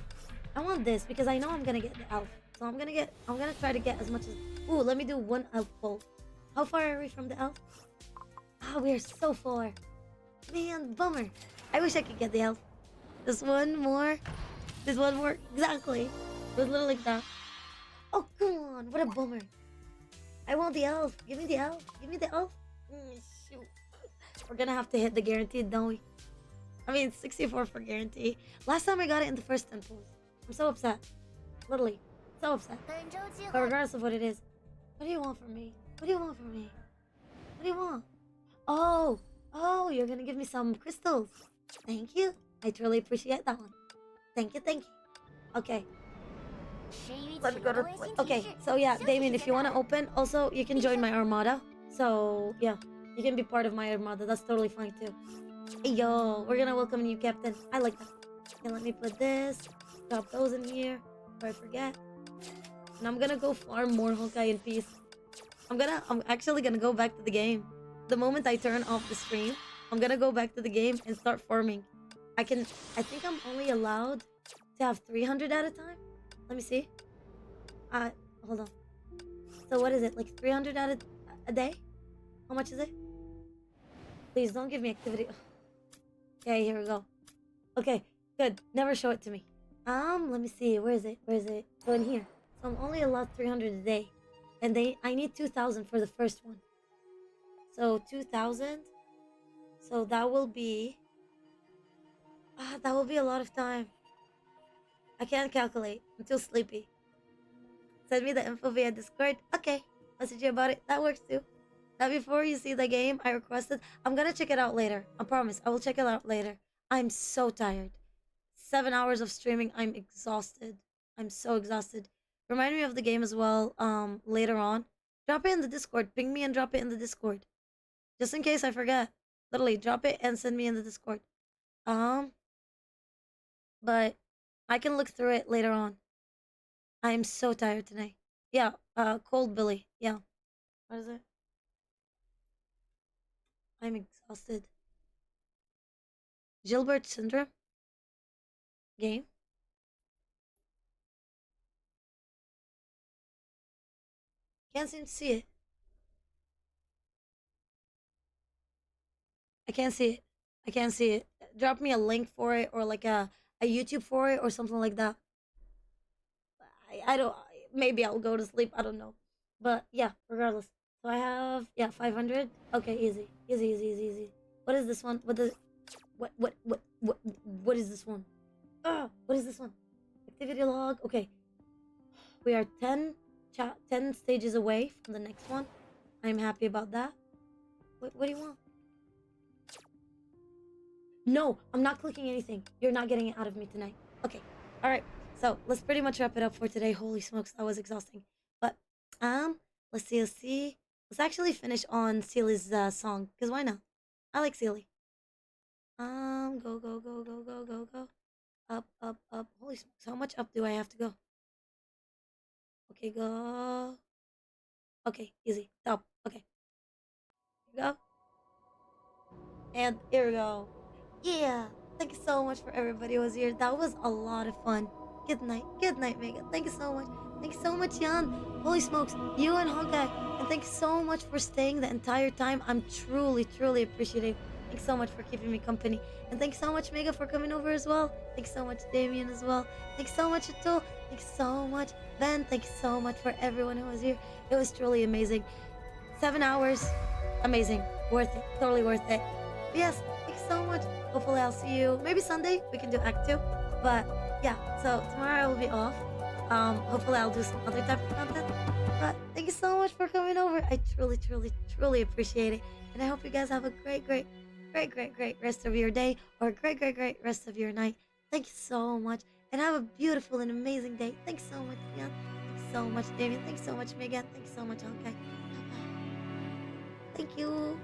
I want this because I know I'm gonna get the elf. So I'm gonna try to get as much as... Ooh, let me do one elf pull. How far are we from the elf? Ah, we are so far. Man, bummer. I wish I could get the elf. Just one more. Just one more. Exactly. It was literally like that. Oh, come on. What a bummer. I want the elf. Give me the elf. Give me the elf. Shoot. We're gonna have to hit the guaranteed, don't we? I mean, 64 for guarantee. Last time I got it in the first 10 pulls. I'm so upset. Literally. So upset. But regardless of what it is. What do you want from me? What do you want from me? What do you want? Oh. Oh, you're gonna give me some crystals. Thank you. I truly appreciate that one. Thank you, thank you. Okay. Let me go to... Okay, so yeah, Damien, if you want to open, also, you can join my armada. So, yeah, you can be part of my armada. That's totally fine, too. Hey, yo, we're gonna welcome a new captain. I like that. Okay, let me put this. Drop those in here before I forget. And I'm gonna go farm more Honkai in peace. I'm actually gonna go back to the game. The moment I turn off the stream, I'm gonna go back to the game and start farming. I think I'm only allowed to have 300 at a time. Let me see. Hold on. So what is it? Like 300 at a day? How much is it? Please don't give me activity. Okay, here we go. Okay, good. Never show it to me. Let me see. Where is it? Where is it? So in here. So I'm only allowed 300 a day. And I need 2,000 for the first one. So 2,000. So that will be... that will be a lot of time. I can't calculate. I'm too sleepy. Send me the info via Discord. Okay. Message you about it. That works too. Now before you see the game I requested, I'm gonna check it out later. I promise. I will check it out later. I'm so tired. 7 hours of streaming. I'm exhausted. I'm so exhausted. Remind me of the game as well later on. Drop it in the Discord. Ping me and drop it in the Discord. Just in case I forget. Literally, drop it and send me in the Discord. But I can look through it later on. I am so tired tonight. Yeah, Cold Billy. Yeah. What is it? I'm exhausted. Gilbert Syndrome? Game? Can't seem to see it. I can't see it. I can't see it. Drop me a link for it or like a YouTube for it or something like that. I don't... Maybe I'll go to sleep. I don't know. But yeah, regardless. So I have... Yeah, 500. Okay, easy. Easy, easy, easy, easy. What is this one? What is this one? What is this one? Activity log. Okay. We are 10 stages away from the next one. I'm happy about that. What do you want? No, I'm not clicking anything. You're not getting it out of me tonight. Okay. All right. So let's pretty much wrap it up for today. Holy smokes, that was exhausting. But let's see. Let's actually finish on Seely's song, because why not? I like Seely. Go. Up. Holy smokes, how much up do I have to go? Okay, go. Okay, easy. Up. Okay. Here we go. And here we go. Yeah. Thank you so much for everybody who was here. That was a lot of fun. Good night. Good night, Megan. Thank you so much. Thank you so much, Jan. Holy smokes. You and Honkai. And thank you so much for staying the entire time. I'm truly, truly appreciative. Thanks so much for keeping me company. And thanks so much, Mega, for coming over as well. Thanks so much, Damien, as well. Thanks so much, Atul. Thanks so much. Ben, thanks so much for everyone who was here. It was truly amazing. 7 hours. Amazing. Worth it. Totally worth it. But yes, thanks so much. Hopefully I'll see you. Maybe Sunday we can do Act 2. But yeah, so tomorrow I will be off. Hopefully I'll do some other type of content. But thank you so much for coming over. I truly, truly, truly appreciate it. And I hope you guys have a great rest of your day, or a great rest of your night. Thank you so much. And have a beautiful and amazing day. Thanks so much, Ian. Thanks so much, Damien. Thanks so much, Megan. Thanks so much, Honkai. Thank you.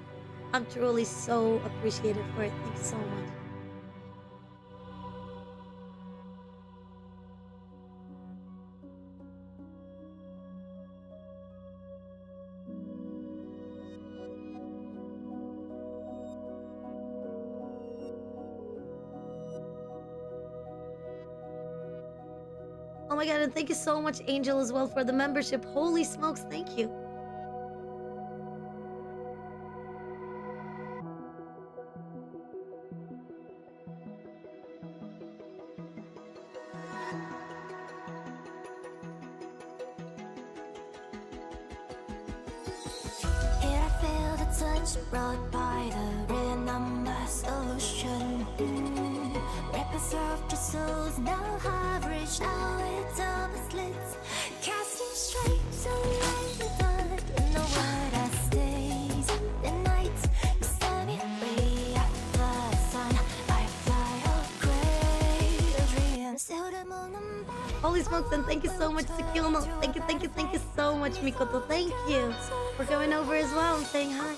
I'm truly so appreciated for it. Thank you so much. Oh my god, and thank you so much, Angel, as well, for the membership. Holy smokes, thank you. Here I feel the touch brought by the number's ocean. Records of the souls now have reached our double slits. Casting straight to light the dark in the world that stays. The night, you set me free. I fly, sun, I fly away. A dream, still the moon and back. Holy smokes, and thank you so much, Sakilno. Thank you so much, Mikoto. Thank you for coming over as well and saying hi.